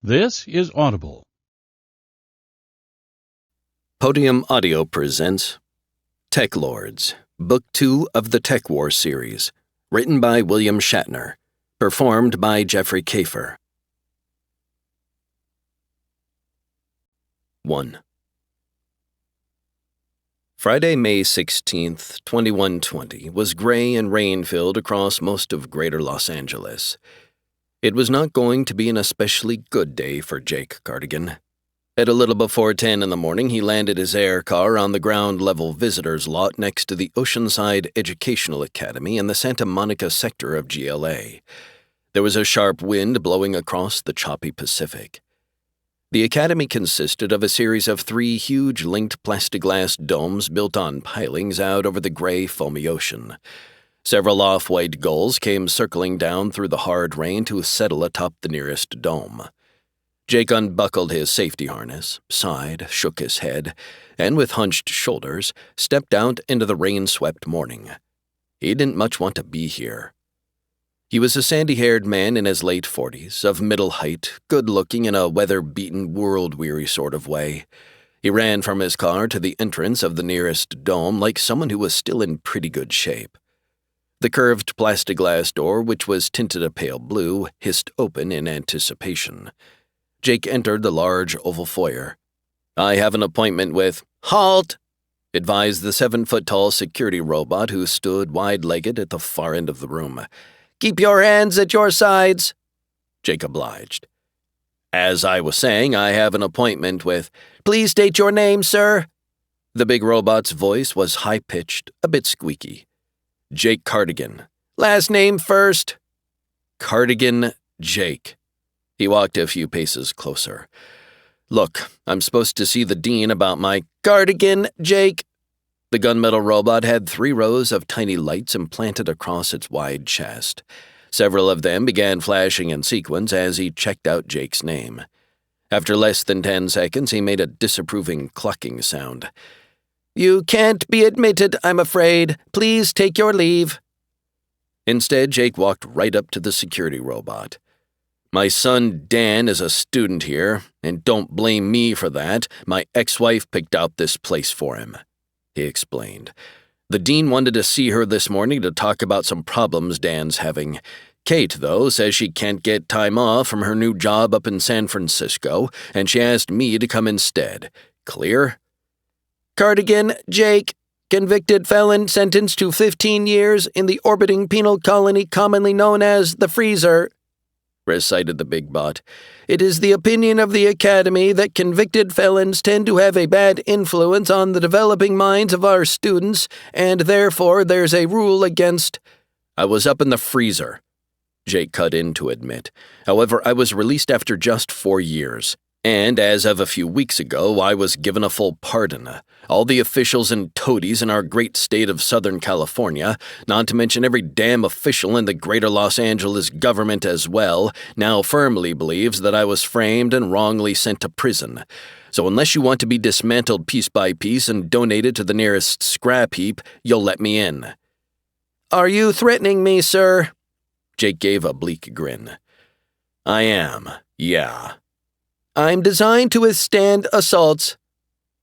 This is Audible. Podium Audio presents TekLords, Book 2 of the TekWar series, written by William Shatner, performed by Jeffrey Kafer. 1. Friday, May 16th, 2120, was gray and rain-filled across most of greater Los Angeles. It was not going to be an especially good day for Jake Cardigan. At a little before 10 in the morning, he landed his air car on the ground-level visitors' lot next to the Oceanside Educational Academy in the Santa Monica sector of GLA. There was a sharp wind blowing across the choppy Pacific. The academy consisted of a series of 3 huge linked plexiglass domes built on pilings out over the gray, foamy ocean. Several off-white gulls came circling down through the hard rain to settle atop the nearest dome. Jake unbuckled his safety harness, sighed, shook his head, and with hunched shoulders, stepped out into the rain-swept morning. He didn't much want to be here. He was a sandy-haired man in his late 40s, of middle height, good-looking in a weather-beaten, world-weary sort of way. He ran from his car to the entrance of the nearest dome like someone who was still in pretty good shape. The curved plexiglass door, which was tinted a pale blue, hissed open in anticipation. Jake entered the large oval foyer. "I have an appointment with—" "Halt!" advised the 7-foot-tall security robot who stood wide-legged at the far end of the room. "Keep your hands at your sides." Jake obliged. "As I was saying, I have an appointment with—" "Please state your name, sir." The big robot's voice was high-pitched, a bit squeaky. "Jake Cardigan." "Last name first." "Cardigan Jake." He walked a few paces closer. "Look, I'm supposed to see the dean about my—" "Cardigan Jake." The gunmetal robot had 3 rows of tiny lights implanted across its wide chest. Several of them began flashing in sequence as he checked out Jake's name. After less than 10 seconds, he made a disapproving clucking sound. "You can't be admitted, I'm afraid. Please take your leave." Instead, Jake walked right up to the security robot. "My son Dan is a student here, and don't blame me for that. My ex-wife picked out this place for him," he explained. "The dean wanted to see her this morning to talk about some problems Dan's having. Kate, though, says she can't get time off from her new job up in San Francisco, and she asked me to come instead. Clear?" "Cardigan Jake, convicted felon sentenced to 15 years in the orbiting penal colony commonly known as the Freezer," recited the big bot. "It is the opinion of the Academy that convicted felons tend to have a bad influence on the developing minds of our students, and therefore there's a rule against—" "I was up in the freezer," Jake cut in to admit. "However, I was released after just 4 years. And as of a few weeks ago, I was given a full pardon. All the officials and toadies in our great state of Southern California, not to mention every damn official in the greater Los Angeles government as well, now firmly believes that I was framed and wrongly sent to prison. So unless you want to be dismantled piece by piece and donated to the nearest scrap heap, you'll let me in." "Are you threatening me, sir?" Jake gave a bleak grin. "I am, yeah." "I'm designed to withstand assaults."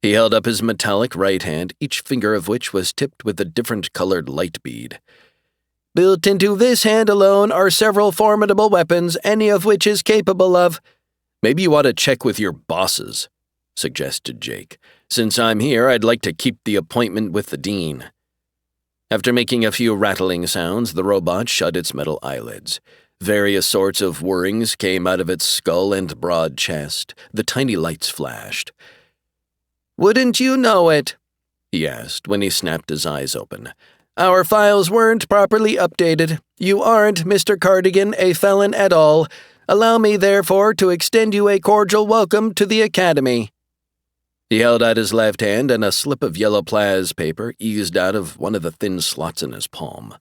He held up his metallic right hand, each finger of which was tipped with a different-colored light bead. "Built into this hand alone are several formidable weapons, any of which is capable of—" "Maybe you ought to check with your bosses," suggested Jake. "Since I'm here, I'd like to keep the appointment with the dean." After making a few rattling sounds, the robot shut its metal eyelids. Various sorts of whirrings came out of its skull and broad chest. The tiny lights flashed. "Wouldn't you know it?" he asked when he snapped his eyes open. "Our files weren't properly updated. You aren't, Mr. Cardigan, a felon at all. Allow me, therefore, to extend you a cordial welcome to the Academy." He held out his left hand, and a slip of yellow plas paper eased out of one of the thin slots in his palm.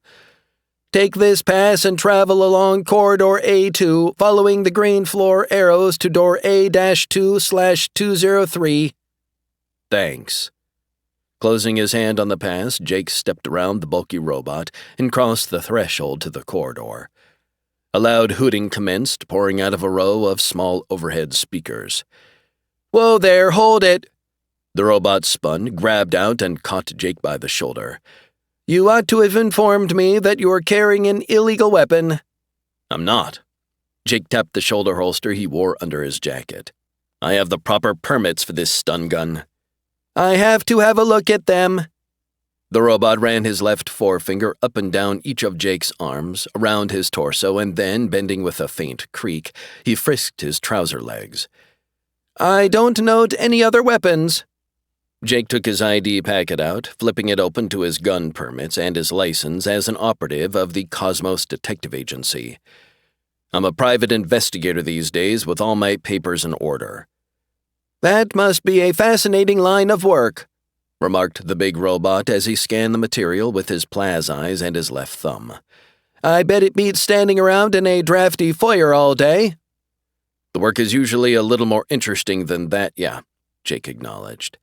"Take this pass and travel along Corridor A2, following the green floor arrows to door A-2/203. "Thanks." Closing his hand on the pass, Jake stepped around the bulky robot and crossed the threshold to the corridor. A loud hooting commenced, pouring out of a row of small overhead speakers. "Whoa there, hold it!" The robot spun, grabbed out, and caught Jake by the shoulder. "You ought to have informed me that you were carrying an illegal weapon." "I'm not." Jake tapped the shoulder holster he wore under his jacket. "I have the proper permits for this stun gun." "I have to have a look at them." The robot ran his left forefinger up and down each of Jake's arms, around his torso, and then, bending with a faint creak, he frisked his trouser legs. "I don't note any other weapons." Jake took his ID packet out, flipping it open to his gun permits and his license as an operative of the Cosmos Detective Agency. "I'm a private investigator these days with all my papers in order." "That must be a fascinating line of work," remarked the big robot as he scanned the material with his plaz eyes and his left thumb. "I bet it beats standing around in a drafty foyer all day." "The work is usually a little more interesting than that, yeah," Jake acknowledged.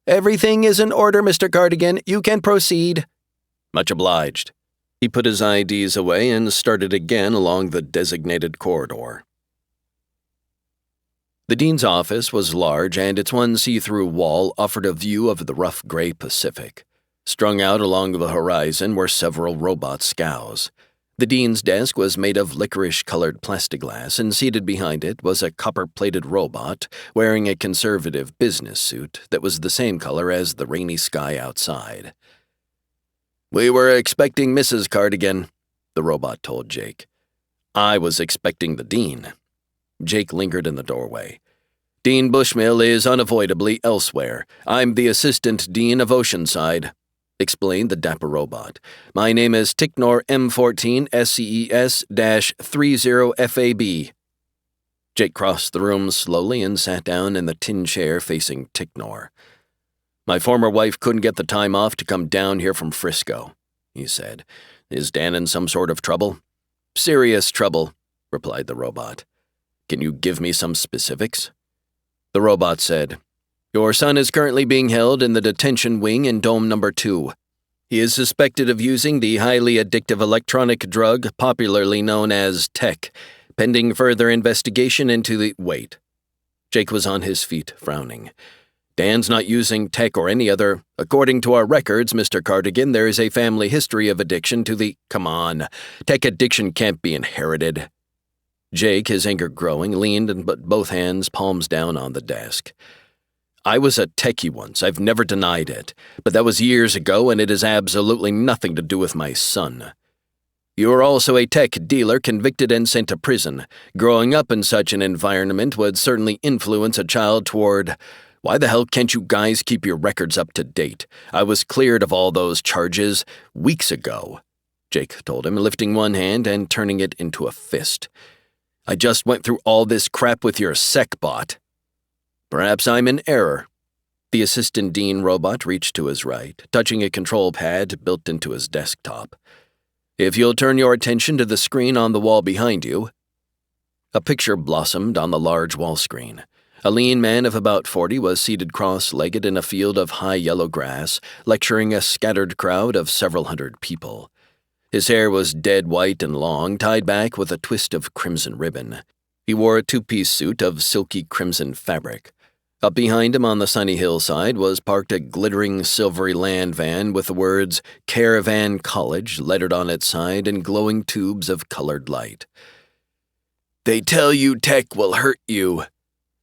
"Everything is in order, Mr. Cardigan. You can proceed." "Much obliged." He put his IDs away and started again along the designated corridor. The dean's office was large, and its one see-through wall offered a view of the rough gray Pacific. Strung out along the horizon were several robot scows. The dean's desk was made of licorice-colored plexiglass, and seated behind it was a copper-plated robot wearing a conservative business suit that was the same color as the rainy sky outside. "We were expecting Mrs. Cardigan," the robot told Jake. "I was expecting the dean." Jake lingered in the doorway. "Dean Bushmill is unavoidably elsewhere. I'm the assistant dean of Oceanside," explained the dapper robot. "My name is TekLord M14 SCES-30FAB. Jake crossed the room slowly and sat down in the tin chair facing TekLord. "My former wife couldn't get the time off to come down here from Frisco," he said. "Is Dan in some sort of trouble?" "Serious trouble," replied the robot. "Can you give me some specifics?" The robot said, "Your son is currently being held in the detention wing in Dome Number 2. He is suspected of using the highly addictive electronic drug popularly known as Tek, pending further investigation into the— Wait." Jake was on his feet, frowning. "Dan's not using Tek or any other— According to our records, Mr. Cardigan, there is a family history of addiction to the— Come on, Tek addiction can't be inherited." Jake, his anger growing, leaned and put both hands palms down on the desk. "I was a techie once, I've never denied it, but that was years ago and it has absolutely nothing to do with my son. You are also a tech dealer convicted and sent to prison. Growing up in such an environment would certainly influence a child toward— Why the hell can't you guys keep your records up to date? I was cleared of all those charges weeks ago," Jake told him, lifting one hand and turning it into a fist. "I just went through all this crap with your SecBot." "Perhaps I'm in error." The assistant dean robot reached to his right, touching a control pad built into his desktop. "If you'll turn your attention to the screen on the wall behind you." A picture blossomed on the large wall screen. A lean man of about 40 was seated cross-legged in a field of high yellow grass, lecturing a scattered crowd of several hundred people. His hair was dead white and long, tied back with a twist of crimson ribbon. He wore a two-piece suit of silky crimson fabric. Up behind him on the sunny hillside was parked a glittering silvery land van with the words Caravan College lettered on its side in glowing tubes of colored light. "They tell you Tek will hurt you,"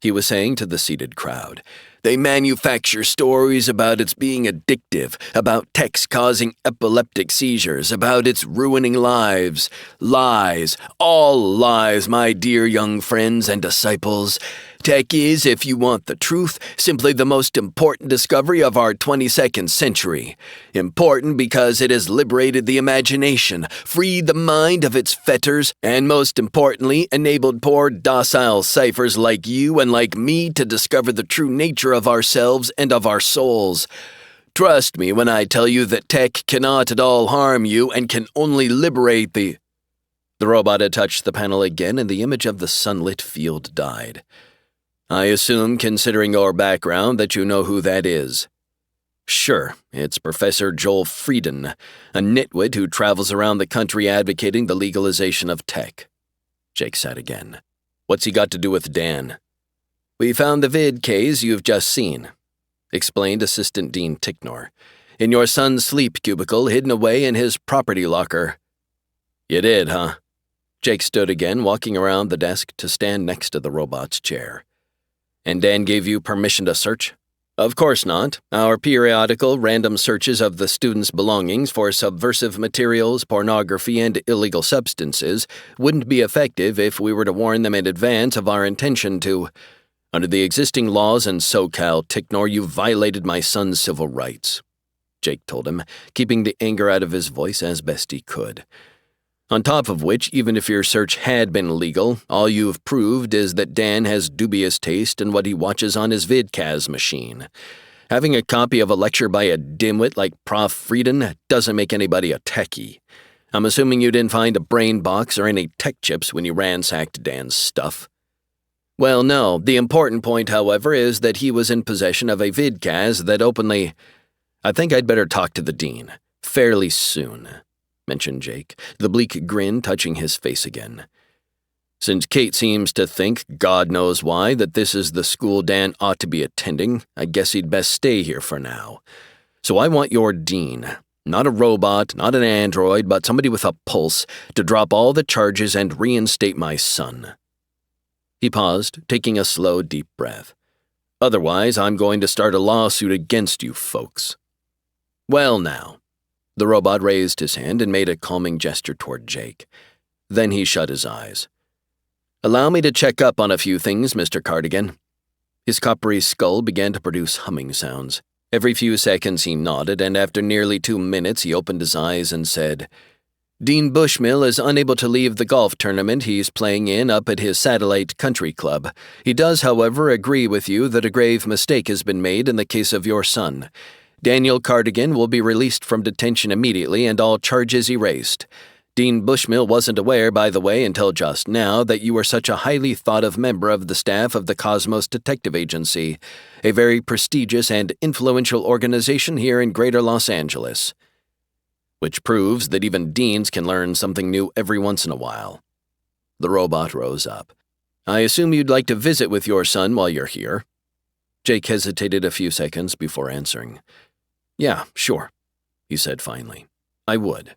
he was saying to the seated crowd. "They manufacture stories about its being addictive, about Tek's causing epileptic seizures, about its ruining lives. Lies, all lies, my dear young friends and disciples. Tek is, if you want the truth, simply the most important discovery of our 22nd century. Important because it has liberated the imagination, freed the mind of its fetters, and most importantly, enabled poor docile ciphers like you and like me to discover the true nature of ourselves and of our souls. Trust me when I tell you that Tek cannot at all harm you and can only liberate the—" The robot had touched the panel again and the image of the sunlit field died. "I assume, considering your background, that you know who that is." "Sure, it's Professor Joel Frieden, a nitwit who travels around the country advocating the legalization of Tek." Jake said again. What's he got to do with Dan? We found the vid-Ks you've just seen, explained Assistant Dean TekLord, in your son's sleep cubicle hidden away in his property locker. You did, huh? Jake stood again, walking around the desk to stand next to the robot's chair. And Dan gave you permission to search? Of course not. Our periodical random searches of the students' belongings for subversive materials, pornography, and illegal substances wouldn't be effective if we were to warn them in advance of our intention to. Under the existing laws in SoCal, TekLord, you violated my son's civil rights, Jake told him, keeping the anger out of his voice as best he could. On top of which, even if your search had been legal, all you've proved is that Dan has dubious taste in what he watches on his vidcast machine. Having a copy of a lecture by a dimwit like Prof. Frieden doesn't make anybody a techie. I'm assuming you didn't find a brain box or any tech chips when you ransacked Dan's stuff. Well, no. The important point, however, is that he was in possession of a vidcast that openly... I think I'd better talk to the dean. Fairly soon, mentioned Jake, the bleak grin touching his face again. Since Kate seems to think, God knows why, that this is the school Dan ought to be attending, I guess he'd best stay here for now. So I want your dean, not a robot, not an android, but somebody with a pulse, to drop all the charges and reinstate my son. He paused, taking a slow, deep breath. Otherwise, I'm going to start a lawsuit against you folks. Well now. The robot raised his hand and made a calming gesture toward Jake. Then he shut his eyes. Allow me to check up on a few things, Mr. Cardigan. His coppery skull began to produce humming sounds. Every few seconds he nodded, and after nearly 2 minutes he opened his eyes and said, Dean Bushmill is unable to leave the golf tournament he's playing in up at his satellite country club. He does, however, agree with you that a grave mistake has been made in the case of your son. Daniel Cardigan will be released from detention immediately and all charges erased. Dean Bushmill wasn't aware, by the way, until just now, that you were such a highly thought-of member of the staff of the Cosmos Detective Agency, a very prestigious and influential organization here in Greater Los Angeles. Which proves that even deans can learn something new every once in a while. The robot rose up. I assume you'd like to visit with your son while you're here? Jake hesitated a few seconds before answering. Yeah, sure, he said finally. I would.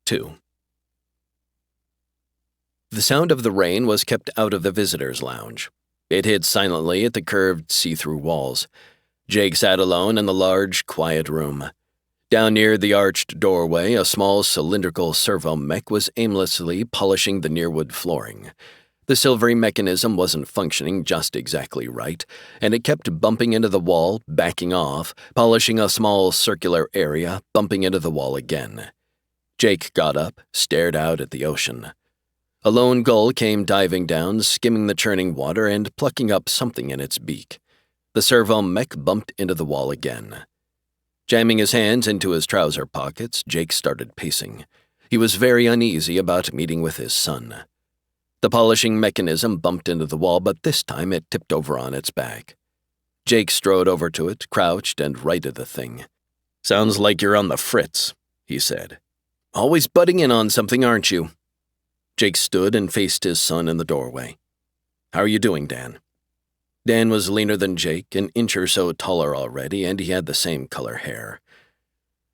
2. The sound of the rain was kept out of the visitors' lounge. It hid silently at the curved, see-through walls. Jake sat alone in the large, quiet room. Down near the arched doorway, a small cylindrical servo mech was aimlessly polishing the nearwood flooring. The silvery mechanism wasn't functioning just exactly right, and it kept bumping into the wall, backing off, polishing a small circular area, bumping into the wall again. Jake got up, stared out at the ocean. A lone gull came diving down, skimming the churning water and plucking up something in its beak. The servo mech bumped into the wall again. Jamming his hands into his trouser pockets, Jake started pacing. He was very uneasy about meeting with his son. The polishing mechanism bumped into the wall, but this time it tipped over on its back. Jake strode over to it, crouched, and righted the thing. Sounds like you're on the fritz, he said. Always butting in on something, aren't you? Jake stood and faced his son in the doorway. How are you doing, Dan? Dan was leaner than Jake, an inch or so taller already, and he had the same color hair.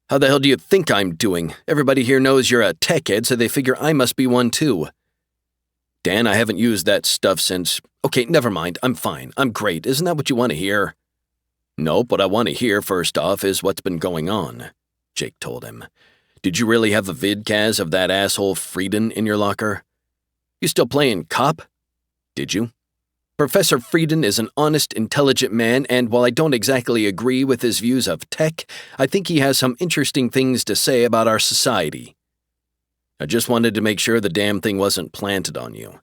How the hell do you think I'm doing? Everybody here knows you're a tech head, so they figure I must be one too. Dan, I haven't used that stuff since... Okay, never mind. I'm fine. I'm great. Isn't that what you want to hear? Nope, what I want to hear, first off, is what's been going on, Jake told him. Did you really have the vidcast of that asshole Frieden in your locker? You still playing cop? Did you? Professor Frieden is an honest, intelligent man, and while I don't exactly agree with his views of tech, I think he has some interesting things to say about our society. I just wanted to make sure the damn thing wasn't planted on you.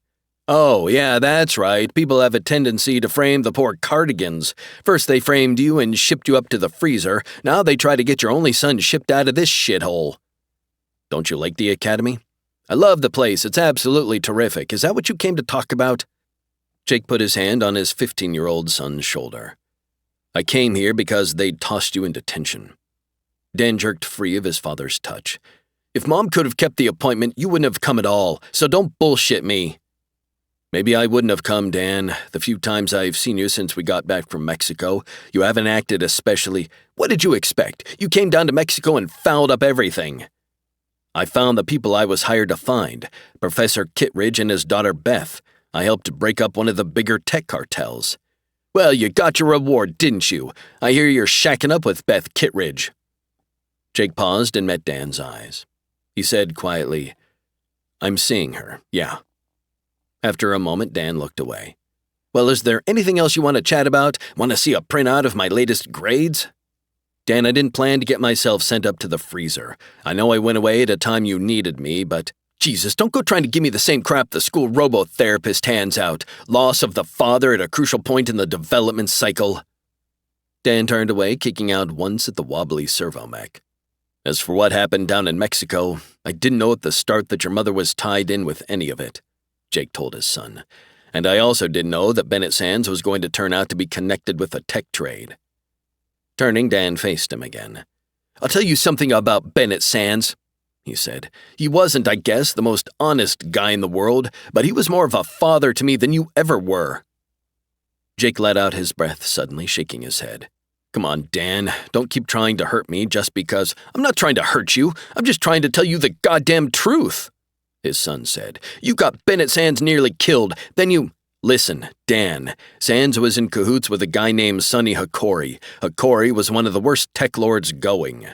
Oh, yeah, that's right. People have a tendency to frame the poor Cardigans. First they framed you and shipped you up to the freezer. Now they try to get your only son shipped out of this shithole. Don't you like the academy? I love the place. It's absolutely terrific. Is that what you came to talk about? Jake put his hand on his 15-year-old son's shoulder. I came here because they'd tossed you in detention. Dan jerked free of his father's touch. If Mom could have kept the appointment, you wouldn't have come at all, so don't bullshit me." "Maybe I wouldn't have come, Dan. The few times I've seen you since we got back from Mexico, you haven't acted especially—" "What did you expect? You came down to Mexico and fouled up everything." "I found the people I was hired to find, Professor Kittredge and his daughter Beth. I helped break up one of the bigger tech cartels." "Well, you got your reward, didn't you? I hear you're shacking up with Beth Kittredge." Jake paused and met Dan's eyes. He said quietly, "I'm seeing her, yeah." After a moment, Dan looked away. "Well, is there anything else you want to chat about? Want to see a printout of my latest grades?" "Dan, I didn't plan to get myself sent up to the freezer. I know I went away at a time you needed me, but—" "Jesus, don't go trying to give me the same crap the school robotherapist hands out. Loss of the father at a crucial point in the development cycle." Dan turned away, kicking out once at the wobbly servo-mech. "As for what happened down in Mexico, I didn't know at the start that your mother was tied in with any of it," Jake told his son. "And I also didn't know that Bennett Sands was going to turn out to be connected with the tech trade." Turning, Dan faced him again. "I'll tell you something about Bennett Sands," he said. "He wasn't, I guess, the most honest guy in the world, but he was more of a father to me than you ever were." Jake let out his breath suddenly, shaking his head. "Come on, Dan, don't keep trying to hurt me just because—" "I'm not trying to hurt you. I'm just trying to tell you the goddamn truth," his son said. "You got Bennett Sands nearly killed, then you—" "Listen, Dan, Sands was in cahoots with a guy named Sonny Hikori. Hikori was one of the worst TekLords going.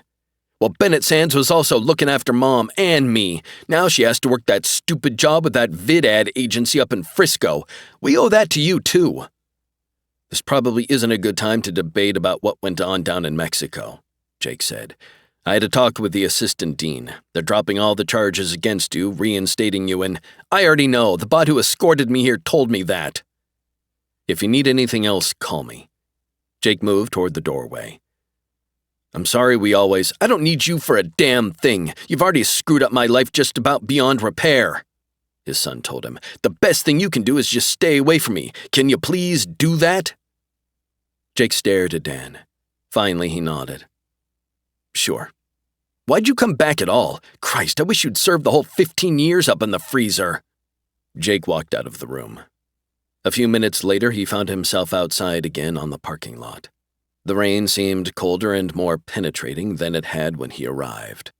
Well, Bennett Sands was also looking after Mom and me. Now she has to work that stupid job with that vid ad agency up in Frisco. We owe that to you, too." "This probably isn't a good time to debate about what went on down in Mexico," Jake said. "I had a talk with the assistant dean. They're dropping all the charges against you, reinstating you in—" "I already know. The bot who escorted me here told me that." "If you need anything else, call me." Jake moved toward the doorway. "I'm sorry we always—" "I don't need you for a damn thing. You've already screwed up my life just about beyond repair," his son told him. "The best thing you can do is just stay away from me. Can you please do that?" Jake stared at Dan. Finally, he nodded. "Sure. Why'd you come back at all? Christ, I wish you'd served the whole 15 years up in the freezer." Jake walked out of the room. A few minutes later, he found himself outside again on the parking lot. The rain seemed colder and more penetrating than it had when he arrived.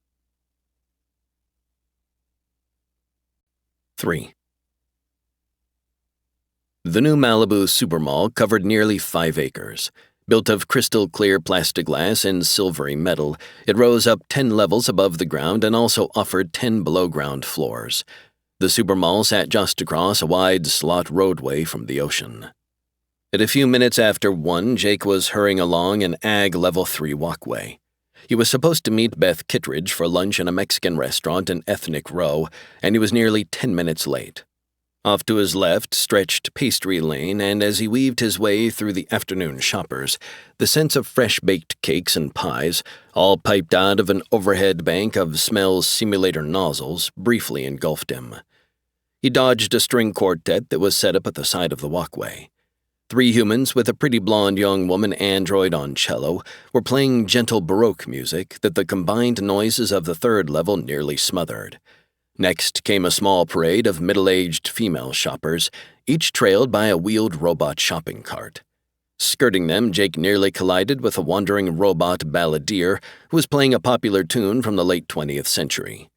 3. The new Malibu Supermall covered nearly 5 acres. Built of crystal-clear plexiglass and silvery metal, it rose up 10 levels above the ground and also offered 10 below-ground floors. The Supermall sat just across a wide slot roadway from the ocean. At a few minutes after 1, Jake was hurrying along an Ag Level 3 walkway. He was supposed to meet Beth Kittredge for lunch in a Mexican restaurant in Ethnic Row, and he was nearly 10 minutes late. Off to his left stretched Pastry Lane, and as he weaved his way through the afternoon shoppers, the sense of fresh-baked cakes and pies, all piped out of an overhead bank of smells simulator nozzles, briefly engulfed him. He dodged a string quartet that was set up at the side of the walkway. 3 humans with a pretty blonde young woman android on cello were playing gentle Baroque music that the combined noises of the 3rd level nearly smothered. Next came a small parade of middle-aged female shoppers, each trailed by a wheeled robot shopping cart. Skirting them, Jake nearly collided with a wandering robot balladeer who was playing a popular tune from the late 20th century.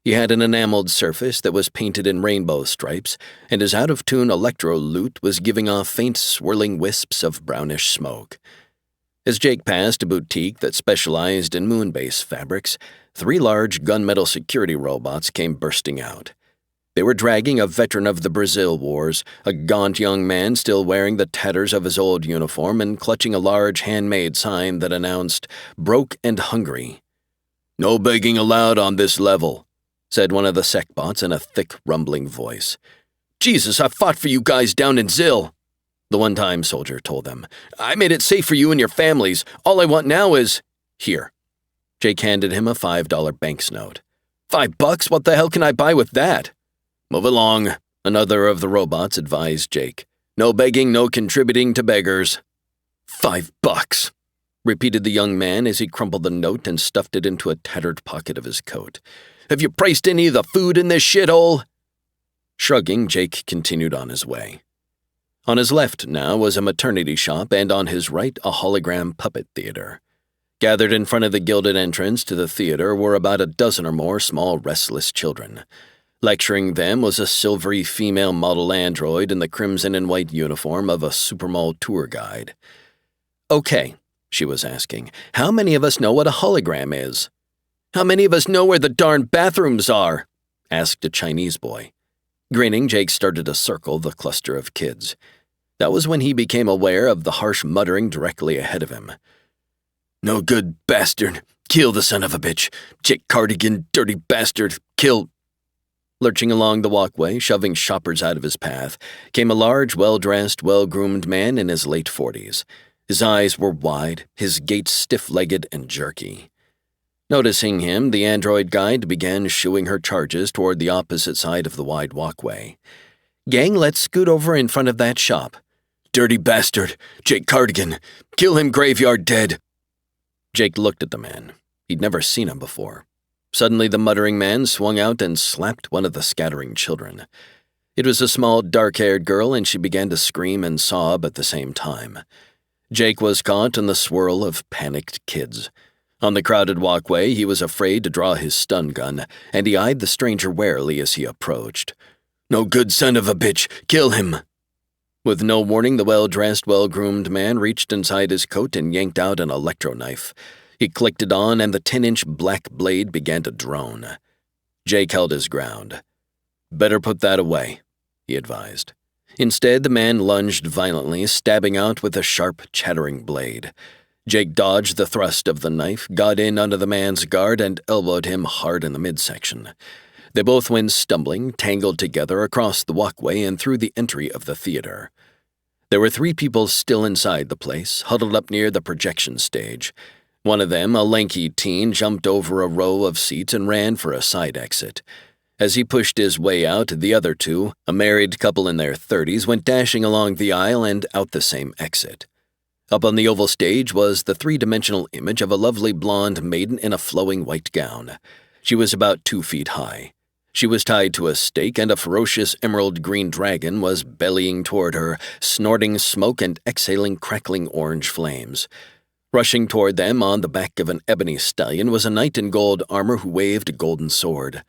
He had an enameled surface that was painted in rainbow stripes, and his out-of-tune electro lute was giving off faint swirling wisps of brownish smoke. As Jake passed a boutique that specialized in moon-base fabrics, 3 large gunmetal security robots came bursting out. They were dragging a veteran of the Brazil Wars, a gaunt young man still wearing the tatters of his old uniform and clutching a large handmade sign that announced, "Broke and Hungry." "No begging allowed on this level," said one of the secbots in a thick, rumbling voice. "Jesus, I fought for you guys down in Zill," the one-time soldier told them. "I made it safe for you and your families. All I want now is—" "Here." Jake handed him a $5 banknote. $5? What the hell can I buy with that?" "Move along," another of the robots advised Jake. "No begging, no contributing to beggars." $5, repeated the young man as he crumpled the note and stuffed it into a tattered pocket of his coat. Have you priced any of the food in this shithole?" Shrugging, Jake continued on his way. On his left now was a maternity shop, and on his right a hologram puppet theater. Gathered in front of the gilded entrance to the theater were about a dozen or more small restless children. Lecturing them was a silvery female model android in the crimson and white uniform of a supermall tour guide. "Okay," she was asking, "how many of us know what a hologram is?" "How many of us know where the darn bathrooms are?" asked a Chinese boy. Grinning, Jake started to circle the cluster of kids. That was when he became aware of the harsh muttering directly ahead of him. "No good bastard. Kill the son of a bitch. Jake Cardigan, dirty bastard. Kill—" Lurching along the walkway, shoving shoppers out of his path, came a large, well-dressed, well-groomed man in his late 40s. His eyes were wide, his gait stiff-legged and jerky. Noticing him, the android guide began shooing her charges toward the opposite side of the wide walkway. "Gang, let's scoot over in front of that shop." "Dirty bastard! Jake Cardigan! Kill him, graveyard dead!" Jake looked at the man. He'd never seen him before. Suddenly the muttering man swung out and slapped one of the scattering children. It was a small, dark-haired girl, and she began to scream and sob at the same time. Jake was caught in the swirl of panicked kids. On the crowded walkway, he was afraid to draw his stun gun, and he eyed the stranger warily as he approached. "No good son of a bitch! Kill him!" With no warning, the well-dressed, well-groomed man reached inside his coat and yanked out an electro-knife. He clicked it on, and the 10-inch black blade began to drone. Jake held his ground. "Better put that away," he advised. Instead, the man lunged violently, stabbing out with a sharp, chattering blade. Jake dodged the thrust of the knife, got in under the man's guard, and elbowed him hard in the midsection. They both went stumbling, tangled together across the walkway and through the entry of the theater. There were 3 people still inside the place, huddled up near the projection stage. One of them, a lanky teen, jumped over a row of seats and ran for a side exit. As he pushed his way out, the other 2, a married couple in their 30s, went dashing along the aisle and out the same exit. Up on the oval stage was the 3-dimensional image of a lovely blonde maiden in a flowing white gown. She was about 2 feet high. She was tied to a stake, and a ferocious emerald-green dragon was bellying toward her, snorting smoke and exhaling crackling orange flames. Rushing toward them on the back of an ebony stallion was a knight in gold armor who waved a golden sword.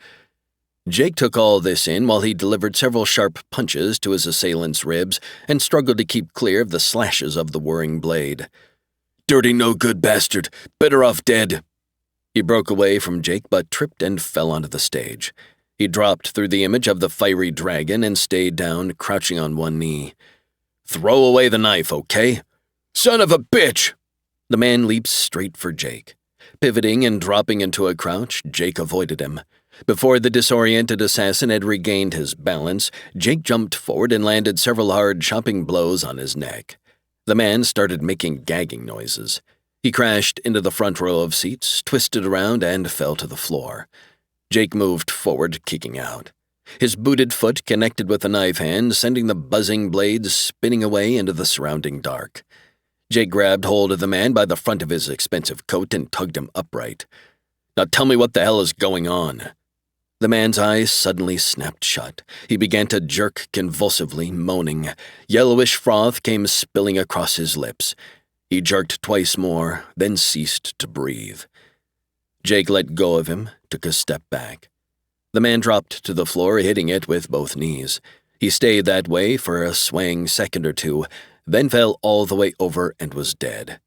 Jake took all this in while he delivered several sharp punches to his assailant's ribs and struggled to keep clear of the slashes of the whirring blade. "Dirty no-good bastard! Better off dead!" He broke away from Jake but tripped and fell onto the stage. He dropped through the image of the fiery dragon and stayed down, crouching on one knee. "Throw away the knife, okay?" "Son of a bitch!" The man leaped straight for Jake. Pivoting and dropping into a crouch, Jake avoided him. Before the disoriented assassin had regained his balance, Jake jumped forward and landed several hard chopping blows on his neck. The man started making gagging noises. He crashed into the front row of seats, twisted around, and fell to the floor. Jake moved forward, kicking out. His booted foot connected with the knife hand, sending the buzzing blades spinning away into the surrounding dark. Jake grabbed hold of the man by the front of his expensive coat and tugged him upright. "Now tell me what the hell is going on." The man's eyes suddenly snapped shut. He began to jerk convulsively, moaning. Yellowish froth came spilling across his lips. He jerked twice more, then ceased to breathe. Jake let go of him, took a step back. The man dropped to the floor, hitting it with both knees. He stayed that way for a swaying second or two, then fell all the way over and was dead.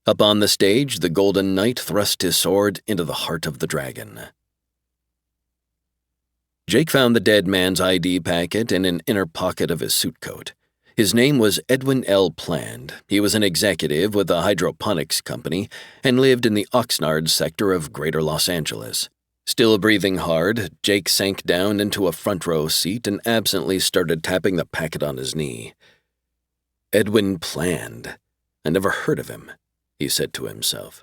Up on the stage, the Golden Knight thrust his sword into the heart of the dragon. Jake found the dead man's ID packet in an inner pocket of his suit coat. His name was Edwin L. Pland. He was an executive with a hydroponics company and lived in the Oxnard sector of Greater Los Angeles. Still breathing hard, Jake sank down into a front-row seat and absently started tapping the packet on his knee. Edwin Pland. I never heard of him, he said to himself.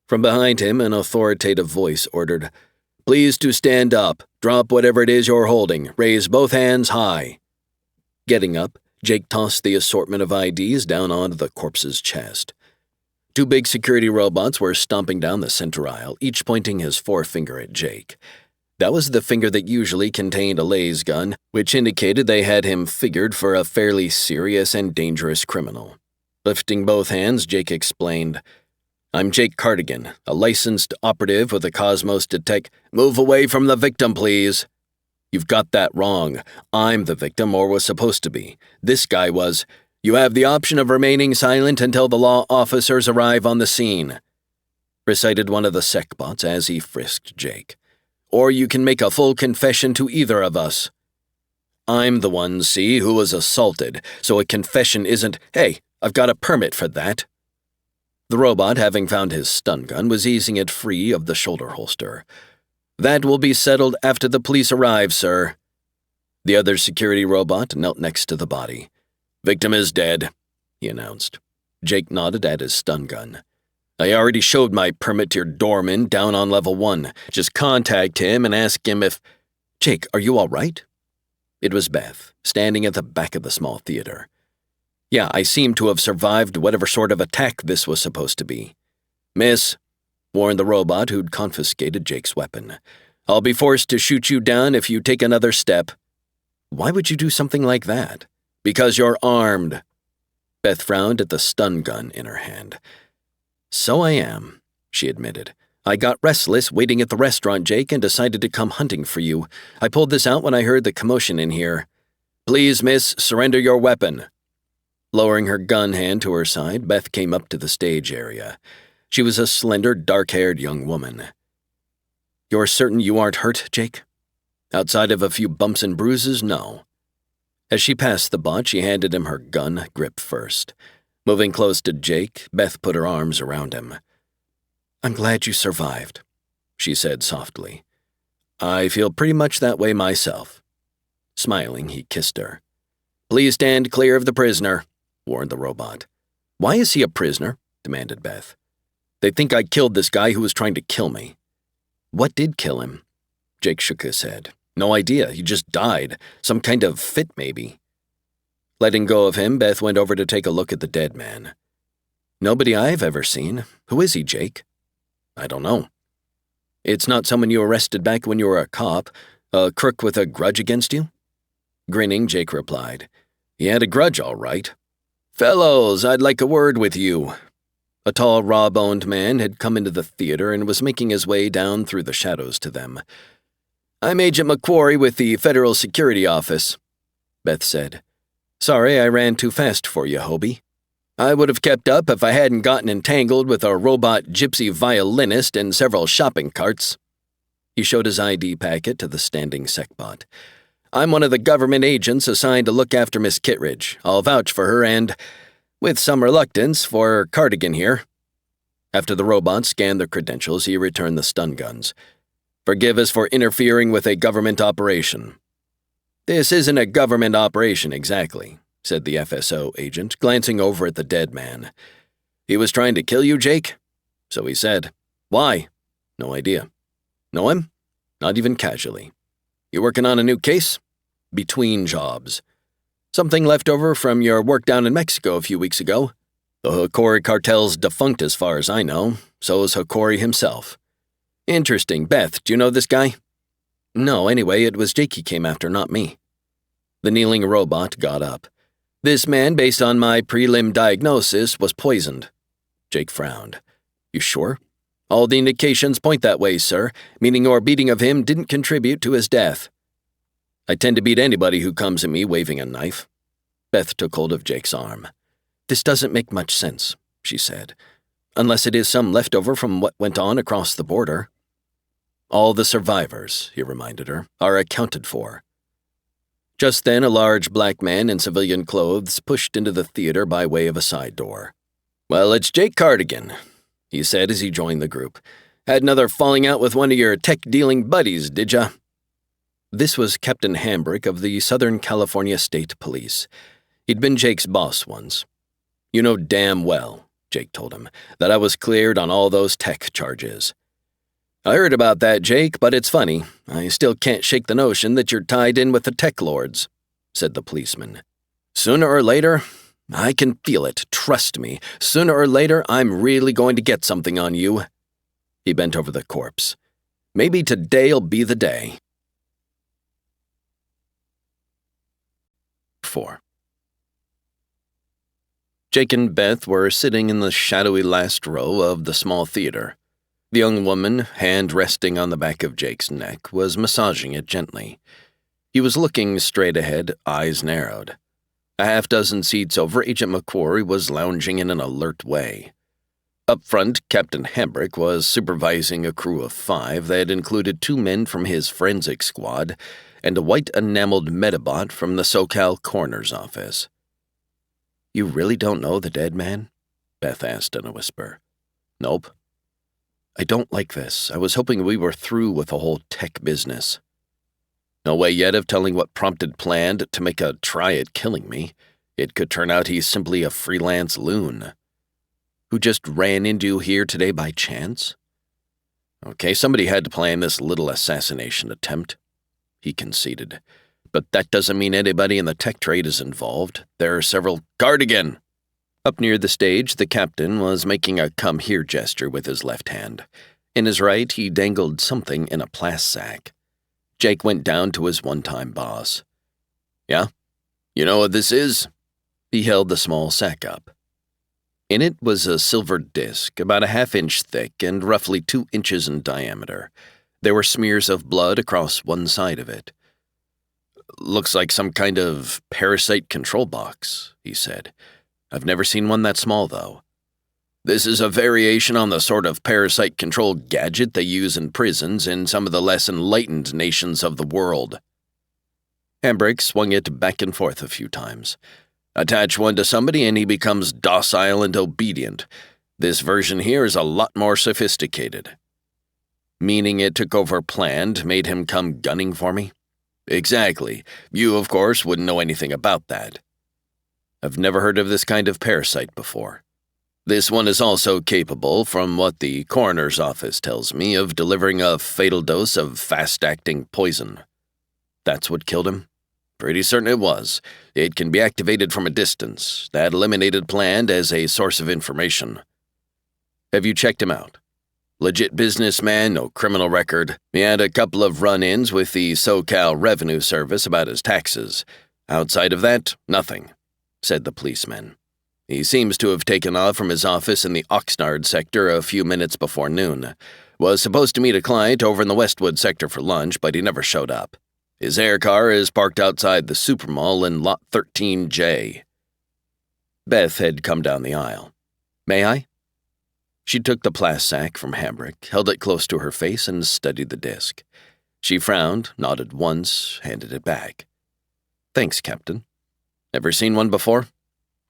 From behind him, an authoritative voice ordered, "Please to stand up. Drop whatever it is you're holding. Raise both hands high." Getting up, Jake tossed the assortment of IDs down onto the corpse's chest. 2 big security robots were stomping down the center aisle, each pointing his forefinger at Jake. That was the finger that usually contained a laser gun, which indicated they had him figured for a fairly serious and dangerous criminal. Lifting both hands, Jake explained, "I'm Jake Cardigan, a licensed operative with the Cosmos Detect. Move away from the victim, please." "You've got that wrong. I'm the victim, or was supposed to be. This guy was. You have the option of remaining silent until the law officers arrive on the scene," recited one of the secbots as he frisked Jake. "Or you can make a full confession to either of us." "I'm the one, see, who was assaulted, so a confession isn't, 'Hey, I've got a permit for that.'" The robot, having found his stun gun, was easing it free of the shoulder holster. "That will be settled after the police arrive, sir." The other security robot knelt next to the body. "Victim is dead," he announced. Jake nodded at his stun gun. "I already showed my permit to your doorman down on level 1. Just contact him and ask him if—" "Jake, are you all right?" It was Beth, standing at the back of the small theater. "Yeah, I seem to have survived whatever sort of attack this was supposed to be." "Miss," warned the robot who'd confiscated Jake's weapon, "I'll be forced to shoot you down if you take another step." "Why would you do something like that?" "Because you're armed." Beth frowned at the stun gun in her hand. "So I am," she admitted. "I got restless waiting at the restaurant, Jake, and decided to come hunting for you. I pulled this out when I heard the commotion in here." "Please, miss, surrender your weapon." Lowering her gun hand to her side, Beth came up to the stage area. She was a slender, dark-haired young woman. "You're certain you aren't hurt, Jake?" "Outside of a few bumps and bruises, no." As she passed the bot, she handed him her gun, grip first. Moving close to Jake, Beth put her arms around him. "I'm glad you survived," she said softly. "I feel pretty much that way myself." Smiling, he kissed her. "Please stand clear of the prisoner," warned the robot. "Why is he a prisoner?" demanded Beth. "They think I killed this guy who was trying to kill me." "What did kill him?" Jake shook his head. "No idea. He just died. Some kind of fit, maybe." Letting go of him, Beth went over to take a look at the dead man. "Nobody I've ever seen. Who is he, Jake?" "I don't know." "It's not someone you arrested back when you were a cop? A crook with a grudge against you?" Grinning, Jake replied, "He had a grudge, all right." "Fellows, I'd like a word with you." A tall, raw-boned man had come into the theater and was making his way down through the shadows to them. "I'm Agent McQuarrie with the Federal Security Office," Beth said. "Sorry I ran too fast for you, Hobie. I would have kept up if I hadn't gotten entangled with a robot gypsy violinist and several shopping carts." He showed his ID packet to the standing secbot. "I'm one of the government agents assigned to look after Miss Kittredge. I'll vouch for her and, with some reluctance, for Cardigan here." After the robot scanned their credentials, he returned the stun guns. "Forgive us for interfering with a government operation." "This isn't a government operation exactly," said the FSO agent, glancing over at the dead man. "He was trying to kill you, Jake?" "So he said." "Why?" "No idea." "Know him?" "Not even casually." "You working on a new case?" "Between jobs." "Something left over from your work down in Mexico a few weeks ago?" "The Hokori cartel's defunct as far as I know. So is Hokori himself." "Interesting. Beth, do you know this guy?" "No, anyway, it was Jake he came after, not me." The kneeling robot got up. "This man, based on my prelim diagnosis, was poisoned." Jake frowned. "You sure?" "All the indications point that way, sir, meaning your beating of him didn't contribute to his death." "I tend to beat anybody who comes at me waving a knife." Beth took hold of Jake's arm. "This doesn't make much sense," she said, "unless it is some leftover from what went on across the border." "All the survivors," he reminded her, "are accounted for." Just then, a large black man in civilian clothes pushed into the theater by way of a side door. "Well, it's Jake Cardigan," he said as he joined the group. "Had another falling out with one of your tech-dealing buddies, did ya?" This was Captain Hambrick of the Southern California State Police. He'd been Jake's boss once. "You know damn well," Jake told him, "that I was cleared on all those tech charges." "I heard about that, Jake, but it's funny. I still can't shake the notion that you're tied in with the TekLords," said the policeman. "Sooner or later, I can feel it, trust me. Sooner or later, I'm really going to get something on you." He bent over the corpse. Maybe today'll be the day. 4. Jake and Beth were sitting in the shadowy last row of the small theater. The young woman, hand resting on the back of Jake's neck, was massaging it gently. He was looking straight ahead, eyes narrowed. A half-dozen seats over, Agent McQuarrie was lounging in an alert way. Up front, Captain Hambrick was supervising a crew of 5 that included 2 men from his forensic squad and a white enameled Metabot from the SoCal coroner's office. "You really don't know the dead man?" Beth asked in a whisper. "Nope." "I don't like this. I was hoping we were through with the whole tech business." "No way yet of telling what prompted Planned to make a try at killing me. It could turn out he's simply a freelance loon." "Who just ran into you here today by chance?" "Okay, somebody had to plan this little assassination attempt," he conceded. "But that doesn't mean anybody in the tech trade is involved. There are several— Cardigan!" Up near the stage, the captain was making a come-here gesture with his left hand. In his right, he dangled something in a plastic sack. Jake went down to his one-time boss. "Yeah? You know what this is?" He held the small sack up. In it was a silver disc, about a half-inch thick and roughly 2 inches in diameter. There were smears of blood across one side of it. "Looks like some kind of parasite control box," he said. "I've never seen one that small, though. This is a variation on the sort of parasite control gadget they use in prisons in some of the less enlightened nations of the world." Hambrick swung it back and forth a few times. "Attach one to somebody and he becomes docile and obedient. This version here is a lot more sophisticated." "Meaning it took over Planned, made him come gunning for me?" "Exactly. You, of course, wouldn't know anything about that." "I've never heard of this kind of parasite before." "This one is also capable, from what the coroner's office tells me, of delivering a fatal dose of fast-acting poison." "That's what killed him?" "Pretty certain it was. It can be activated from a distance. That eliminated Planned as a source of information." "Have you checked him out?" "Legit businessman, no criminal record. He had a couple of run-ins with the SoCal Revenue Service about his taxes. Outside of that, nothing," said the policeman. "He seems to have taken off from his office in the Oxnard sector a few minutes before noon. Was supposed to meet a client over in the Westwood sector for lunch, but he never showed up. His air car is parked outside the supermall in lot 13J. Beth had come down the aisle. "May I?" She took the plastic sack from Hambrick, held it close to her face, and studied the disc. She frowned, nodded once, handed it back. "Thanks, Captain." "Ever seen one before?"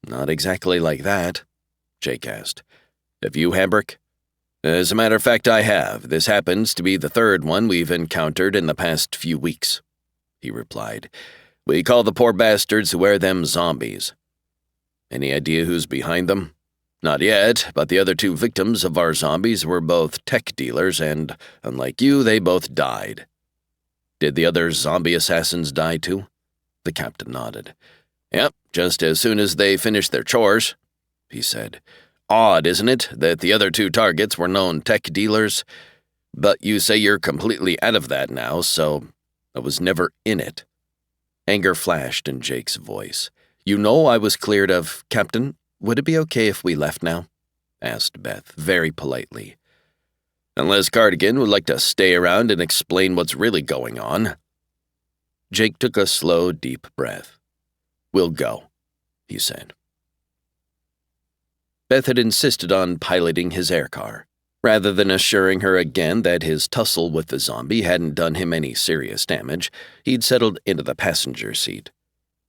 "Not exactly like that," Jake asked. "Have you, Hambrick?" "As a matter of fact, I have. This happens to be the 3rd one we've encountered in the past few weeks," he replied. "We call the poor bastards who wear them zombies." "Any idea who's behind them?" "Not yet, but the other 2 victims of our zombies were both tech dealers and, unlike you, they both died." "Did the other zombie assassins die too?" The captain nodded. "Yep, just as soon as they finished their chores," he said. "Odd, isn't it, that the other 2 targets were known tech dealers? But you say you're completely out of that now, so I was never in it." Anger flashed in Jake's voice. "You know I was cleared of— Captain, would it be okay if we left now?" asked Beth, very politely. "Unless Cardigan would like to stay around and explain what's really going on." Jake took a slow, deep breath. "We'll go," he said. Beth had insisted on piloting his air car. Rather than assuring her again that his tussle with the zombie hadn't done him any serious damage, he'd settled into the passenger seat.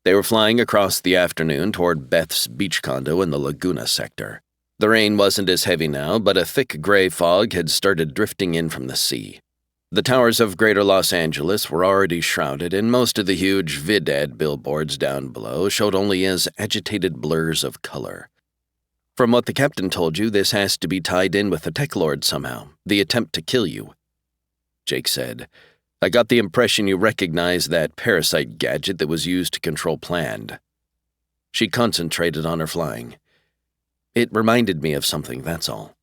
They were flying across the afternoon toward Beth's beach condo in the Laguna sector. The rain wasn't as heavy now, but a thick gray fog had started drifting in from the sea. The towers of Greater Los Angeles were already shrouded, and most of the huge vid-ad billboards down below showed only as agitated blurs of color. "From what the captain told you, this has to be tied in with the TekLords somehow, the attempt to kill you," Jake said. "I got the impression you recognized that parasite gadget that was used to control Planned." She concentrated on her flying. "It reminded me of something, that's all."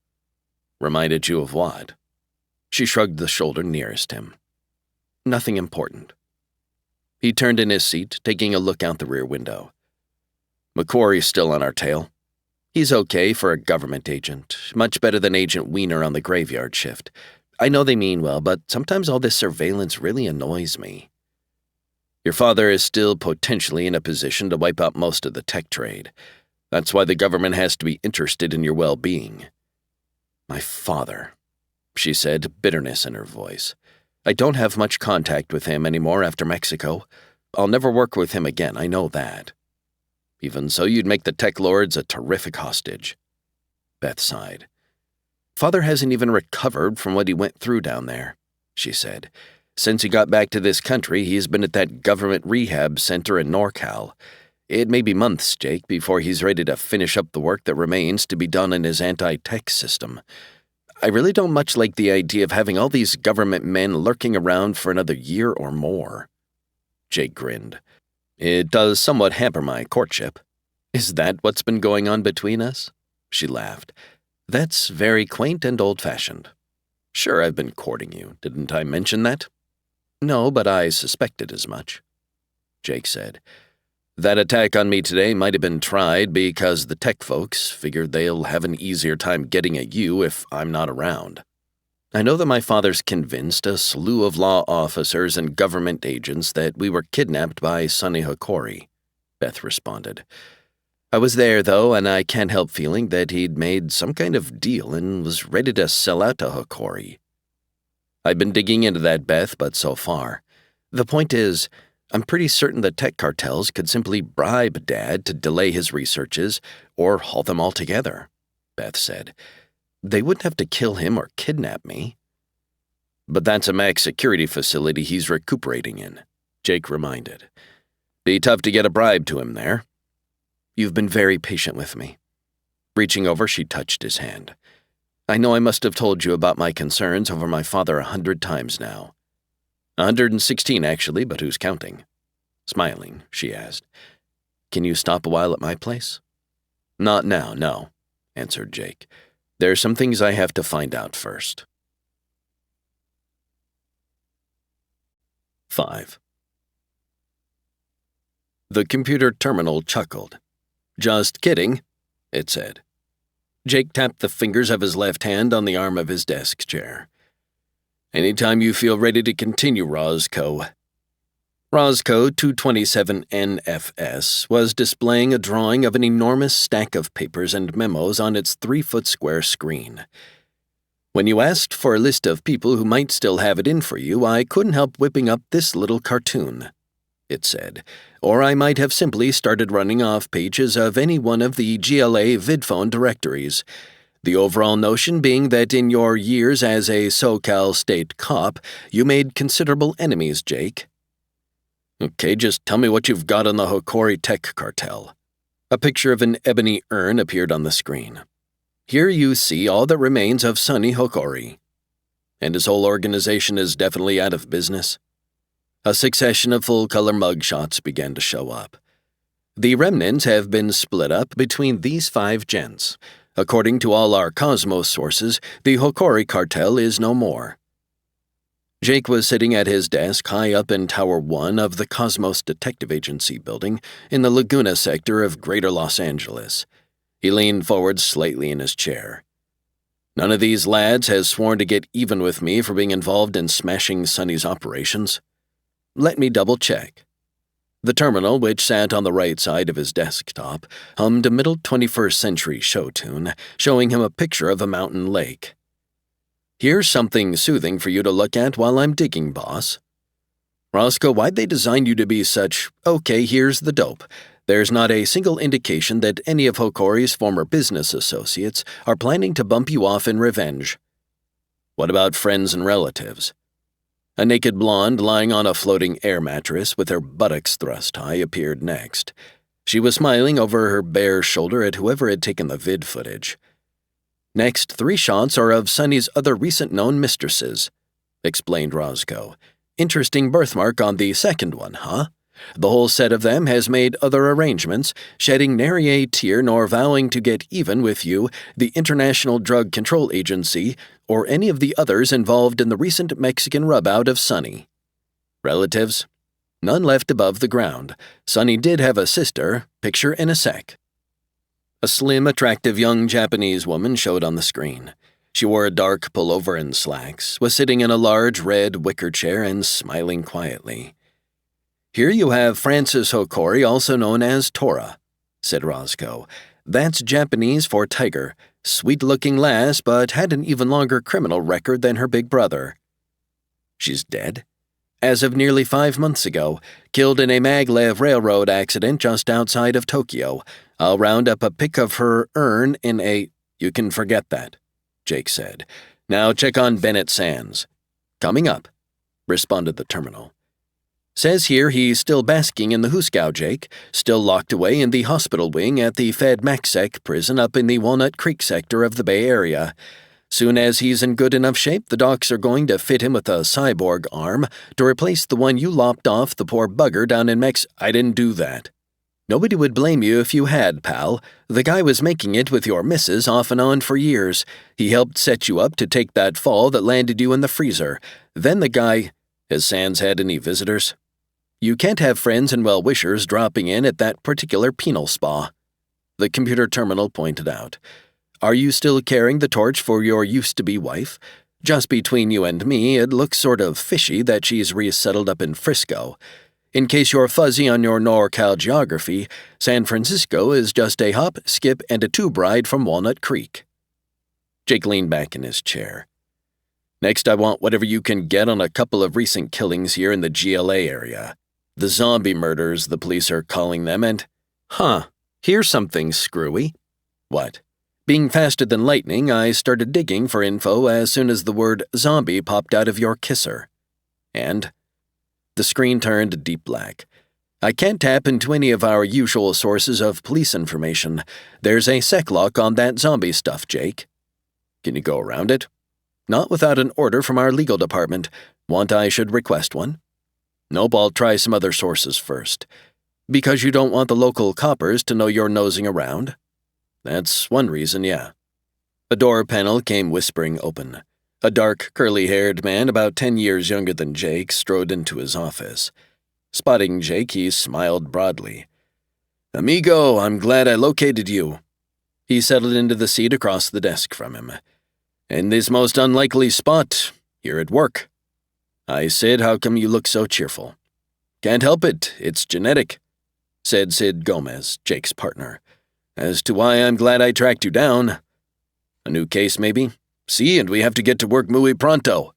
"Reminded you of what?" She shrugged the shoulder nearest him. Nothing important. He turned in his seat, taking a look out the rear window. McQuarrie's still on our tail. He's okay for a government agent, much better than Agent Wiener on the graveyard shift. I know they mean well, but sometimes all this surveillance really annoys me. Your father is still potentially in a position to wipe out most of the tech trade. That's why the government has to be interested in your well-being. My father, she said, bitterness in her voice. I don't have much contact with him anymore after Mexico. I'll never work with him again, I know that. Even so, you'd make the TekLords a terrific hostage. Beth sighed. Father hasn't even recovered from what he went through down there, she said. Since he got back to this country, he's been at that government rehab center in NorCal. It may be months, Jake, before he's ready to finish up the work that remains to be done in his anti-tech system. I really don't much like the idea of having all these government men lurking around for another year or more. Jake grinned. It does somewhat hamper my courtship. Is that what's been going on between us? She laughed. That's very quaint and old-fashioned. Sure, I've been courting you. Didn't I mention that? No, but I suspected as much. Jake said. That attack on me today might have been tried because the tech folks figured they'll have an easier time getting at you if I'm not around. I know that my father's convinced a slew of law officers and government agents that we were kidnapped by Sonny Hokori, Beth responded. I was there, though, and I can't help feeling that he'd made some kind of deal and was ready to sell out to Hokori. I've been digging into that, Beth, but so far. The point is, I'm pretty certain the tech cartels could simply bribe Dad to delay his researches or halt them altogether, Beth said. They wouldn't have to kill him or kidnap me. But that's a max security facility he's recuperating in, Jake reminded. Be tough to get a bribe to him there. You've been very patient with me. Reaching over, she touched his hand. I know I must have told you about my concerns over my father 100 times now. 116, actually, but who's counting? Smiling, she asked. Can you stop a while at my place? Not now, no, answered Jake. There are some things I have to find out first. 5. The computer terminal chuckled. Just kidding, it said. Jake tapped the fingers of his left hand on the arm of his desk chair. Anytime you feel ready to continue, Roscoe. Roscoe 227NFS was displaying a drawing of an enormous stack of papers and memos on its 3-foot square screen. When you asked for a list of people who might still have it in for you, I couldn't help whipping up this little cartoon, it said, or I might have simply started running off pages of any one of the GLA VidPhone directories. The overall notion being that in your years as a SoCal state cop, you made considerable enemies, Jake. Okay, just tell me what you've got on the Hokori tech cartel. A picture of an ebony urn appeared on the screen. Here you see all that remains of Sonny Hokori. And his whole organization is definitely out of business. A succession of full-color mugshots began to show up. The remnants have been split up between these 5 gents. According to all our Cosmos sources, the Hokori cartel is no more. Jake was sitting at his desk high up in Tower 1 of the Cosmos Detective Agency building in the Laguna sector of Greater Los Angeles. He leaned forward slightly in his chair. None of these lads has sworn to get even with me for being involved in smashing Sonny's operations. Let me double-check. The terminal, which sat on the right side of his desktop, hummed a middle 21st century show tune, showing him a picture of a mountain lake. Here's something soothing for you to look at while I'm digging, boss. Roscoe, why'd they design you to be such, okay, here's the dope. There's not a single indication that any of Hokori's former business associates are planning to bump you off in revenge. What about friends and relatives? A naked blonde lying on a floating air mattress with her buttocks thrust high appeared next. She was smiling over her bare shoulder at whoever had taken the vid footage. Next 3 shots are of Sonny's other recent known mistresses, explained Roscoe. Interesting birthmark on the second one, huh? The whole set of them has made other arrangements, shedding nary a tear nor vowing to get even with you, the International Drug Control Agency, or any of the others involved in the recent Mexican rub-out of Sonny. Relatives? None left above the ground. Sonny did have a sister, picture in a sec. A slim, attractive young Japanese woman showed on the screen. She wore a dark pullover and slacks, was sitting in a large red wicker chair and smiling quietly. "Here you have Frances Hokori, also known as Tora," said Roscoe. "That's Japanese for tiger. Sweet-looking lass, but had an even longer criminal record than her big brother." "She's dead?" "As of nearly 5 months ago, killed in a maglev railroad accident just outside of Tokyo. I'll round up a pic of her urn in a—" "You can forget that," Jake said. "Now check on Bennett Sands." "Coming up," responded the terminal. "Says here he's still basking in the Huskow, Jake, still locked away in the hospital wing at the Fed Maxsec prison up in the Walnut Creek sector of the Bay Area. Soon as he's in good enough shape, the docs are going to fit him with a cyborg arm to replace the one you lopped off the poor bugger down in I didn't do that. Nobody would blame you if you had, pal. The guy was making it with your missus off and on for years. He helped set you up to take that fall that landed you in the freezer. Then the guy— Has Sands had any visitors? You can't have friends and well-wishers dropping in at that particular penal spa," the computer terminal pointed out. "Are you still carrying the torch for your used-to-be wife? Just between you and me, it looks sort of fishy that she's resettled up in Frisco. In case you're fuzzy on your NorCal geography, San Francisco is just a hop, skip, and a tube ride from Walnut Creek." Jake leaned back in his chair. "Next, I want whatever you can get on a couple of recent killings here in the GLA area. The zombie murders, the police are calling them, and— Here's something screwy." "What?" "Being faster than lightning, I started digging for info as soon as the word zombie popped out of your kisser." "And?" The screen turned deep black. "I can't tap into any of our usual sources of police information. There's a sec lock on that zombie stuff, Jake." "Can you go around it?" "Not without an order from our legal department. Want I should request one?" "Nope, I'll try some other sources first." "Because you don't want the local coppers to know you're nosing around?" "That's one reason, yeah." A door panel came whispering open. A dark, curly-haired man about 10 years younger than Jake strode into his office. Spotting Jake, he smiled broadly. "Amigo, I'm glad I located you." He settled into the seat across the desk from him. "In this most unlikely spot, here at work." "Hi, Sid, how come you look so cheerful?" "Can't help it, it's genetic," said Sid Gomez, Jake's partner. "As to why I'm glad I tracked you down. A new case, maybe? See, and we have to get to work muy pronto."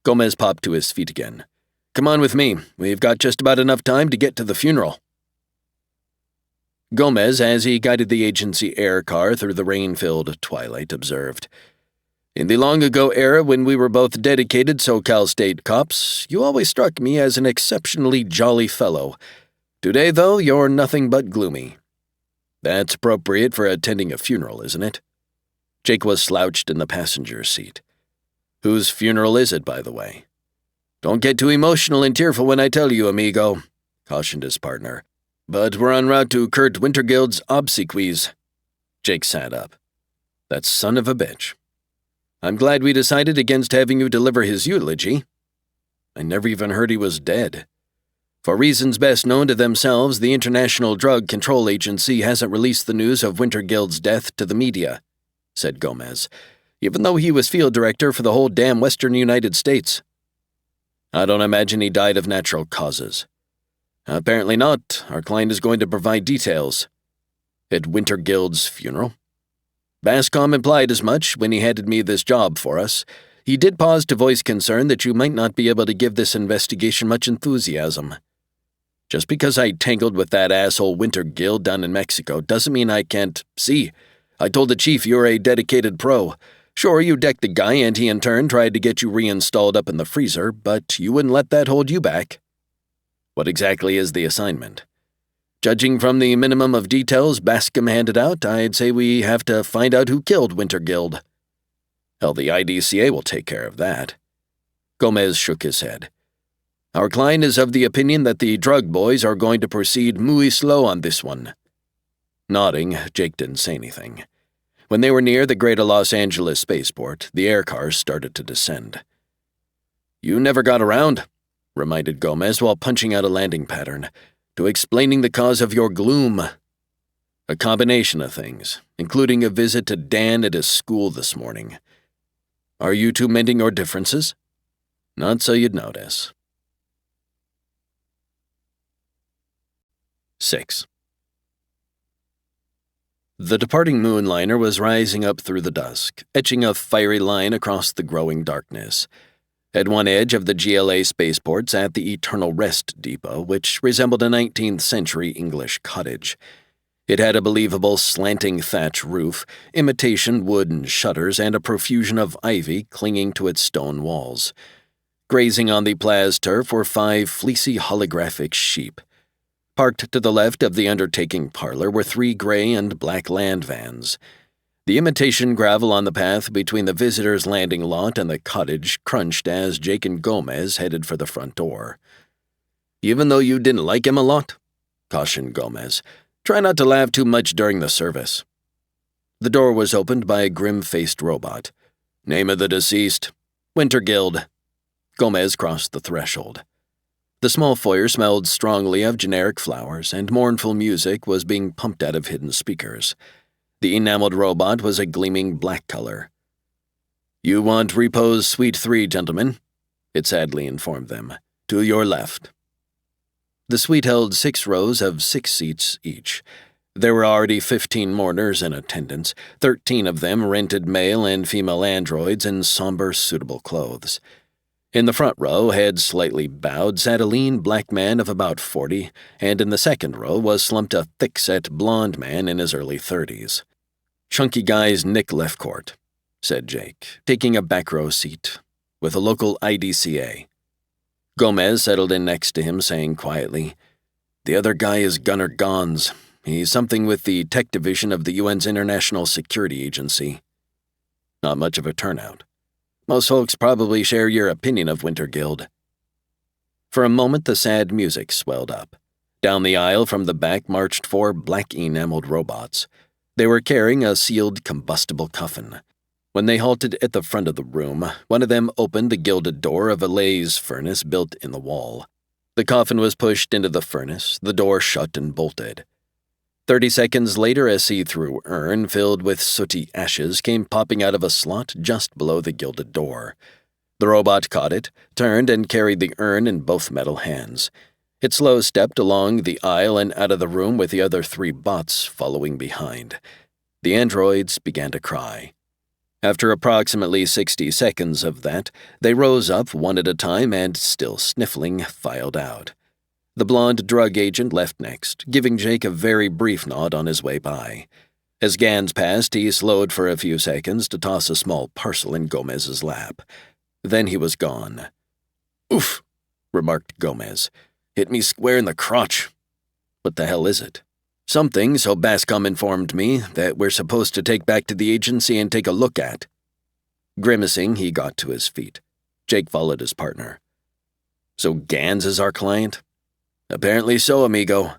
Gomez popped to his feet again. "Come on with me, we've got just about enough time to get to the funeral." Gomez, as he guided the agency air car through the rain-filled twilight, observed, "In the long-ago era when we were both dedicated SoCal State cops, you always struck me as an exceptionally jolly fellow. Today, though, you're nothing but gloomy." "That's appropriate for attending a funeral, isn't it?" Jake was slouched in the passenger seat. "Whose funeral is it, by the way?" "Don't get too emotional and tearful when I tell you, amigo," cautioned his partner. "But we're en route to Kurt Wintergild's obsequies." Jake sat up. "That son of a bitch. I'm glad we decided against having you deliver his eulogy. I never even heard he was dead. For reasons best known to themselves, the International Drug Control Agency hasn't released the news of Wintergild's death to the media," said Gomez, "even though he was field director for the whole damn western United States. I don't imagine he died of natural causes." "Apparently not. Our client is going to provide details." "At Wintergild's funeral?" "Bascom implied as much when he handed me this job for us. He did pause to voice concern that you might not be able to give this investigation much enthusiasm. Just because I tangled with that asshole Wintergild down in Mexico doesn't mean I can't— See, I told the chief you're a dedicated pro. Sure, you decked the guy and he in turn tried to get you reinstalled up in the freezer, but you wouldn't let that hold you back." "What exactly is the assignment?" "Judging from the minimum of details Bascom handed out, I'd say we have to find out who killed Wintergild." "Hell, the IDCA will take care of that." Gomez shook his head. Our client is of the opinion that the drug boys are going to proceed muy slow on this one." Nodding, Jake didn't say anything. When they were near the Greater Los Angeles spaceport, the air cars started to descend. "You never got around," reminded Gomez while punching out a landing pattern, "to explaining the cause of your gloom." "A combination of things, including a visit to Dan at his school this morning. Are you two mending your differences?" "Not so you'd notice." 6. The departing moonliner was rising up through the dusk, etching a fiery line across the growing darkness. At one edge of the GLA spaceport sat the Eternal Rest Depot, which resembled a 19th century English cottage. It had a believable slanting thatch roof, imitation wooden shutters, and a profusion of ivy clinging to its stone walls. Grazing on the Plaz turf were 5 fleecy holographic sheep. Parked to the left of the undertaking parlor were 3 gray and black land vans. The imitation gravel on the path between the visitors' landing lot and the cottage crunched as Jake and Gomez headed for the front door. "Even though you didn't like him a lot," cautioned Gomez, "try not to laugh too much during the service." The door was opened by a grim-faced robot. "Name of the deceased?" "Wintergild." Gomez crossed the threshold. The small foyer smelled strongly of generic flowers, and mournful music was being pumped out of hidden speakers. The enameled robot was a gleaming black color. "You want Repose Suite 3, gentlemen," it sadly informed them. "To your left." The suite held 6 rows of 6 seats each. There were already 15 mourners in attendance, 13 of them rented male and female androids in somber, suitable clothes. In the front row, head slightly bowed, sat a lean black man of about 40, and in the second row was slumped a thick-set blond man in his early 30s. "Chunky guy's Nick Lefcourt," said Jake, taking a back-row seat, "with a local IDCA. Gomez settled in next to him, saying quietly, "The other guy is Gunnar Gons. He's something with the tech division of the UN's International Security Agency." Not much of a turnout. Most folks probably share your opinion of Wintergild. For a moment, the sad music swelled up. Down the aisle from the back marched 4 black enameled robots. They were carrying a sealed combustible coffin. When they halted at the front of the room, one of them opened the gilded door of a laze furnace built in the wall. The coffin was pushed into the furnace, the door shut and bolted. 30 seconds later, a see-through urn filled with sooty ashes came popping out of a slot just below the gilded door. The robot caught it, turned, and carried the urn in both metal hands. It slow-stepped along the aisle and out of the room with the other 3 bots following behind. The androids began to cry. After approximately 60 seconds of that, they rose up one at a time and, still sniffling, filed out. The blonde drug agent left next, giving Jake a very brief nod on his way by. As Gans passed, he slowed for a few seconds to toss a small parcel in Gomez's lap. Then he was gone. "Oof," remarked Gomez. "Hit me square in the crotch." "What the hell is it?" "Something, so Bascom informed me, that we're supposed to take back to the agency and take a look at." Grimacing, he got to his feet. Jake followed his partner. "So Gans is our client?" "Apparently so, amigo."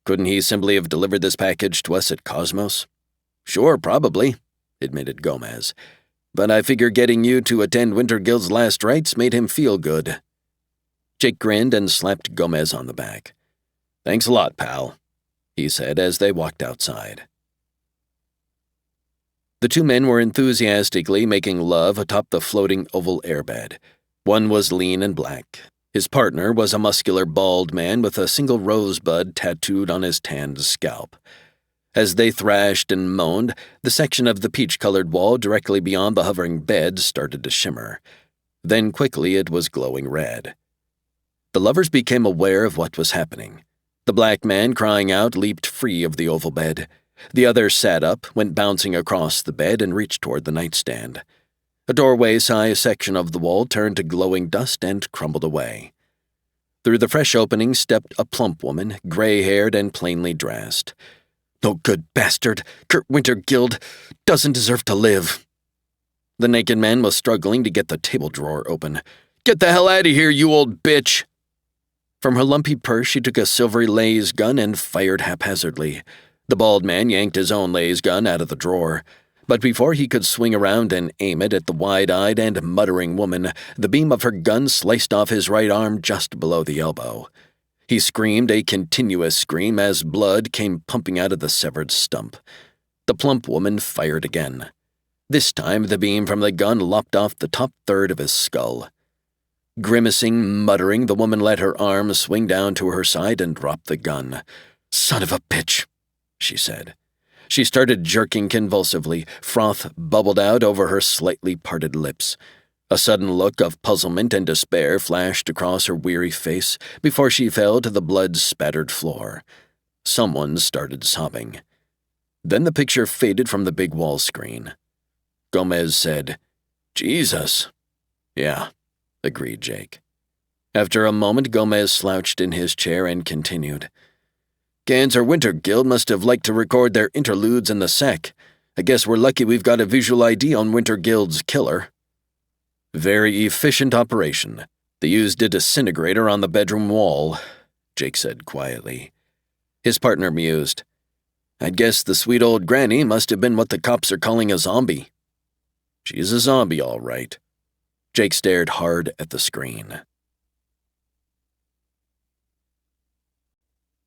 "Couldn't he simply have delivered this package to us at Cosmos?" "Sure, probably," admitted Gomez. "But I figure getting you to attend Wintergild's last rites made him feel good." Jake grinned and slapped Gomez on the back. "Thanks a lot, pal," he said as they walked outside. The 2 men were enthusiastically making love atop the floating oval airbed. One was lean and black. His partner was a muscular bald man with a single rosebud tattooed on his tanned scalp. As they thrashed and moaned, the section of the peach-colored wall directly beyond the hovering bed started to shimmer. Then quickly it was glowing red. The lovers became aware of what was happening. The black man, crying out, leaped free of the oval bed. The other sat up, went bouncing across the bed, and reached toward the nightstand. A doorway-sized section of the wall turned to glowing dust and crumbled away. Through the fresh opening stepped a plump woman, gray-haired and plainly dressed. "No good bastard! Kurt Wintergild doesn't deserve to live." The naked man was struggling to get the table drawer open. Get the hell out of here, you old bitch! From her lumpy purse, she took a silvery laser gun and fired haphazardly. The bald man yanked his own laser gun out of the drawer. But before he could swing around and aim it at the wide-eyed and muttering woman, the beam of her gun sliced off his right arm just below the elbow. He screamed a continuous scream as blood came pumping out of the severed stump. The plump woman fired again. This time, the beam from the gun lopped off the top third of his skull. Grimacing, muttering, the woman let her arm swing down to her side and dropped the gun. "Son of a bitch," she said. She started jerking convulsively. Froth bubbled out over her slightly parted lips. A sudden look of puzzlement and despair flashed across her weary face before she fell to the blood-spattered floor. Someone started sobbing. Then the picture faded from the big wall screen. Gomez said, "Jesus." "Yeah," agreed Jake. After a moment, Gomez slouched in his chair and continued. "Gans or Wintergild must have liked to record their interludes in the sec. I guess we're lucky we've got a visual ID on Wintergild's killer." "Very efficient operation. They used a disintegrator on the bedroom wall," Jake said quietly. His partner mused. "I'd guess the sweet old granny must have been what the cops are calling a zombie." "She's a zombie, all right." Jake stared hard at the screen.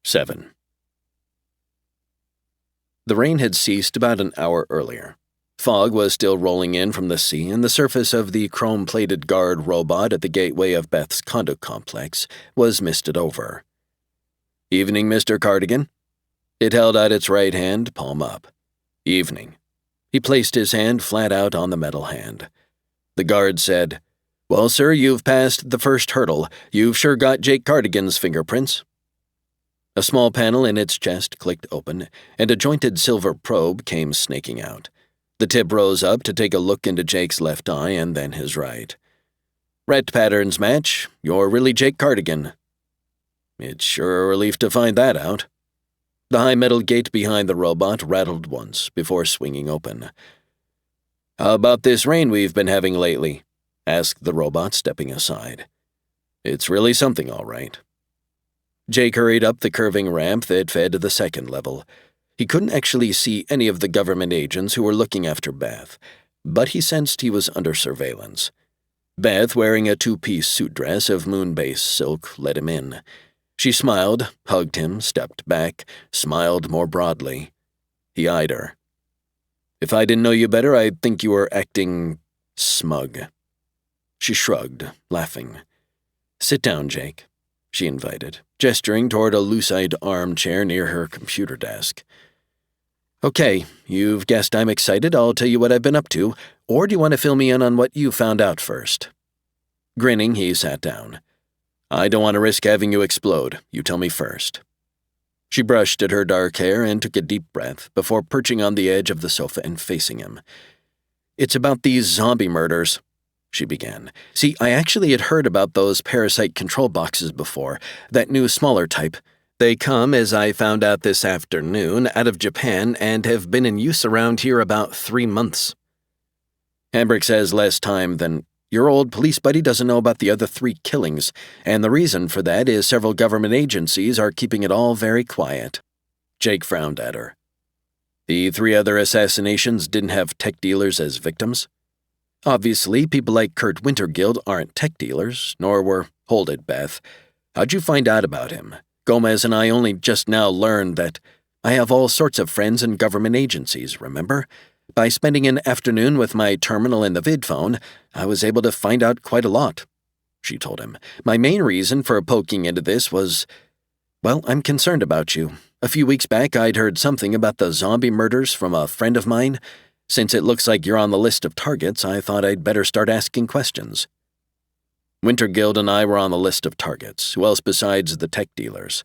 7. The rain had ceased about an hour earlier. Fog was still rolling in from the sea, and the surface of the chrome-plated guard robot at the gateway of Beth's condo complex was misted over. "Evening, Mr. Cardigan." It held out its right hand, palm up. "Evening." He placed his hand flat out on the metal hand. The guard said, "Well, sir, you've passed the first hurdle. You've sure got Jake Cardigan's fingerprints." A small panel in its chest clicked open, and a jointed silver probe came snaking out. The tip rose up to take a look into Jake's left eye and then his right. "Ret patterns match. You're really Jake Cardigan." "It's sure a relief to find that out." The high metal gate behind the robot rattled once before swinging open. "How about this rain we've been having lately?" asked the robot, stepping aside. "It's really something, all right." Jake hurried up the curving ramp that fed to the second level. He couldn't actually see any of the government agents who were looking after Beth, but he sensed he was under surveillance. Beth, wearing a two-piece suit dress of moon-based silk, let him in. She smiled, hugged him, stepped back, smiled more broadly. He eyed her. "If I didn't know you better, I'd think you were acting smug." She shrugged, laughing. "Sit down, Jake," she invited, gesturing toward a lucite armchair near her computer desk. "Okay, you've guessed I'm excited. I'll tell you what I've been up to, or do you want to fill me in on what you found out first?" Grinning, he sat down. "I don't want to risk having you explode. You tell me first." She brushed at her dark hair and took a deep breath before perching on the edge of the sofa and facing him. "It's about these zombie murders," she began. "See, I actually had heard about those parasite control boxes before, that new smaller type. They come, as I found out this afternoon, out of Japan and have been in use around here about 3 months. Hambrick says less time than... Your old police buddy doesn't know about the other 3 killings, and the reason for that is several government agencies are keeping it all very quiet." Jake frowned at her. "The 3 other assassinations didn't have tech dealers as victims? Obviously, people like Kurt Wintergild aren't tech dealers, nor were... Hold it, Beth. How'd you find out about him? Gomez and I only just now learned that I have all sorts of friends in government agencies, remember? By spending an afternoon with my terminal in the vidphone, I was able to find out quite a lot," she told him. "My main reason for poking into this was... Well, I'm concerned about you. A few weeks back, I'd heard something about the zombie murders from a friend of mine. Since it looks like you're on the list of targets, I thought I'd better start asking questions." "Wintergild and I were on the list of targets. Who else besides the tech dealers?"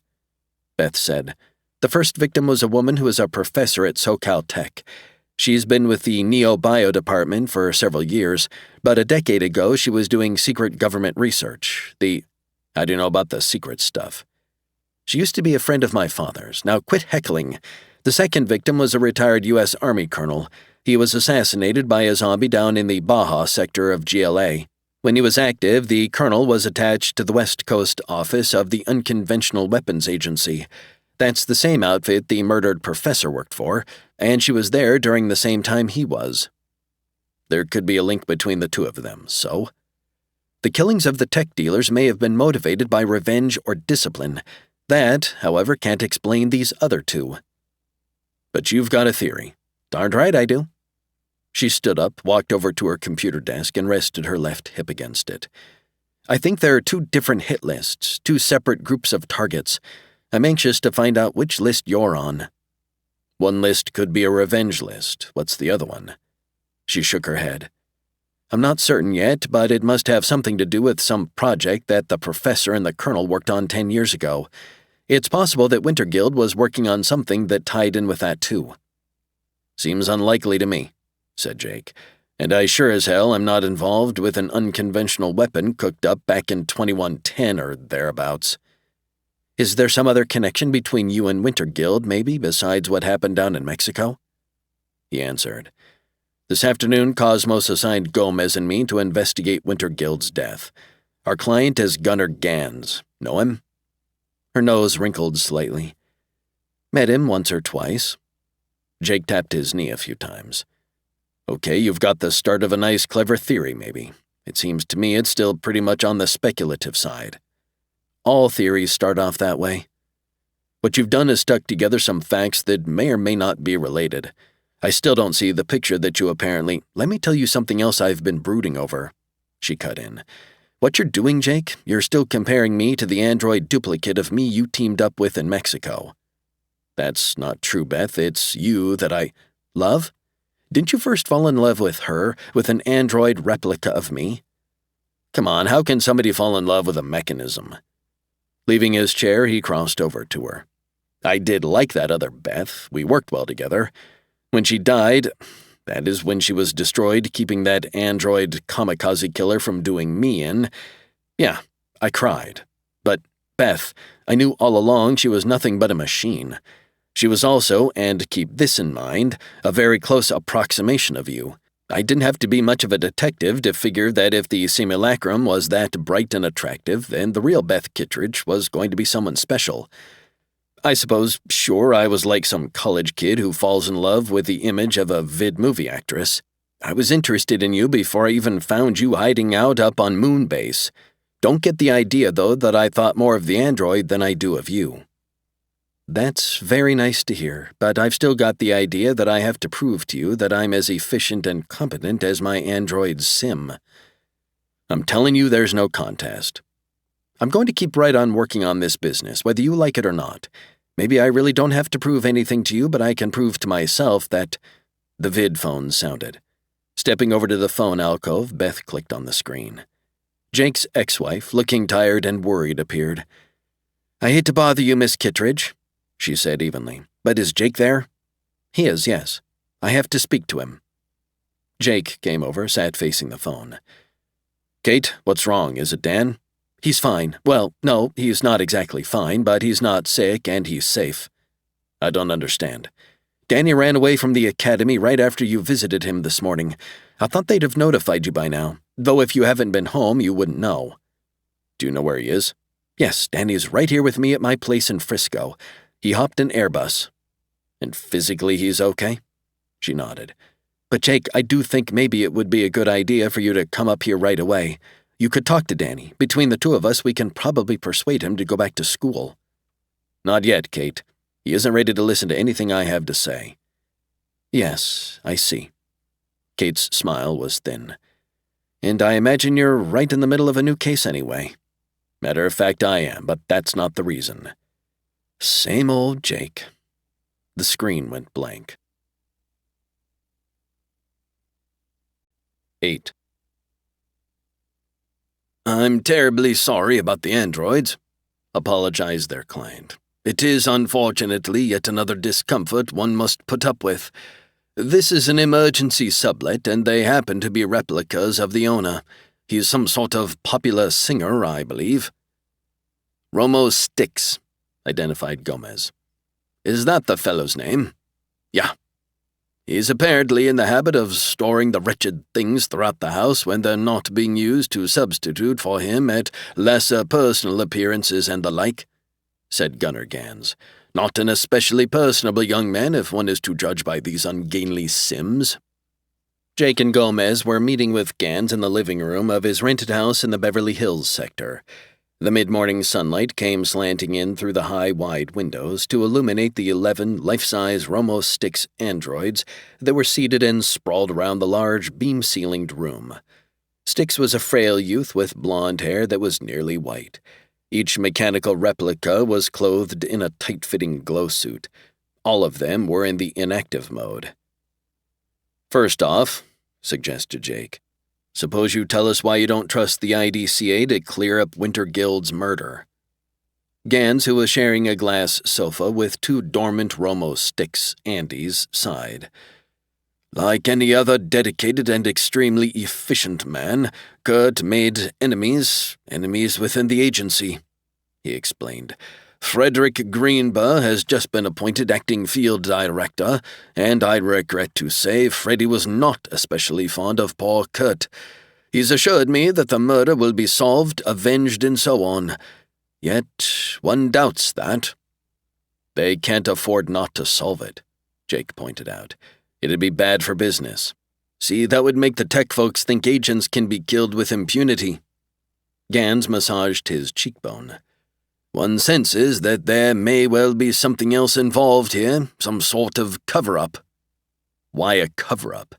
Beth said. "The first victim was a woman who is a professor at SoCal Tech. She's been with the Neo-Bio department for several years, but a decade ago she was doing secret government research. How do you know about the secret stuff?" "She used to be a friend of my father's. Now quit heckling. The second victim was a retired U.S. Army colonel. He was assassinated by a zombie down in the Baja sector of GLA. When he was active, the colonel was attached to the West Coast office of the Unconventional Weapons Agency. That's the same outfit the murdered professor worked for, and she was there during the same time he was. There could be a link between the two of them, so? The killings of the tech dealers may have been motivated by revenge or discipline. That, however, can't explain these other two. But you've got a theory. Darned right I do. She stood up, walked over to her computer desk, and rested her left hip against it. I think there are two different hit lists, two separate groups of targets. I'm anxious to find out which list you're on. One list could be a revenge list. What's the other one? She shook her head. I'm not certain yet, but it must have something to do with some project that the professor and the colonel worked on 10 years ago. It's possible that Winterguild was working on something that tied in with that too. Seems unlikely to me, said Jake, and I sure as hell am not involved with an unconventional weapon cooked up back in 2110 or thereabouts. Is there some other connection between you and Winterguild, maybe, besides what happened down in Mexico? He answered. This afternoon, Cosmos assigned Gomez and me to investigate Winterguild's death. Our client is Gunnar Gans. Know him? Her nose wrinkled slightly. Met him once or twice. Jake tapped his knee a few times. Okay, you've got the start of a nice, clever theory, maybe. It seems to me it's still pretty much on the speculative side. All theories start off that way. What you've done is stuck together some facts that may or may not be related. I still don't see the picture that you apparently— Let me tell you something else I've been brooding over. She cut in. What you're doing, Jake, you're still comparing me to the android duplicate of me you teamed up with in Mexico. That's not true, Beth. It's you that I— Love? Didn't you first fall in love with her, with an android replica of me? Come on, how can somebody fall in love with a mechanism? Leaving his chair, he crossed over to her. I did like that other Beth. We worked well together. When she died, that is when she was destroyed, keeping that android kamikaze killer from doing me in. Yeah, I cried. But, Beth, I knew all along she was nothing but a machine. She was also, and keep this in mind, a very close approximation of you. I didn't have to be much of a detective to figure that if the simulacrum was that bright and attractive, then the real Beth Kittredge was going to be someone special. I suppose, sure, I was like some college kid who falls in love with the image of a vid-movie actress. I was interested in you before I even found you hiding out up on Moonbase. Don't get the idea, though, that I thought more of the android than I do of you. That's very nice to hear, but I've still got the idea that I have to prove to you that I'm as efficient and competent as my android sim. I'm telling you there's no contest. I'm going to keep right on working on this business, whether you like it or not. Maybe I really don't have to prove anything to you, but I can prove to myself that— The vid phone sounded. Stepping over to the phone alcove, Beth clicked on the screen. Jake's ex-wife, looking tired and worried, appeared. I hate to bother you, Miss Kittredge, she said evenly, but is Jake there? He is, yes. I have to speak to him. Jake came over, sat facing the phone. Kate, what's wrong? Is it Dan? He's fine. Well, no, he's not exactly fine, but he's not sick and he's safe. I don't understand. Danny ran away from the academy right after you visited him this morning. I thought they'd have notified you by now, though if you haven't been home, you wouldn't know. Do you know where he is? Yes, Danny's right here with me at my place in Frisco. He hopped an Airbus. And physically he's okay? She nodded. But Jake, I do think maybe it would be a good idea for you to come up here right away. You could talk to Danny. Between the two of us, we can probably persuade him to go back to school. Not yet, Kate. He isn't ready to listen to anything I have to say. Yes, I see. Kate's smile was thin. And I imagine you're right in the middle of a new case anyway. Matter of fact, I am, but that's not the reason. Same old Jake. The screen went blank. 8. I'm terribly sorry about the androids, apologized their client. It is unfortunately yet another discomfort one must put up with. This is an emergency sublet, and they happen to be replicas of the owner. He is some sort of popular singer, I believe. Romo Styx, identified Gomez. Is that the fellow's name? Yeah. He's apparently in the habit of storing the wretched things throughout the house when they're not being used to substitute for him at lesser personal appearances and the like," said Gunner Gans. "Not an especially personable young man if one is to judge by these ungainly Sims." Jake and Gomez were meeting with Gans in the living room of his rented house in the Beverly Hills sector. The mid-morning sunlight came slanting in through the high, wide windows to illuminate the 11 life-size Romo Styx androids that were seated and sprawled around the large, beam-ceilinged room. Styx was a frail youth with blonde hair that was nearly white. Each mechanical replica was clothed in a tight-fitting glow suit. All of them were in the inactive mode. "First off," suggested Jake, "suppose you tell us why you don't trust the IDCA to clear up Winter Guild's murder." Gans, who was sharing a glass sofa with 2 dormant Romo Styx Andes, sighed. "Like any other dedicated and extremely efficient man, Kurt made enemies within the agency," he explained. "Frederick Greenber has just been appointed acting field director, and I regret to say Freddy was not especially fond of poor Kurt. He's assured me that the murder will be solved, avenged, and so on. Yet one doubts that." "They can't afford not to solve it," Jake pointed out. "It'd be bad for business. See, that would make the tech folks think agents can be killed with impunity." Gans massaged his cheekbone. "One senses that there may well be something else involved here, some sort of cover-up." "Why a cover-up?"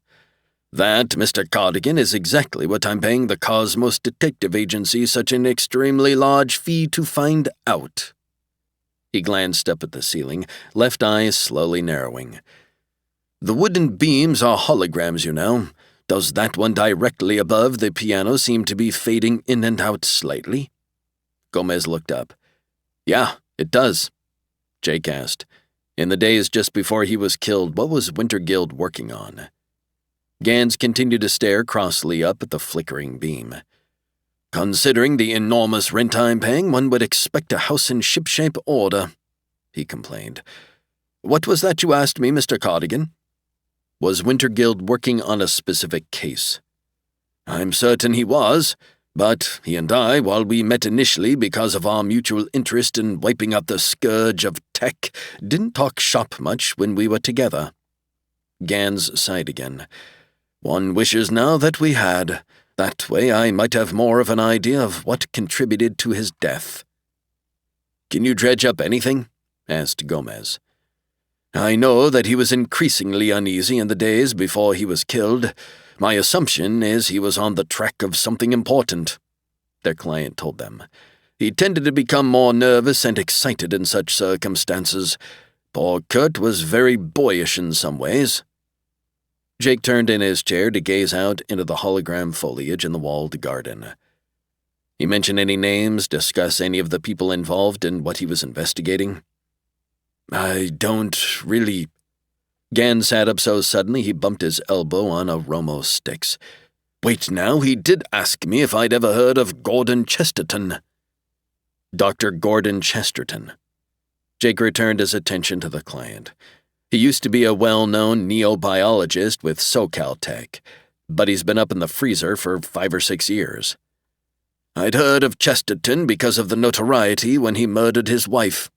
"That, Mr. Cardigan, is exactly what I'm paying the Cosmos Detective Agency such an extremely large fee to find out." He glanced up at the ceiling, left eye slowly narrowing. "The wooden beams are holograms, you know. Does that one directly above the piano seem to be fading in and out slightly?" Gomez looked up. "Yeah, it does." Jake asked, "In the days just before he was killed, what was Winter Guild working on?" Gans continued to stare crossly up at the flickering beam. "Considering the enormous rent I'm paying, one would expect a house in shipshape order," he complained. "What was that you asked me, Mr. Cardigan?" "Was Winter Guild working on a specific case?" "I'm certain he was. But he and I, while we met initially because of our mutual interest in wiping out the scourge of tech, didn't talk shop much when we were together." Gans sighed again. "One wishes now that we had. That way I might have more of an idea of what contributed to his death." "Can you dredge up anything?" asked Gomez. "I know that he was increasingly uneasy in the days before he was killed. My assumption is he was on the track of something important," their client told them. "He tended to become more nervous and excited in such circumstances. Poor Kurt was very boyish in some ways." Jake turned in his chair to gaze out into the hologram foliage in the walled garden. "He mention any names, discuss any of the people involved in what he was investigating?" "I don't really—" Gans sat up so suddenly he bumped his elbow on a Romo Styx. "Wait now, he did ask me if I'd ever heard of Gordon Chesterton." "Dr. Gordon Chesterton." Jake returned his attention to the client. He used to be a well-known neobiologist with SoCal Tech, but he's been up in the freezer for 5 or 6 years. "I'd heard of Chesterton because of the notoriety when he murdered his wife,"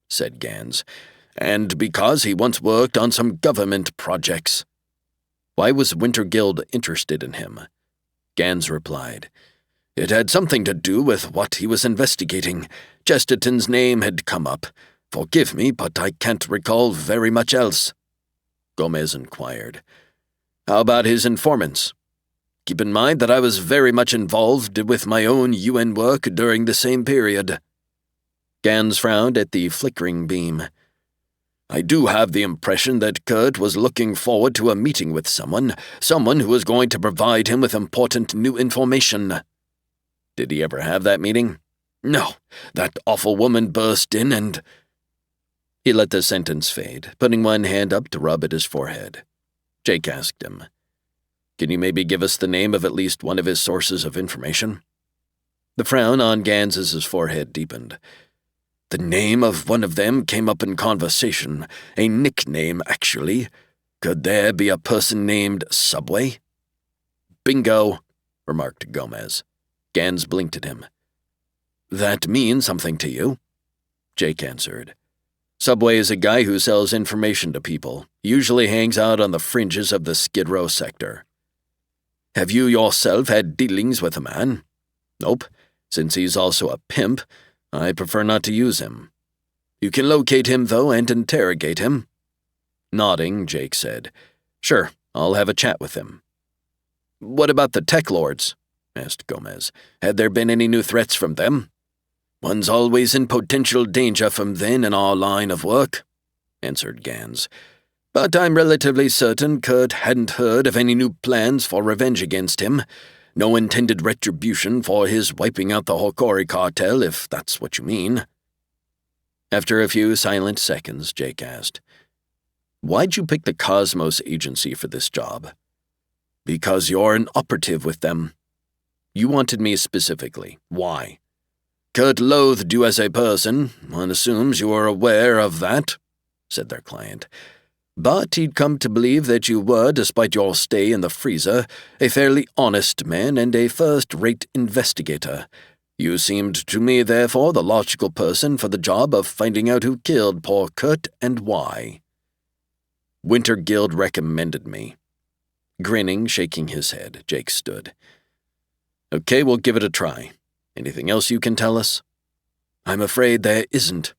said Gans, "and because he once worked on some government projects." "Why was Winter Guild interested in him?" Gans replied. "It had something to do with what he was investigating. Chesterton's name had come up. Forgive me, but I can't recall very much else." Gomez inquired. "How about his informants?" "Keep in mind that I was very much involved with my own UN work during the same period." Gans frowned at the flickering beam. "I do have the impression that Kurt was looking forward to a meeting with someone who was going to provide him with important new information." "Did he ever have that meeting?" "No, that awful woman burst in and—" He let the sentence fade, putting one hand up to rub at his forehead. Jake asked him, "Can you maybe give us the name of at least one of his sources of information?" The frown on Gans's forehead deepened. "The name of one of them came up in conversation, a nickname, actually. Could there be a person named Subway? Bingo, remarked Gomez. Gans blinked at him. That means something to you? Jake answered. Subway is a guy who sells information to people, usually hangs out on the fringes of the Skid Row sector. Have you yourself had dealings with the man? Nope. Since he's also a pimp, I prefer not to use him. You can locate him, though, and interrogate him. Nodding, Jake said, Sure, I'll have a chat with him. What about the TekLords? Asked Gomez. Had there been any new threats from them? One's always in potential danger from them in our line of work, answered Gans. But I'm relatively certain Kurt hadn't heard of any new plans for revenge against him. No intended retribution for his wiping out the Hokori cartel, if that's what you mean. After a few silent seconds, Jake asked, Why'd you pick the Cosmos Agency for this job? Because you're an operative with them. You wanted me specifically. Why? Kurt loathed you as a person. One assumes you are aware of that, said their client. But he'd come to believe that you were, despite your stay in the freezer, a fairly honest man and a first-rate investigator. You seemed to me, therefore, the logical person for the job of finding out who killed poor Kurt and why. Winter Guild recommended me. Grinning, shaking his head, Jake stood. Okay, we'll give it a try. Anything else you can tell us? I'm afraid there isn't.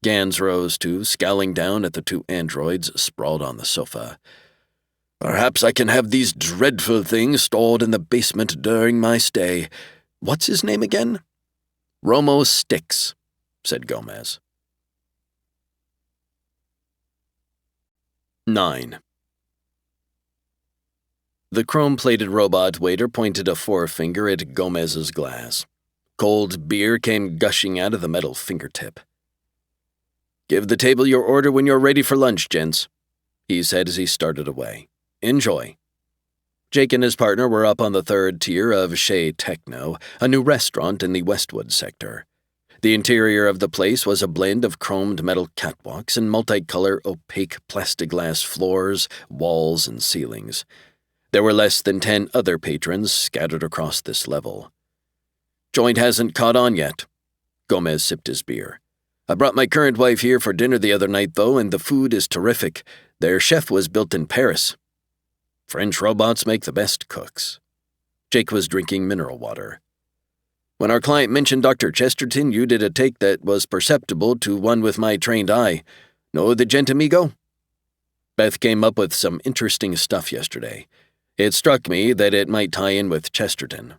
Gans rose too, scowling down at the two androids sprawled on the sofa. Perhaps I can have these dreadful things stored in the basement during my stay. What's his name again? Romo Styx, said Gomez. 9. The chrome-plated robot waiter pointed a forefinger at Gomez's glass. Cold beer came gushing out of the metal fingertip. Give the table your order when you're ready for lunch, gents, he said as he started away. Enjoy. Jake and his partner were up on the third tier of Chez Techno, a new restaurant in the Westwood sector. The interior of the place was a blend of chromed metal catwalks and multicolor opaque plexiglass floors, walls, and ceilings. There were less than 10 other patrons scattered across this level. Joint hasn't caught on yet. Gomez sipped his beer. I brought my current wife here for dinner the other night, though, and the food is terrific. Their chef was built in Paris. French robots make the best cooks. Jake was drinking mineral water. When our client mentioned Dr. Chesterton, you did a take that was perceptible to one with my trained eye. Know the gent, amigo? Beth came up with some interesting stuff yesterday. It struck me that it might tie in with Chesterton.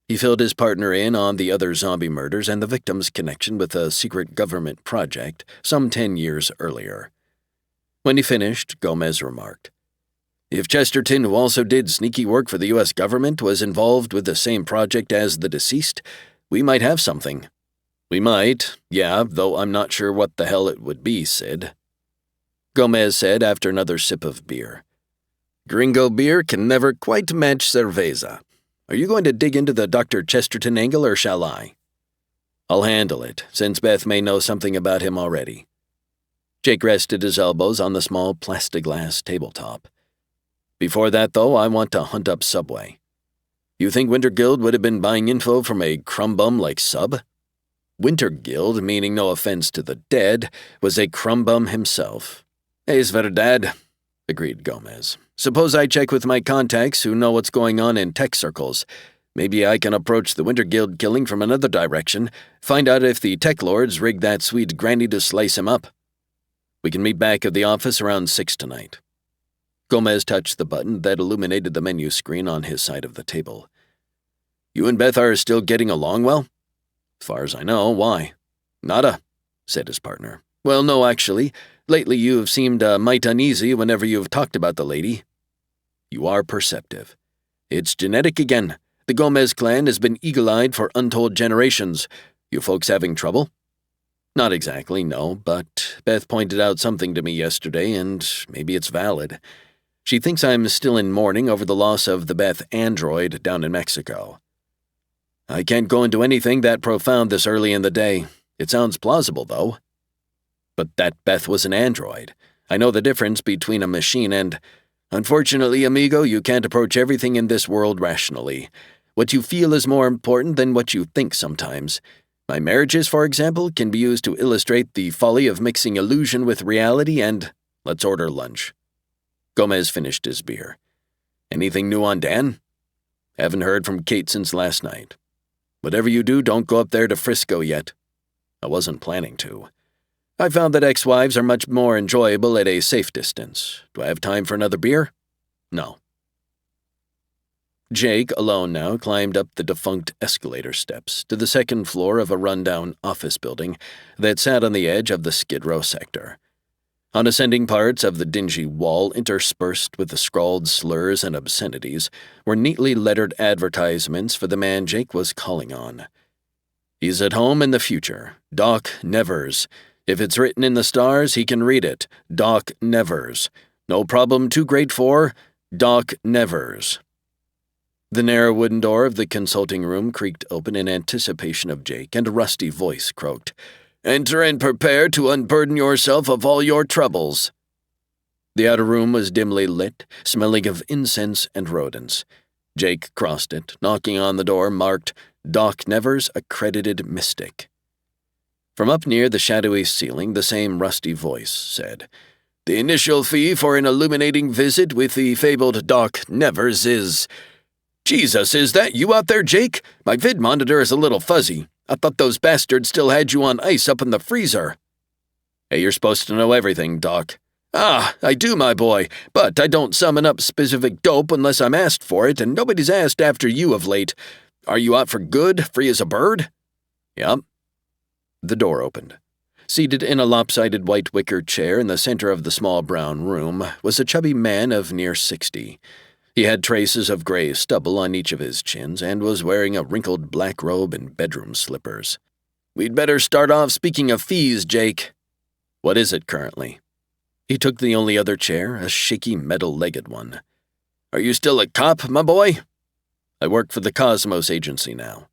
He filled his partner in on the other zombie murders and the victim's connection with a secret government project some 10 years earlier. When he finished, Gomez remarked, If Chesterton, who also did sneaky work for the U.S. government, was involved with the same project as the deceased, we might have something. We might, yeah, though I'm not sure what the hell it would be, Sid. Gomez said after another sip of beer. Gringo beer can never quite match cerveza. Are you going to dig into the Dr. Chesterton angle, or shall I? I'll handle it, since Beth may know something about him already. Jake rested his elbows on the small plexiglass tabletop. Before that, though, I want to hunt up Subway. You think Winter Guild would have been buying info from a crumbum like Sub? Winter Guild, meaning no offense to the dead, was a crumbum himself. Es verdad, agreed Gomez. Suppose I check with my contacts who know what's going on in tech circles. Maybe I can approach the Winter Guild killing from another direction, find out if the TekLords rigged that sweet granny to slice him up. We can meet back at the office around 6 tonight. Gomez touched the button that illuminated the menu screen on his side of the table. You and Beth are still getting along well? As far as I know, why? Nada, said his partner. Well, no, actually. Lately you've seemed mite uneasy whenever you've talked about the lady. You are perceptive. It's genetic again. The Gomez clan has been eagle-eyed for untold generations. You folks having trouble? Not exactly, no, but Beth pointed out something to me yesterday, and maybe it's valid. She thinks I'm still in mourning over the loss of the Beth android down in Mexico. I can't go into anything that profound this early in the day. It sounds plausible, though. But that Beth was an android. I know the difference between a machine and... Unfortunately, amigo, you can't approach everything in this world rationally. What you feel is more important than what you think sometimes. My marriages, for example, can be used to illustrate the folly of mixing illusion with reality and... Let's order lunch. Gomez finished his beer. Anything new on Dan? Haven't heard from Kate since last night. Whatever you do, don't go up there to Frisco yet. I wasn't planning to. I found that ex-wives are much more enjoyable at a safe distance. Do I have time for another beer? No. Jake, alone now, climbed up the defunct escalator steps to the second floor of a rundown office building that sat on the edge of the Skid Row sector. On ascending parts of the dingy wall, interspersed with the scrawled slurs and obscenities, were neatly lettered advertisements for the man Jake was calling on. He's at home in the future. Doc Nevers. If it's written in the stars, he can read it. Doc Nevers. No problem too great for Doc Nevers. The narrow wooden door of the consulting room creaked open in anticipation of Jake, and a rusty voice croaked, "Enter and prepare to unburden yourself of all your troubles." The outer room was dimly lit, smelling of incense and rodents. Jake crossed it, knocking on the door marked, "Doc Nevers, Accredited Mystic." From up near the shadowy ceiling, the same rusty voice said, "The initial fee for an illuminating visit with the fabled Doc Nevers is..." "Jesus, is that you out there, Jake? My vid monitor is a little fuzzy. I thought those bastards still had you on ice up in the freezer." "Hey, you're supposed to know everything, Doc." "Ah, I do, my boy, but I don't summon up specific dope unless I'm asked for it, and nobody's asked after you of late. Are you out for good, free as a bird?" "Yup." The door opened. Seated in a lopsided white wicker chair in the center of the small brown room was a chubby man of near 60. He had traces of gray stubble on each of his chins and was wearing a wrinkled black robe and bedroom slippers. "We'd better start off speaking of fees, Jake." "What is it currently?" He took the only other chair, a shaky metal-legged one. "Are you still a cop, my boy?" "I work for the Cosmos Agency now."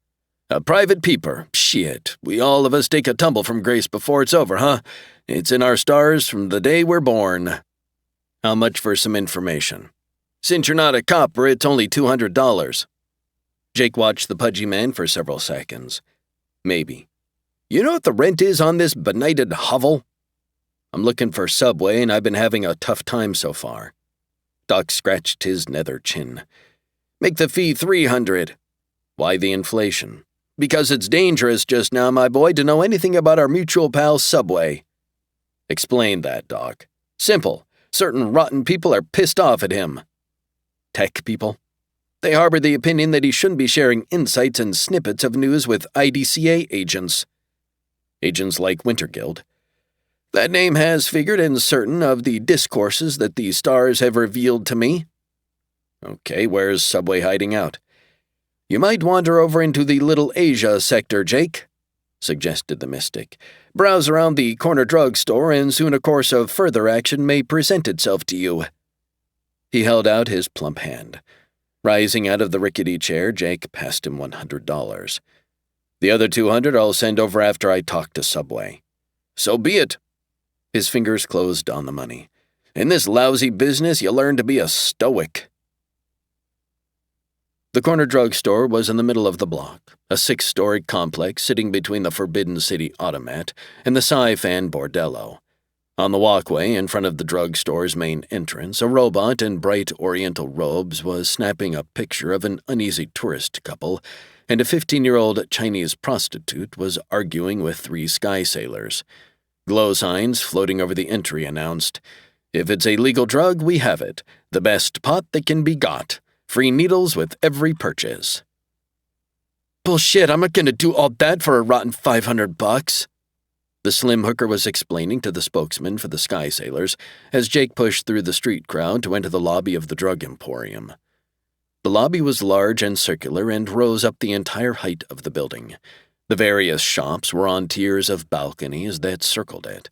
"A private peeper? Shit, we all of us take a tumble from grace before it's over, huh? It's in our stars from the day we're born." "How much for some information?" "Since you're not a copper, it's only $200. Jake watched the pudgy man for several seconds. "Maybe. You know what the rent is on this benighted hovel?" "I'm looking for Subway, and I've been having a tough time so far." Doc scratched his nether chin. "Make the fee $300. "Why the inflation?" "Because it's dangerous just now, my boy, to know anything about our mutual pal Subway." "Explain that, Doc." "Simple. Certain rotten people are pissed off at him." "Tech people?" "They harbor the opinion that he shouldn't be sharing insights and snippets of news with IDCA agents." "Agents like Winterguild?" "That name has figured in certain of the discourses that the stars have revealed to me." "Okay, where's Subway hiding out?" "You might wander over into the Little Asia sector, Jake," suggested the mystic. "Browse around the corner drugstore, and soon a course of further action may present itself to you." He held out his plump hand. Rising out of the rickety chair, Jake passed him $100. "The other $200 I'll send over after I talk to Subway." "So be it." His fingers closed on the money. "In this lousy business, you learn to be a stoic." The corner drugstore was in the middle of the block, a 6-story complex sitting between the Forbidden City Automat and the Sci-Fan Bordello. On the walkway in front of the drugstore's main entrance, a robot in bright oriental robes was snapping a picture of an uneasy tourist couple, and a 15-year-old Chinese prostitute was arguing with 3 sky sailors. Glow signs floating over the entry announced, "If it's a legal drug, we have it. The best pot that can be got. Free needles with every purchase." "Bullshit, I'm not gonna do all that for a rotten $500. The slim hooker was explaining to the spokesman for the Sky Sailors as Jake pushed through the street crowd to enter the lobby of the drug emporium. The lobby was large and circular and rose up the entire height of the building. The various shops were on tiers of balconies that circled it.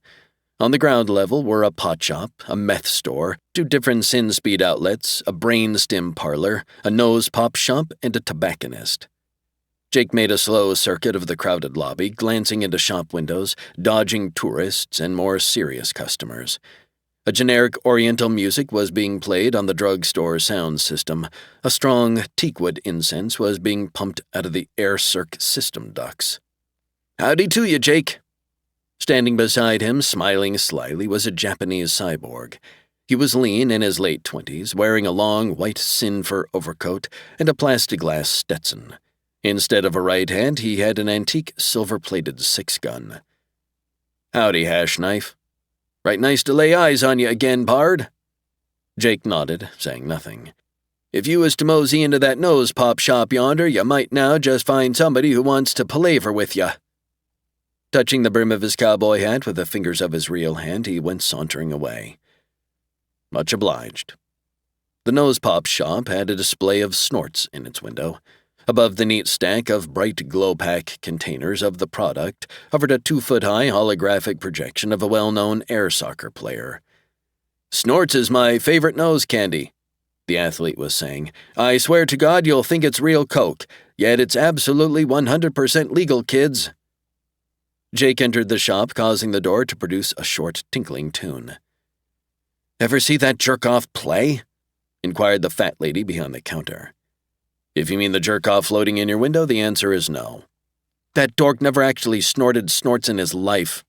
On the ground level were a pot shop, a meth store, 2 different sin speed outlets, a brain stim parlor, a nose pop shop, and a tobacconist. Jake made a slow circuit of the crowded lobby, glancing into shop windows, dodging tourists and more serious customers. A generic Oriental music was being played on the drugstore sound system. A strong teakwood incense was being pumped out of the air circ system ducts. "Howdy to you, Jake." Standing beside him, smiling slyly, was a Japanese cyborg. He was lean, in his late 20s, wearing a long white sin fur overcoat and a plastiglass Stetson. Instead of a right hand, he had an antique silver-plated six-gun. "Howdy, Hash Knife. Right nice to lay eyes on you again, pard." Jake nodded, saying nothing. "If you was to mosey into that nose pop shop yonder, you might now just find somebody who wants to palaver with you." Touching the brim of his cowboy hat with the fingers of his real hand, he went sauntering away. Much obliged. The nose pop shop had a display of snorts in its window. Above the neat stack of bright glow-pack containers of the product hovered a 2-foot-high holographic projection of a well-known air soccer player. "Snorts is my favorite nose candy," the athlete was saying. "I swear to God you'll think it's real Coke, yet it's absolutely 100% legal, kids." Jake entered the shop, causing the door to produce a short, tinkling tune. "Ever see that jerk-off play?" inquired the fat lady behind the counter. "If you mean the jerk-off floating in your window, the answer is no." "That dork never actually snorted snorts in his life,"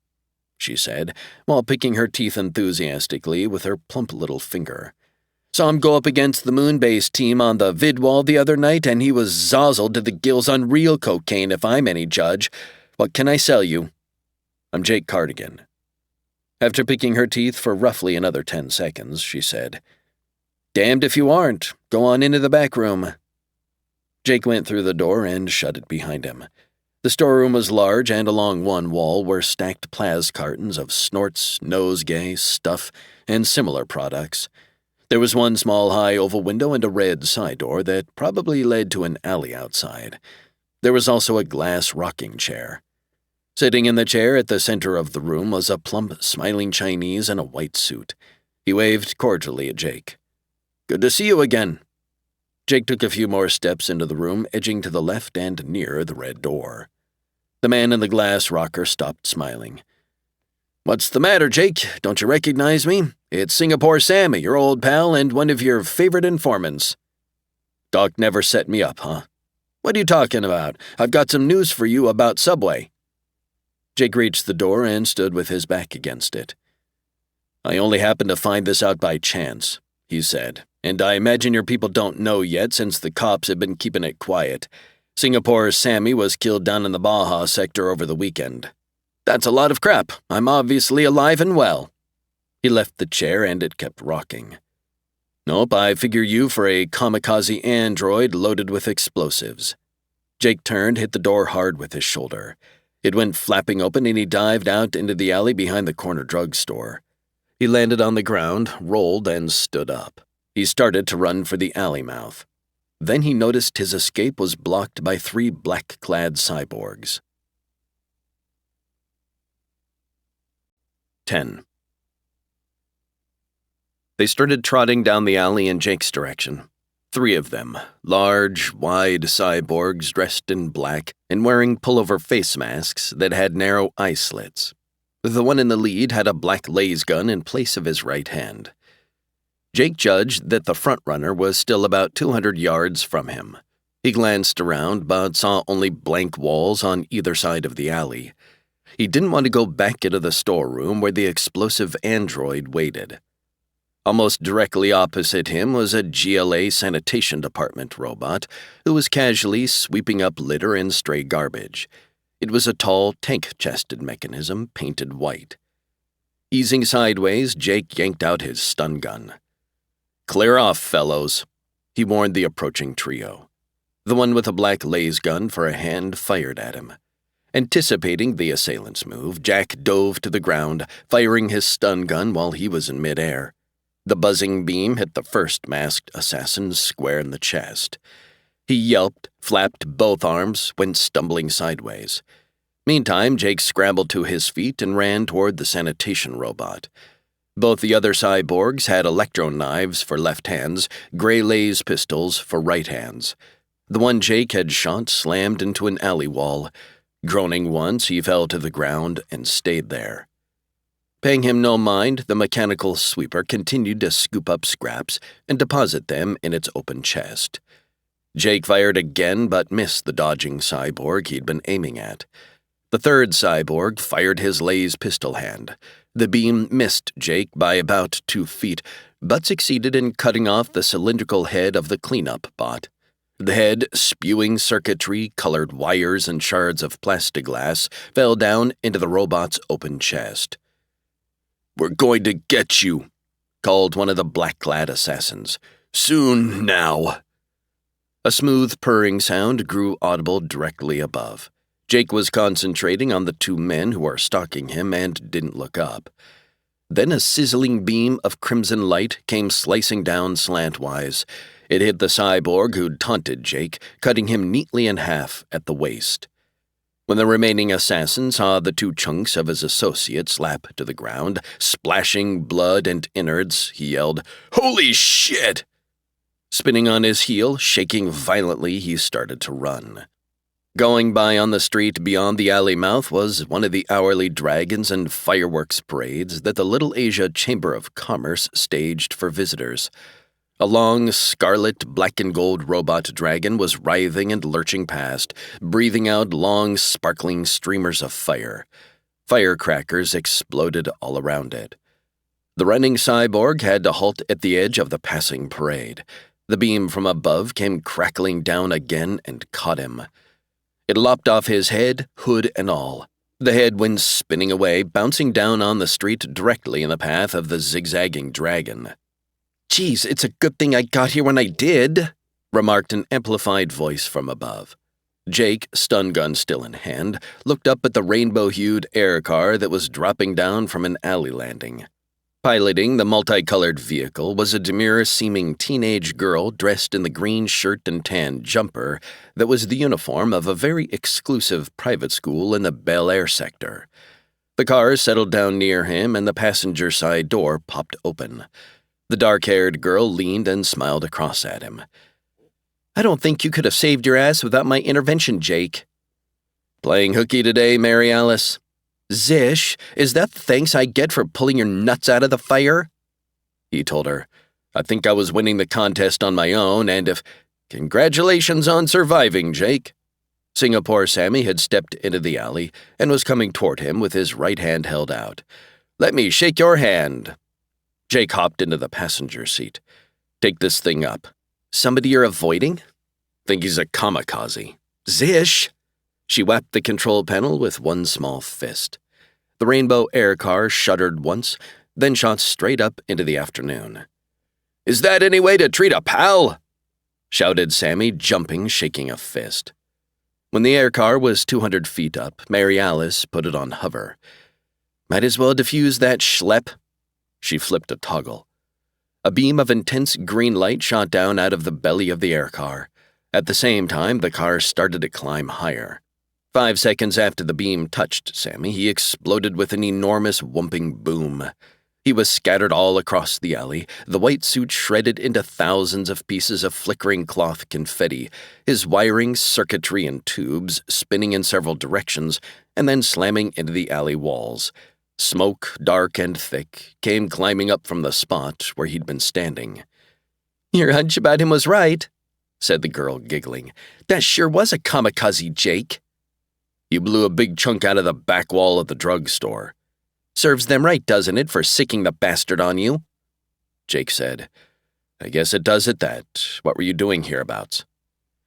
she said, while picking her teeth enthusiastically with her plump little finger. "Saw him go up against the Moonbase team on the vid wall the other night, and he was zozzled to the gills on real cocaine, if I'm any judge. What can I sell you?" "I'm Jake Cardigan." After picking her teeth for roughly another 10 seconds, she said, "Damned if you aren't. Go on into the back room." Jake went through the door and shut it behind him. The storeroom was large, and along one wall were stacked plas cartons of snorts, nosegay, stuff, and similar products. There was one small high oval window and a red side door that probably led to an alley outside. There was also a glass rocking chair. Sitting in the chair at the center of the room was a plump, smiling Chinese in a white suit. He waved cordially at Jake. "Good to see you again." Jake took a few more steps into the room, edging to the left and near the red door. The man in the glass rocker stopped smiling. "What's the matter, Jake? Don't you recognize me? It's Singapore Sammy, your old pal and one of your favorite informants." "Doc never set me up, huh?" "What are you talking about? I've got some news for you about Subway." Jake reached the door and stood with his back against it. "I only happened to find this out by chance," he said, "and I imagine your people don't know yet since the cops have been keeping it quiet. Singapore's Sammy was killed down in the Baja sector over the weekend." "That's a lot of crap. I'm obviously alive and well." He left the chair and it kept rocking. "Nope, I figure you for a kamikaze android loaded with explosives." Jake turned, hit the door hard with his shoulder. It went flapping open and he dived out into the alley behind the corner drugstore. He landed on the ground, rolled, and stood up. He started to run for the alley mouth. Then he noticed his escape was blocked by 3 black-clad cyborgs. 10. They started trotting down the alley in Jake's direction. 3 of them, large, wide cyborgs dressed in black and wearing pullover face masks that had narrow eye slits. The one in the lead had a black laser gun in place of his right hand. Jake judged that the front runner was still about 200 yards from him. He glanced around, but saw only blank walls on either side of the alley. He didn't want to go back into the storeroom where the explosive android waited. Almost directly opposite him was a GLA sanitation department robot who was casually sweeping up litter and stray garbage. It was a tall, tank-chested mechanism painted white. Easing sideways, Jake yanked out his stun gun. "Clear off, fellows," he warned the approaching trio. The one with a black laser gun for a hand fired at him. Anticipating the assailant's move, Jack dove to the ground, firing his stun gun while he was in midair. The buzzing beam hit the first masked assassin square in the chest. He yelped, flapped both arms, went stumbling sideways. Meantime, Jake scrambled to his feet and ran toward the sanitation robot. Both the other cyborgs had electro knives for left hands, gray laser pistols for right hands. The one Jake had shot slammed into an alley wall. Groaning once, he fell to the ground and stayed there. Paying him no mind, the mechanical sweeper continued to scoop up scraps and deposit them in its open chest. Jake fired again but missed the dodging cyborg he'd been aiming at. The third cyborg fired his laser pistol hand. The beam missed Jake by about 2 feet, but succeeded in cutting off the cylindrical head of the cleanup bot. The head, spewing circuitry, colored wires, and shards of plastiglass, fell down into the robot's open chest. "We're going to get you," called one of the black-clad assassins. "Soon now." A smooth purring sound grew audible directly above. Jake was concentrating on the 2 men who were stalking him and didn't look up. Then a sizzling beam of crimson light came slicing down slantwise. It hit the cyborg who'd taunted Jake, cutting him neatly in half at the waist. When the remaining assassin saw the 2 chunks of his associate slap to the ground, splashing blood and innards, he yelled, "Holy shit!" Spinning on his heel, shaking violently, he started to run. Going by on the street beyond the alley mouth was one of the hourly dragons and fireworks parades that the Little Asia Chamber of Commerce staged for visitors. A long, scarlet, black and gold robot dragon was writhing and lurching past, breathing out long, sparkling streamers of fire. Firecrackers exploded all around it. The running cyborg had to halt at the edge of the passing parade. The beam from above came crackling down again and caught him. It lopped off his head, hood and all. The head went spinning away, bouncing down on the street directly in the path of the zigzagging dragon. "Geez, it's a good thing I got here when I did," remarked an amplified voice from above. Jake, stun gun still in hand, looked up at the rainbow-hued air car that was dropping down from an alley landing. Piloting the multicolored vehicle was a demure-seeming teenage girl dressed in the green shirt and tan jumper that was the uniform of a very exclusive private school in the Bel Air sector. The car settled down near him and the passenger side door popped open. The dark-haired girl leaned and smiled across at him. "I don't think you could have saved your ass without my intervention, Jake." "Playing hooky today, Mary Alice?" "Zish, is that the thanks I get for pulling your nuts out of the fire?" He told her, "I think I was winning the contest on my own, and if—" "Congratulations on surviving, Jake." Singapore Sammy had stepped into the alley and was coming toward him with his right hand held out. "Let me shake your hand." Jake hopped into the passenger seat. "Take this thing up." "Somebody you're avoiding?" "Think he's a kamikaze." "Zish!" She whapped the control panel with one small fist. The rainbow air car shuddered once, then shot straight up into the afternoon. "Is that any way to treat a pal?" shouted Sammy, jumping, shaking a fist. When the air car was 200 feet up, Mary Alice put it on hover. "Might as well defuse that schlep." She flipped a toggle. A beam of intense green light shot down out of the belly of the air car. At the same time, the car started to climb higher. 5 seconds after the beam touched Sammy, he exploded with an enormous whumping boom. He was scattered all across the alley, the white suit shredded into thousands of pieces of flickering cloth confetti, his wiring, circuitry, and tubes spinning in several directions and then slamming into the alley walls. Smoke, dark and thick, came climbing up from the spot where he'd been standing. "Your hunch about him was right," said the girl, giggling. "That sure was a kamikaze, Jake." "You blew a big chunk out of the back wall of the drugstore." "Serves them right, doesn't it, for sicking the bastard on you?" Jake said, "I guess it does at that. What were you doing hereabouts?"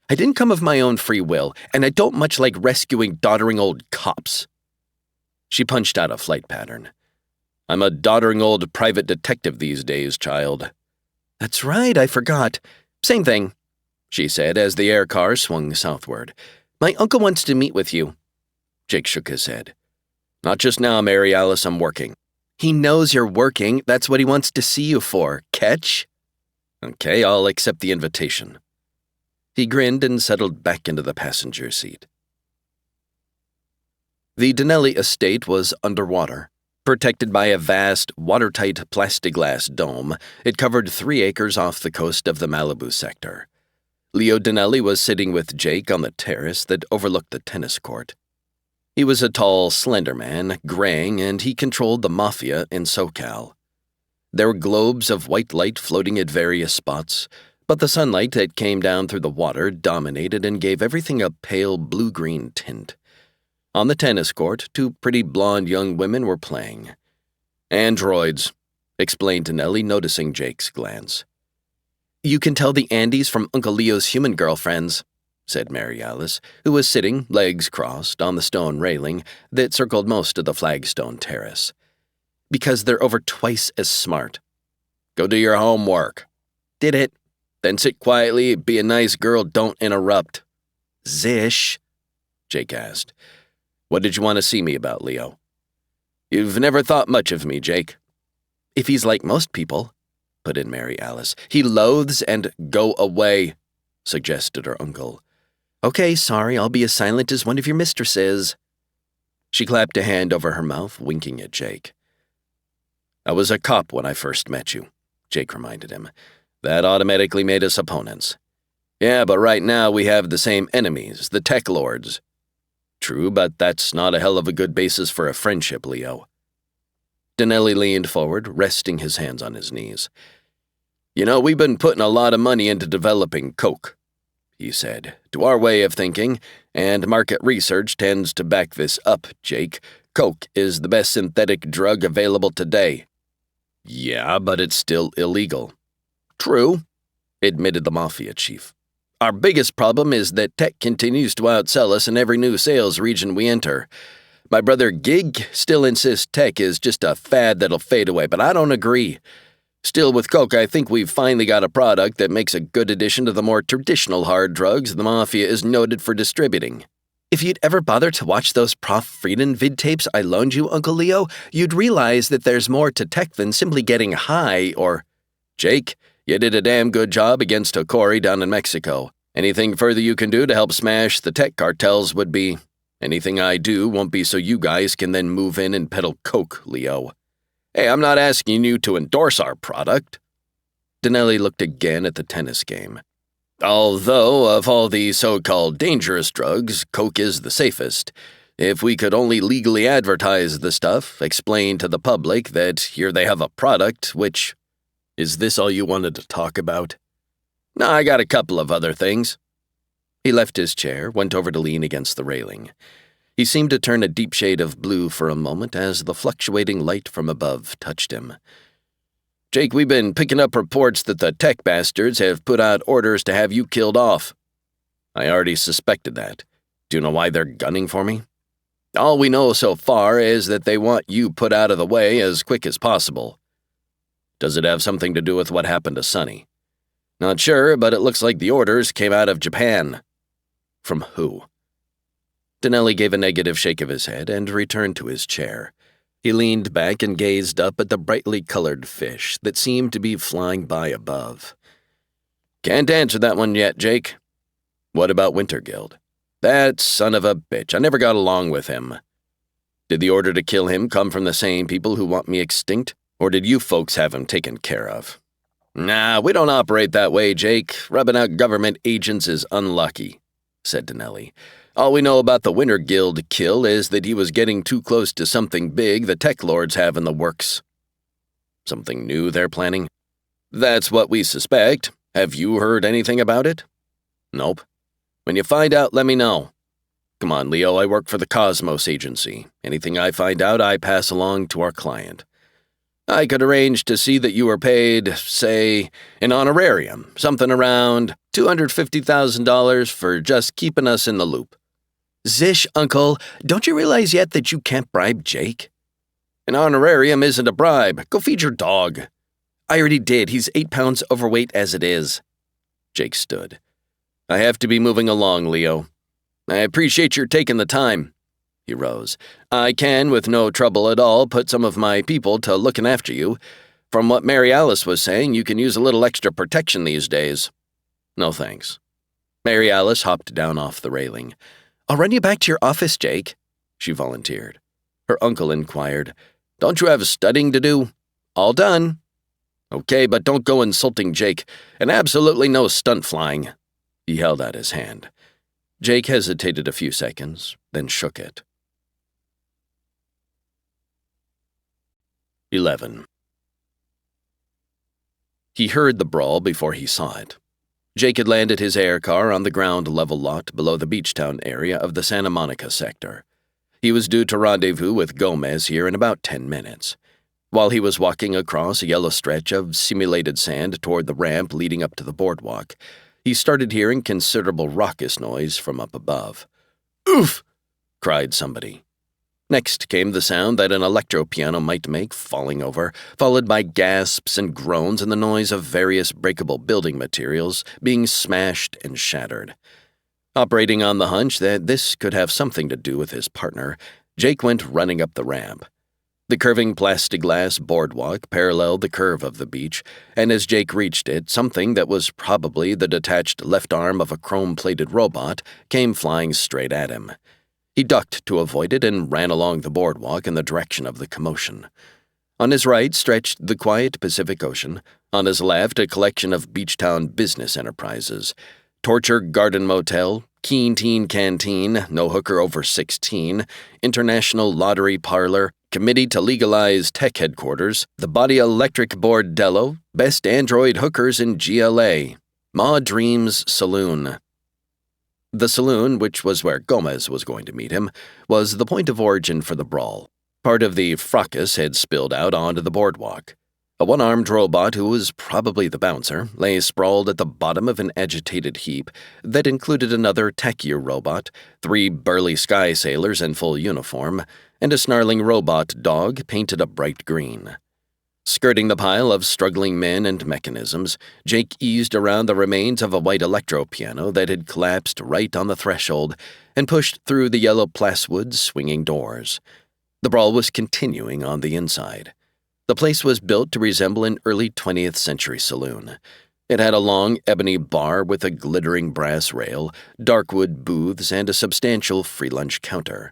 "I didn't come of my own free will, and I don't much like rescuing doddering old cops." She punched out a flight pattern. "I'm a doddering old private detective these days, child." "That's right, I forgot. Same thing," she said as the air car swung southward. "My uncle wants to meet with you." Jake shook his head. "Not just now, Mary Alice, I'm working." "He knows you're working. That's what he wants to see you for. Catch?" "Okay, I'll accept the invitation." He grinned and settled back into the passenger seat. The Donnelly estate was underwater. Protected by a vast, watertight plastiglass dome, it covered 3 acres off the coast of the Malibu sector. Leo Donnelly was sitting with Jake on the terrace that overlooked the tennis court. He was a tall, slender man, graying, and he controlled the mafia in SoCal. There were globes of white light floating at various spots, but the sunlight that came down through the water dominated and gave everything a pale blue-green tint. On the tennis court, two pretty blonde young women were playing. "Androids," explained Nellie, noticing Jake's glance. "You can tell the Andes from Uncle Leo's human girlfriends," said Mary Alice, who was sitting, legs crossed, on the stone railing that circled most of the flagstone terrace. "Because they're over twice as smart." "Go do your homework." "Did it." "Then sit quietly, be a nice girl, don't interrupt." "Zish?" Jake asked. "What did you want to see me about, Leo?" "You've never thought much of me, Jake." "If he's like most people," put in Mary Alice. "He loathes and—" "Go away," suggested her uncle. "Okay, sorry, I'll be as silent as one of your mistresses." She clapped a hand over her mouth, winking at Jake. "I was a cop when I first met you," Jake reminded him. "That automatically made us opponents." "Yeah, but right now we have the same enemies, the TekLords." "True, but that's not a hell of a good basis for a friendship, Leo." Dinelli leaned forward, resting his hands on his knees. "You know, we've been putting a lot of money into developing coke," he said. "To our way of thinking, and market research tends to back this up, Jake, coke is the best synthetic drug available today." "Yeah, but it's still illegal." "True," admitted the mafia chief. "Our biggest problem is that tech continues to outsell us in every new sales region we enter. My brother Gig still insists tech is just a fad that'll fade away, but I don't agree. Still, with coke, I think we've finally got a product that makes a good addition to the more traditional hard drugs the mafia is noted for distributing." "If you'd ever bother to watch those Prof. Frieden vid tapes I loaned you, Uncle Leo, you'd realize that there's more to tech than simply getting high or—" "Jake, you did a damn good job against Hokori down in Mexico. Anything further you can do to help smash the tech cartels would be— Anything I do won't be so you guys can then move in and peddle coke, Leo. Hey, I'm not asking you to endorse our product." Dinelli looked again at the tennis game. "Although, of all the so-called dangerous drugs, coke is the safest. If we could only legally advertise the stuff, explain to the public that here they have a product which—" "Is this all you wanted to talk about?" "No, I got a couple of other things." He left his chair, went over to lean against the railing. He seemed to turn a deep shade of blue for a moment as the fluctuating light from above touched him. "Jake, we've been picking up reports that the tech bastards have put out orders to have you killed off." "I already suspected that. Do you know why they're gunning for me?" "All we know so far is that they want you put out of the way as quick as possible." "Does it have something to do with what happened to Sonny?" "Not sure, but it looks like the orders came out of Japan." "From who?" Dinelli gave a negative shake of his head and returned to his chair. He leaned back and gazed up at the brightly colored fish that seemed to be flying by above. "Can't answer that one yet, Jake." "What about Wintergild?" "That son of a bitch. I never got along with him." "Did the order to kill him come from the same people who want me extinct, or did you folks have him taken care of?" "Nah, we don't operate that way, Jake. Rubbing out government agents is unlucky," said Dinelli. "All we know about the Wintergild kill is that he was getting too close to something big the TekLords have in the works." "Something new they're planning?" "That's what we suspect. Have you heard anything about it?" "Nope." "When you find out, let me know." "Come on, Leo, I work for the Cosmos Agency. Anything I find out, I pass along to our client. I could arrange to see that you were paid, say, an honorarium, something around $250,000 for just keeping us in the loop." "Zish, Uncle, don't you realize yet that you can't bribe Jake?" "An honorarium isn't a bribe. Go feed your dog." "I already did. He's 8 pounds overweight as it is." Jake stood. "I have to be moving along, Leo." "I appreciate your taking the time." He rose. "I can, with no trouble at all, put some of my people to looking after you. From what Mary Alice was saying, you can use a little extra protection these days." "No thanks." Mary Alice hopped down off the railing. "I'll run you back to your office, Jake," she volunteered. Her uncle inquired, "Don't you have studying to do?" "All done." "Okay, but don't go insulting Jake, and absolutely no stunt flying." He held out his hand. Jake hesitated a few seconds, then shook it. 11. He heard the brawl before he saw it. Jake had landed his air car on the ground-level lot below the Beachtown area of the Santa Monica sector. He was due to rendezvous with Gomez here in about 10 minutes. While he was walking across a yellow stretch of simulated sand toward the ramp leading up to the boardwalk, he started hearing considerable raucous noise from up above. "Oof!" cried somebody. Next came the sound that an electro piano might make falling over, followed by gasps and groans and the noise of various breakable building materials being smashed and shattered. Operating on the hunch that this could have something to do with his partner, Jake went running up the ramp. The curving plexiglass boardwalk paralleled the curve of the beach, and as Jake reached it, something that was probably the detached left arm of a chrome-plated robot came flying straight at him. He ducked to avoid it and ran along the boardwalk in the direction of the commotion. On his right stretched the quiet Pacific Ocean, on his left a collection of Beachtown business enterprises: Torture Garden Motel, Keen Teen Canteen, No Hooker Over 16, International Lottery Parlor, Committee to Legalize Tech Headquarters, the Body Electric Bordello, Best Android Hookers in GLA, Ma Dreams Saloon. The saloon, which was where Gomez was going to meet him, was the point of origin for the brawl. Part of the fracas had spilled out onto the boardwalk. A one-armed robot, who was probably the bouncer, lay sprawled at the bottom of an agitated heap that included another TekWar robot, 3 burly sky sailors in full uniform, and a snarling robot dog painted a bright green. Skirting the pile of struggling men and mechanisms, Jake eased around the remains of a white electro piano that had collapsed right on the threshold and pushed through the yellow plaswood swinging doors. The brawl was continuing on the inside. The place was built to resemble an early 20th century saloon. It had a long ebony bar with a glittering brass rail, dark wood booths, and a substantial free lunch counter.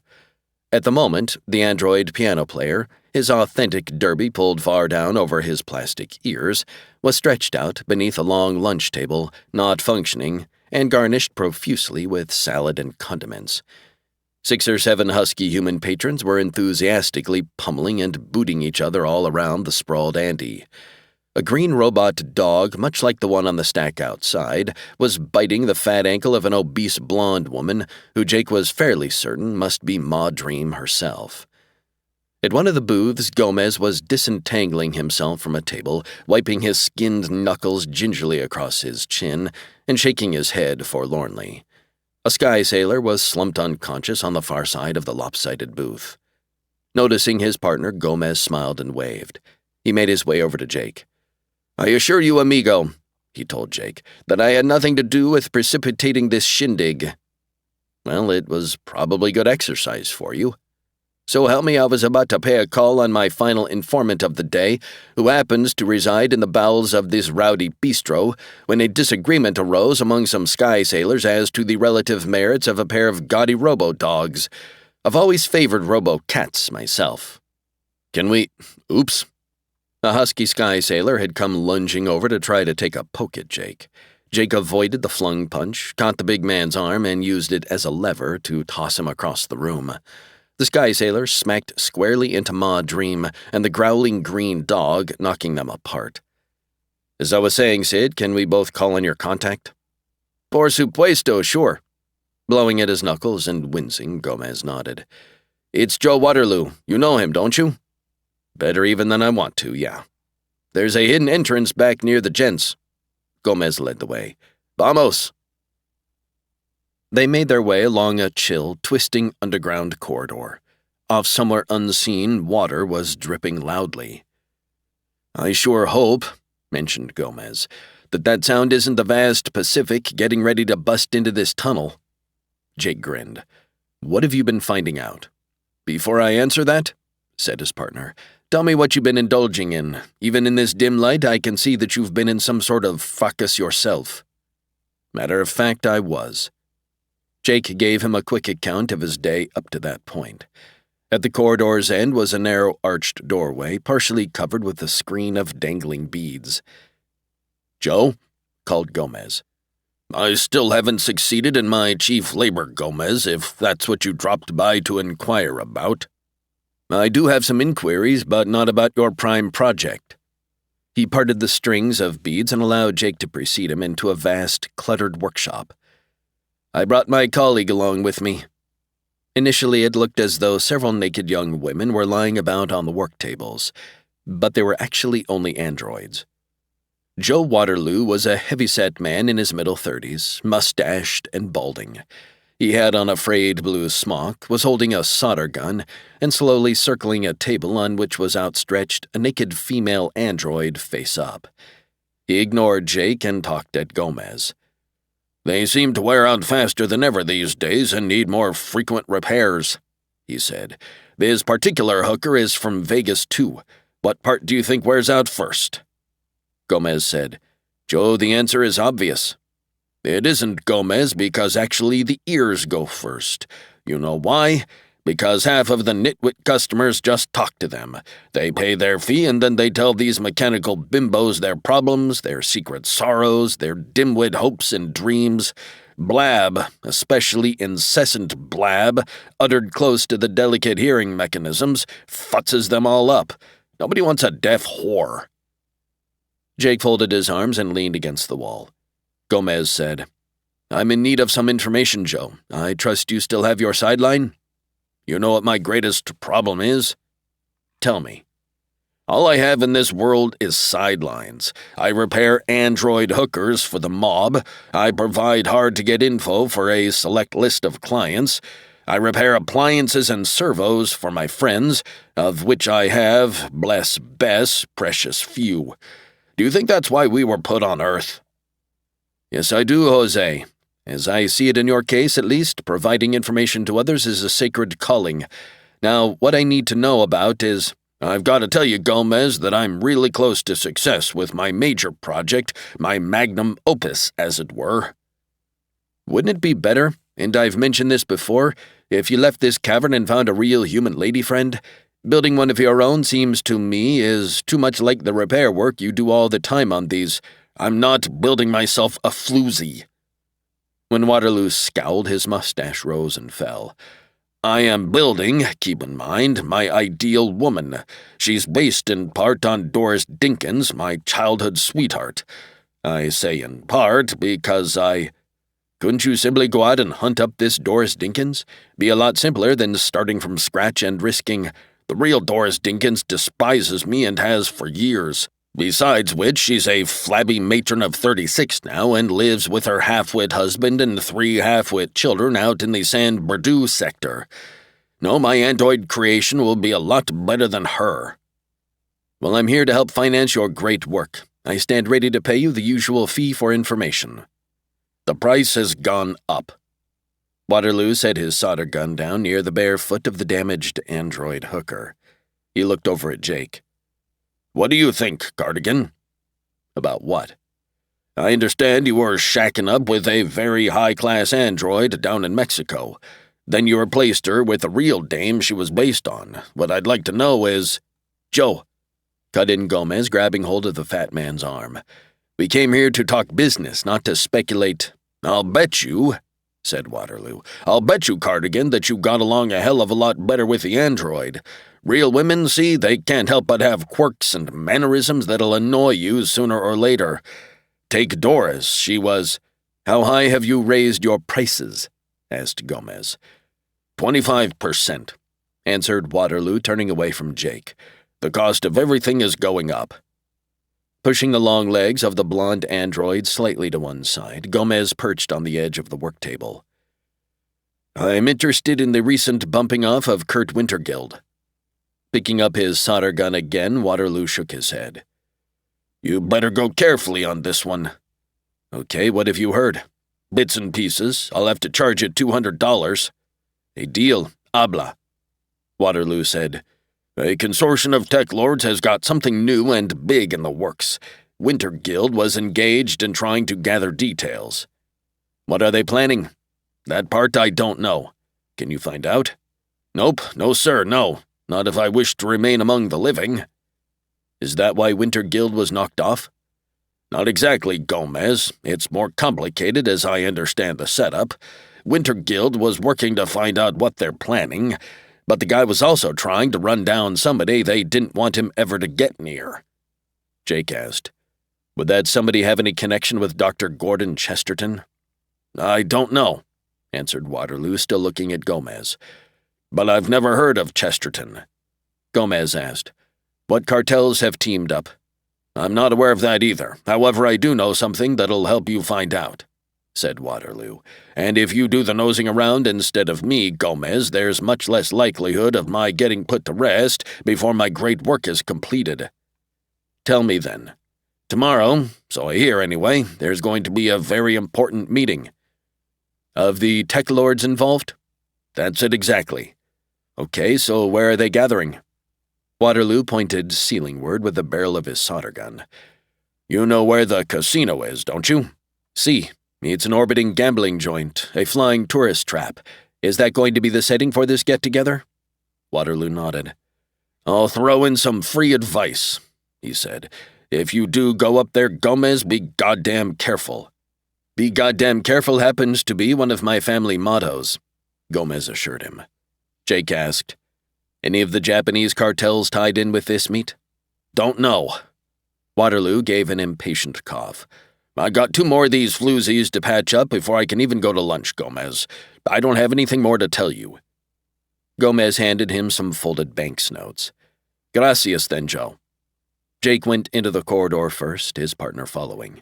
At the moment, the android piano player, his authentic derby pulled far down over his plastic ears, was stretched out beneath a long lunch table, not functioning, and garnished profusely with salad and condiments. 6 or 7 husky human patrons were enthusiastically pummeling and booting each other all around the sprawled Andy. A green robot dog, much like the one on the stack outside, was biting the fat ankle of an obese blonde woman who Jake was fairly certain must be Ma Dream herself. At one of the booths, Gomez was disentangling himself from a table, wiping his skinned knuckles gingerly across his chin and shaking his head forlornly. A sky sailor was slumped unconscious on the far side of the lopsided booth. Noticing his partner, Gomez smiled and waved. He made his way over to Jake. "I assure you, amigo," he told Jake, "that I had nothing to do with precipitating this shindig." "Well, it was probably good exercise for you." "So help me, I was about to pay a call on my final informant of the day, who happens to reside in the bowels of this rowdy bistro, when a disagreement arose among some sky sailors as to the relative merits of a pair of gaudy robo-dogs. I've always favored robo-cats myself. Can we— Oops." A husky sky sailor had come lunging over to try to take a poke at Jake. Jake avoided the flung punch, caught the big man's arm, and used it as a lever to toss him across the room. The sky sailor smacked squarely into Ma Dream and the growling green dog, knocking them apart. "As I was saying, Sid, can we both call on your contact?" "Por supuesto, sure." Blowing at his knuckles and wincing, Gomez nodded. "It's Joe Waterloo. You know him, don't you?" "Better even than I want to, yeah." "There's a hidden entrance back near the gents." Gomez led the way. "Vamos." They made their way along a chill, twisting underground corridor. Off somewhere unseen, water was dripping loudly. "I sure hope," mentioned Gomez, that sound isn't the vast Pacific getting ready to bust into this tunnel." Jake grinned. "What have you been finding out?" "Before I answer that," said his partner, "tell me what you've been indulging in. Even in this dim light, I can see that you've been in some sort of fracas yourself." "Matter of fact, I was." Jake gave him a quick account of his day up to that point. At the corridor's end was a narrow arched doorway, partially covered with a screen of dangling beads. "Joe?" called Gomez. "I still haven't succeeded in my chief labor, Gomez, if that's what you dropped by to inquire about." I do have some inquiries, but not about your prime project." He parted the strings of beads and allowed Jake to precede him into a vast, cluttered workshop. "I brought my colleague along with me." Initially, it looked as though several naked young women were lying about on the work tables, but they were actually only androids. Joe Waterloo was a heavy-set man in his middle 30s, mustached and balding. He had on a frayed blue smock, was holding a solder gun, and slowly circling a table on which was outstretched a naked female android face up. He ignored Jake and talked at Gomez. "They seem to wear out faster than ever these days and need more frequent repairs," he said. "This particular hooker is from Vegas, too. What part do you think wears out first?" Gomez said, "Joe, the answer is obvious." "It isn't, Gomez, because actually the ears go first. You know why? Because half of the nitwit customers just talk to them. They pay their fee and then they tell these mechanical bimbos their problems, their secret sorrows, their dimwit hopes and dreams. Blab, especially incessant blab, uttered close to the delicate hearing mechanisms, futzes them all up. Nobody wants a deaf whore." Jake folded his arms and leaned against the wall. Gomez said, "I'm in need of some information, Joe. I trust you still have your sideline?" "You know what my greatest problem is?" "Tell me." "All I have in this world is sidelines. I repair android hookers for the mob. I provide hard-to-get info for a select list of clients. I repair appliances and servos for my friends, of which I have, bless Bess, precious few. Do you think that's why we were put on Earth?" "Yes, I do, Jose. As I see it in your case, at least, providing information to others is a sacred calling. Now, what I need to know about is, I've got to tell you, Gomez, that I'm really close to success with my major project, my magnum opus, as it were." "Wouldn't it be better, and I've mentioned this before, if you left this cavern and found a real human lady friend? Building one of your own seems to me is too much like the repair work you do all the time on these. I'm not building myself a floozy." When Waterloo scowled, his mustache rose and fell. "I am building, keep in mind, my ideal woman. She's based in part on Doris Dinkins, my childhood sweetheart. I say in part because Couldn't you simply go out and hunt up this Doris Dinkins? Be a lot simpler than starting from scratch and risking. The real Doris Dinkins despises me and has for years. Besides which, she's a flabby matron of 36 now and lives with her half-wit husband and 3 half-wit children out in the San Bernardino sector. No, my android creation will be a lot better than her." "Well, I'm here to help finance your great work. I stand ready to pay you the usual fee for information." "The price has gone up." Waterloo set his solder gun down near the bare foot of the damaged android hooker. He looked over at Jake. "What do you think, Cardigan?" "About what?" "I understand you were shacking up with a very high-class android down in Mexico. Then you replaced her with the real dame she was based on. What I'd like to know is—" "Joe," cut in Gomez, grabbing hold of the fat man's arm. "We came here to talk business, not to speculate." "I'll bet you," said Waterloo, "I'll bet you, Cardigan, that you got along a hell of a lot better with the android. Real women, see, they can't help but have quirks and mannerisms that'll annoy you sooner or later. Take Doris, she was—" "How high have you raised your prices?" asked Gomez. 25%, answered Waterloo, turning away from Jake. "The cost of everything is going up." Pushing the long legs of the blonde android slightly to one side, Gomez perched on the edge of the work table. "I'm interested in the recent bumping off of Kurt Wintergild." Picking up his solder gun again, Waterloo shook his head. "You better go carefully on this one." "Okay, what have you heard?" "Bits and pieces. I'll have to charge you $200. "A deal. Habla." Waterloo said, "A consortium of TekLords has got something new and big in the works. Wintergild was engaged in trying to gather details." "What are they planning?" "That part I don't know." "Can you find out?" "Nope. No, sir, no. Not if I wish to remain among the living." "Is that why Wintergild was knocked off?" "Not exactly, Gomez. It's more complicated as I understand the setup. Wintergild was working to find out what they're planning, But the guy was also trying to run down somebody they didn't want him ever to get near. Jake asked, "Would that somebody have any connection with Dr. Gordon Chesterton?" "I don't know," answered Waterloo, still looking at Gomez. "But I've never heard of Chesterton." Gomez asked, "What cartels have teamed up?" "I'm not aware of that either. However, I do know something that'll help you find out," said Waterloo. "And if you do the nosing around instead of me, Gomez, there's much less likelihood of my getting put to rest before my great work is completed." "Tell me then. Tomorrow, so I hear anyway, there's going to be a very important meeting." "Of the TekLords involved?" "That's it exactly." "Okay, so where are they gathering?" Waterloo pointed ceilingward with the barrel of his solder gun. "You know where the casino is, don't you?" "See. It's an orbiting gambling joint, a flying tourist trap. Is that going to be the setting for this get-together?" Waterloo nodded. "I'll throw in some free advice," he said. "If you do go up there, Gomez, be goddamn careful." "Be goddamn careful happens to be one of my family mottos," Gomez assured him. Jake asked, "Any of the Japanese cartels tied in with this meet?" "Don't know." Waterloo gave an impatient cough. "I got 2 more of these floozies to patch up before I can even go to lunch, Gomez. I don't have anything more to tell you." Gomez handed him some folded banknotes. "Gracias, then, Joe." Jake went into the corridor first, his partner following.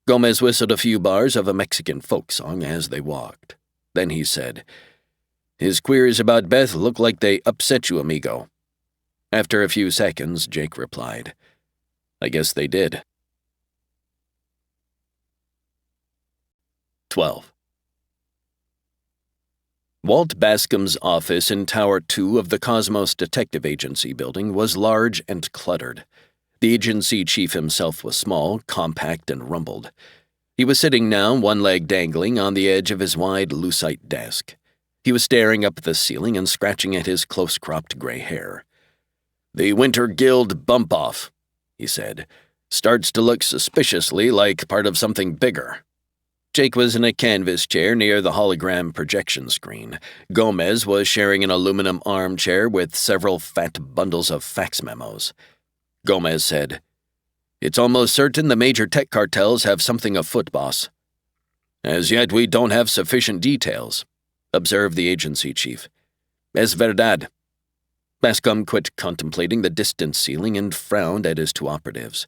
Gomez whistled a few bars of a Mexican folk song as they walked. Then he said, "His queries about Beth look like they upset you, amigo." After a few seconds, Jake replied, "I guess they did." 12. Walt Bascom's office in Tower 2 of the Cosmos Detective Agency building was large and cluttered. The agency chief himself was small, compact, and rumpled. He was sitting now, one leg dangling, on the edge of his wide lucite desk. He was staring up at the ceiling and scratching at his close-cropped gray hair. "The Winter Guild bump-off," he said, "starts to look suspiciously like part of something bigger." Jake was in a canvas chair near the hologram projection screen. Gomez was sharing an aluminum armchair with several fat bundles of fax memos. Gomez said, "It's almost certain the major tech cartels have something afoot, boss." "As yet, we don't have sufficient details," observed the agency chief. "Es verdad." Bascom quit contemplating the distant ceiling and frowned at his 2 operatives.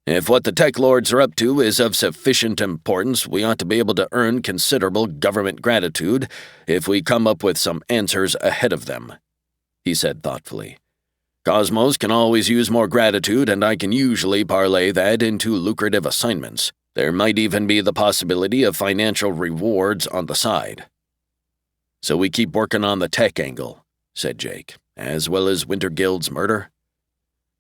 "If what the TekLords are up to is of sufficient importance, we ought to be able to earn considerable government gratitude if we come up with some answers ahead of them," he said thoughtfully. "Cosmos can always use more gratitude, and I can usually parlay that into lucrative assignments. There might even be the possibility of financial rewards on the side." "So we keep working on the tech angle," said Jake, "as well as Winter Guild's murder?"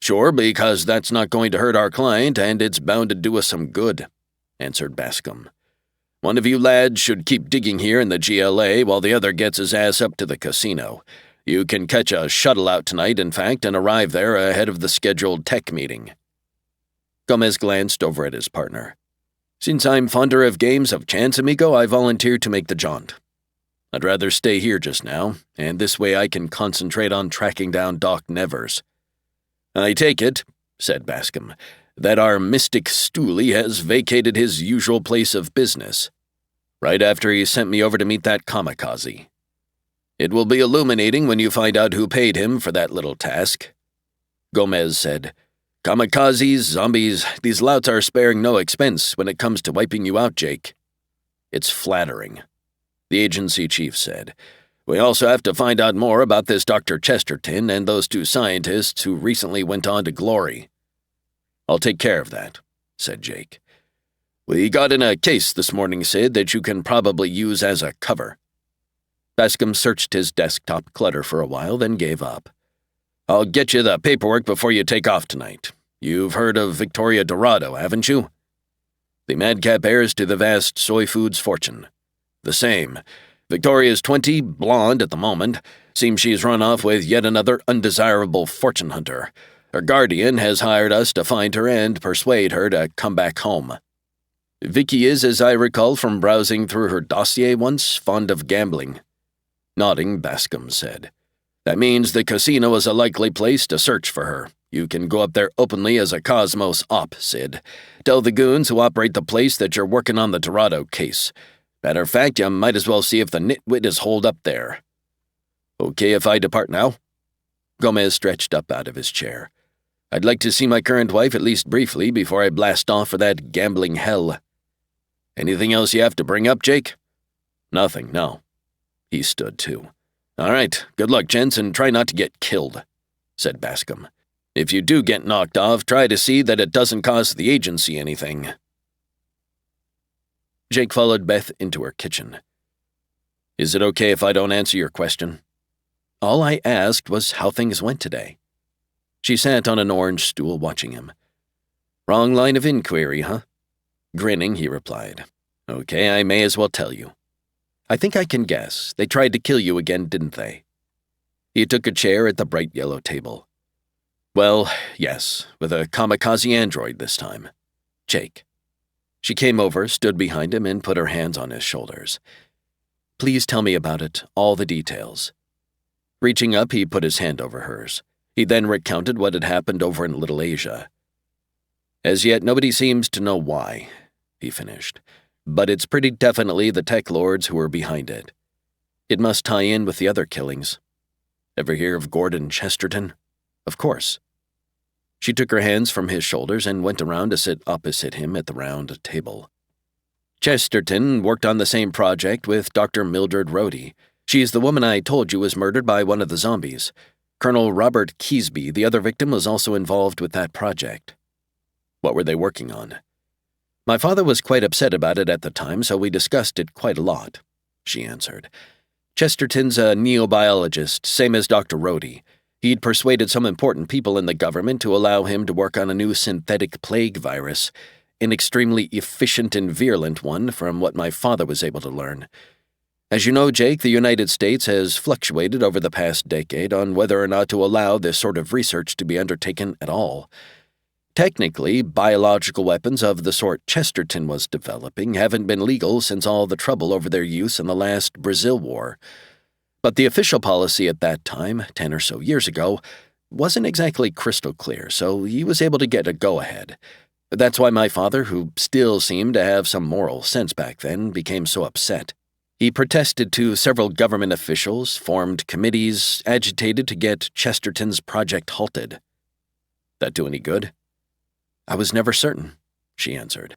"Sure, because that's not going to hurt our client, and it's bound to do us some good," answered Bascom. "One of you lads should keep digging here in the GLA while the other gets his ass up to the casino. You can catch a shuttle out tonight, in fact, and arrive there ahead of the scheduled tech meeting." Gomez glanced over at his partner. "Since I'm fonder of games of chance, amigo, I volunteered to make the jaunt. I'd rather stay here just now, and this way I can concentrate on tracking down Doc Nevers." "I take it," said Bascom, "that our mystic Stooley has vacated his usual place of business, right after he sent me over to meet that kamikaze. It will be illuminating when you find out who paid him for that little task." Gomez said, "Kamikazes, zombies, these louts are sparing no expense when it comes to wiping you out, Jake." "It's flattering," the agency chief said. "We also have to find out more about this Dr. Chesterton and those 2 scientists who recently went on to glory." "I'll take care of that," said Jake. "We got in a case this morning, Sid, that you can probably use as a cover." Bascom searched his desktop clutter for a while, then gave up. "I'll get you the paperwork before you take off tonight. You've heard of Victoria Dorado, haven't you?" "The madcap heirs to the vast soy foods fortune." "The same. Victoria's 20, blonde at the moment. Seems she's run off with yet another undesirable fortune hunter. Her guardian has hired us to find her and persuade her to come back home. Vicky is, as I recall from browsing through her dossier once, fond of gambling." Nodding, Bascom said, That means the casino is a likely place to search for her. You can go up there openly as a Cosmos op, Sid. Tell the goons who operate the place that you're working on the Dorado case. Matter of fact, you might as well see if the nitwit is holed up there. Okay if I depart now? Gomez stretched up out of his chair. I'd like to see my current wife at least briefly before I blast off for that gambling hell. Anything else you have to bring up, Jake? Nothing, no. He stood too. All right, good luck, gents, and try not to get killed, said Bascom. If you do get knocked off, try to see that it doesn't cost the agency anything. Jake followed Beth into her kitchen. Is it okay if I don't answer your question? All I asked was how things went today. She sat on an orange stool watching him. Wrong line of inquiry, huh? Grinning, he replied. Okay, I may as well tell you. I think I can guess. They tried to kill you again, didn't they? He took a chair at the bright yellow table. Well, yes, with a kamikaze android this time. Jake. She came over, stood behind him, and put her hands on his shoulders. Please tell me about it, all the details. Reaching up, he put his hand over hers. He then recounted what had happened over in Little Asia. As yet, nobody seems to know why, he finished. But it's pretty definitely the TekLords who are behind it. It must tie in with the other killings. Ever hear of Gordon Chesterton? Of course. She took her hands from his shoulders and went around to sit opposite him at the round table. Chesterton worked on the same project with Dr. Mildred Rhodey. She's the woman I told you was murdered by one of the zombies. Colonel Robert Keesby, the other victim, was also involved with that project. What were they working on? My father was quite upset about it at the time, so we discussed it quite a lot, she answered. Chesterton's a neobiologist, same as Dr. Rhodey. He'd persuaded some important people in the government to allow him to work on a new synthetic plague virus, an extremely efficient and virulent one from what my father was able to learn. As you know, Jake, the United States has fluctuated over the past decade on whether or not to allow this sort of research to be undertaken at all. Technically, biological weapons of the sort Chesterton was developing haven't been legal since all the trouble over their use in the last Brazil War. But the official policy at that time, 10 or so years ago, wasn't exactly crystal clear, so he was able to get a go-ahead. That's why my father, who still seemed to have some moral sense back then, became so upset. He protested to several government officials, formed committees, agitated to get Chesterton's project halted. That do any good? I was never certain, she answered.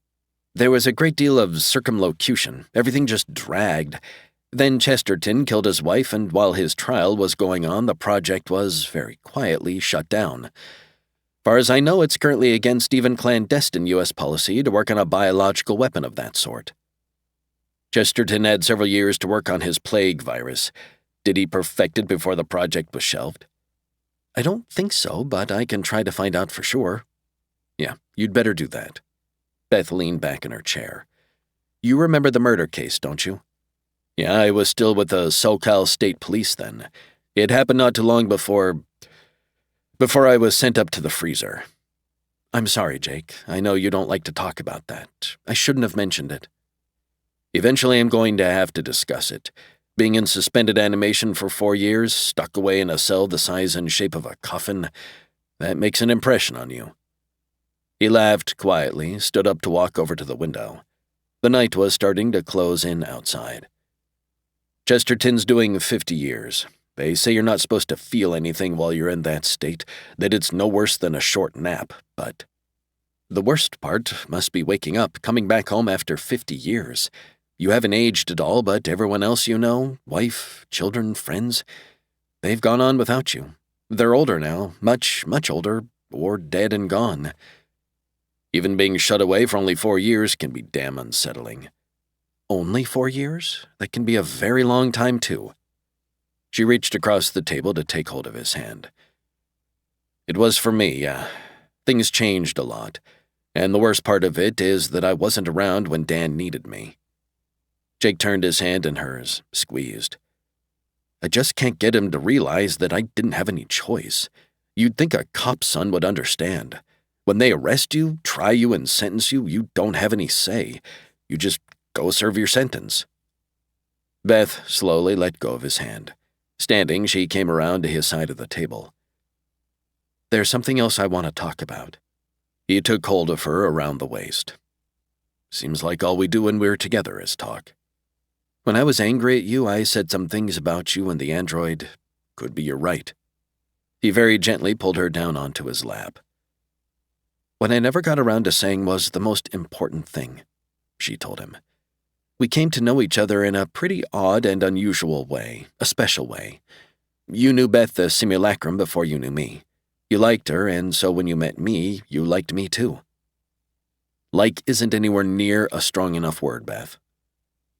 There was a great deal of circumlocution. Everything just dragged. Then Chesterton killed his wife, and while his trial was going on, the project was, very quietly, shut down. Far as I know, it's currently against even clandestine U.S. policy to work on a biological weapon of that sort. Chesterton had several years to work on his plague virus. Did he perfect it before the project was shelved? I don't think so, but I can try to find out for sure. Yeah, you'd better do that. Beth leaned back in her chair. You remember the murder case, don't you? Yeah, I was still with the SoCal State Police then. It happened not too long before I was sent up to the freezer. I'm sorry, Jake. I know you don't like to talk about that. I shouldn't have mentioned it. Eventually I'm going to have to discuss it. Being in suspended animation for 4 years, stuck away in a cell the size and shape of a coffin, that makes an impression on you. He laughed quietly, stood up to walk over to the window. The night was starting to close in outside. Chesterton's doing 50 years. They say you're not supposed to feel anything while you're in that state, that it's no worse than a short nap, but the worst part must be waking up, coming back home after 50 years. You haven't aged at all, but everyone else you know, wife, children, friends, they've gone on without you. They're older now, much, much older, or dead and gone. Even being shut away for only 4 years can be damn unsettling. Only 4 years? That can be a very long time, too. She reached across the table to take hold of his hand. It was for me, yeah. Things changed a lot, and the worst part of it is that I wasn't around when Dan needed me. Jake turned his hand in hers, squeezed. I just can't get him to realize that I didn't have any choice. You'd think a cop's son would understand. When they arrest you, try you, and sentence you, you don't have any say. You just go serve your sentence. Beth slowly let go of his hand. Standing, she came around to his side of the table. "There's something else I want to talk about." He took hold of her around the waist. "Seems like all we do when we're together is talk. When I was angry at you, I said some things about you and the android. Could be you're right." He very gently pulled her down onto his lap. "What I never got around to saying was the most important thing," she told him. "We came to know each other in a pretty odd and unusual way, a special way. You knew Beth the simulacrum before you knew me. You liked her, and so when you met me, you liked me too." "Like isn't anywhere near a strong enough word, Beth."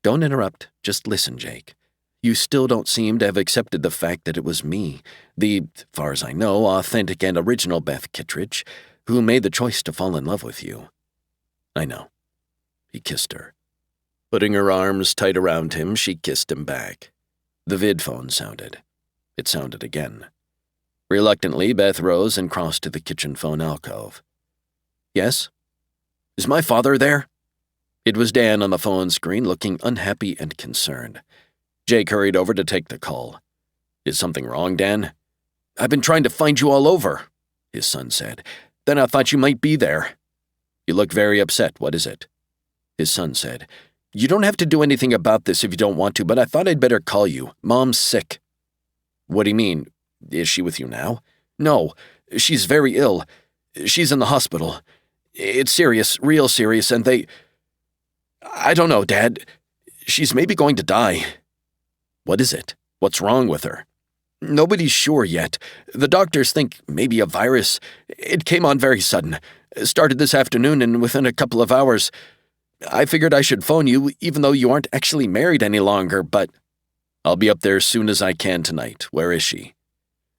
"Don't interrupt, just listen, Jake. You still don't seem to have accepted the fact that it was me, the, far as I know, authentic and original Beth Kittredge, who made the choice to fall in love with you." "I know." He kissed her. Putting her arms tight around him, she kissed him back. The vid phone sounded. It sounded again. Reluctantly, Beth rose and crossed to the kitchen phone alcove. "Yes?" "Is my father there?" It was Dan on the phone screen, looking unhappy and concerned. Jake hurried over to take the call. "Is something wrong, Dan?" "I've been trying to find you all over," his son said. "Then I thought you might be there." "You look very upset. What is it?" His son said, "You don't have to do anything about this if you don't want to, but I thought I'd better call you. Mom's sick." "What do you mean? Is she with you now?" "No, she's very ill. She's in the hospital. It's serious, real serious, and I don't know, Dad. She's maybe going to die." "What is it? What's wrong with her?" "Nobody's sure yet. The doctors think maybe a virus. It came on very sudden. Started this afternoon, and within a couple of hours. I figured I should phone you, even though you aren't actually married any longer, but—" "I'll be up there as soon as I can tonight. Where is she?"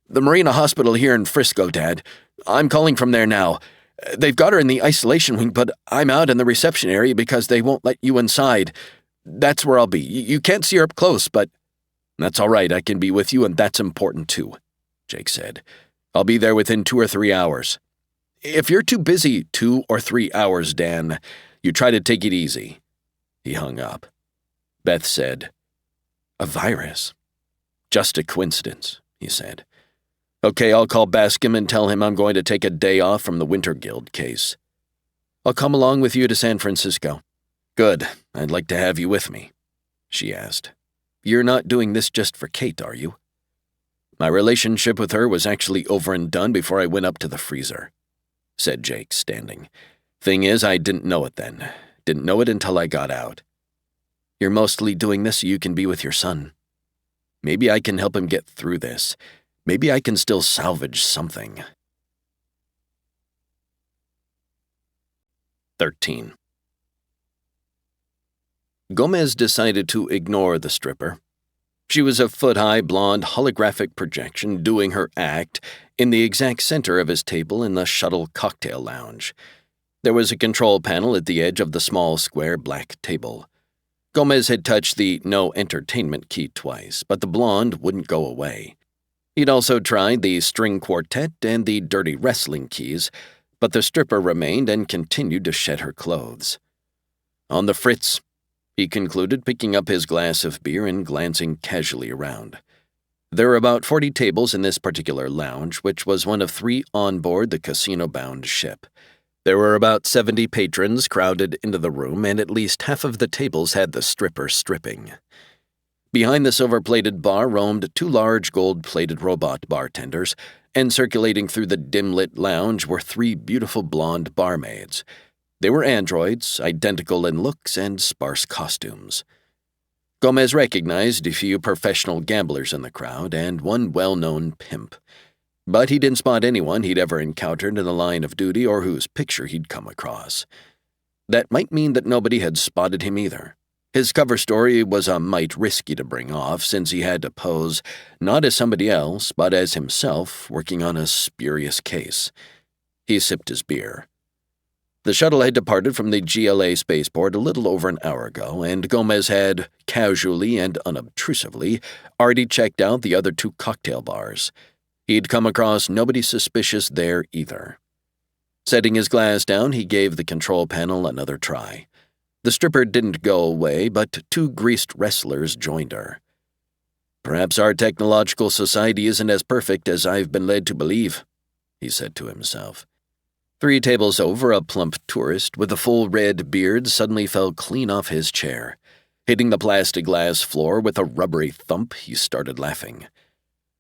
"The Marina Hospital here in Frisco, Dad. I'm calling from there now. They've got her in the isolation wing, but I'm out in the reception area because they won't let you inside. That's where I'll be. You can't see her up close, but—" "That's all right. I can be with you, and that's important too," Jake said. "I'll be there within 2 or 3 hours." "If you're too busy, 2 or 3 hours, Dan, you try to take it easy." He hung up. Beth said, "A virus? Just a coincidence," he said. "Okay, I'll call Bascom and tell him I'm going to take a day off from the Winter Guild case." "I'll come along with you to San Francisco." "Good. I'd like to have you with me," she asked. "You're not doing this just for Kate, are you?" "My relationship with her was actually over and done before I went up to the freezer," said Jake, standing. "Thing is, I didn't know it then. Didn't know it until I got out." "You're mostly doing this so you can be with your son. Maybe I can help him get through this. Maybe I can still salvage something." 13. Gomez decided to ignore the stripper. She was a foot-high blonde holographic projection doing her act in the exact center of his table in the shuttle cocktail lounge. There was a control panel at the edge of the small square black table. Gomez had touched the no entertainment key twice, but the blonde wouldn't go away. He'd also tried the string quartet and the dirty wrestling keys, but the stripper remained and continued to shed her clothes. "On the fritz," he concluded, picking up his glass of beer and glancing casually around. There were about 40 tables in this particular lounge, which was one of 3 on board the casino-bound ship. There were about 70 patrons crowded into the room, and at least half of the tables had the stripper stripping. Behind the silver-plated bar roamed 2 large gold-plated robot bartenders, and circulating through the dim-lit lounge were 3 beautiful blonde barmaids. They were androids, identical in looks and sparse costumes. Gomez recognized a few professional gamblers in the crowd and one well-known pimp. But he didn't spot anyone he'd ever encountered in the line of duty or whose picture he'd come across. That might mean that nobody had spotted him either. His cover story was a mite risky to bring off, since he had to pose not as somebody else, but as himself, working on a spurious case. He sipped his beer. The shuttle had departed from the GLA spaceport a little over an hour ago, and Gomez had, casually and unobtrusively, already checked out the other 2 cocktail bars. He'd come across nobody suspicious there either. Setting his glass down, he gave the control panel another try. The stripper didn't go away, but 2 greased wrestlers joined her. Perhaps our technological society isn't as perfect as I've been led to believe, he said to himself. 3 tables over, a plump tourist with a full red beard suddenly fell clean off his chair. Hitting the plastic glass floor with a rubbery thump, he started laughing.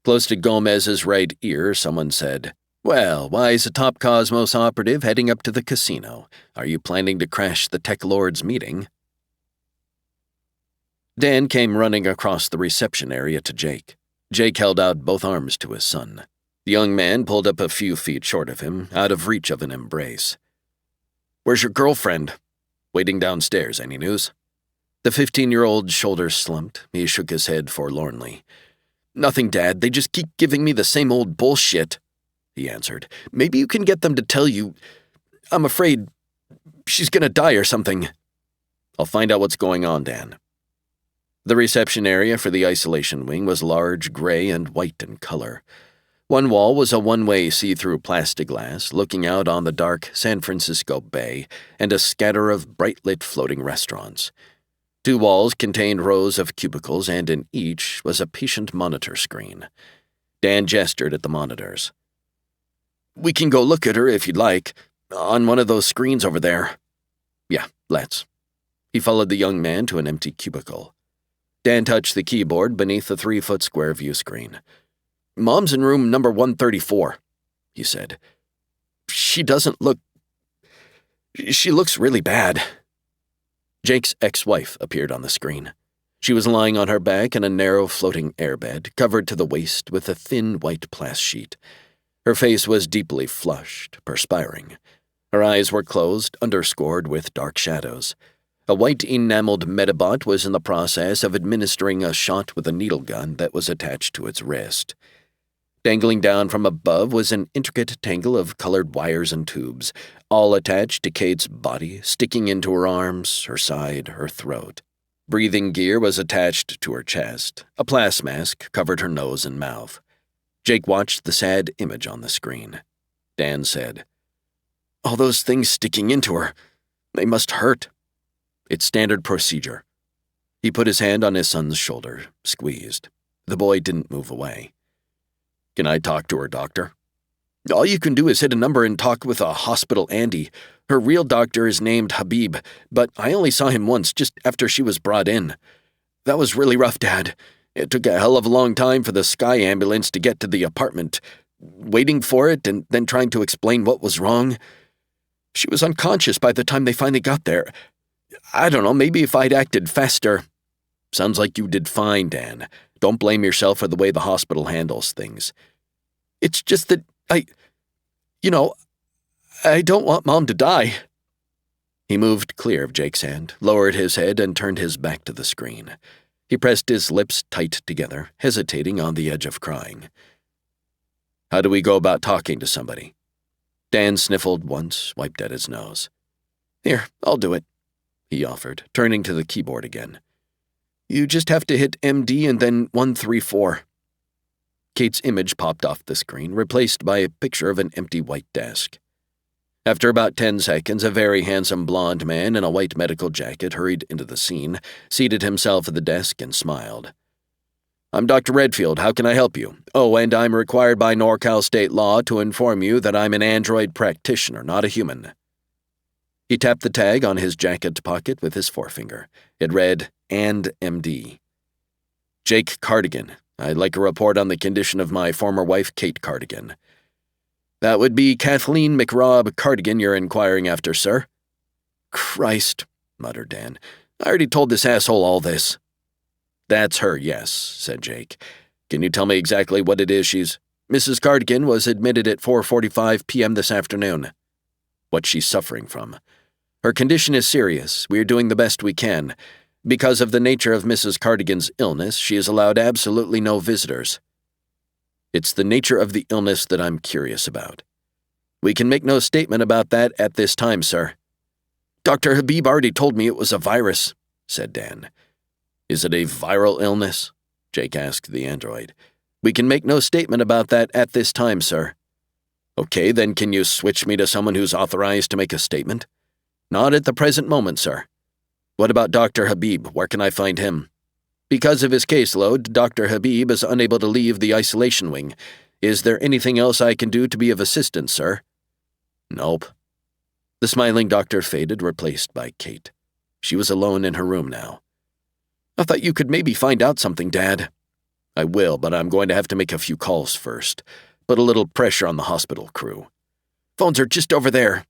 Close to Gomez's right ear, someone said, "Well, why is a top Cosmos operative heading up to the casino? Are you planning to crash the TekLords meeting?" Dan came running across the reception area to Jake. Jake held out both arms to his son. The young man pulled up a few feet short of him, out of reach of an embrace. "Where's your girlfriend?" "Waiting downstairs. Any news?" The 15-year-old's shoulders slumped. He shook his head forlornly. "Nothing, Dad. They just keep giving me the same old bullshit," he answered. "Maybe you can get them to tell you. I'm afraid she's gonna die or something." "I'll find out what's going on, Dan." The reception area for the isolation wing was large, gray, and white in color. One wall was a one-way see-through plexiglass looking out on the dark San Francisco Bay and a scatter of bright-lit floating restaurants. 2 walls contained rows of cubicles, and in each was a patient monitor screen. Dan gestured at the monitors. "We can go look at her if you'd like, on one of those screens over there." "Yeah, let's." He followed the young man to an empty cubicle. Dan touched the keyboard beneath the 3-foot square view screen. "Mom's in room number 134, he said. She looks really bad." Jake's ex-wife appeared on the screen. She was lying on her back in a narrow floating airbed, covered to the waist with a thin white plas sheet. Her face was deeply flushed, perspiring. Her eyes were closed, underscored with dark shadows. A white enameled Medibot was in the process of administering a shot with a needle gun that was attached to its wrist. Dangling down from above was an intricate tangle of colored wires and tubes, all attached to Kate's body, sticking into her arms, her side, her throat. Breathing gear was attached to her chest. A plas mask covered her nose and mouth. Jake watched the sad image on the screen. Dan said, "All those things sticking into her, they must hurt." "It's standard procedure." He put his hand on his son's shoulder, squeezed. The boy didn't move away. "Can I talk to her, doctor?" "All you can do is hit a number and talk with a hospital Andy. Her real doctor is named Habib, but I only saw him once just after she was brought in. That was really rough, Dad. It took a hell of a long time for the Sky ambulance to get to the apartment. Waiting for it and then trying to explain what was wrong. She was unconscious by the time they finally got there. I don't know, maybe if I'd acted faster." "Sounds like you did fine, Dan. Don't blame yourself for the way the hospital handles things." "It's just that I don't want Mom to die." He moved clear of Jake's hand, lowered his head, and turned his back to the screen. He pressed his lips tight together, hesitating on the edge of crying. "How do we go about talking to somebody?" Dan sniffled once, wiped at his nose. "Here, I'll do it," he offered, turning to the keyboard again. "You just have to hit MD and then 134. Kate's image popped off the screen, replaced by a picture of an empty white desk. After about 10 seconds, a very handsome blond man in a white medical jacket hurried into the scene, seated himself at the desk, and smiled. "I'm Dr. Redfield. How can I help you? Oh, and I'm required by NorCal state law to inform you that I'm an android practitioner, not a human." He tapped the tag on his jacket pocket with his forefinger. It read, "And MD. Jake Cardigan. I'd like a report on the condition of my former wife, Kate Cardigan." "That would be Kathleen McRobb Cardigan you're inquiring after, sir." "Christ," muttered Dan. "I already told this asshole all this." "That's her, yes," said Jake. "Can you tell me exactly what it is she's—" "Mrs. Cardigan was admitted at 4:45 p.m. this afternoon." "What's she suffering from?" "Her condition is serious. We are doing the best we can. Because of the nature of Mrs. Cardigan's illness, she is allowed absolutely no visitors." "It's the nature of the illness that I'm curious about." "We can make no statement about that at this time, sir." "Dr. Habib already told me it was a virus," said Dan. "Is it a viral illness?" Jake asked the android. "We can make no statement about that at this time, sir." "Okay, then can you switch me to someone who's authorized to make a statement?" "Not at the present moment, sir." "What about Dr. Habib? Where can I find him?" Because of his caseload, Dr. Habib is unable to leave the isolation wing. Is there anything else I can do to be of assistance, sir?" "Nope." The smiling doctor faded, replaced by Kate. She was alone in her room now. "I thought you could maybe find out something, Dad." "I will, but I'm going to have to make a few calls first. Put a little pressure on the hospital crew." "Phones are just over there."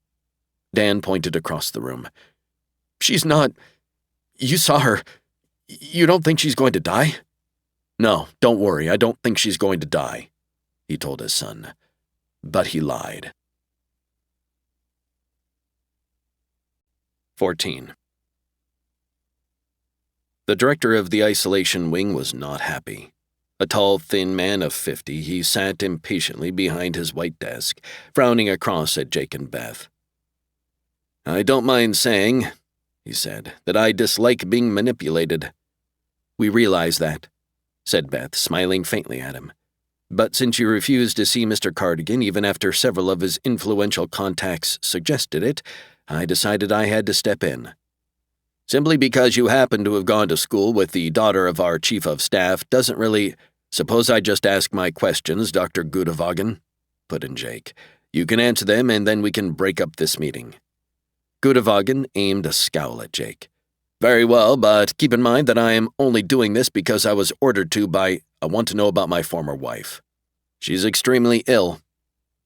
Dan pointed across the room. "She's not... You saw her. You don't think she's going to die?" "No, don't worry, I don't think she's going to die," he told his son. But he lied. 14. The director of the isolation wing was not happy. A tall, thin man of 50, he sat impatiently behind his white desk, frowning across at Jake and Beth. "I don't mind saying," he said, "that I dislike being manipulated." "We realize that," said Beth, smiling faintly at him. "But since you refused to see Mr. Cardigan even after several of his influential contacts suggested it, I decided I had to step in." "Simply because you happen to have gone to school with the daughter of our chief of staff doesn't really—" "Suppose I just ask my questions, Dr. Gudavagan," put in Jake. "You can answer them and then we can break up this meeting." Gudavagan aimed a scowl at Jake. "Very well, but keep in mind that I am only doing this because I was ordered to by— I want to know about my former wife. She's extremely ill."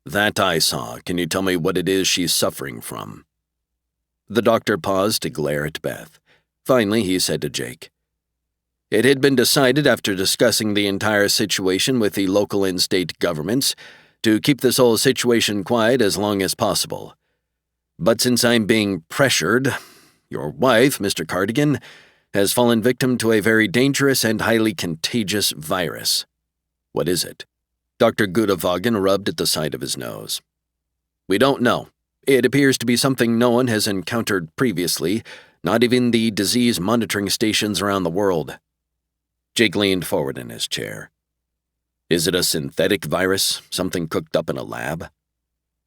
"That I saw. Can you tell me what it is she's suffering from?" The doctor paused to glare at Beth. Finally, he said to Jake, "It had been decided after discussing the entire situation with the local and state governments to keep this whole situation quiet as long as possible. But since I'm being pressured, your wife, Mr. Cardigan, has fallen victim to a very dangerous and highly contagious virus." "What is it?" Dr. Gudavagan rubbed at the side of his nose. "We don't know. It appears to be something no one has encountered previously, not even the disease monitoring stations around the world." Jake leaned forward in his chair. "Is it a synthetic virus, something cooked up in a lab?"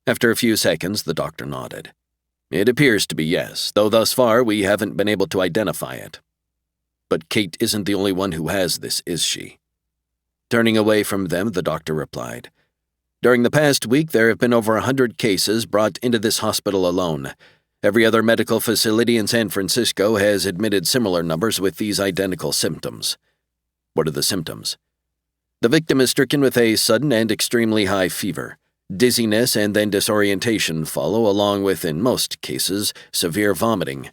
After a few seconds, the doctor nodded. "It appears to be yes, though thus far we haven't been able to identify it." "But Kate isn't the only one who has this, is she?" Turning away from them, the doctor replied, "During the past week, there have been over 100 cases brought into this hospital alone. Every other medical facility in San Francisco has admitted similar numbers with these identical symptoms." "What are the symptoms?" "The victim is stricken with a sudden and extremely high fever. Dizziness and then disorientation follow, along with, in most cases, severe vomiting.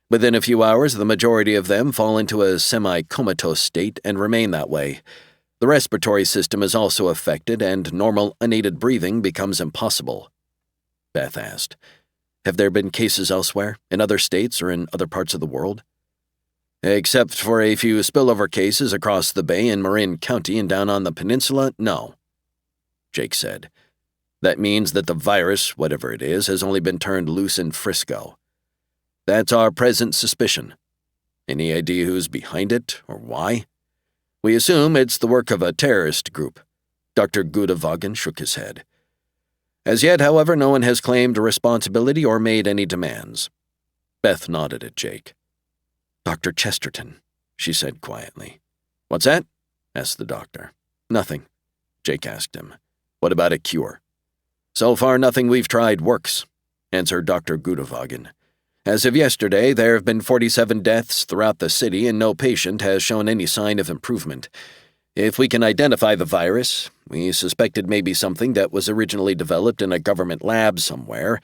Within a few hours, the majority of them fall into a semi-comatose state and remain that way. The respiratory system is also affected, and normal, unaided breathing becomes impossible." Beth asked, "Have there been cases elsewhere, in other states or in other parts of the world?" "Except for a few spillover cases across the bay in Marin County and down on the peninsula, no," Jake said. "That means that the virus, whatever it is, has only been turned loose in Frisco. That's our present suspicion. Any idea who's behind it, or why? We assume it's the work of a terrorist group." Dr. Gudavagan shook his head. "As yet, however, no one has claimed responsibility or made any demands." Beth nodded at Jake. "Dr. Chesterton," she said quietly. "What's that?" asked the doctor. "Nothing," Jake asked him. "What about a cure?" "So far, nothing we've tried works," answered Dr. Gudavagan. "As of yesterday, there have been 47 deaths throughout the city, and no patient has shown any sign of improvement. If we can identify the virus, we suspect it may be something that was originally developed in a government lab somewhere,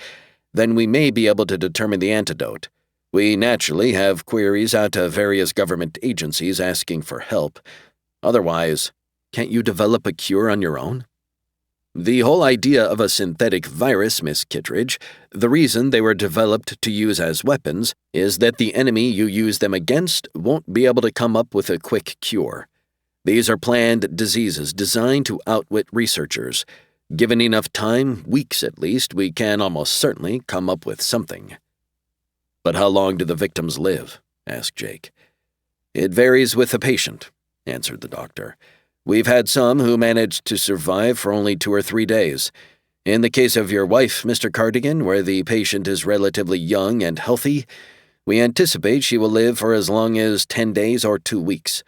then we may be able to determine the antidote. We naturally have queries out to various government agencies asking for help. Otherwise, can't you develop a cure on your own?" "The whole idea of a synthetic virus, Miss Kittredge, the reason they were developed to use as weapons, is that the enemy you use them against won't be able to come up with a quick cure. These are planned diseases designed to outwit researchers. Given enough time, weeks at least, we can almost certainly come up with something." "But how long do the victims live?" asked Jake. "It varies with the patient," answered the doctor. "We've had some who managed to survive for only 2 or 3 days. In the case of your wife, Mr. Cardigan, where the patient is relatively young and healthy, we anticipate she will live for as long as 10 days or 2 weeks.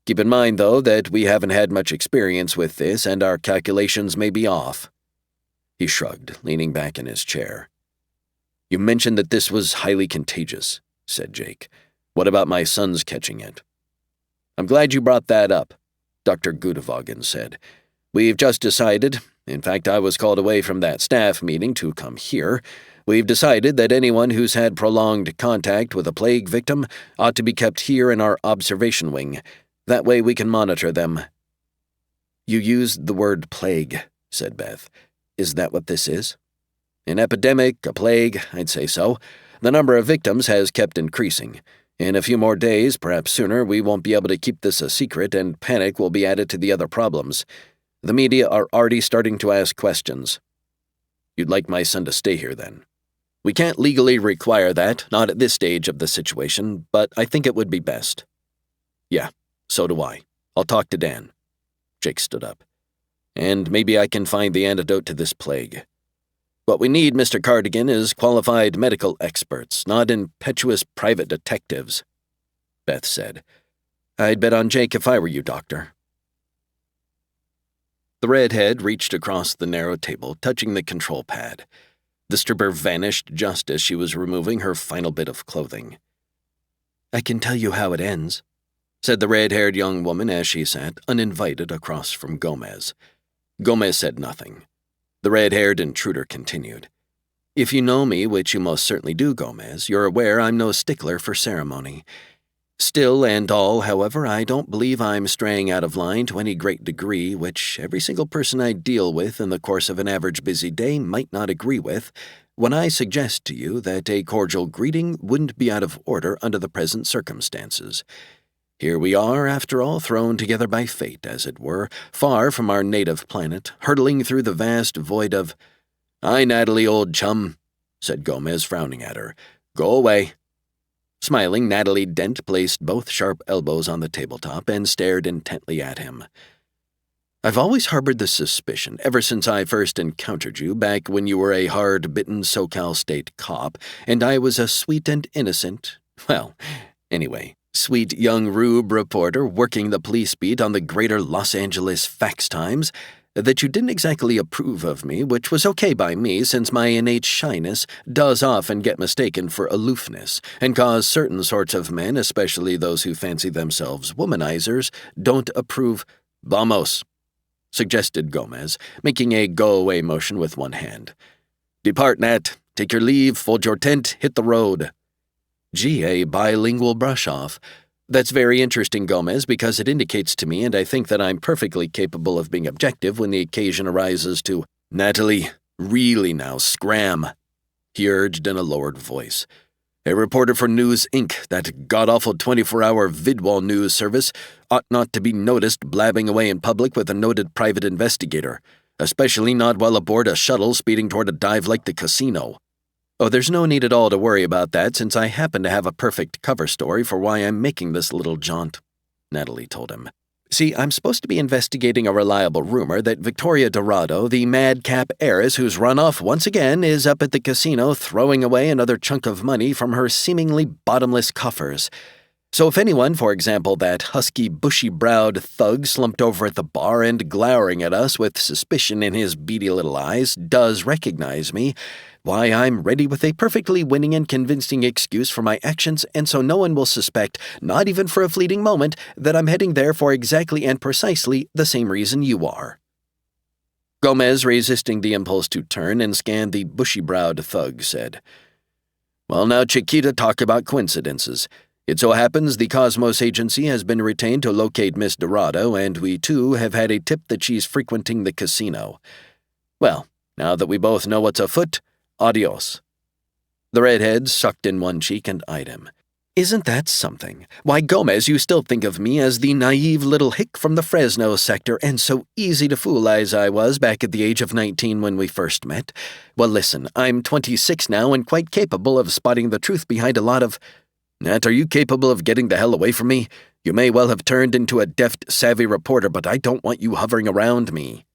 Keep in mind, though, that we haven't had much experience with this and our calculations may be off." He shrugged, leaning back in his chair. "You mentioned that this was highly contagious," said Jake. "What about my sons catching it?" "I'm glad you brought that up," Dr. Gudavogen said. "We've just decided, in fact, I was called away from that staff meeting to come here. We've decided that anyone who's had prolonged contact with a plague victim ought to be kept here in our observation wing. That way we can monitor them." "You used the word plague," said Beth. "Is that what this is?" "An epidemic, a plague, I'd say so. The number of victims has kept increasing. In a few more days, perhaps sooner, we won't be able to keep this a secret and panic will be added to the other problems. The media are already starting to ask questions." "You'd like my son to stay here, then?" "We can't legally require that, not at this stage of the situation, but I think it would be best." "Yeah, so do I. I'll talk to Dan." Jake stood up. "And maybe I can find the antidote to this plague. What we need, Mr. Cardigan, is qualified medical experts, not impetuous private detectives." Beth said. "I'd bet on Jake if I were you, Doctor." The redhead reached across the narrow table, touching the control pad. The stripper vanished just as she was removing her final bit of clothing. "I can tell you how it ends," said the red-haired young woman as she sat, uninvited, across from Gomez. Gomez said nothing. The red-haired intruder continued. "If you know me, which you most certainly do, Gomez, you're aware I'm no stickler for ceremony. Still and all, however, I don't believe I'm straying out of line to any great degree, which every single person I deal with in the course of an average busy day might not agree with, when I suggest to you that a cordial greeting wouldn't be out of order under the present circumstances. Here we are, after all, thrown together by fate, as it were, far from our native planet, hurtling through the vast void of—" "Aye, Natalie, old chum," said Gomez, frowning at her. "Go away." Smiling, Natalie Dent placed both sharp elbows on the tabletop and stared intently at him. "I've always harbored the suspicion, ever since I first encountered you, back when you were a hard-bitten SoCal State cop, and I was a sweet and innocent, well, anyway, sweet young rube reporter working the police beat on the greater Los Angeles Fax Times, that you didn't exactly approve of me, which was okay by me since my innate shyness does often get mistaken for aloofness and cause certain sorts of men, especially those who fancy themselves womanizers, don't approve." "Vamos," suggested Gomez, making a go-away motion with one hand. "Depart, Nat. Take your leave, fold your tent, hit the road." "Gee, a bilingual brush-off. That's very interesting, Gomez, because it indicates to me, and I think that I'm perfectly capable of being objective when the occasion arises to—" "Natalie, really now, scram," he urged in a lowered voice. "A reporter for News Inc., that god-awful 24-hour vidwall news service, ought not to be noticed blabbing away in public with a noted private investigator, especially not while aboard a shuttle speeding toward a dive like the casino." "Oh, there's no need at all to worry about that, since I happen to have a perfect cover story for why I'm making this little jaunt," Natalie told him. "See, I'm supposed to be investigating a reliable rumor that Victoria Dorado, the madcap heiress who's run off once again, is up at the casino throwing away another chunk of money from her seemingly bottomless coffers. So if anyone, for example, that husky, bushy-browed thug slumped over at the bar and glowering at us with suspicion in his beady little eyes, does recognize me, why, I'm ready with a perfectly winning and convincing excuse for my actions, and so no one will suspect, not even for a fleeting moment, that I'm heading there for exactly and precisely the same reason you are." Gomez, resisting the impulse to turn and scan the bushy-browed thug, said, "Well, now, Chiquita, talk about coincidences. It so happens the Cosmos Agency has been retained to locate Miss Dorado, and we, too, have had a tip that she's frequenting the casino. Well, now that we both know what's afoot, adios." The redhead sucked in one cheek and eyed him. "Isn't that something? Why, Gomez, you still think of me as the naive little hick from the Fresno sector, and so easy to fool as I was back at the age of 19 when we first met. Well, listen, I'm 26 now and quite capable of spotting the truth behind a lot of—" "Nat, are you capable of getting the hell away from me? You may well have turned into a deft, savvy reporter, but I don't want you hovering around me."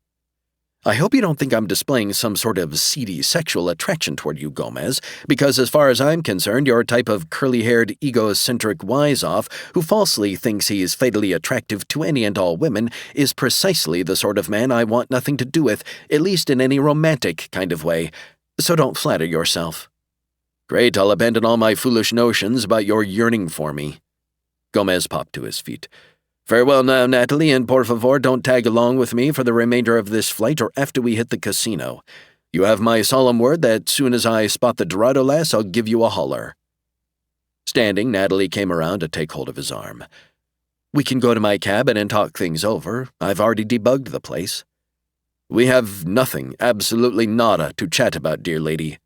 I hope you don't think I'm displaying some sort of seedy sexual attraction toward you, Gomez, because as far as I'm concerned, you're a type of curly-haired, egocentric wise-off who falsely thinks he is fatally attractive to any and all women is precisely the sort of man I want nothing to do with, at least in any romantic kind of way. So don't flatter yourself. Great, I'll abandon all my foolish notions about your yearning for me. Gomez popped to his feet. Farewell now, Natalie, and por favor don't tag along with me for the remainder of this flight or after we hit the casino. You have my solemn word that soon as I spot the Dorado lass, I'll give you a holler. Standing, Natalie came around to take hold of his arm. We can go to my cabin and talk things over. I've already debugged the place. We have nothing, absolutely nada, to chat about, dear lady.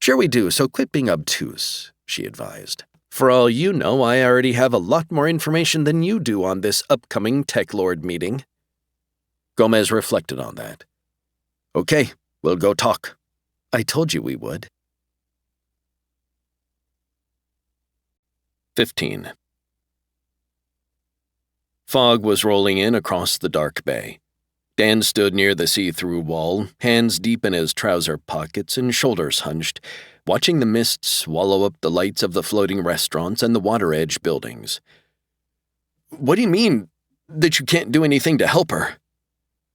Sure we do, so quit being obtuse, she advised. For all you know, I already have a lot more information than you do on this upcoming TekLord meeting. Gomez reflected on that. Okay, we'll go talk. I told you we would. 15. Fog was rolling in across the dark bay. Dan stood near the see-through wall, hands deep in his trouser pockets and shoulders hunched, watching the mist swallow up the lights of the floating restaurants and the water-edge buildings. What do you mean, that you can't do anything to help her?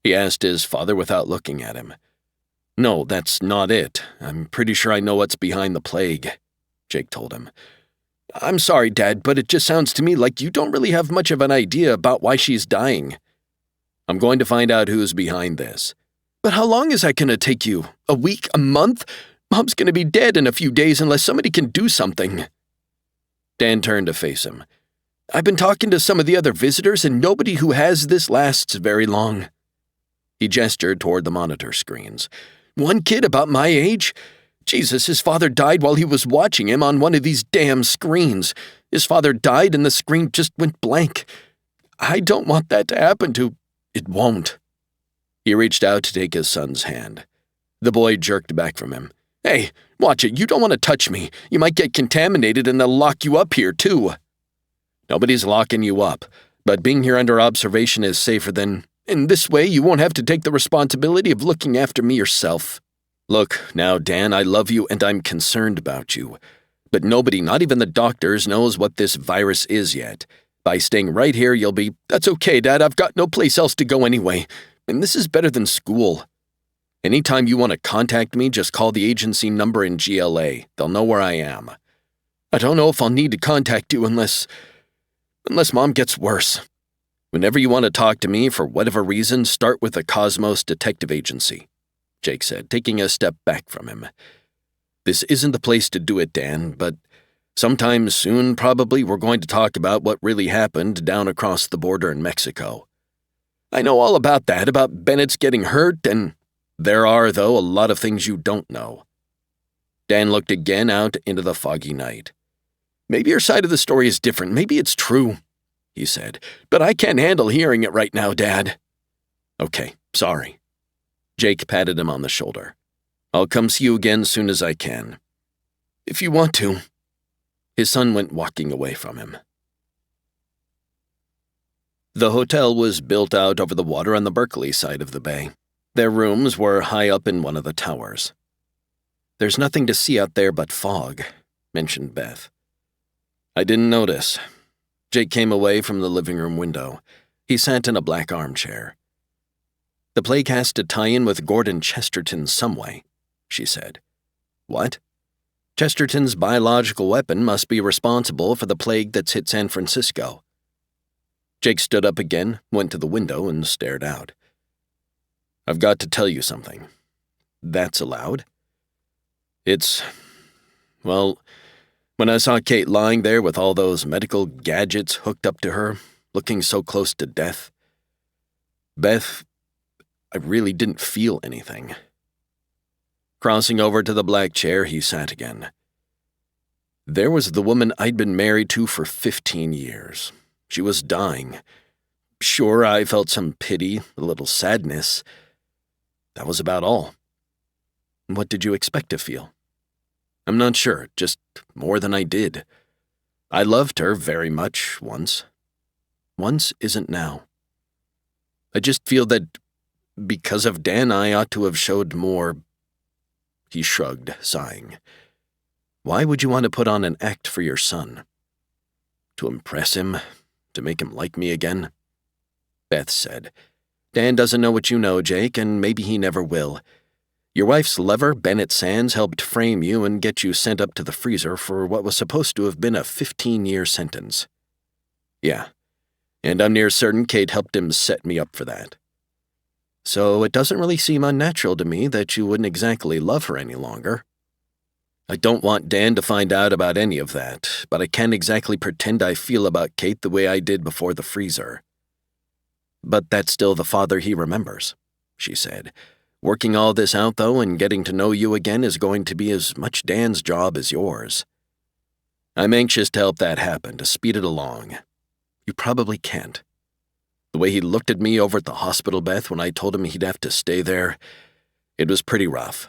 He asked his father without looking at him. No, that's not it. I'm pretty sure I know what's behind the plague, Jake told him. I'm sorry, Dad, but it just sounds to me like you don't really have much of an idea about why she's dying. I'm going to find out who's behind this. But how long is that going to take you? A week? A month? Mom's going to be dead in a few days unless somebody can do something. Dan turned to face him. I've been talking to some of the other visitors, and nobody who has this lasts very long. He gestured toward the monitor screens. One kid about my age? Jesus, his father died while he was watching him on one of these damn screens. His father died and the screen just went blank. I don't want that to happen to... It won't. He reached out to take his son's hand. The boy jerked back from him. Hey, watch it. You don't want to touch me. You might get contaminated and they'll lock you up here, too. Nobody's locking you up, but being here under observation is safer than... In this way, you won't have to take the responsibility of looking after me yourself. Look, now, Dan, I love you and I'm concerned about you. But nobody, not even the doctors, knows what this virus is yet. By staying right here, you'll be, that's okay, Dad, I've got no place else to go anyway. And this is better than school. Anytime you want to contact me, just call the agency number in GLA. They'll know where I am. I don't know if I'll need to contact you unless Mom gets worse. Whenever you want to talk to me, for whatever reason, start with the Cosmos Detective Agency, Jake said, taking a step back from him. This isn't the place to do it, Dan, but sometime soon, probably, we're going to talk about what really happened down across the border in Mexico. I know all about that, about Bennett's getting hurt, and there are, though, a lot of things you don't know. Dan looked again out into the foggy night. Maybe your side of the story is different. Maybe it's true, he said, but I can't handle hearing it right now, Dad. Okay, sorry. Jake patted him on the shoulder. I'll come see you again soon as I can. If you want to. His son went walking away from him. The hotel was built out over the water on the Berkeley side of the bay. Their rooms were high up in one of the towers. There's nothing to see out there but fog, mentioned Beth. I didn't notice. Jake came away from the living room window. He sat in a black armchair. The plague has to tie in with Gordon Chesterton some way, she said. What? Chesterton's biological weapon must be responsible for the plague that's hit San Francisco. Jake stood up again, went to the window, and stared out. I've got to tell you something. That's allowed? Well, when I saw Kate lying there with all those medical gadgets hooked up to her, looking so close to death, Beth, I really didn't feel anything. Crossing over to the black chair, he sat again. There was the woman I'd been married to for 15 years. She was dying. Sure, I felt some pity, a little sadness. That was about all. What did you expect to feel? I'm not sure, just more than I did. I loved her very much once. Once isn't now. I just feel that Because of Dan, I ought to have showed more." He shrugged, sighing. "Why would you want to put on an act for your son?" "To impress him, to make him like me again." Beth said, "Dan doesn't know what you know, Jake, and maybe he never will. Your wife's lover, Bennett Sands, helped frame you and get you sent up to the freezer for what was supposed to have been a 15-year sentence." "Yeah, and I'm near certain Kate helped him set me up for that. So it doesn't really seem unnatural to me that you wouldn't exactly love her any longer. I don't want Dan to find out about any of that, but I can't exactly pretend I feel about Kate the way I did before the freezer." "But that's still the father he remembers," she said. "Working all this out, though, and getting to know you again is going to be as much Dan's job as yours. I'm anxious to help that happen, to speed it along. You probably can't. The way he looked at me over at the hospital, Beth, when I told him he'd have to stay there, it was pretty rough.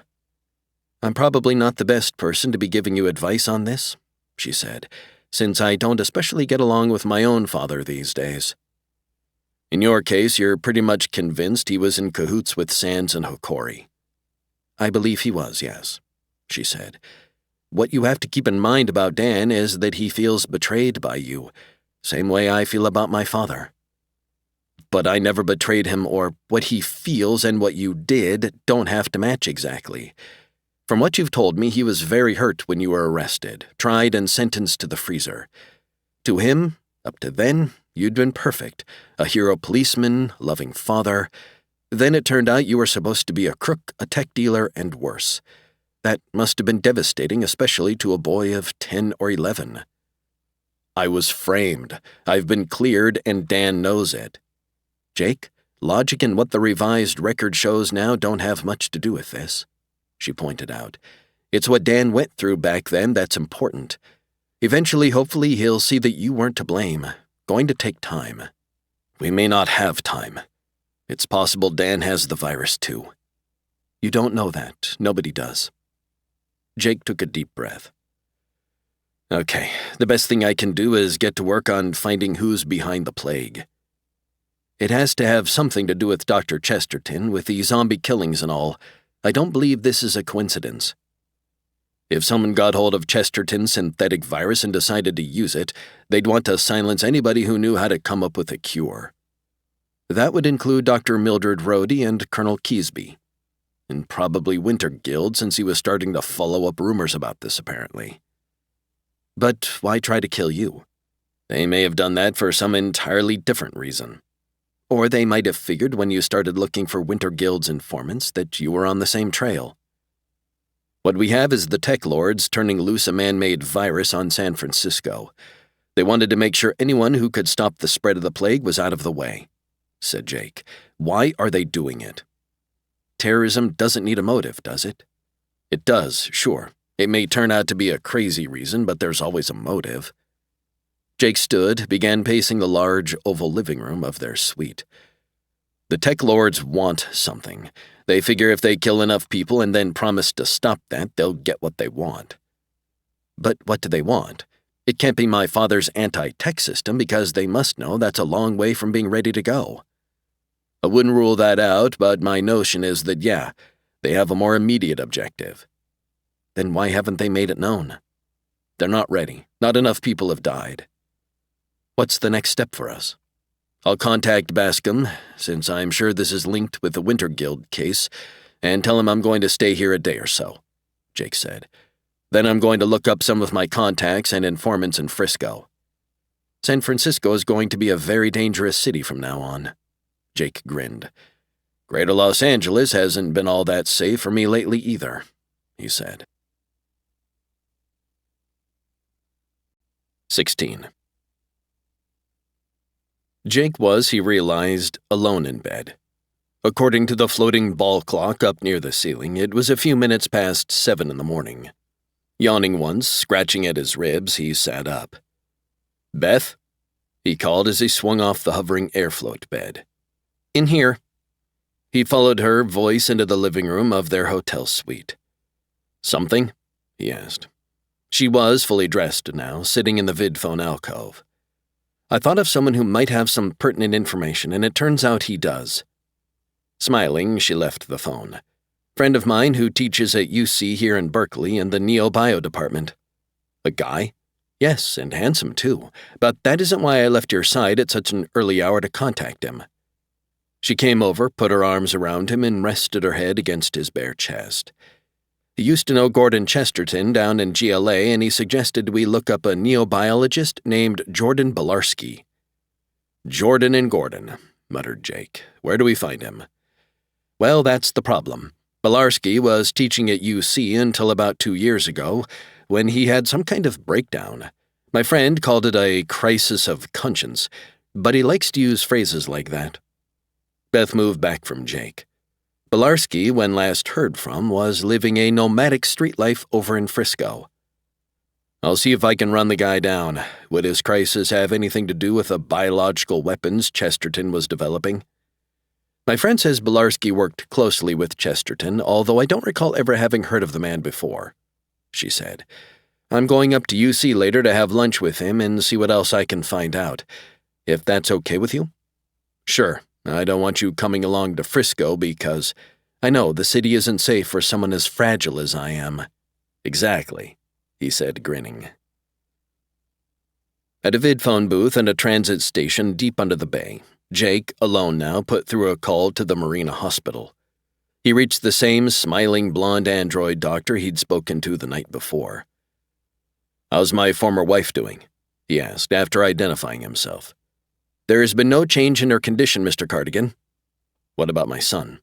I'm probably not the best person to be giving you advice on this," she said, "since I don't especially get along with my own father these days. In your case, you're pretty much convinced he was in cahoots with Sands and Hokori." "I believe he was, yes," she said. "What you have to keep in mind about Dan is that he feels betrayed by you, same way I feel about my father." "But I never betrayed him, or what he feels and what you did don't have to match exactly. From what you've told me, he was very hurt when you were arrested, tried and sentenced to the freezer. To him, up to then, you'd been perfect, a hero policeman, loving father. Then it turned out you were supposed to be a crook, a tech dealer, and worse. That must have been devastating, especially to a boy of 10 or 11. I was framed. I've been cleared, and Dan knows it. Jake, logic and what the revised record shows now don't have much to do with this," she pointed out. "It's what Dan went through back then that's important. Eventually, hopefully, he'll see that you weren't to blame. Going to take time. We may not have time. It's possible Dan has the virus, too." "You don't know that. Nobody does." Jake took a deep breath. "Okay, the best thing I can do is get to work on finding who's behind the plague. It has to have something to do with Dr. Chesterton, with the zombie killings and all. I don't believe this is a coincidence. If someone got hold of Chesterton's synthetic virus and decided to use it, they'd want to silence anybody who knew how to come up with a cure. That would include Dr. Mildred Rhodey and Colonel Keesby. And probably Wintergild, since he was starting to follow up rumors about this, apparently. But why try to kill you? They may have done that for some entirely different reason. Or they might have figured when you started looking for Wintergild's informants that you were on the same trail. What we have is the TekLords turning loose a man-made virus on San Francisco. They wanted to make sure anyone who could stop the spread of the plague was out of the way," said Jake. "Why are they doing it? Terrorism doesn't need a motive, does it? It does, sure. It may turn out to be a crazy reason, but there's always a motive." Jake stood, began pacing the large, oval living room of their suite. "The TekLords want something. They figure if they kill enough people and then promise to stop that, they'll get what they want." "But what do they want? It can't be my father's anti-tech system because they must know that's a long way from being ready to go." "I wouldn't rule that out, but my notion is that, yeah, they have a more immediate objective." "Then why haven't they made it known?" "They're not ready. Not enough people have died." "What's the next step for us?" "I'll contact Bascom, since I'm sure this is linked with the Wintergild case, and tell him I'm going to stay here a day or so," Jake said. "Then I'm going to look up some of my contacts and informants in Frisco. San Francisco is going to be a very dangerous city from now on." Jake grinned. "Greater Los Angeles hasn't been all that safe for me lately either," he said. 16. Jake was, he realized, alone in bed. According to the floating ball clock up near the ceiling, it was a few minutes past 7 in the morning. Yawning once, scratching at his ribs, he sat up. "Beth?" he called as he swung off the hovering airfloat bed. "In here." He followed her voice into the living room of their hotel suite. "Something?" he asked. She was fully dressed now, sitting in the vidphone alcove. "I thought of someone who might have some pertinent information, and it turns out he does." Smiling, she left the phone. Friend of mine who teaches at UC here in Berkeley in the Neo-Bio department. A guy? Yes, and handsome too, but that isn't why I left your side at such an early hour to contact him. She came over, put her arms around him, and rested her head against his bare chest. He used to know Gordon Chesterton down in GLA, and he suggested we look up a neobiologist named Jordan Belarski. Jordan and Gordon, muttered Jake. Where do we find him? Well, that's the problem. Belarski was teaching at UC until about 2 years ago, when he had some kind of breakdown. My friend called it a crisis of conscience, but he likes to use phrases like that. Beth moved back from Jake. Belarski, when last heard from, was living a nomadic street life over in Frisco. I'll see if I can run the guy down. Would his crisis have anything to do with the biological weapons Chesterton was developing? My friend says Belarski worked closely with Chesterton, although I don't recall ever having heard of the man before, she said. I'm going up to UC later to have lunch with him and see what else I can find out, if that's okay with you. Sure. I don't want you coming along to Frisco because I know the city isn't safe for someone as fragile as I am. Exactly, he said, grinning. At a vidphone booth and a transit station deep under the bay, Jake, alone now, put through a call to the Marina Hospital. He reached the same smiling blonde android doctor he'd spoken to the night before. How's my former wife doing? He asked, after identifying himself. There has been no change in her condition, Mr. Cardigan. What about my son?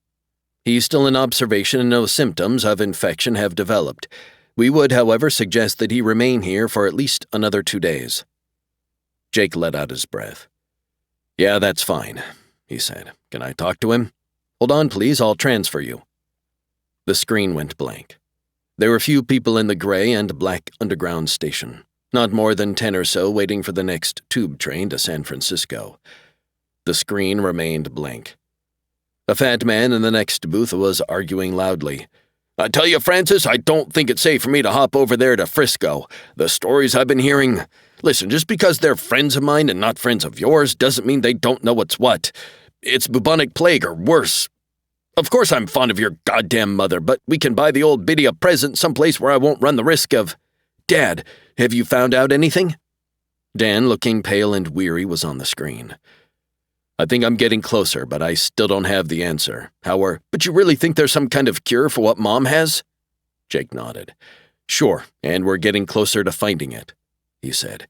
He's still in observation and no symptoms of infection have developed. We would, however, suggest that he remain here for at least another 2 days. Jake let out his breath. Yeah, that's fine, he said. Can I talk to him? Hold on, please, I'll transfer you. The screen went blank. There were few people in the gray and black underground station. Not more than 10 or so waiting for the next tube train to San Francisco. The screen remained blank. A fat man in the next booth was arguing loudly. I tell you, Francis, I don't think it's safe for me to hop over there to Frisco. The stories I've been hearing... Listen, just because they're friends of mine and not friends of yours doesn't mean they don't know what's what. It's bubonic plague or worse. Of course I'm fond of your goddamn mother, but we can buy the old biddy a present someplace where I won't run the risk of... Dad, have you found out anything? Dan, looking pale and weary, was on the screen. I think I'm getting closer, but I still don't have the answer. But you really think there's some kind of cure for what Mom has? Jake nodded. Sure, and we're getting closer to finding it, he said.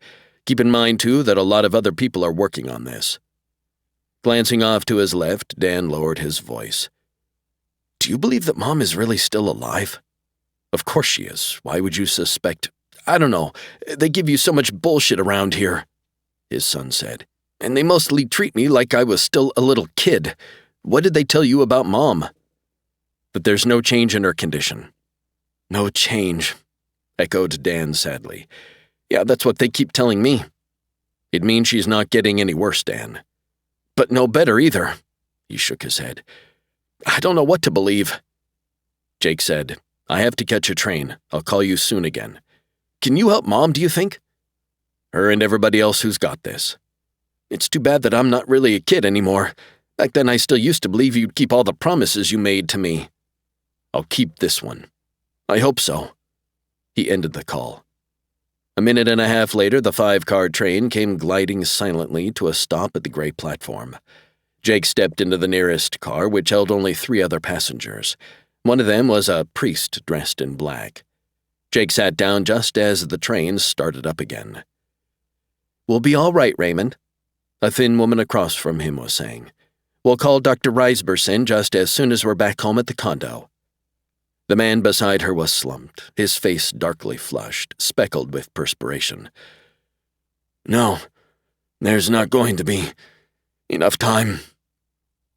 Keep in mind, too, that a lot of other people are working on this. Glancing off to his left, Dan lowered his voice. Do you believe that Mom is really still alive? Of course she is. Why would you suspect... I don't know. They give you so much bullshit around here, his son said. And they mostly treat me like I was still a little kid. What did they tell you about Mom? That there's no change in her condition. No change, echoed Dan sadly. Yeah, that's what they keep telling me. It means she's not getting any worse, Dan. But no better either, he shook his head. I don't know what to believe. Jake said, I have to catch a train. I'll call you soon again. Can you help Mom, do you think? Her and everybody else who's got this. It's too bad that I'm not really a kid anymore. Back then I still used to believe you'd keep all the promises you made to me. I'll keep this one. I hope so. He ended the call. A minute and a half later, the 5-car train came gliding silently to a stop at the gray platform. Jake stepped into the nearest car, which held only 3 other passengers. One of them was a priest dressed in black. Jake sat down just as the train started up again. We'll be all right, Raymond, a thin woman across from him was saying. We'll call Dr. Reisberson just as soon as we're back home at the condo. The man beside her was slumped, his face darkly flushed, speckled with perspiration. No, there's not going to be enough time.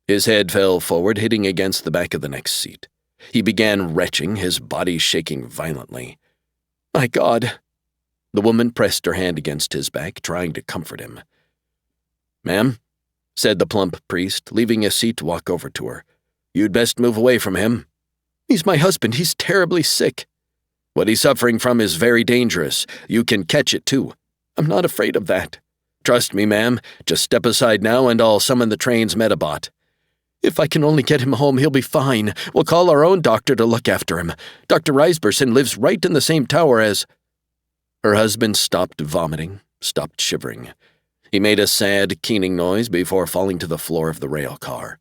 His head fell forward, hitting against the back of the next seat. He began retching, his body shaking violently. My God. The woman pressed her hand against his back, trying to comfort him. Ma'am, said the plump priest, leaving his seat to walk over to her. You'd best move away from him. He's my husband. He's terribly sick. What he's suffering from is very dangerous. You can catch it, too. I'm not afraid of that. Trust me, ma'am. Just step aside now and I'll summon the train's Metabot. If I can only get him home, he'll be fine. We'll call our own doctor to look after him. Dr. Reisberson lives right in the same tower as—" Her husband stopped vomiting, stopped shivering. He made a sad, keening noise before falling to the floor of the rail car.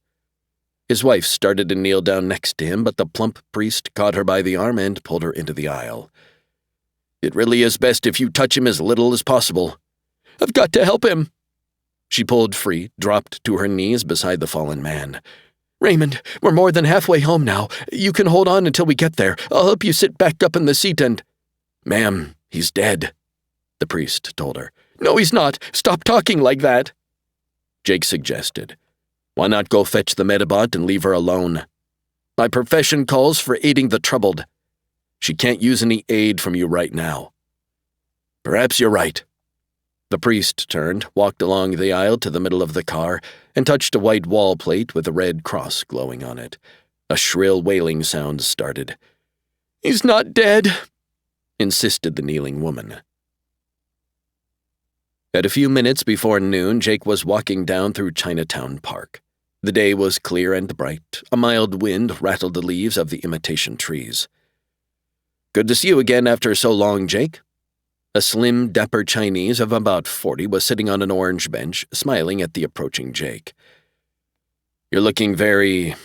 His wife started to kneel down next to him, but the plump priest caught her by the arm and pulled her into the aisle. "It really is best if you touch him as little as possible." "I've got to help him." She pulled free, dropped to her knees beside the fallen man. "Raymond, we're more than halfway home now. You can hold on until we get there. I'll help you sit back up in the seat and—" "Ma'am, he's dead," the priest told her. "No, he's not. Stop talking like that," Jake suggested. "Why not go fetch the Medibot and leave her alone? My profession calls for aiding the troubled. She can't use any aid from you right now." "Perhaps you're right." The priest turned, walked along the aisle to the middle of the car, and touched a white wall plate with a red cross glowing on it. A shrill wailing sound started. "He's not dead," insisted the kneeling woman. At a few minutes before noon, Jake was walking down through Chinatown Park. The day was clear and bright. A mild wind rattled the leaves of the imitation trees. "Good to see you again after so long, Jake." A slim, dapper Chinese of about 40 was sitting on an orange bench, smiling at the approaching Jake. "You're looking very—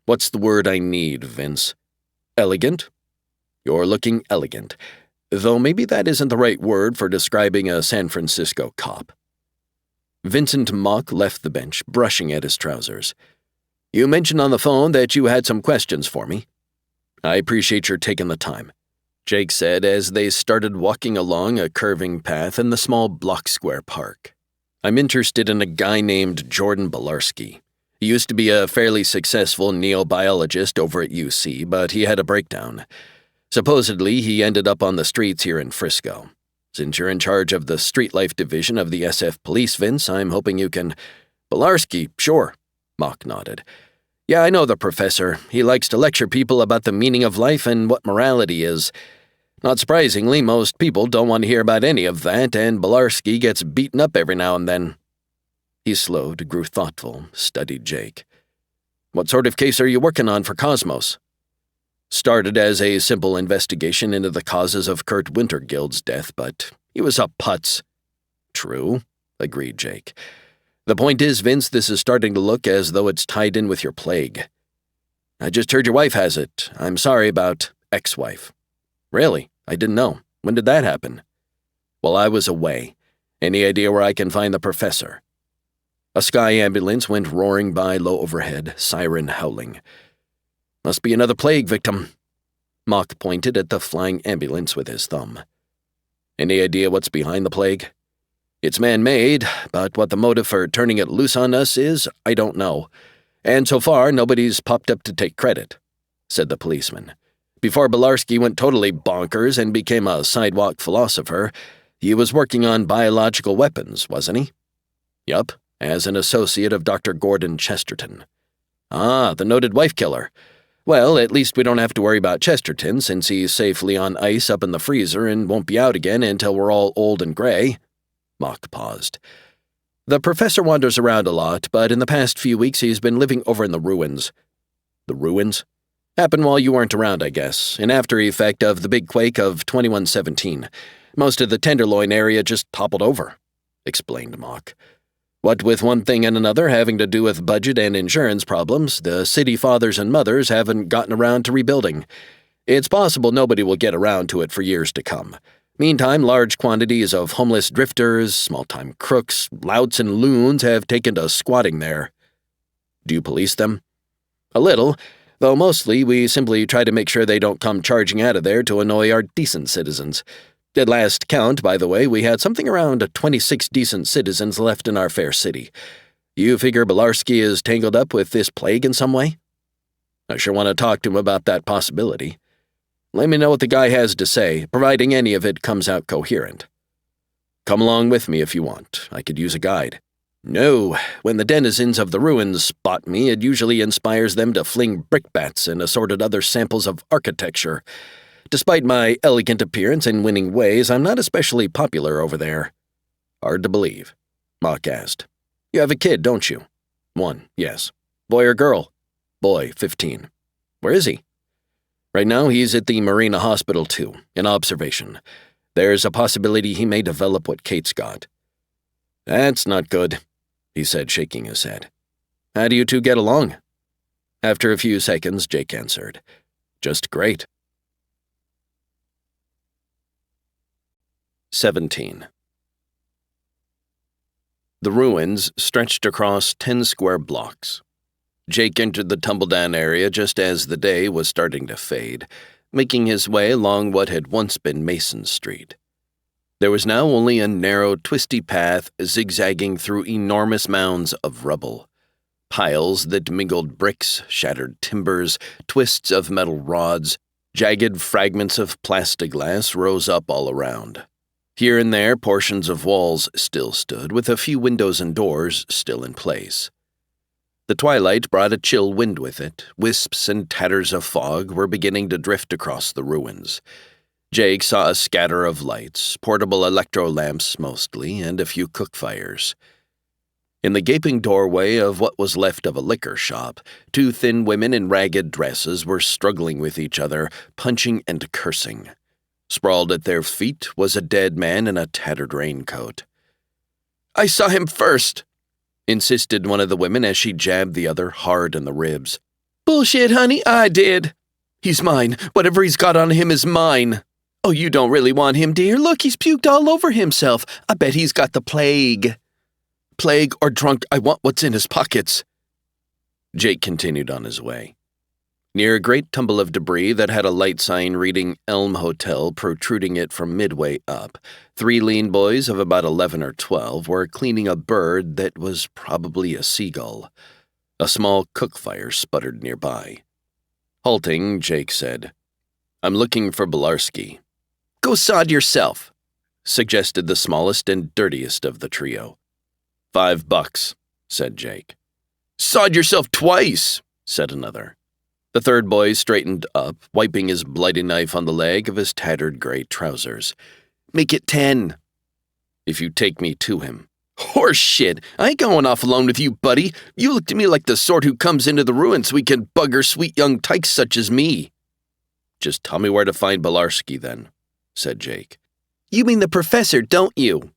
what's the word I need, Vince? Elegant? You're looking elegant, though maybe that isn't the right word for describing a San Francisco cop." Vincent Mock left the bench, brushing at his trousers. "You mentioned on the phone that you had some questions for me. I appreciate your taking the time," Jake said as they started walking along a curving path in the small block-square park. "I'm interested in a guy named Jordan Belarski. He used to be a fairly successful neobiologist over at UC, but he had a breakdown. Supposedly, he ended up on the streets here in Frisco. Since you're in charge of the street life division of the SF Police, Vince, I'm hoping you can—" "Belarski, sure," Mock nodded. "Yeah, I know the professor. He likes to lecture people about the meaning of life and what morality is. Not surprisingly, most people don't want to hear about any of that, and Belarski gets beaten up every now and then." He slowed, grew thoughtful, studied Jake. "What sort of case are you working on for Cosmos?" "Started as a simple investigation into the causes of Kurt Wintergild's death, but he was a putz." "True," agreed Jake. "The point is, Vince, this is starting to look as though it's tied in with your plague." "I just heard your wife has it. I'm sorry about ex-wife." "Really? I didn't know. When did that happen?" "While I was away. Any idea where I can find the professor?" A sky ambulance went roaring by low overhead, siren howling. "Must be another plague victim." Mock pointed at the flying ambulance with his thumb. "Any idea what's behind the plague?" "It's man-made, but what the motive for turning it loose on us is, I don't know. And so far, nobody's popped up to take credit," said the policeman. "Before Belarski went totally bonkers and became a sidewalk philosopher, he was working on biological weapons, wasn't he?" "Yup, as an associate of Dr. Gordon Chesterton." "Ah, the noted wife killer. Well, at least we don't have to worry about Chesterton, since he's safely on ice up in the freezer and won't be out again until we're all old and gray." Mock paused. "The professor wanders around a lot, but in the past few weeks he's been living over in the ruins." "The ruins?" "Happened while you weren't around, I guess, an after effect of the big quake of 2117. Most of the Tenderloin area just toppled over," explained Mock. "What with one thing and another having to do with budget and insurance problems, the city fathers and mothers haven't gotten around to rebuilding. It's possible nobody will get around to it for years to come. Meantime, large quantities of homeless drifters, small-time crooks, louts, and loons have taken to squatting there." "Do you police them?" "A little, though mostly we simply try to make sure they don't come charging out of there to annoy our decent citizens. At last count, by the way, we had something around 26 decent citizens left in our fair city. You figure Belarski is tangled up with this plague in some way?" "I sure want to talk to him about that possibility. Let me know what the guy has to say, providing any of it comes out coherent." "Come along with me if you want. I could use a guide." "No, when the denizens of the ruins spot me, it usually inspires them to fling brickbats and assorted other samples of architecture. Despite my elegant appearance and winning ways, I'm not especially popular over there." "Hard to believe," Mock asked. "You have a kid, don't you?" "One, yes." Boy or girl? Boy, 15. Where is he? Right now, he's at the Marina Hospital, too, in observation. There's a possibility he may develop what Kate's got. That's not good, he said, shaking his head. How do you two get along? After a few seconds, Jake answered, Just great. 17. The ruins stretched across 10 square blocks. Jake entered the tumble-down area just as the day was starting to fade, making his way along what had once been Mason Street. There was now only a narrow, twisty path zigzagging through enormous mounds of rubble. Piles that mingled bricks, shattered timbers, twists of metal rods, jagged fragments of plexiglass rose up all around. Here and there, portions of walls still stood, with a few windows and doors still in place. The twilight brought a chill wind with it. Wisps and tatters of fog were beginning to drift across the ruins. Jake saw a scatter of lights, portable electro-lamps mostly, and a few cook fires. In the gaping doorway of what was left of a liquor shop, two thin women in ragged dresses were struggling with each other, punching and cursing. Sprawled at their feet was a dead man in a tattered raincoat. "I saw him first," insisted one of the women as she jabbed the other hard in the ribs. "Bullshit, honey, I did. He's mine. Whatever he's got on him is mine. Oh, you don't really want him, dear. Look, he's puked all over himself. I bet he's got the plague. Plague or drunk, I want what's in his pockets." Jake continued on his way. Near a great tumble of debris that had a light sign reading Elm Hotel protruding it from midway up, three lean boys of about 11 or 12 were cleaning a bird that was probably a seagull. A small cook fire sputtered nearby. Halting, Jake said, "I'm looking for Belarski." "Go sod yourself," suggested the smallest and dirtiest of the trio. $5, said Jake. "Sod yourself twice," said another. The third boy straightened up, wiping his bloody knife on the leg of his tattered gray trousers. "Make it 10. If you take me to him." "Horse shit! I ain't going off alone with you, buddy. You look to me like the sort who comes into the ruins so we can bugger sweet young tykes such as me." "Just tell me where to find Belarski, then," said Jake. "You mean the professor, don't you?"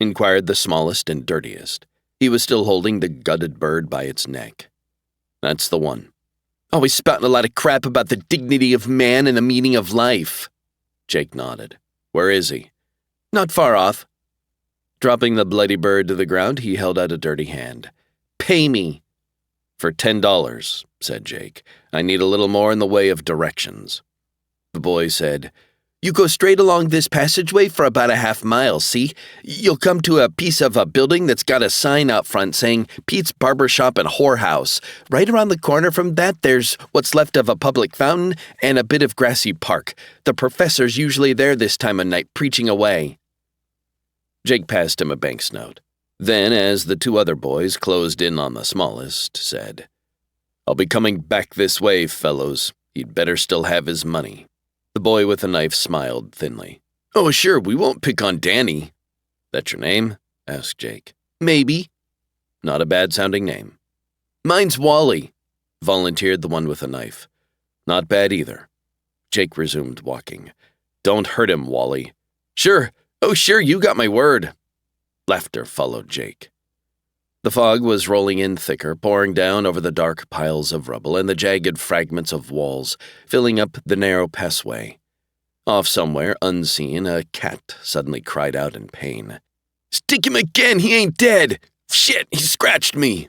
inquired the smallest and dirtiest. He was still holding the gutted bird by its neck. "That's the one." "Always spouting a lot of crap about the dignity of man and the meaning of life." Jake nodded. "Where is he?" "Not far off." Dropping the bloody bird to the ground, he held out a dirty hand. "Pay me." "For $10, said Jake. "I need a little more in the way of directions." The boy said, "You go straight along this passageway for about a half-mile, see? You'll come to a piece of a building that's got a sign out front saying Pete's Barbershop and Whorehouse. Right around the corner from that, there's what's left of a public fountain and a bit of grassy park. The professor's usually there this time of night, preaching away." Jake passed him a bank's note. Then, as the two other boys closed in on the smallest, said, "I'll be coming back this way, fellows. He'd better still have his money." The boy with the knife smiled thinly. "Oh, sure, we won't pick on Danny." "That your name?" asked Jake. "Maybe." "Not a bad-sounding name." "Mine's Wally," volunteered the one with the knife. "Not bad either." Jake resumed walking. "Don't hurt him, Wally." "Sure. Oh, sure, you got my word." Laughter followed Jake. The fog was rolling in thicker, pouring down over the dark piles of rubble and the jagged fragments of walls, filling up the narrow passway. Off somewhere, unseen, a cat suddenly cried out in pain. "Stick him again! He ain't dead! Shit, he scratched me!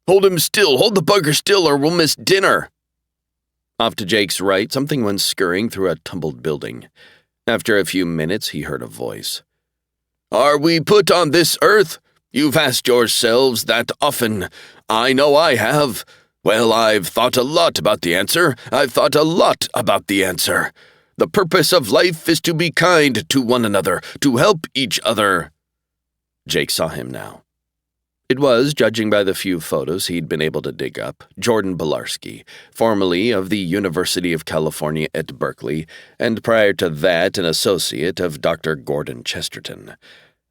Hold him still! Hold the bugger still or we'll miss dinner!" Off to Jake's right, something went scurrying through a tumbled building. After a few minutes, he heard a voice. "Are we put on this earth? You've asked yourselves that often. I know I have. Well, I've thought a lot about the answer. The purpose of life is to be kind to one another, to help each other." Jake saw him now. It was, judging by the few photos he'd been able to dig up, Jordan Belarski, formerly of the University of California at Berkeley, and prior to that an associate of Dr. Gordon Chesterton.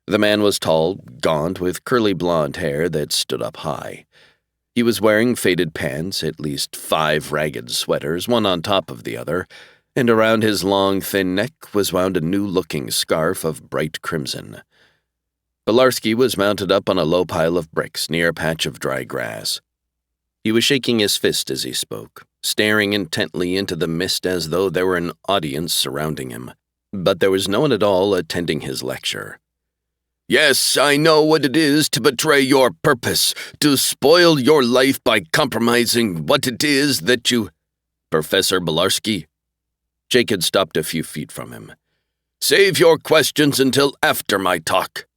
The man was tall, gaunt, with curly blonde hair that stood up high. He was wearing faded pants, at least 5 ragged sweaters, one on top of the other, and around his long, thin neck was wound a new-looking scarf of bright crimson. Belarski was mounted up on a low pile of bricks near a patch of dry grass. He was shaking his fist as he spoke, staring intently into the mist as though there were an audience surrounding him, but there was no one at all attending his lecture. "Yes, I know what it is to betray your purpose, to spoil your life by compromising what it is that you—" "Professor Belarski?" Jake had stopped a few feet from him. "Save your questions until after my talk.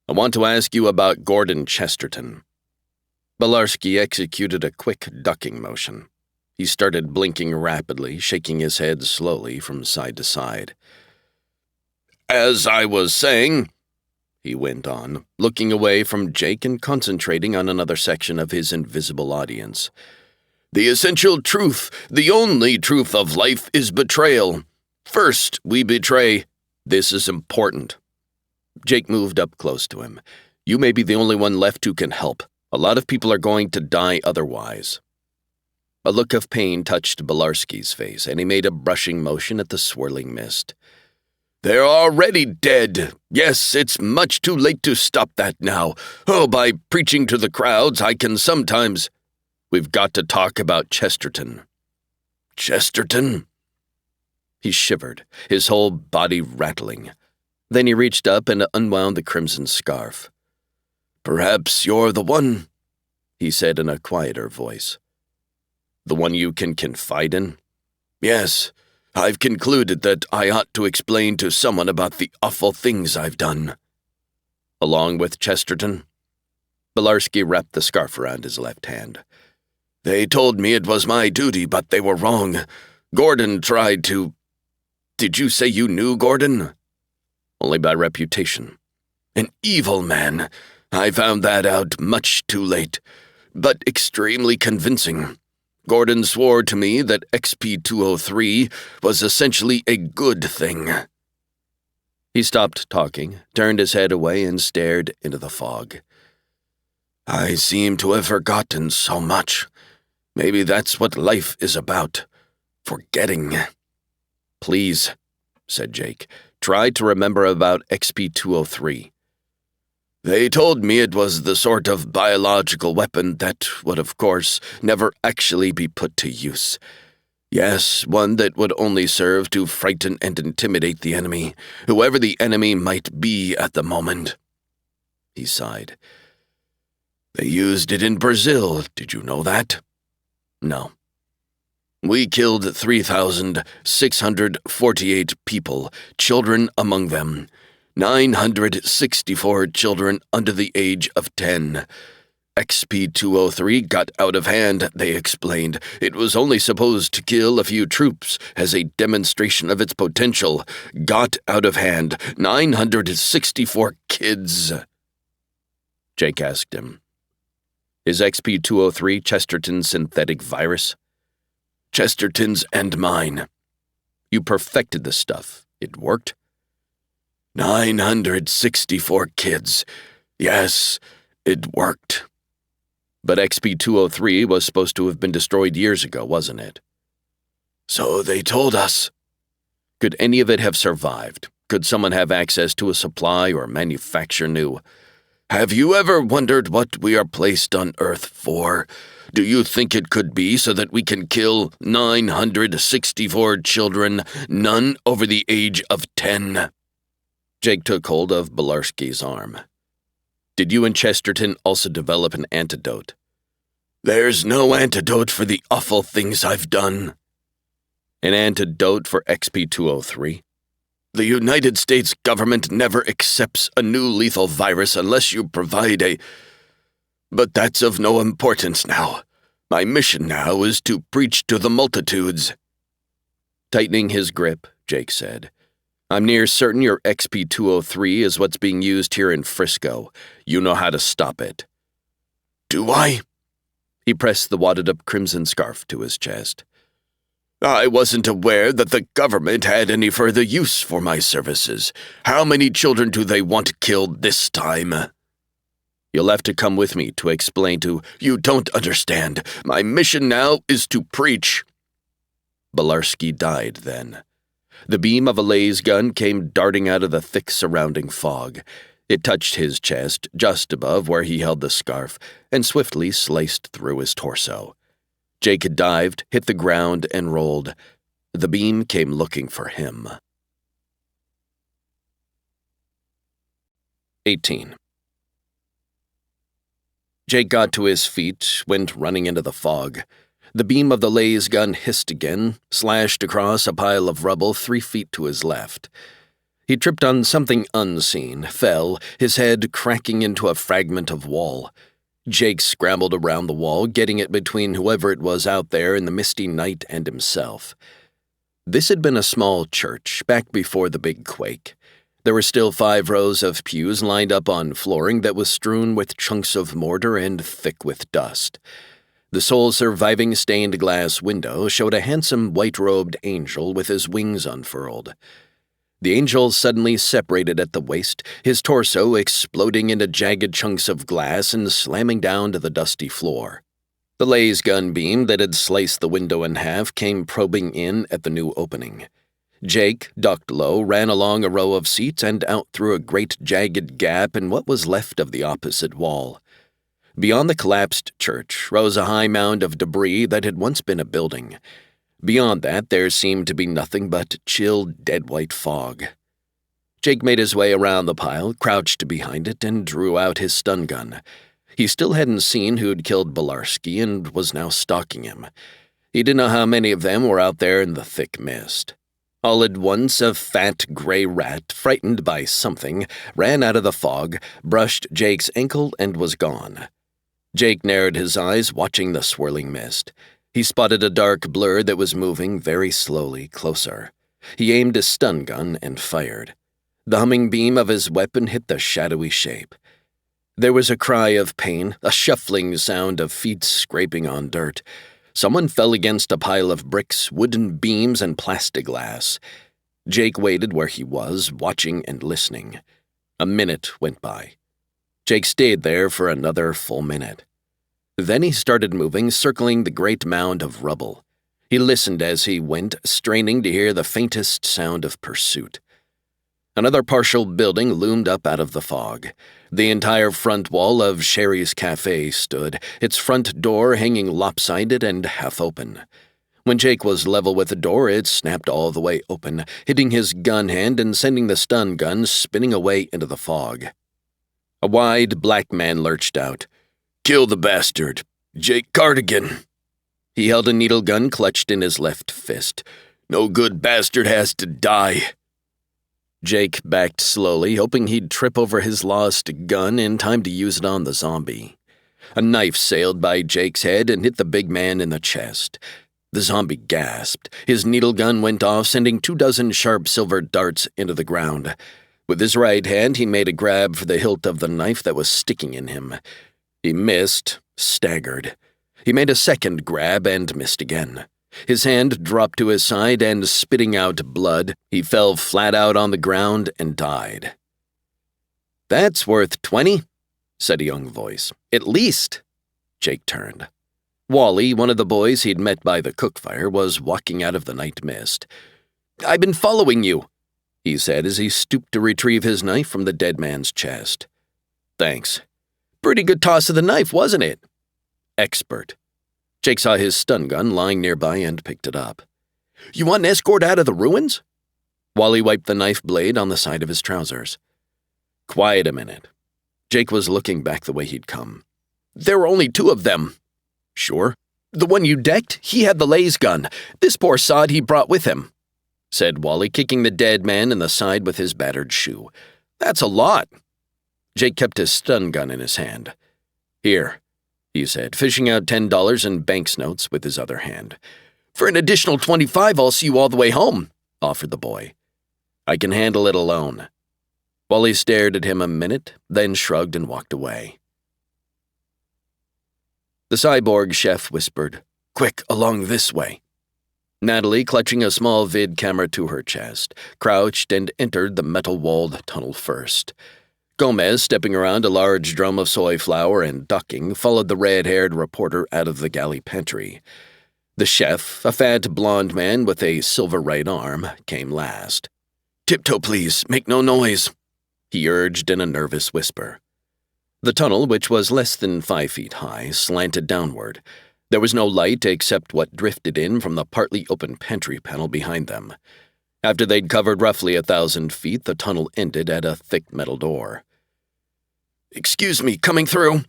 I want to ask you about Gordon Chesterton." Belarski executed a quick ducking motion. He started blinking rapidly, shaking his head slowly from side to side. "As I was saying," he went on, looking away from Jake and concentrating on another section of his invisible audience, "the essential truth, the only truth of life is betrayal. First, we betray. This is important." Jake moved up close to him. "You may be the only one left who can help. A lot of people are going to die otherwise." A look of pain touched Belarski's face, and he made a brushing motion at the swirling mist. "They're already dead. Yes, it's much too late to stop that now. Oh, by preaching to the crowds, I can sometimes—" "We've got to talk about Chesterton." "Chesterton?" He shivered, his whole body rattling. Then he reached up and unwound the crimson scarf. "Perhaps you're the one," he said in a quieter voice. "The one you can confide in?" "Yes. I've concluded that I ought to explain to someone about the awful things I've done." "Along with Chesterton?" Belarski wrapped the scarf around his left hand. "They told me it was my duty, but they were wrong. Gordon tried to—" "Did you say you knew Gordon?" "Only by reputation." "An evil man. I found that out much too late, but extremely convincing. Gordon swore to me that XP-203 was essentially a good thing." He stopped talking, turned his head away, and stared into the fog. "I seem to have forgotten so much. Maybe that's what life is about. Forgetting." "Please," said Jake, "try to remember about XP-203. "They told me it was the sort of biological weapon that would, of course, never actually be put to use. Yes, one that would only serve to frighten and intimidate the enemy, whoever the enemy might be at the moment." He sighed. "They used it in Brazil, did you know that?" "No." "We killed 3,648 people, children among them. 964 children under the age of 10. XP-203 got out of hand, they explained. It was only supposed to kill a few troops as a demonstration of its potential. Got out of hand. 964 kids." Jake asked him, "Is XP-203 Chesterton's synthetic virus?" "Chesterton's and mine." "You perfected the stuff. It worked?" 964 kids. Yes, it worked." "But XP-203 was supposed to have been destroyed years ago, wasn't it?" "So they told us." "Could any of it have survived? Could someone have access to a supply or manufacture new?" "Have you ever wondered what we are placed on Earth for? Do you think it could be so that we can kill 964 children, none over the age of 10? Jake took hold of Belarski's arm. "Did you and Chesterton also develop an antidote?" "There's no antidote for the awful things I've done." "An antidote for XP-203? "The United States government never accepts a new lethal virus unless you provide a— But that's of no importance now. My mission now is to preach to the multitudes." Tightening his grip, Jake said, "I'm near certain your XP-203 is what's being used here in Frisco. You know how to stop it." "Do I?" He pressed the wadded-up crimson scarf to his chest. "I wasn't aware that the government had any further use for my services. How many children do they want killed this time?" You'll have to come with me to explain to— You don't understand. My mission now is to preach. Belarski died then. The beam of a laser gun came darting out of the thick surrounding fog. It touched his chest, just above where he held the scarf, and swiftly sliced through his torso. Jake had dived, hit the ground, and rolled. The beam came looking for him. 18. Jake got to his feet, went running into the fog. The beam of the laser gun hissed again, slashed across a pile of rubble 3 feet to his left. He tripped on something unseen, fell, his head cracking into a fragment of wall. Jake scrambled around the wall, getting it between whoever it was out there in the misty night and himself. This had been a small church, back before the big quake. There were still 5 rows of pews lined up on flooring that was strewn with chunks of mortar and thick with dust. The sole surviving stained glass window showed a handsome white-robed angel with his wings unfurled. The angel suddenly separated at the waist, his torso exploding into jagged chunks of glass and slamming down to the dusty floor. The laser gun beam that had sliced the window in half came probing in at the new opening. Jake, ducked low, ran along a row of seats and out through a great jagged gap in what was left of the opposite wall. Beyond the collapsed church rose a high mound of debris that had once been a building. Beyond that, there seemed to be nothing but chill, dead-white fog. Jake made his way around the pile, crouched behind it, and drew out his stun gun. He still hadn't seen who'd killed Belarski and was now stalking him. He didn't know how many of them were out there in the thick mist. All at once, a fat gray rat, frightened by something, ran out of the fog, brushed Jake's ankle, and was gone. Jake narrowed his eyes, watching the swirling mist. He spotted a dark blur that was moving very slowly closer. He aimed his stun gun and fired. The humming beam of his weapon hit the shadowy shape. There was a cry of pain, a shuffling sound of feet scraping on dirt. Someone fell against a pile of bricks, wooden beams, and plexiglass. Jake waited where he was, watching and listening. A minute went by. Jake stayed there for another full minute. Then he started moving, circling the great mound of rubble. He listened as he went, straining to hear the faintest sound of pursuit. Another partial building loomed up out of the fog. The entire front wall of Sherry's Cafe stood, its front door hanging lopsided and half open. When Jake was level with the door, it snapped all the way open, hitting his gun hand and sending the stun gun spinning away into the fog. A wide black man lurched out. "Kill the bastard. Jake Cardigan." He held a needle gun clutched in his left fist. "No good bastard has to die." Jake backed slowly, hoping he'd trip over his lost gun in time to use it on the zombie. A knife sailed by Jake's head and hit the big man in the chest. The zombie gasped. His needle gun went off, sending 24 sharp silver darts into the ground. With his right hand, he made a grab for the hilt of the knife that was sticking in him. He missed, staggered. He made a second grab and missed again. His hand dropped to his side, and spitting out blood, he fell flat out on the ground and died. "That's worth 20, said a young voice. "At least." Jake turned. Wally, one of the boys he'd met by the cook fire, was walking out of the night mist. "I've been following you," he said as he stooped to retrieve his knife from the dead man's chest. "Thanks. Pretty good toss of the knife, wasn't it?" "Expert." Jake saw his stun gun lying nearby and picked it up. "You want an escort out of the ruins?" Wally wiped the knife blade on the side of his trousers. "Quiet a minute." Jake was looking back the way he'd come. "There were only 2 of them." "Sure." "The one you decked, he had the laser gun. This poor sod he brought with him," said Wally, kicking the dead man in the side with his battered shoe. "That's a lot." Jake kept his stun gun in his hand. "Here," he said, fishing out $10 in banknotes with his other hand. "For an additional 25, I'll see you all the way home," offered the boy. "I can handle it alone." Wally stared at him a minute, then shrugged and walked away. The cyborg chef whispered, "Quick, along this way." Natalie, clutching a small vid camera to her chest, crouched and entered the metal-walled tunnel first. Gomez, stepping around a large drum of soy flour and ducking, followed the red-haired reporter out of the galley pantry. The chef, a fat blond man with a silver right arm, came last. "Tiptoe, please, make no noise," he urged in a nervous whisper. The tunnel, which was less than 5 feet high, slanted downward. There was no light except what drifted in from the partly open pantry panel behind them. After they'd covered roughly 1,000 feet, the tunnel ended at a thick metal door. "Excuse me, coming through,"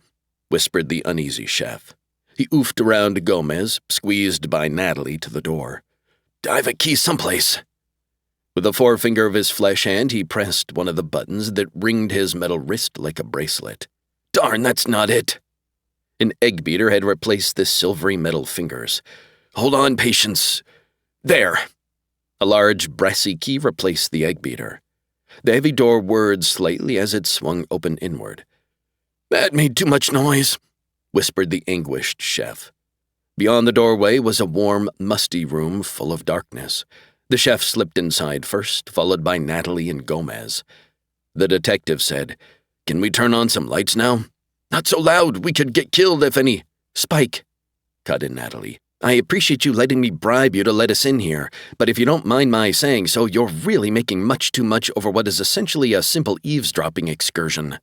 whispered the uneasy chef. He oofed around Gomez, squeezed by Natalie, to the door. "I have a key someplace." With the forefinger of his flesh hand, he pressed one of the buttons that ringed his metal wrist like a bracelet. Darn, that's not it. An egg beater had replaced the silvery metal fingers. "Hold on, patience. There." A large brassy key replaced the egg beater. The heavy door whirred slightly as it swung open inward. "That made too much noise," whispered the anguished chef. Beyond the doorway was a warm, musty room full of darkness. The chef slipped inside first, followed by Natalie and Gomez. The detective said, "Can we turn on some lights now?" "Not so loud, we could get killed if any—" "Spike," cut in Natalie. "I appreciate you letting me bribe you to let us in here, but if you don't mind my saying so, you're really making much too much over what is essentially a simple eavesdropping excursion."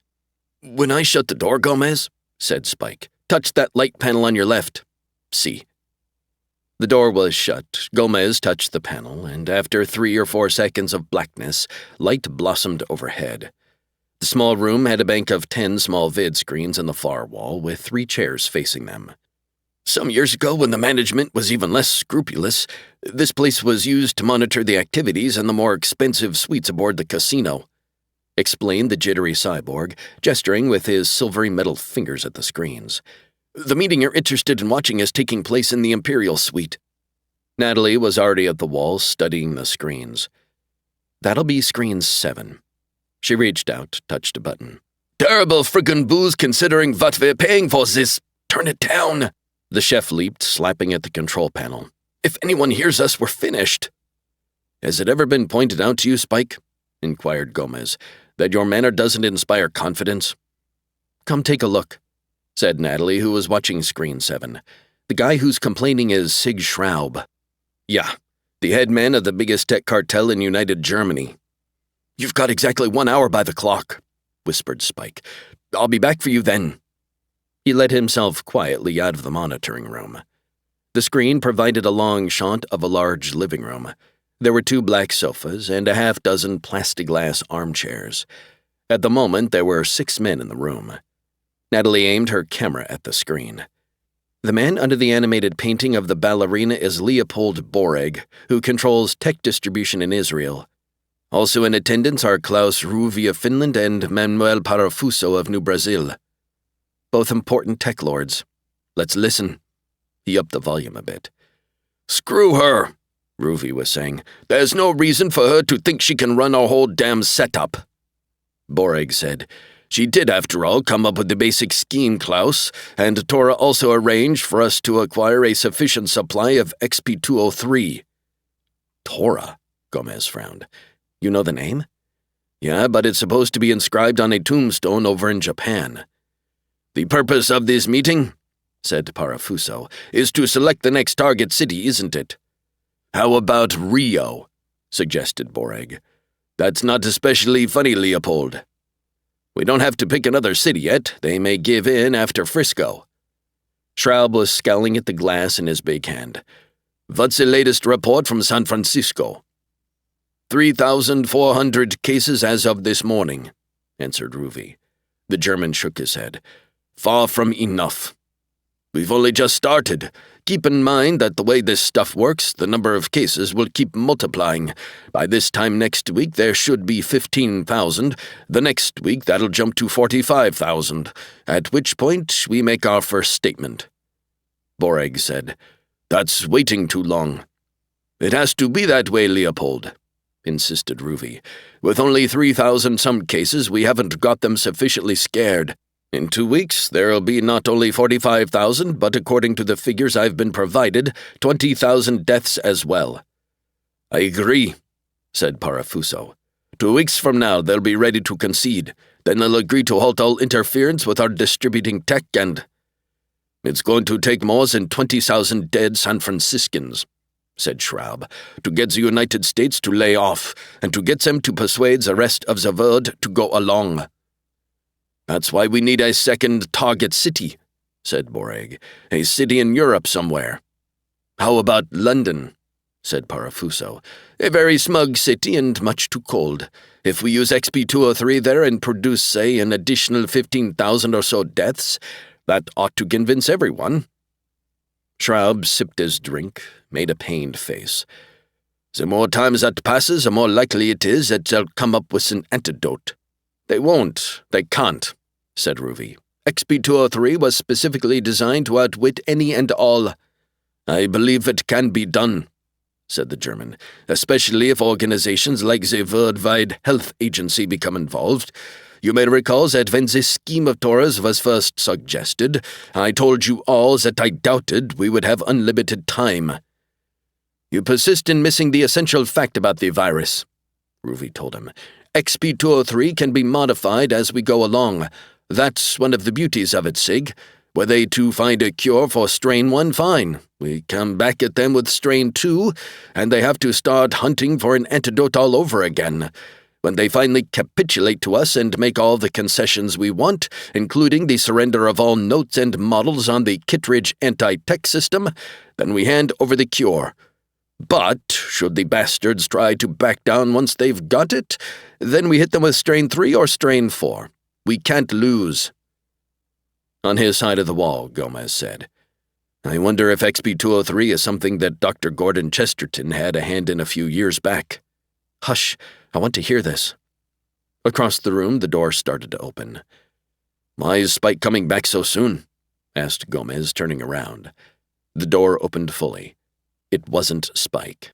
"When I shut the door, Gomez," said Spike, "touch that light panel on your left. See." The door was shut. Gomez touched the panel, and after 3 or 4 seconds of blackness, light blossomed overhead. The small room had a bank of 10 small vid screens in the far wall, with 3 chairs facing them. "Some years ago, when the management was even less scrupulous, this place was used to monitor the activities in the more expensive suites aboard the casino," explained the jittery cyborg, gesturing with his silvery metal fingers at the screens. "The meeting you're interested in watching is taking place in the Imperial Suite." Natalie was already at the wall, studying the screens. "That'll be screen 7. She reached out, touched a button. "Terrible friggin' booze considering what we're paying for this. Turn it down." The chef leaped, slapping at the control panel. "If anyone hears us, we're finished." "Has it ever been pointed out to you, Spike," inquired Gomez, "that your manner doesn't inspire confidence?" "Come take a look," said Natalie, who was watching screen 7. "The guy who's complaining is Sig Schraub." "Yeah, the head man of the biggest tech cartel in United Germany." "You've got exactly 1 hour by the clock," whispered Spike. "I'll be back for you then." He let himself quietly out of the monitoring room. The screen provided a long shot of a large living room. There were 2 black sofas and a half-dozen plastiglass armchairs. At the moment, there were 6 men in the room. Natalie aimed her camera at the screen. "The man under the animated painting of the ballerina is Leopold Boreg, who controls tech distribution in Israel. Also in attendance are Klaus Ruvi of Finland and Manuel Parafuso of New Brazil. Both important TekLords. Let's listen." He upped the volume a bit. "Screw her," Ruvi was saying. "There's no reason for her to think she can run our whole damn setup." Boreg said, "She did, after all, come up with the basic scheme, Klaus, and Tora also arranged for us to acquire a sufficient supply of XP-203. "Tora?" Gomez frowned. "You know the name?" "Yeah, but it's supposed to be inscribed on a tombstone over in Japan." "The purpose of this meeting," said Parafuso, "is to select the next target city, isn't it?" "How about Rio?" suggested Boreg. "That's not especially funny, Leopold." "We don't have to pick another city yet. They may give in after Frisco." Schraub was scowling at the glass in his big hand. "What's the latest report from San Francisco?" 3,400 cases as of this morning," answered Ruvi. The German shook his head. "Far from enough. We've only just started. Keep in mind that the way this stuff works, the number of cases will keep multiplying. By this time next week, there should be 15,000. The next week, that'll jump to 45,000, at which point we make our first statement." Boreg said, "That's waiting too long." "It has to be that way, Leopold," insisted Ruvi. "With only 3,000 some cases, we haven't got them sufficiently scared. In 2 weeks, there'll be not only 45,000, but according to the figures I've been provided, 20,000 deaths as well." "I agree," said Parafuso. 2 weeks from now, they'll be ready to concede. Then they'll agree to halt all interference with our distributing tech and... It's going to take more than 20,000 dead San Franciscans, said Schraub, to get the United States to lay off and to get them to persuade the rest of the world to go along. That's why we need a second target city, said Boreg. A city in Europe somewhere. How about London? Said Parafuso. A very smug city and much too cold. If we use XP203 there and produce, say, an additional 15,000 or so deaths, that ought to convince everyone. Schraub sipped his drink, made a pained face. The more time that passes, the more likely it is that they'll come up with an antidote. They won't. They can't, said Ruby. XP203 was specifically designed to outwit any and all. I believe it can be done, said the German, especially if organizations like the Worldwide Health Agency become involved. You may recall that when this scheme of Torres was first suggested, I told you all that I doubted we would have unlimited time. You persist in missing the essential fact about the virus, Ruby told him. XP203 can be modified as we go along. That's one of the beauties of it, Sig. Were they to find a cure for strain 1, fine. We come back at them with strain 2, and they have to start hunting for an antidote all over again. When they finally capitulate to us and make all the concessions we want, including the surrender of all notes and models on the Kittredge anti-tech system, then we hand over the cure. But, should the bastards try to back down once they've got it, then we hit them with strain 3 or strain 4. We can't lose. On his side of the wall, Gomez said, I wonder if XP203 is something that Dr. Gordon Chesterton had a hand in a few years back. Hush, I want to hear this. Across the room, the door started to open. Why is Spike coming back so soon? Asked Gomez, turning around. The door opened fully. It wasn't Spike.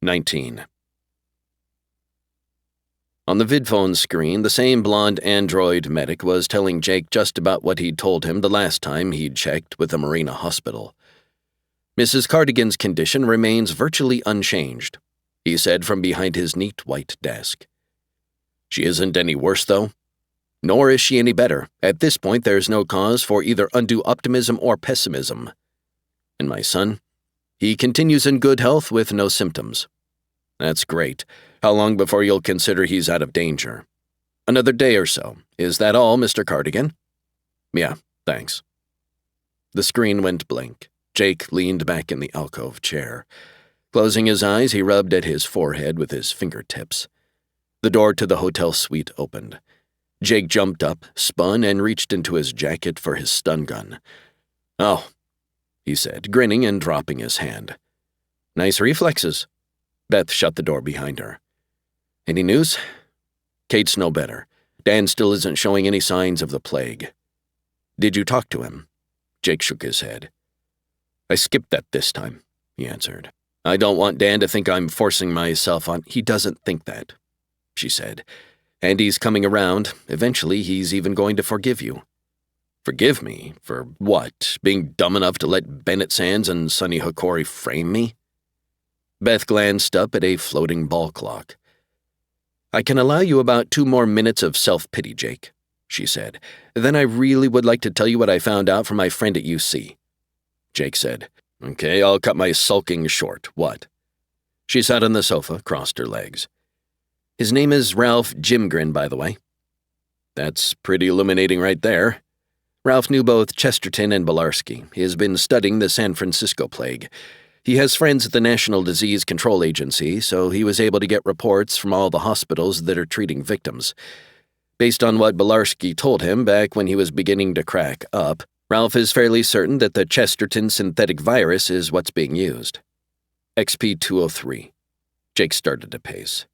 19. On the vidphone screen, the same blonde android medic was telling Jake just about what he'd told him the last time he'd checked with the Marina Hospital. Mrs. Cardigan's condition remains virtually unchanged, he said from behind his neat white desk. She isn't any worse, though. Nor is she any better. At this point, there's no cause for either undue optimism or pessimism. And my son? He continues in good health with no symptoms. That's great. How long before you'll consider he's out of danger? Another day or so. Is that all, Mr. Cardigan? Yeah, thanks. The screen went blank. Jake leaned back in the alcove chair. Closing his eyes, he rubbed at his forehead with his fingertips. The door to the hotel suite opened. Jake jumped up, spun, and reached into his jacket for his stun gun. Oh, he said, grinning and dropping his hand. Nice reflexes. Beth shut the door behind her. Any news? Kate's no better. Dan still isn't showing any signs of the plague. Did you talk to him? Jake shook his head. I skipped that this time, he answered. I don't want Dan to think I'm forcing myself on. He doesn't think that, she said. And he's coming around. Eventually, he's even going to forgive you. Forgive me? For what? Being dumb enough to let Bennett Sands and Sonny Hikori frame me? Beth glanced up at a floating ball clock. I can allow you about 2 more minutes of self-pity, Jake, she said. Then I really would like to tell you what I found out from my friend at UC. Jake said, Okay, I'll cut my sulking short. What? She sat on the sofa, crossed her legs. His name is Ralph Jimgren, by the way. That's pretty illuminating right there. Ralph knew both Chesterton and Belarski. He has been studying the San Francisco plague. He has friends at the National Disease Control Agency, so he was able to get reports from all the hospitals that are treating victims. Based on what Belarski told him back when he was beginning to crack up, Ralph is fairly certain that the Chesterton synthetic virus is what's being used. XP203. Jake started to pace.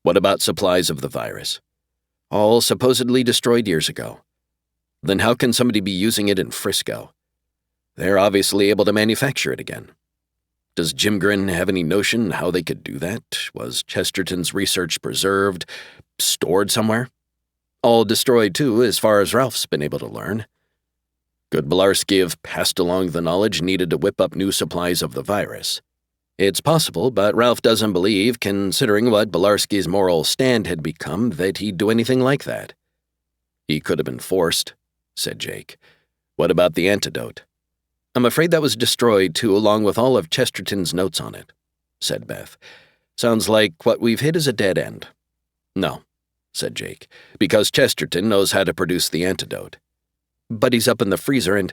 What about supplies of the virus? All supposedly destroyed years ago. Then how can somebody be using it in Frisco? They're obviously able to manufacture it again. Does Jimgren have any notion how they could do that? Was Chesterton's research preserved, stored somewhere? All destroyed, too, as far as Ralph's been able to learn. Could Belarski have passed along the knowledge needed to whip up new supplies of the virus? It's possible, but Ralph doesn't believe, considering what Belarski's moral stand had become, that he'd do anything like that. He could have been forced, said Jake. What about the antidote? I'm afraid that was destroyed, too, along with all of Chesterton's notes on it, said Beth. Sounds like what we've hit is a dead end. No, said Jake, because Chesterton knows how to produce the antidote. But he's up in the freezer and...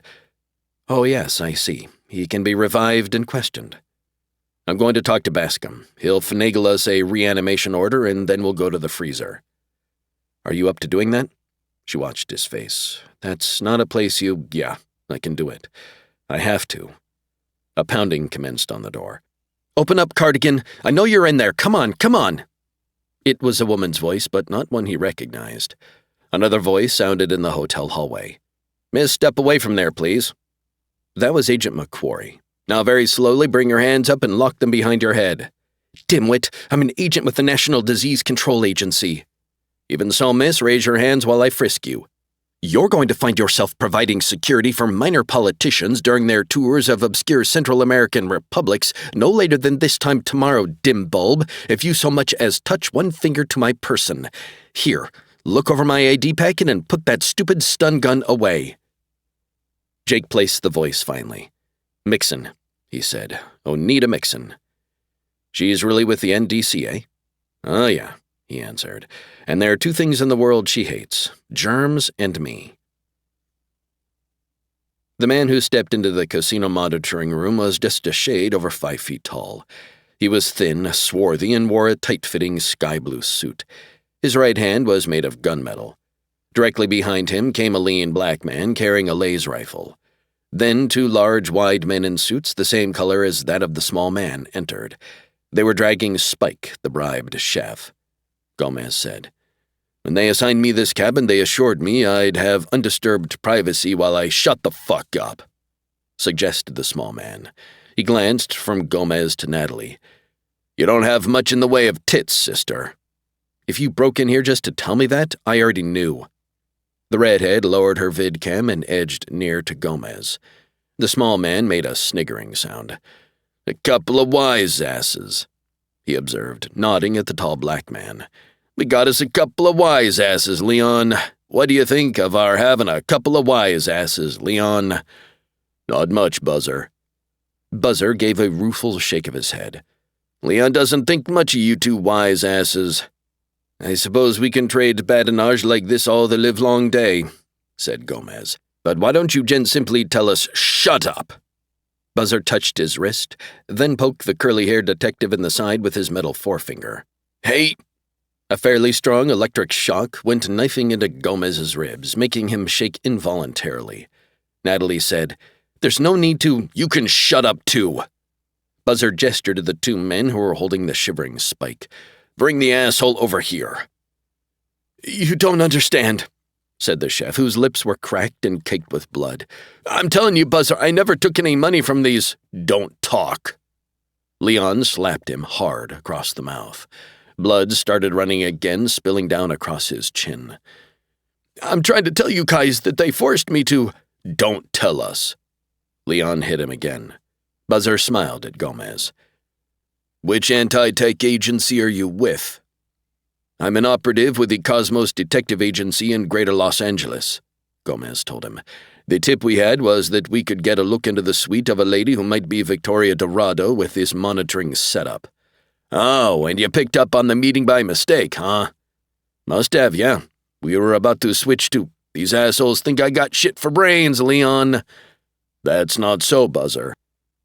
Oh, yes, I see. He can be revived and questioned. I'm going to talk to Bascom. He'll finagle us a reanimation order, and then we'll go to the freezer. Are you up to doing that? She watched his face. That's not a place you... Yeah, I can do it. I have to. A pounding commenced on the door. Open up, Cardigan. I know you're in there. Come on, come on. It was a woman's voice, but not one he recognized. Another voice sounded in the hotel hallway. Miss, step away from there, please. That was Agent McQuarrie. Now very slowly bring your hands up and lock them behind your head. Dimwit, I'm an agent with the National Disease Control Agency. Even so, miss, raise your hands while I frisk you. You're going to find yourself providing security for minor politicians during their tours of obscure Central American republics no later than this time tomorrow, dim bulb, if you so much as touch one finger to my person. Here, look over my ID packet and put that stupid stun gun away. Jake placed the voice finally. Mixon, he said. Oneida Mixon. She's really with the NDCA? Oh, yeah, he answered. And there are two things in the world she hates, germs and me. The man who stepped into the casino monitoring room was just a shade over 5 feet tall. He was thin, swarthy, and wore a tight-fitting sky-blue suit. His right hand was made of gunmetal. Directly behind him came a lean black man carrying a laser rifle. Then 2 large, wide men in suits the same color as that of the small man entered. They were dragging Spike, the bribed chef. Gomez said, When they assigned me this cabin, they assured me I'd have undisturbed privacy while I shut the fuck up, suggested the small man. He glanced from Gomez to Natalie. You don't have much in the way of tits, sister. If you broke in here just to tell me that, I already knew. The redhead lowered her vidcam and edged near to Gomez. The small man made a sniggering sound. A couple of wise asses, he observed, nodding at the tall black man. We got us a couple of wise asses, Leon. What do you think of our having a couple of wise asses, Leon? Not much, Buzzer. Buzzer gave a rueful shake of his head. Leon doesn't think much of you 2 wise asses. I suppose we can trade badinage like this all the livelong day, said Gomez. But why don't you gents simply tell us, shut up? Buzzer touched his wrist, then poked the curly-haired detective in the side with his metal forefinger. Hey! A fairly strong electric shock went knifing into Gomez's ribs, making him shake involuntarily. Natalie said, There's no need to— You can shut up, too. Buzzer gestured to the 2 men who were holding the shivering Spike. Bring the asshole over here. You don't understand, said the chef, whose lips were cracked and caked with blood. I'm telling you, Buzzer, I never took any money from these— Don't talk. Leon slapped him hard across the mouth. Blood started running again, spilling down across his chin. I'm trying to tell you guys that they forced me to— Don't tell us. Leon hit him again. Buzzer smiled at Gomez. Which anti-tech agency are you with? I'm an operative with the Cosmos Detective Agency in Greater Los Angeles, Gomez told him. The tip we had was that we could get a look into the suite of a lady who might be Victoria Dorado with this monitoring setup. Oh, and you picked up on the meeting by mistake, huh? Must have, yeah. We were about to switch to— These assholes think I got shit for brains, Leon. That's not so, Buzzer.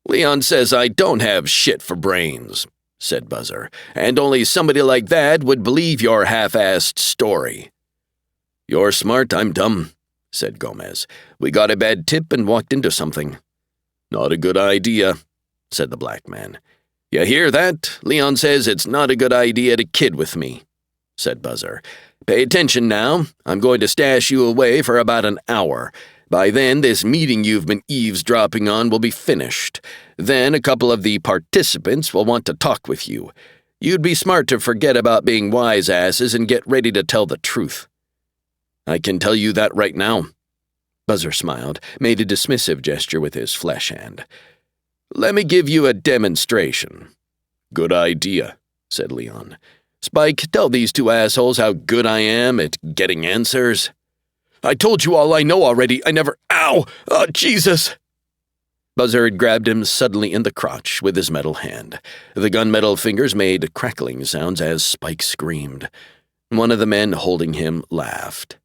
Leon says I don't have shit for brains, said Buzzer, and only somebody like that would believe your half-assed story. You're smart, I'm dumb, said Gomez. We got a bad tip and walked into something. Not a good idea, said the black man. You hear that? Leon says it's not a good idea to kid with me, said Buzzer. Pay attention now. I'm going to stash you away for about an hour. By then, this meeting you've been eavesdropping on will be finished. Then a couple of the participants will want to talk with you. You'd be smart to forget about being wise asses and get ready to tell the truth. I can tell you that right now. Buzzer smiled, made a dismissive gesture with his flesh hand. Let me give you a demonstration." "Good idea," said Leon. "Spike, tell these two assholes how good I am at getting answers." "I told you all I know already. I never— Ow! Oh, Jesus!" Buzzard grabbed him suddenly in the crotch with his metal hand. The gunmetal fingers made crackling sounds as Spike screamed. One of the men holding him laughed.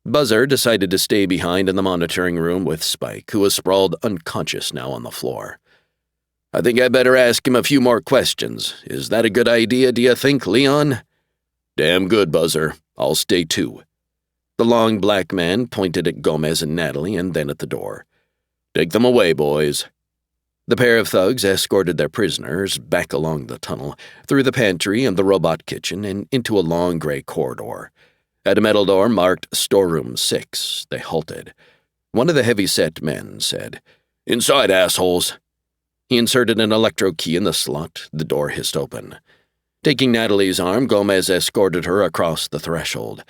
Buzzard decided to stay behind in the monitoring room with Spike, who was sprawled unconscious now on the floor. "I think I better ask him a few more questions. Is that a good idea, do you think, Leon?" "Damn good, Buzzer. I'll stay too." The long black man pointed at Gomez and Natalie and then at the door. "Take them away, boys." The pair of thugs escorted their prisoners back along the tunnel, through the pantry and the robot kitchen, and into a long gray corridor. At a metal door marked Storeroom 6, they halted. One of the heavy-set men said, "Inside, assholes." He inserted an electro key in the slot. The door hissed open. Taking Natalie's arm, Gomez escorted her across the threshold.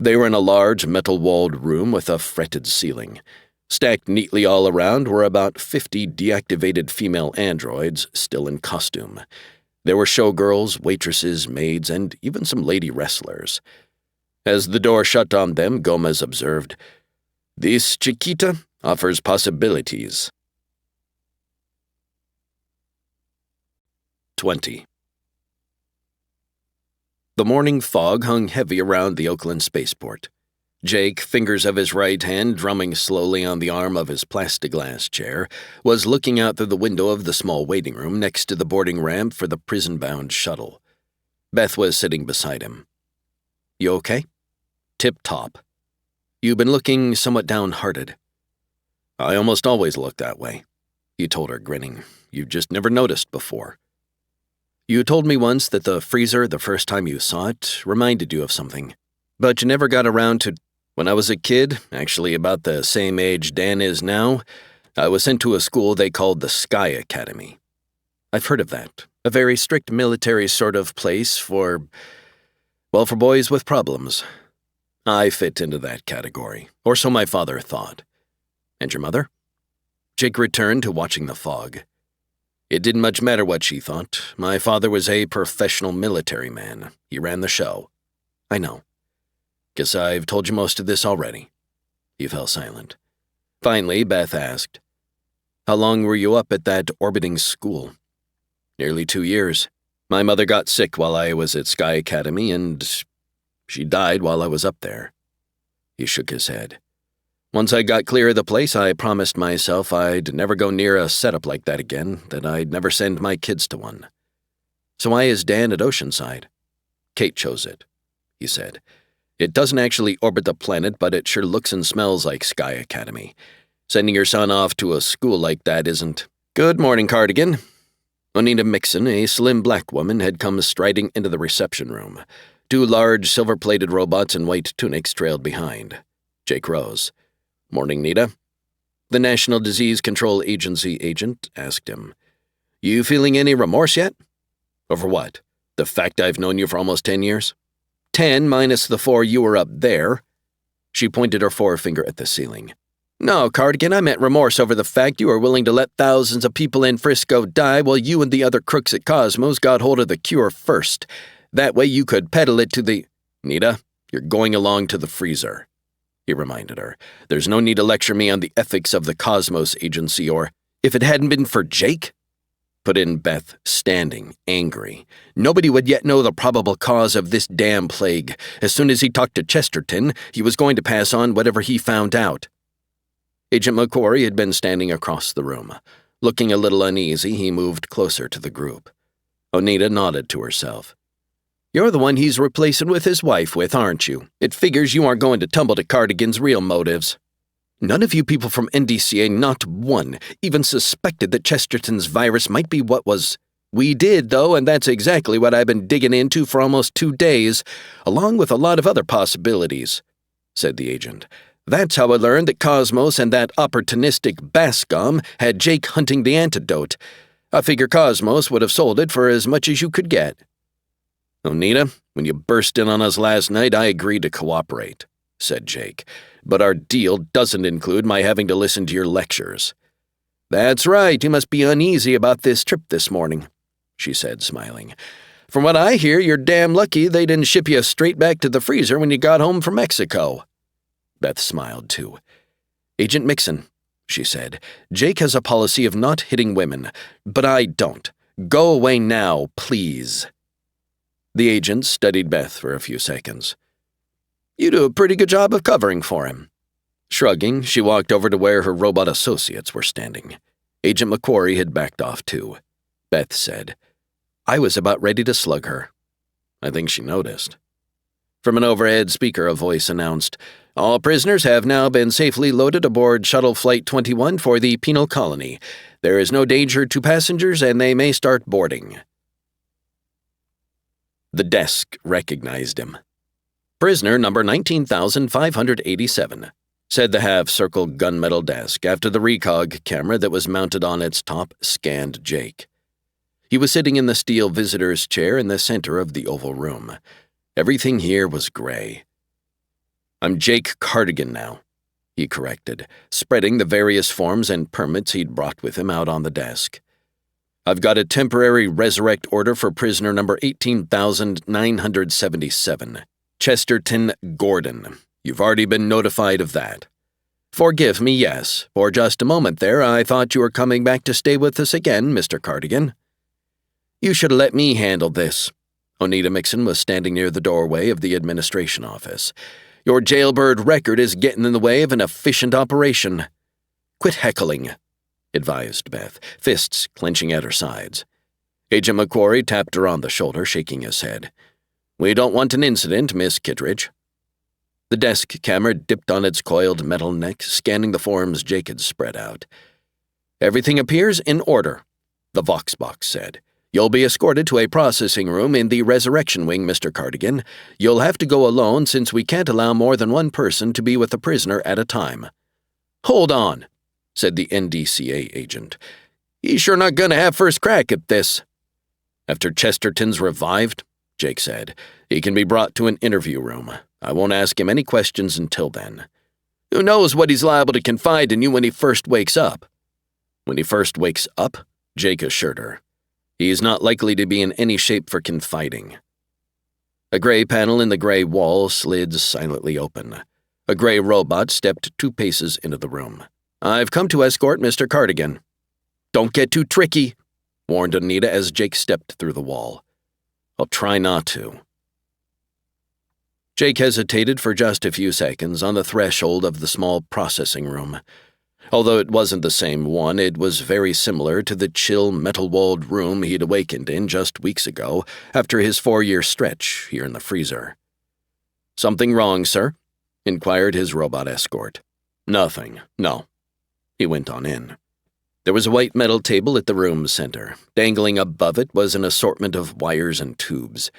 They were in a large, metal-walled room with a fretted ceiling. Stacked neatly all around were about 50 deactivated female androids still in costume. There were showgirls, waitresses, maids, and even some lady wrestlers. As the door shut on them, Gomez observed, "This Chiquita offers possibilities." 20. The morning fog hung heavy around the Oakland spaceport. Jake, fingers of his right hand drumming slowly on the arm of his plexiglass chair, was looking out through the window of the small waiting room next to the boarding ramp for the prison-bound shuttle. Beth was sitting beside him. "You okay?" "Tip-top. You've been looking somewhat downhearted." "I almost always look that way," he told her, grinning. "You just never noticed before." "You told me once that the freezer, the first time you saw it, reminded you of something. But you never got around to— When I was a kid, actually about the same age Dan is now, I was sent to a school they called the Sky Academy. I've heard of that. A very strict military sort of place for boys with problems. I fit into that category, or so my father thought." "And your mother?" Jake returned to watching the fog. "It didn't much matter what she thought. My father was a professional military man. He ran the show." "I know. Guess I've told you most of this already." He fell silent. Finally, Beth asked, "How long were you up at that orbiting school?" "Nearly 2 years. My mother got sick while I was at Sky Academy, and she died while I was up there." He shook his head. "Once I got clear of the place, I promised myself I'd never go near a setup like that again, that I'd never send my kids to one." "So why is Dan at Oceanside?" "Kate chose it," he said. "It doesn't actually orbit the planet, but it sure looks and smells like Sky Academy. Sending your son off to a school like that isn't—" "Good morning, Cardigan." Oneida Mixon, a slim black woman, had come striding into the reception room. 2 large silver-plated robots in white tunics trailed behind. Jake rose. "Morning, Nita." The National Disease Control Agency agent asked him, "You feeling any remorse yet?" "Over what? The fact I've known you for almost 10 years?" 10 minus the 4 you were up there." She pointed her forefinger at the ceiling. "No, Cardigan, I meant remorse over the fact you were willing to let thousands of people in Frisco die while you and the other crooks at Cosmos got hold of the cure first. That way you could peddle it to the—" "Nita, you're going along to the freezer," he reminded her. "There's no need to lecture me on the ethics of the Cosmos Agency or—" "If it hadn't been for Jake?" put in Beth, standing, angry. "Nobody would yet know the probable cause of this damn plague. As soon as he talked to Chesterton, he was going to pass on whatever he found out." Agent McQuarrie had been standing across the room. Looking a little uneasy, he moved closer to the group. Oneida nodded to herself. "You're the one he's replacing with his wife with, aren't you? It figures you aren't going to tumble to Cardigan's real motives. None of you people from NDCA, not one, even suspected that Chesterton's virus might be what was—" "We did, though, and that's exactly what I've been digging into for almost 2 days, along with a lot of other possibilities," said the agent. "That's how I learned that Cosmos and that opportunistic Bascom had Jake hunting the antidote. I figure Cosmos would have sold it for as much as you could get." "Oneida, when you burst in on us last night, I agreed to cooperate," said Jake. "But our deal doesn't include my having to listen to your lectures." "That's right, you must be uneasy about this trip this morning," she said, smiling. "From what I hear, you're damn lucky they didn't ship you straight back to the freezer when you got home from Mexico." Beth smiled, too. "Agent Mixon," she said, "Jake has a policy of not hitting women, but I don't. Go away now, please." The agent studied Beth for a few seconds. "You do a pretty good job of covering for him." Shrugging, she walked over to where her robot associates were standing. Agent McQuarrie had backed off, too. Beth said, "I was about ready to slug her." I think she noticed. From an overhead speaker, a voice announced, "All prisoners have now been safely loaded aboard Shuttle Flight 21 for the Penal Colony. There is no danger to passengers, and they may start boarding." The desk recognized him. "Prisoner number 19,587, said the half-circle gunmetal desk after the recog camera that was mounted on its top scanned Jake. He was sitting in the steel visitor's chair in the center of the oval room. Everything here was gray. "I'm Jake Cardigan now," he corrected, spreading the various forms and permits he'd brought with him out on the desk. "I've got a temporary resurrect order for prisoner number 18,977, Chesterton Gordon. You've already been notified of that. Forgive me, yes. For just a moment there, I thought you were coming back to stay with us again, Mr. Cardigan." "You should let me handle this." Oneida Mixon was standing near the doorway of the administration office. "Your jailbird record is getting in the way of an efficient operation." "Quit heckling," advised Beth, fists clenching at her sides. Agent McQuarrie tapped her on the shoulder, shaking his head. "We don't want an incident, Miss Kittredge." The desk camera dipped on its coiled metal neck, scanning the forms Jake had spread out. "Everything appears in order," the Voxbox said. "You'll be escorted to a processing room in the Resurrection Wing, Mr. Cardigan. You'll have to go alone since we can't allow more than one person to be with a prisoner at a time." "Hold on," said the NDCA agent. "He's sure not going to have first crack at this." "After Chesterton's revived," Jake said, "he can be brought to an interview room. I won't ask him any questions until then." "Who knows what he's liable to confide in you when he first wakes up?" "When he first wakes up," Jake assured her. "He is not likely to be in any shape for confiding." A gray panel in the gray wall slid silently open. A gray robot stepped 2 paces into the room. "I've come to escort Mr. Cardigan." "Don't get too tricky," warned Anita as Jake stepped through the wall. "I'll try not to." Jake hesitated for just a few seconds on the threshold of the small processing room. Although it wasn't the same one, it was very similar to the chill, metal-walled room he'd awakened in just weeks ago after his 4-year stretch here in the freezer. "Something wrong, sir?" inquired his robot escort. "Nothing, no." He went on in. There was a white metal table at the room's center. Dangling above it was an assortment of wires and tubes.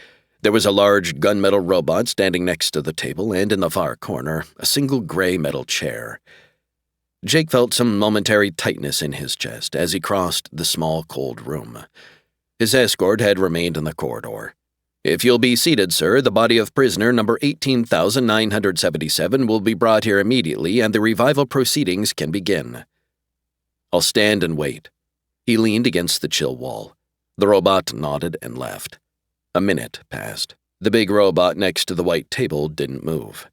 There was a large gunmetal robot standing next to the table, and in the far corner, a single gray metal chair. Jake felt some momentary tightness in his chest as he crossed the small, cold room. His escort had remained in the corridor. "If you'll be seated, sir, the body of prisoner number 18,977 will be brought here immediately, and the revival proceedings can begin." "I'll stand and wait." He leaned against the chill wall. The robot nodded and left. A minute passed. The big robot next to the white table didn't move.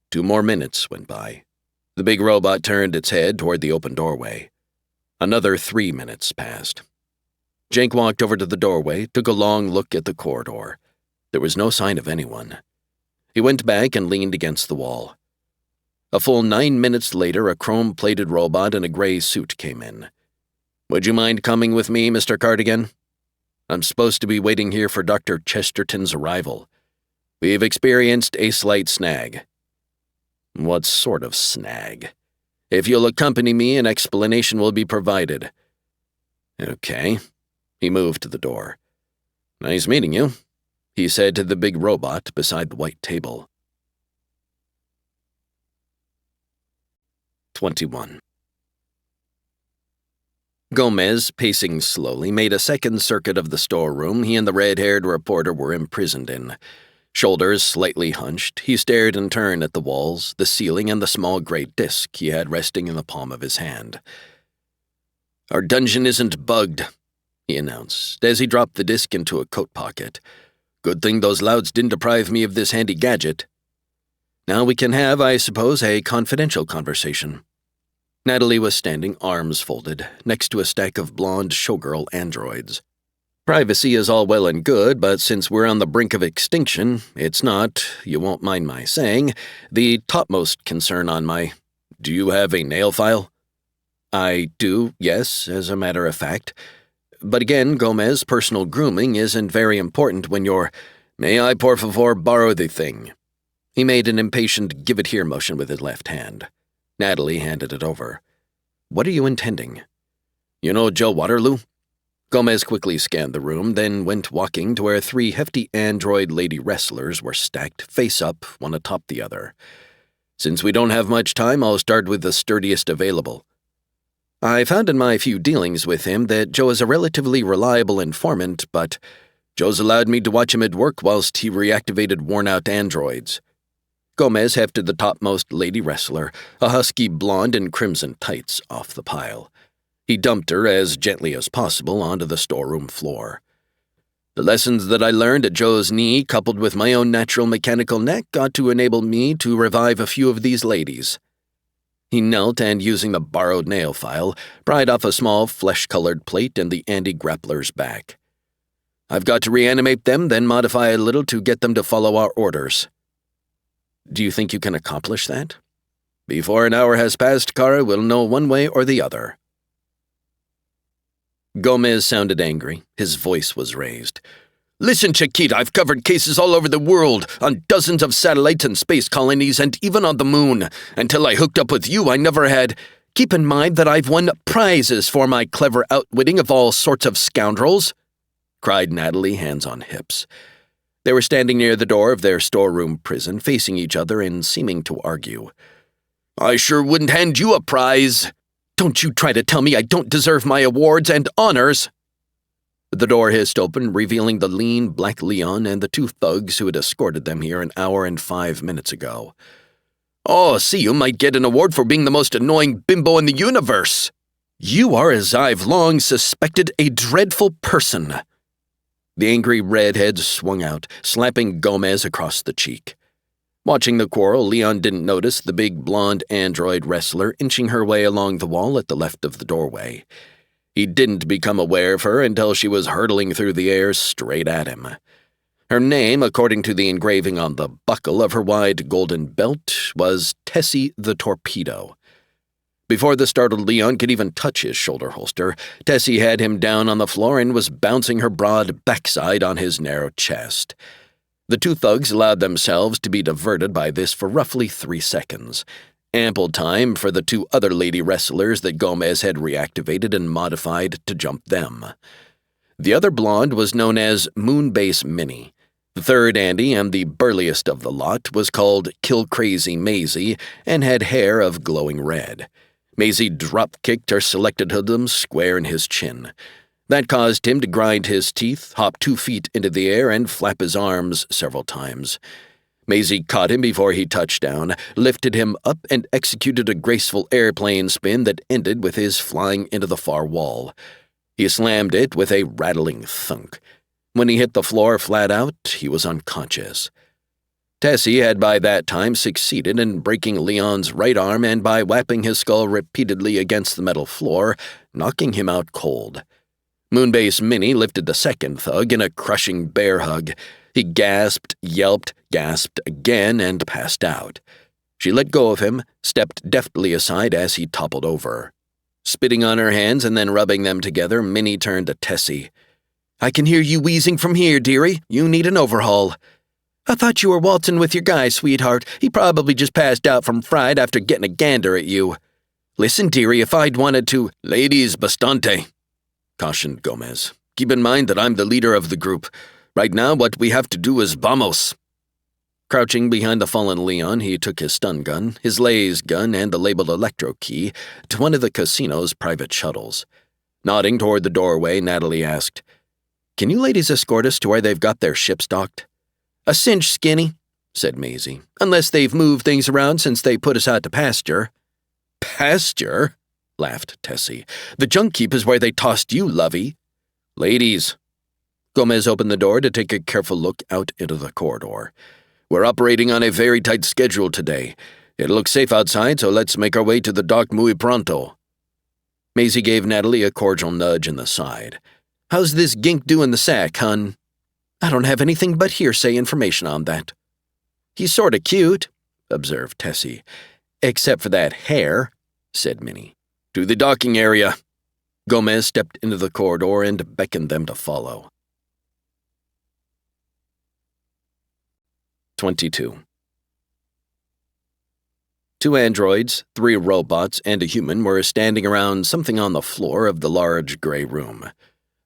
2 more minutes went by. The big robot turned its head toward the open doorway. Another 3 minutes passed. Jake walked over to the doorway, took a long look at the corridor. There was no sign of anyone. He went back and leaned against the wall. A full 9 minutes later, a chrome-plated robot in a gray suit came in. "Would you mind coming with me, Mr. Cardigan? I'm supposed to be waiting here for Dr. Chesterton's arrival. We've experienced a slight snag." "What sort of snag?" "If you'll accompany me, an explanation will be provided." "Okay." He moved to the door. "Nice meeting you," he said to the big robot beside the white table. 21. Gomez, pacing slowly, made a second circuit of the storeroom he and the red-haired reporter were imprisoned in. Shoulders slightly hunched, he stared in turn at the walls, the ceiling, and the small gray disk he had resting in the palm of his hand. "Our dungeon isn't bugged," he announced, as he dropped the disc into a coat pocket. "Good thing those louds didn't deprive me of this handy gadget. Now we can have, I suppose, a confidential conversation." Natalie was standing, arms folded, next to a stack of blonde showgirl androids. Privacy is all well and good, but since we're on the brink of extinction, it's not, you won't mind my saying, the topmost concern on my— "Do you have a nail file?" "I do, yes, as a matter of fact. But again, Gomez, personal grooming isn't very important when you're— "May I, por favor, borrow the thing?" He made an impatient give-it-here motion with his left hand. Natalie handed it over. "What are you intending?" "You know Joe Waterloo?" Gomez quickly scanned the room, then went walking to where 3 hefty android lady wrestlers were stacked face up, one atop the other. "Since we don't have much time, I'll start with the sturdiest available. I found in my few dealings with him that Joe is a relatively reliable informant, but Joe's allowed me to watch him at work whilst he reactivated worn-out androids." Gomez hefted the topmost lady wrestler, a husky blonde in crimson tights, off the pile. He dumped her as gently as possible onto the storeroom floor. "The lessons that I learned at Joe's knee, coupled with my own natural mechanical neck, ought to enable me to revive a few of these ladies." He knelt and, using the borrowed nail file, pried off a small flesh-colored plate in the anti-grappler's back. "I've got to reanimate them, then modify a little to get them to follow our orders." "Do you think you can accomplish that?" "Before an hour has passed, Kara will know one way or the other." Gomez sounded angry. His voice was raised. "Listen, Chiquita, I've covered cases all over the world, on dozens of satellites and space colonies, and even on the moon. Until I hooked up with you, I never had— Keep in mind that I've won prizes for my clever outwitting of all sorts of scoundrels," cried Natalie, hands on hips. They were standing near the door of their storeroom prison, facing each other and seeming to argue. "I sure wouldn't hand you a prize." "Don't you try to tell me I don't deserve my awards and honors." The door hissed open, revealing the lean black Leon and the 2 thugs who had escorted them here an hour and 5 minutes ago. "Oh, see, you might get an award for being the most annoying bimbo in the universe." "You are, as I've long suspected, a dreadful person." The angry redhead swung out, slapping Gomez across the cheek. Watching the quarrel, Leon didn't notice the big blonde android wrestler inching her way along the wall at the left of the doorway. He didn't become aware of her until she was hurtling through the air straight at him. Her name, according to the engraving on the buckle of her wide golden belt, was Tessie the Torpedo. Before the startled Leon could even touch his shoulder holster, Tessie had him down on the floor and was bouncing her broad backside on his narrow chest. The 2 thugs allowed themselves to be diverted by this for roughly 3 seconds, ample time for the 2 other lady wrestlers that Gomez had reactivated and modified to jump them. The other blonde was known as Moonbase Minnie. The third Andy, and the burliest of the lot, was called Kill Crazy Maisie and had hair of glowing red. Maisie drop-kicked her selected hoodlum square in his chin. That caused him to grind his teeth, hop 2 feet into the air, and flap his arms several times. Maisie caught him before he touched down, lifted him up, and executed a graceful airplane spin that ended with his flying into the far wall. He slammed it with a rattling thunk. When he hit the floor flat out, he was unconscious. Tessie had by that time succeeded in breaking Leon's right arm and by whapping his skull repeatedly against the metal floor, knocking him out cold. Moonbase Minnie lifted the second thug in a crushing bear hug. He gasped, yelped, gasped again, and passed out. She let go of him, stepped deftly aside as he toppled over. Spitting on her hands and then rubbing them together, Minnie turned to Tessie. "I can hear you wheezing from here, dearie. You need an overhaul." "I thought you were waltzing with your guy, sweetheart. He probably just passed out from fright after getting a gander at you." "Listen, dearie, if I'd wanted to—" "Ladies, bastante," cautioned Gomez. "Keep in mind that I'm the leader of the group. Right now, what we have to do is vamos." Crouching behind the fallen Leon, he took his stun gun, his laser gun, and the labeled electro key to one of the casino's private shuttles. Nodding toward the doorway, Natalie asked, "Can you ladies escort us to where they've got their ships docked?" "A cinch, Skinny," said Maisie, "unless they've moved things around since they put us out to pasture." "Pasture?" laughed Tessie. "The junk heap is where they tossed you, lovey." "Ladies." Gomez opened the door to take a careful look out into the corridor. "We're operating on a very tight schedule today. It looks safe outside, so let's make our way to the dock muy pronto." Maisie gave Natalie a cordial nudge in the side. "How's this gink doing the sack, hun?" "I don't have anything but hearsay information on that." "He's sorta cute," observed Tessie. "Except for that hair," said Minnie. "To the docking area." Gomez stepped into the corridor and beckoned them to follow. 22. 2 androids, 3 robots, and a human were standing around something on the floor of the large gray room.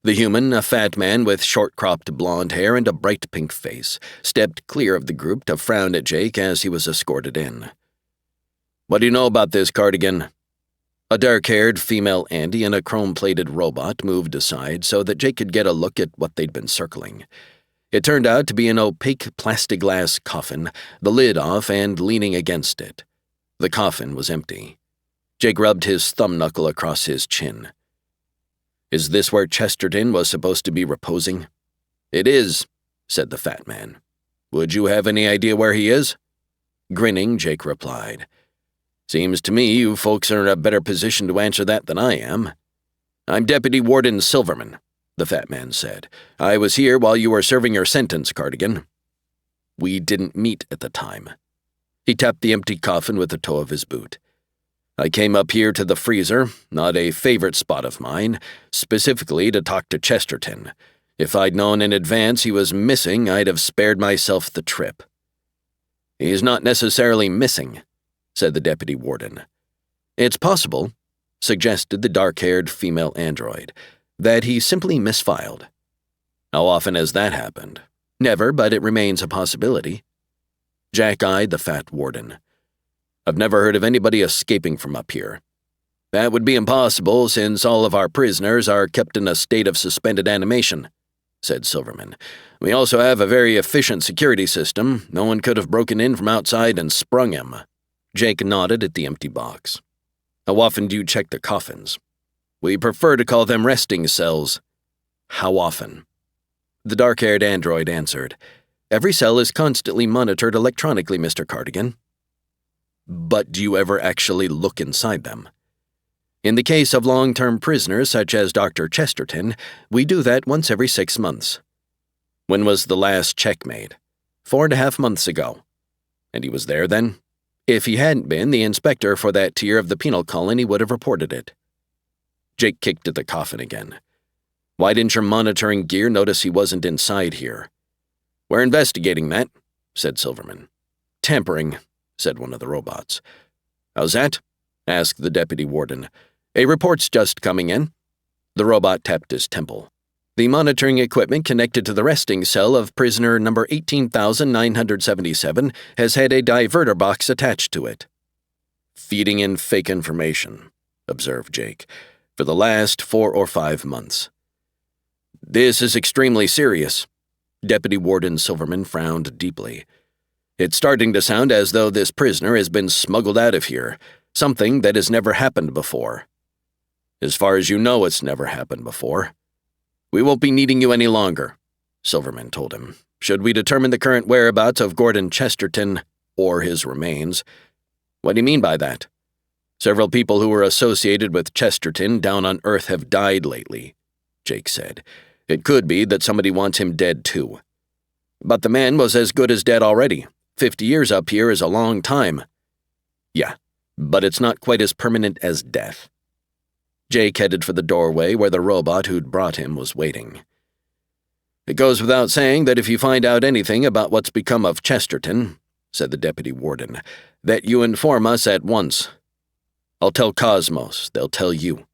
The human, a fat man with short-cropped blonde hair and a bright pink face, stepped clear of the group to frown at Jake as he was escorted in. "What do you know about this, Cardigan?" A dark-haired female Andy and a chrome-plated robot moved aside so that Jake could get a look at what they'd been circling. It turned out to be an opaque plastiglass coffin, the lid off and leaning against it. The coffin was empty. Jake rubbed his thumb-knuckle across his chin. "Is this where Chesterton was supposed to be reposing?" "It is," said the fat man. "Would you have any idea where he is?" Grinning, Jake replied. "Seems to me you folks are in a better position to answer that than I am." "I'm Deputy Warden Silverman," the fat man said. "I was here while you were serving your sentence, Cardigan." "We didn't meet at the time." He tapped the empty coffin with the toe of his boot. "I came up here to the freezer, not a favorite spot of mine, specifically to talk to Chesterton. If I'd known in advance he was missing, I'd have spared myself the trip." "He's not necessarily missing," said the deputy warden. "It's possible," suggested the dark-haired female android, "that he simply misfiled." "How often has that happened?" "Never, but it remains a possibility." Jack eyed the fat warden. "I've never heard of anybody escaping from up here." "That would be impossible since all of our prisoners are kept in a state of suspended animation," said Silverman. "We also have a very efficient security system. No one could have broken in from outside and sprung him." Jake nodded at the empty box. "How often do you check the coffins?" "We prefer to call them resting cells." "How often?" The dark-haired android answered. "Every cell is constantly monitored electronically, Mr. Cardigan." "But do you ever actually look inside them?" "In the case of long-term prisoners such as Dr. Chesterton, we do that once every 6 months." "When was the last check made?" 4.5 months ago." "And he was there then?" "If he hadn't been, the inspector for that tier of the penal colony would have reported it." Jake kicked at the coffin again. "Why didn't your monitoring gear notice he wasn't inside here?" "We're investigating that," said Silverman. "Tampering," said one of the robots. "How's that?" asked the deputy warden. "A report's just coming in." The robot tapped his temple. "The monitoring equipment connected to the resting cell of prisoner number 18,977 has had a diverter box attached to it." "Feeding in fake information," observed Jake, "for the last 4 or 5 months." "This is extremely serious." Deputy Warden Silverman frowned deeply. "It's starting to sound as though this prisoner has been smuggled out of here, something that has never happened before." "As far as you know, it's never happened before." "We won't be needing you any longer," Silverman told him. "Should we determine the current whereabouts of Gordon Chesterton or his remains?" "What do you mean by that?" "Several people who were associated with Chesterton down on Earth have died lately," Jake said. "It could be that somebody wants him dead too." "But the man was as good as dead already. 50 years up here is a long time." "Yeah, but it's not quite as permanent as death." Jake headed for the doorway where the robot who'd brought him was waiting. "It goes without saying that if you find out anything about what's become of Chesterton," said the deputy warden, "that you inform us at once. I'll tell Cosmos, they'll tell you."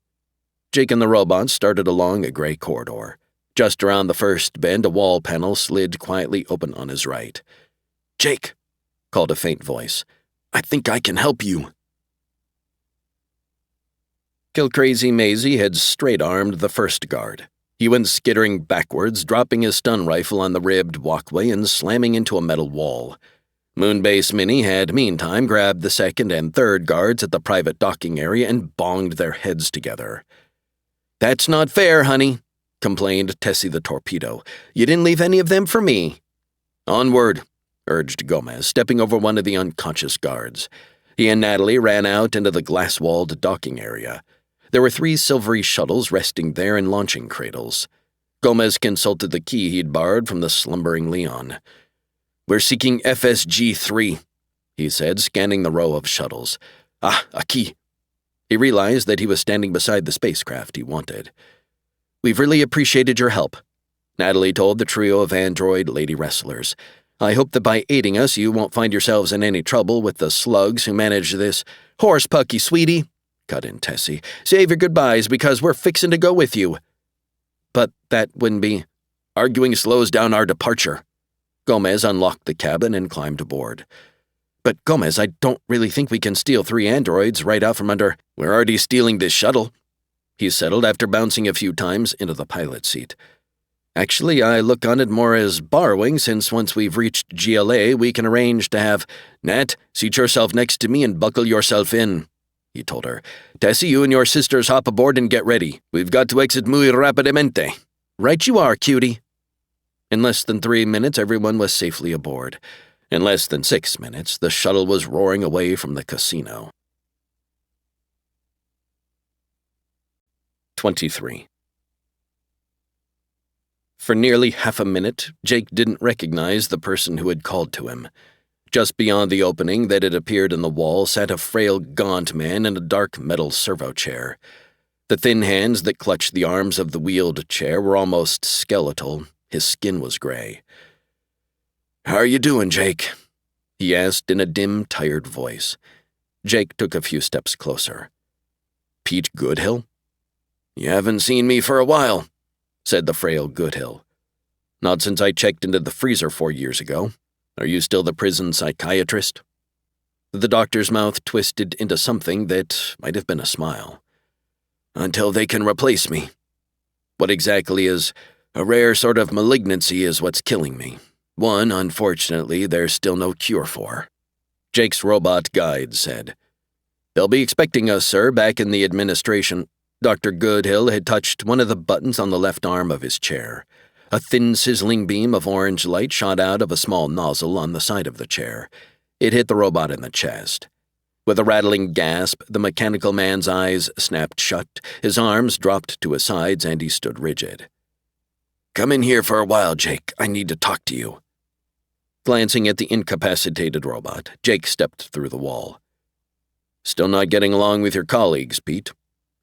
Jake and the robot started along a gray corridor. Just around the first bend, a wall panel slid quietly open on his right. "Jake," called a faint voice, "I think I can help you." Kill-Crazy Maisie had straight-armed the first guard. He went skittering backwards, dropping his stun rifle on the ribbed walkway and slamming into a metal wall. Moonbase Minnie had, meantime, grabbed the second and third guards at the private docking area and bonged their heads together. "That's not fair, honey," complained Tessie the torpedo. "You didn't leave any of them for me." "Onward," urged Gomez, stepping over one of the unconscious guards. He and Natalie ran out into the glass-walled docking area. There were 3 silvery shuttles resting there in launching cradles. Gomez consulted the key he'd borrowed from the slumbering Leon. "We're seeking FSG-3, he said, scanning the row of shuttles. "Ah, a key." He realized that he was standing beside the spacecraft he wanted. "We've really appreciated your help," Natalie told the trio of android lady wrestlers. "I hope that by aiding us you won't find yourselves in any trouble with the slugs who manage this." "Horse pucky, sweetie," cut in Tessie. "Save your goodbyes because we're fixin' to go with you." "But that wouldn't be—" "Arguing slows down our departure." Gomez unlocked the cabin and climbed aboard. "But, Gomez, I don't really think we can steal 3 androids right out from under—" "We're already stealing this shuttle," he settled after bouncing a few times into the pilot seat. "Actually, I look on it more as borrowing, since once we've reached GLA, we can arrange to have—" "Nat, seat yourself next to me and buckle yourself in," he told her. "Tessie, you and your sisters hop aboard and get ready. We've got to exit muy rapidamente." "Right you are, cutie." In less than 3 minutes, everyone was safely aboard. In less than 6 minutes, the shuttle was roaring away from the casino. 23. For nearly half a minute, Jake didn't recognize the person who had called to him. Just beyond the opening that had appeared in the wall sat a frail, gaunt man in a dark metal servo chair. The thin hands that clutched the arms of the wheeled chair were almost skeletal. His skin was gray. "How are you doing, Jake?" he asked in a dim, tired voice. Jake took a few steps closer. "Pete Goodhill?" "You haven't seen me for a while," said the frail Goodhill. "Not since I checked into the freezer 4 years ago. Are you still the prison psychiatrist?" The doctor's mouth twisted into something that might have been a smile. "Until they can replace me. What exactly is a rare sort of malignancy is what's killing me. One, unfortunately, there's still no cure for." Jake's robot guide said. "They'll be expecting us, sir, back in the administration." Dr. Goodhill had touched one of the buttons on the left arm of his chair. A thin, sizzling beam of orange light shot out of a small nozzle on the side of the chair. It hit the robot in the chest. With a rattling gasp, the mechanical man's eyes snapped shut, his arms dropped to his sides, and he stood rigid. "Come in here for a while, Jake. I need to talk to you." Glancing at the incapacitated robot, Jake stepped through the wall. "Still not getting along with your colleagues, Pete,"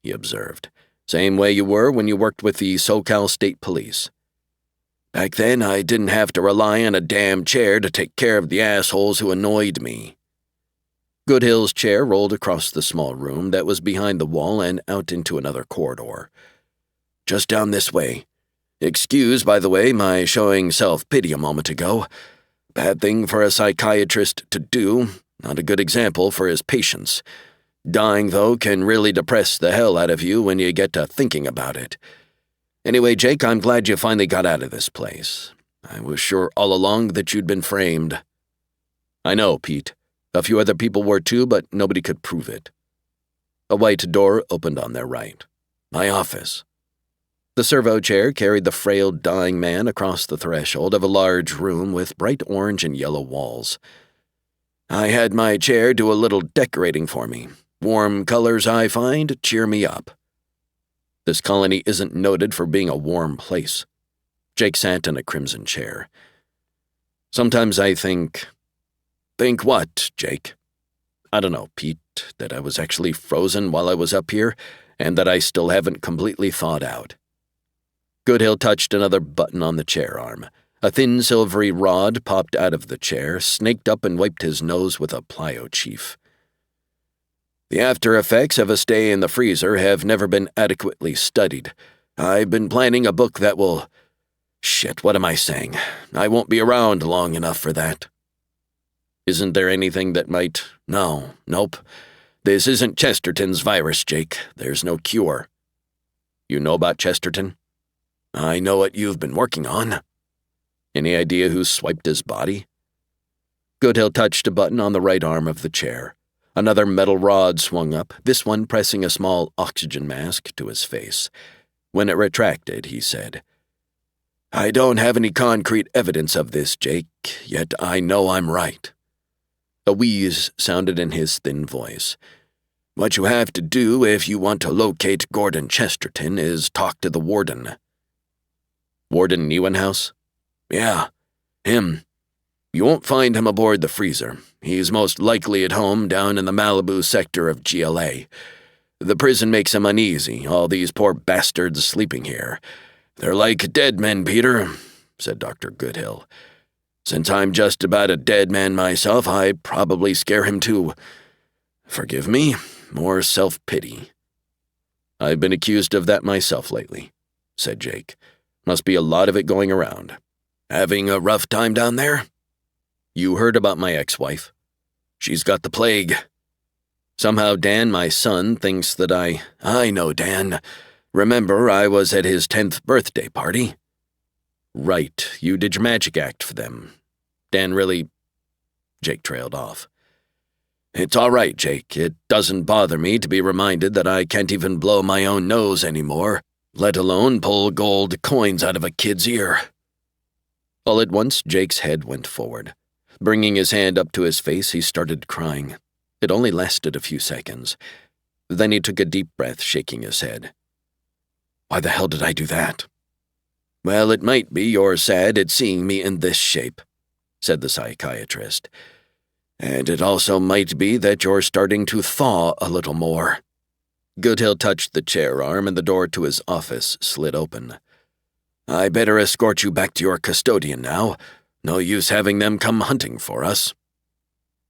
he observed. "Same way you were when you worked with the SoCal State Police." "Back then, I didn't have to rely on a damn chair to take care of the assholes who annoyed me." Goodhill's chair rolled across the small room that was behind the wall and out into another corridor. "Just down this way. Excuse, by the way, my showing self-pity a moment ago. Bad thing for a psychiatrist to do, not a good example for his patients. Dying, though, can really depress the hell out of you when you get to thinking about it. Anyway, Jake, I'm glad you finally got out of this place. I was sure all along that you'd been framed." "I know, Pete. A few other people were too, but nobody could prove it." A white door opened on their right. "My office." The servo chair carried the frail, dying man across the threshold of a large room with bright orange and yellow walls. "I had my chair do a little decorating for me. Warm colors, I find, cheer me up." "This colony isn't noted for being a warm place." Jake sat in a crimson chair. "Sometimes I think—" "Think what, Jake?" "I don't know, Pete, that I was actually frozen while I was up here, and that I still haven't completely thawed out." Goodhill touched another button on the chair arm. A thin silvery rod popped out of the chair, snaked up and wiped his nose with a plyo chief. "The after effects of a stay in the freezer have never been adequately studied. I've been planning a book that will— Shit, what am I saying? I won't be around long enough for that." "Isn't there anything that might—" Nope. This isn't Chesterton's virus, Jake. There's no cure." "You know about Chesterton?" "I know what you've been working on." "Any idea who swiped his body?" Goodhill touched a button on the right arm of the chair. Another metal rod swung up, this one pressing a small oxygen mask to his face. When it retracted, he said, "I don't have any concrete evidence of this, Jake, yet I know I'm right." A wheeze sounded in his thin voice. "What you have to do if you want to locate Gordon Chesterton is talk to the warden." "Warden Neuenhaus?" "Yeah, him. You won't find him aboard the freezer. He's most likely at home down in the Malibu sector of GLA. The prison makes him uneasy, all these poor bastards sleeping here. They're like dead men, Peter," said Dr. Goodhill. "Since I'm just about a dead man myself, I probably scare him too. Forgive me, more self-pity." "I've been accused of that myself lately," said Jake. "Must be a lot of it going around." "Having a rough time down there?" "You heard about my ex-wife?" "She's got the plague." "Somehow Dan, my son, thinks that I know Dan. Remember, I was at his 10th birthday party?" "Right, you did your magic act for them. Dan really—" Jake trailed off. "It's all right, Jake. It doesn't bother me to be reminded that I can't even blow my own nose anymore, let alone pull gold coins out of a kid's ear." All at once, Jake's head went forward. Bringing his hand up to his face, he started crying. It only lasted a few seconds. Then he took a deep breath, shaking his head. "Why the hell did I do that?" "Well, it might be you're sad at seeing me in this shape," said the psychiatrist. "And it also might be that you're starting to thaw a little more." Goodhill touched the chair arm and the door to his office slid open. "I better escort you back to your custodian now. No use having them come hunting for us."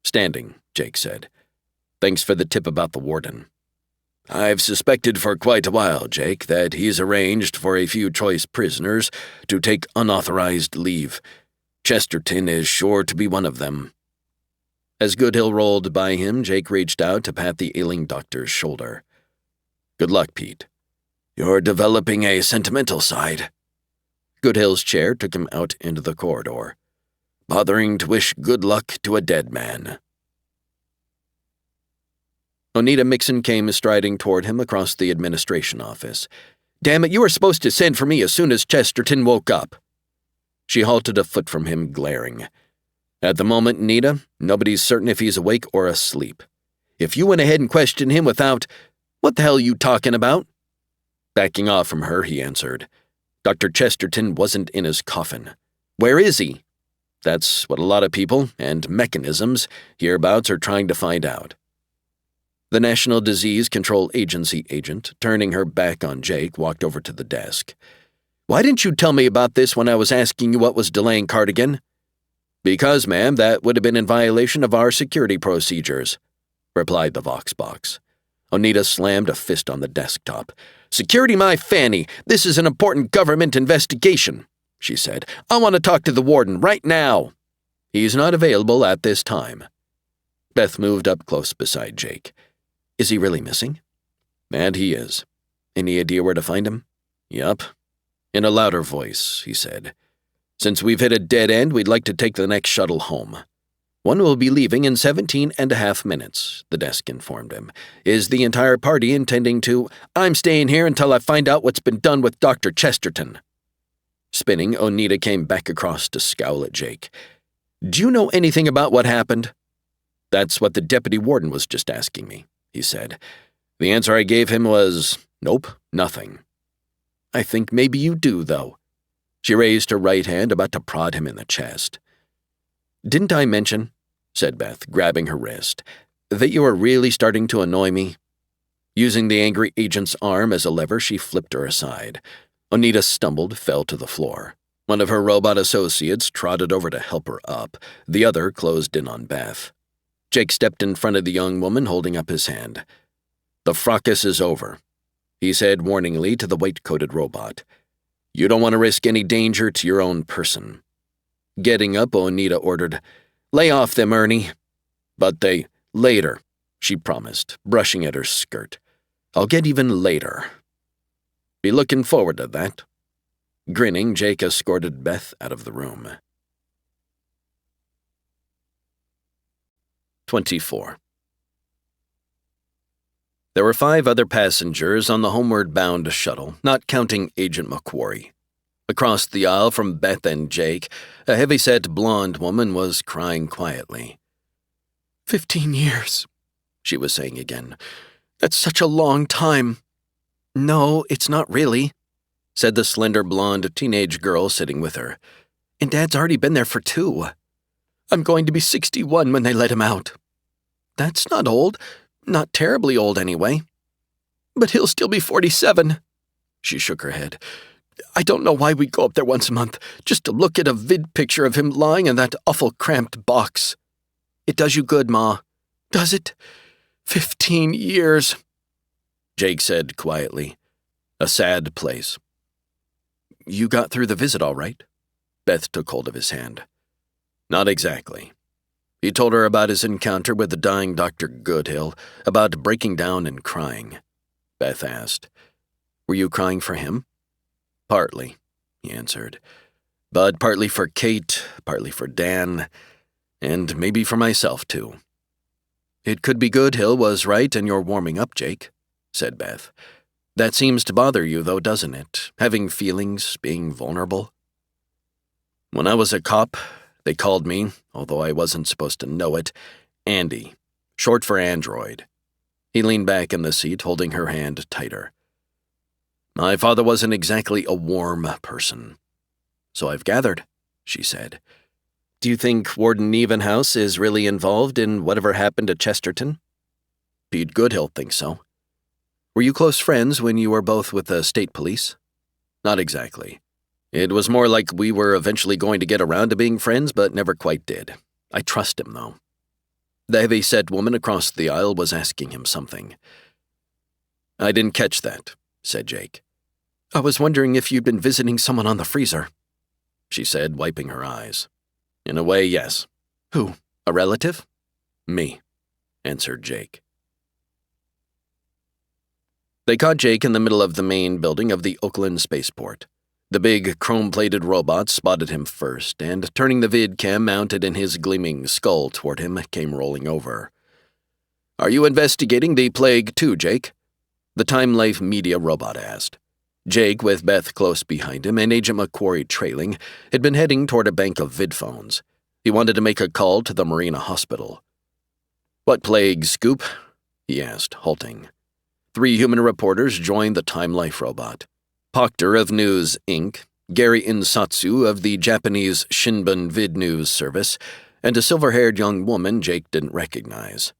"Standing," Jake said. "Thanks for the tip about the warden." "I've suspected for quite a while, Jake, that he's arranged for a few choice prisoners to take unauthorized leave. Chesterton is sure to be one of them." As Goodhill rolled by him, Jake reached out to pat the ailing doctor's shoulder. "Good luck, Pete." "You're developing a sentimental side." Goodhill's chair took him out into the corridor. "Bothering to wish good luck to a dead man." Oneida Mixon came striding toward him across the administration office. "Damn it, you were supposed to send for me as soon as Chesterton woke up." She halted a foot from him, glaring. "At the moment, Nita, nobody's certain if he's awake or asleep. If you went ahead and questioned him without— What the hell are you talking about?" Backing off from her, he answered. "Dr. Chesterton wasn't in his coffin. Where is he?" That's what a lot of people, and mechanisms, hereabouts are trying to find out. The National Disease Control Agency agent, turning her back on Jake, walked over to the desk. "Why didn't you tell me about this when I was asking you what was delaying Cardigan?" "Because, ma'am, that would have been in violation of our security procedures," replied the Vox box. Oneida slammed a fist on the desktop. "Security my fanny! This is an important government investigation," she said. "I want to talk to the warden right now." "He's not available at this time." Beth moved up close beside Jake. "Is he really missing?" "And he is. Any idea where to find him?" "Yup." In a louder voice, he said. "Since we've hit a dead end, we'd like to take the next shuttle home." "One will be leaving in 17.5 minutes, the desk informed him. "Is the entire party intending to—" "I'm staying here until I find out what's been done with Dr. Chesterton." Spinning, Oneida came back across to scowl at Jake. "Do you know anything about what happened?" "That's what the deputy warden was just asking me," he said. "The answer I gave him was, nope, nothing." "I think maybe you do, though." She raised her right hand, about to prod him in the chest. "Didn't I mention," said Beth, grabbing her wrist, "that you are really starting to annoy me?" Using the angry agent's arm as a lever, she flipped her aside. Oneida stumbled, fell to the floor. One of her robot associates trotted over to help her up. The other closed in on Beth. Jake stepped in front of the young woman, holding up his hand. "The fracas is over," he said warningly to the white-coated robot. "You don't want to risk any danger to your own person." Getting up, Oneida ordered, "Lay off them, Ernie." "But they—" "Later," she promised, brushing at her skirt. "I'll get even later." "Be looking forward to that." Grinning, Jake escorted Beth out of the room. 24. There were 5 other passengers on the homeward-bound shuttle, not counting Agent McQuarrie. Across the aisle from Beth and Jake, a heavy-set blonde woman was crying quietly. 15 years, she was saying again. That's such a long time. No, it's not really, said the slender blonde teenage girl sitting with her. And Dad's already been there for 2. I'm going to be 61 when they let him out. That's not old. Not terribly old, anyway. But he'll still be 47. She shook her head. I don't know why we go up there once a month, just to look at a vid picture of him lying in that awful cramped box. It does you good, Ma. Does it? 15 years, Jake said quietly. A sad place. You got through the visit all right? Beth took hold of his hand. Not exactly. He told her about his encounter with the dying Dr. Goodhill, about breaking down and crying. Beth asked, Were you crying for him? Partly, he answered. But partly for Kate, partly for Dan, and maybe for myself, too. It could be Goodhill was right and you're warming up, Jake, said Beth. That seems to bother you, though, doesn't it? Having feelings, being vulnerable. When I was a cop, they called me, although I wasn't supposed to know it, Andy, short for android. He leaned back in the seat, holding her hand tighter. My father wasn't exactly a warm person. So I've gathered, she said. Do you think Warden Nevenhouse is really involved in whatever happened to Chesterton? Pete Goodhill thinks so. Were you close friends when you were both with the state police? Not exactly. It was more like we were eventually going to get around to being friends, but never quite did. I trust him, though. The heavy-set woman across the aisle was asking him something. I didn't catch that, said Jake. I was wondering if you'd been visiting someone on the freezer, she said, wiping her eyes. In a way, yes. Who? A relative? Me, answered Jake. They caught Jake in the middle of the main building of the Oakland spaceport. The big, chrome-plated robot spotted him first, and turning the vid-cam mounted in his gleaming skull toward him, came rolling over. Are you investigating the plague too, Jake? The Time Life Media robot asked. Jake, with Beth close behind him and Agent McQuarrie trailing, had been heading toward a bank of vidphones. He wanted to make a call to the Marina Hospital. What plague, Scoop? He asked, halting. 3 human reporters joined the Time Life robot. Proctor of News, Inc., Gary Insatsu of the Japanese Shinbun Vid News Service, and a silver-haired young woman Jake didn't recognize.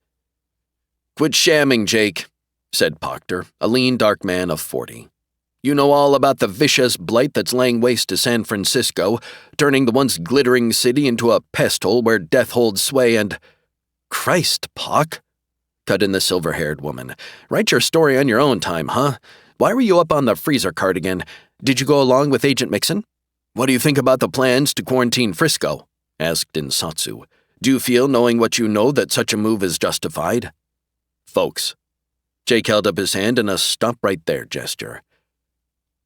Quit shamming, Jake, said Proctor, a lean, dark man of 40. You know all about the vicious blight that's laying waste to San Francisco, turning the once glittering city into a pest hole where death holds sway and— Christ, Poc, cut in the silver-haired woman. Write your story on your own time, huh? Why were you up on the freezer, Cardigan? Did you go along with Agent Mixon? What do you think about the plans to quarantine Frisco? Asked Insatsu. Do you feel, knowing what you know, that such a move is justified? Folks. Jake held up his hand in a stop-right-there gesture.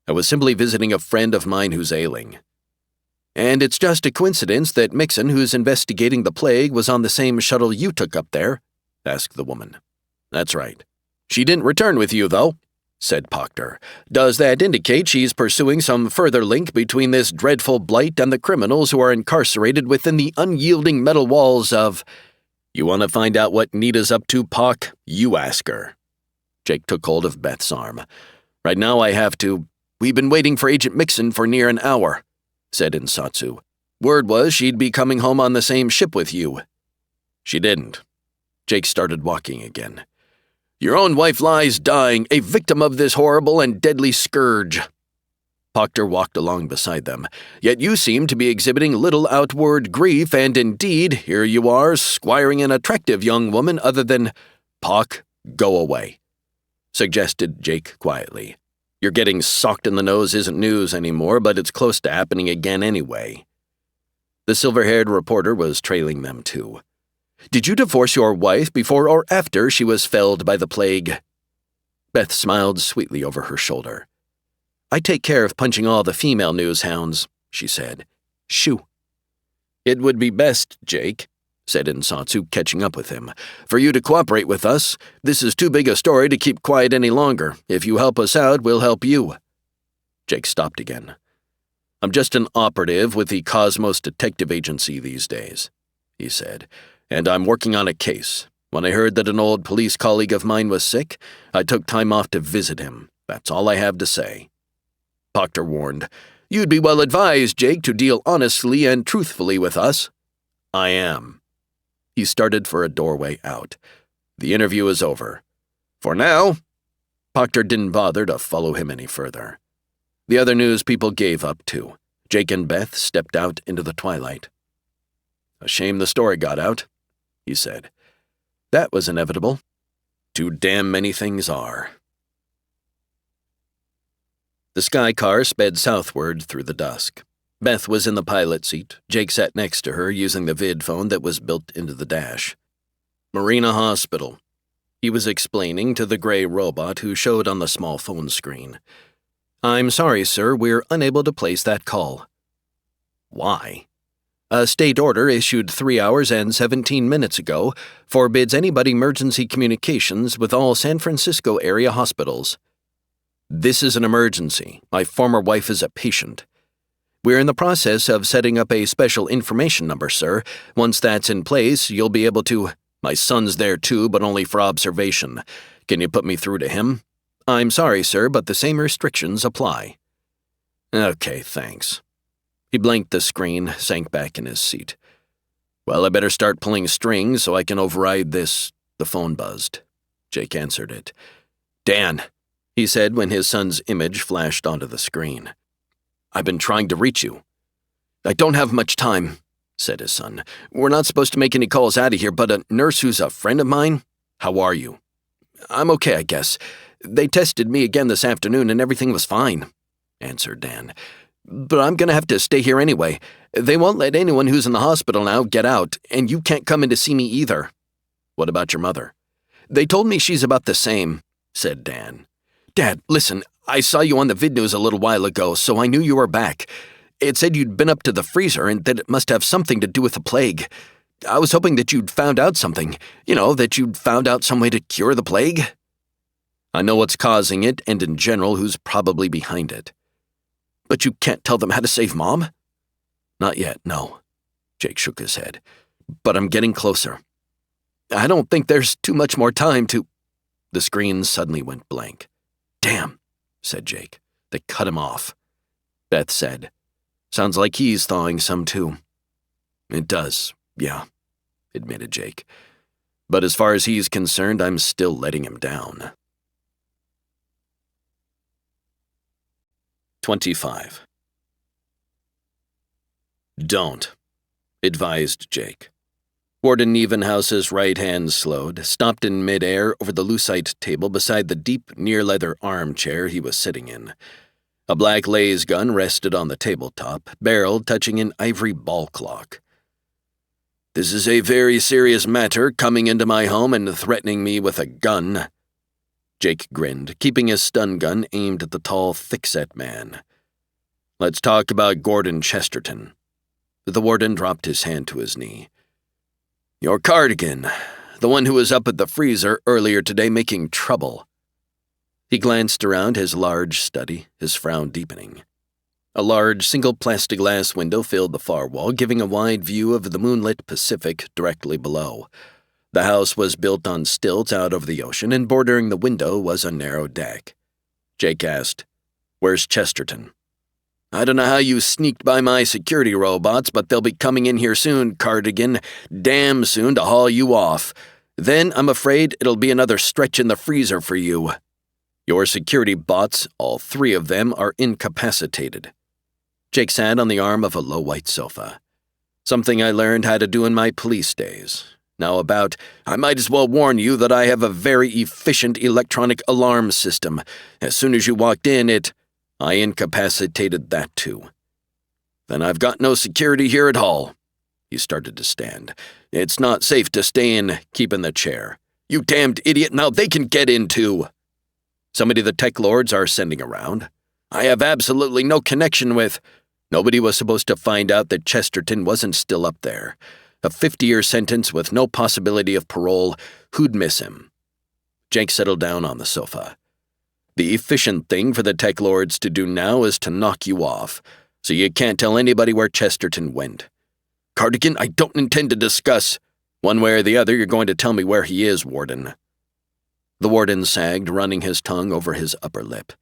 I was simply visiting a friend of mine who's ailing. And it's just a coincidence that Mixon, who's investigating the plague, was on the same shuttle you took up there? Asked the woman. That's right. She didn't return with you, though, said Proctor. Does that indicate she's pursuing some further link between this dreadful blight and the criminals who are incarcerated within the unyielding metal walls of— You want to find out what Nita's up to, Poc? You ask her. Jake took hold of Beth's arm. Right now I have to— We've been waiting for Agent Mixon for near an hour, said Insatsu. Word was she'd be coming home on the same ship with you. She didn't. Jake started walking again. Your own wife lies dying, a victim of this horrible and deadly scourge. Proctor walked along beside them. Yet you seem to be exhibiting little outward grief, and indeed, here you are, squiring an attractive young woman other than— Poc, go away, suggested Jake quietly. You're getting socked in the nose isn't news anymore, but it's close to happening again anyway. The silver-haired reporter was trailing them too. Did you divorce your wife before or after she was felled by the plague? Beth smiled sweetly over her shoulder. I take care of punching all the female news hounds, she said. Shoo. It would be best, Jake, said Insatsu, catching up with him. "For you to cooperate with us. This is too big a story to keep quiet any longer. If you help us out, we'll help you." Jake stopped again. "I'm just an operative with the Cosmos Detective Agency these days," he said, "and I'm working on a case. When I heard that an old police colleague of mine was sick, I took time off to visit him. That's all I have to say." Proctor warned, "You'd be well advised, Jake, to deal honestly and truthfully with us." "I am." He started for a doorway out. "The interview is over. For now." Proctor didn't bother to follow him any further. The other news people gave up too. Jake and Beth stepped out into the twilight. "A shame the story got out," he said. "That was inevitable. Too damn many things are." The sky car sped southward through the dusk. Beth was in the pilot seat. Jake sat next to her, using the vid phone that was built into the dash. "Marina Hospital," he was explaining to the gray robot who showed on the small phone screen. "I'm sorry, sir, we're unable to place that call." "Why?" "A state order issued 3 hours and 17 minutes ago forbids anybody emergency communications with all San Francisco area hospitals." "This is an emergency. My former wife is a patient." "We're in the process of setting up a special information number, sir. Once that's in place, you'll be able to—" "My son's there too, but only for observation. Can you put me through to him?" "I'm sorry, sir, but the same restrictions apply." "Okay, thanks." He blanked the screen, sank back in his seat. "Well, I better start pulling strings so I can override this—" The phone buzzed. Jake answered it. "Dan," he said when his son's image flashed onto the screen. "I've been trying to reach you." "I don't have much time," said his son. "We're not supposed to make any calls out of here, but a nurse who's a friend of mine—" "How are you?" "I'm okay, I guess. They tested me again this afternoon and everything was fine," answered Dan. "But I'm gonna have to stay here anyway. They won't let anyone who's in the hospital now get out, and you can't come in to see me either." "What about your mother?" "They told me she's about the same," said Dan. "Dad, listen, I saw you on the vid news a little while ago, so I knew you were back. It said you'd been up to the freezer and that it must have something to do with the plague. I was hoping that you'd found out something. That you'd found out some way to cure the plague." "I know what's causing it, and in general who's probably behind it." "But you can't tell them how to save Mom?" "Not yet, no." Jake shook his head. "But I'm getting closer." "I don't think there's too much more time to—" The screen suddenly went blank. "Damn," said Jake. "They cut him off." Beth said, "Sounds like he's thawing some too." "It does, yeah," admitted Jake. "But as far as he's concerned, I'm still letting him down." 25. "Don't," advised Jake. Warden Nevenhouse's right hand slowed, stopped in midair over the lucite table beside the deep, near-leather armchair he was sitting in. A black laser gun rested on the tabletop, barrel touching an ivory ball clock. "This is a very serious matter, coming into my home and threatening me with a gun." Jake grinned, keeping his stun gun aimed at the tall, thick-set man. "Let's talk about Gordon Chesterton." The warden dropped his hand to his knee. "Your Cardigan, the one who was up at the freezer earlier today making trouble." He glanced around his large study, his frown deepening. A large, single plexiglass window filled the far wall, giving a wide view of the moonlit Pacific directly below. The house was built on stilts out over the ocean, and bordering the window was a narrow deck. Jake asked, "Where's Chesterton?" "I don't know how you sneaked by my security robots, but they'll be coming in here soon, Cardigan. Damn soon to haul you off. Then I'm afraid it'll be another stretch in the freezer for you. Your security bots, all 3 of them, are incapacitated." Jake sat on the arm of a low white sofa. "Something I learned how to do in my police days. Now I might as well warn you that I have a very efficient electronic alarm system. As soon as you walked in, I incapacitated that too. Then I've got no security here at all." He started to stand. "It's not safe to stay in, keep in the chair. You damned idiot, now they can get in too. Somebody the TekLords are sending around. I have absolutely no connection with—" Nobody was supposed to find out that Chesterton wasn't still up there. A 50-year sentence with no possibility of parole. Who'd miss him? Jake settled down on the sofa. The efficient thing for the TekLords to do now is to knock you off, so you can't tell anybody where Chesterton went. Cardigan, I don't intend to discuss. One way or the other, you're going to tell me where he is, Warden. The warden sagged, running his tongue over his upper lip.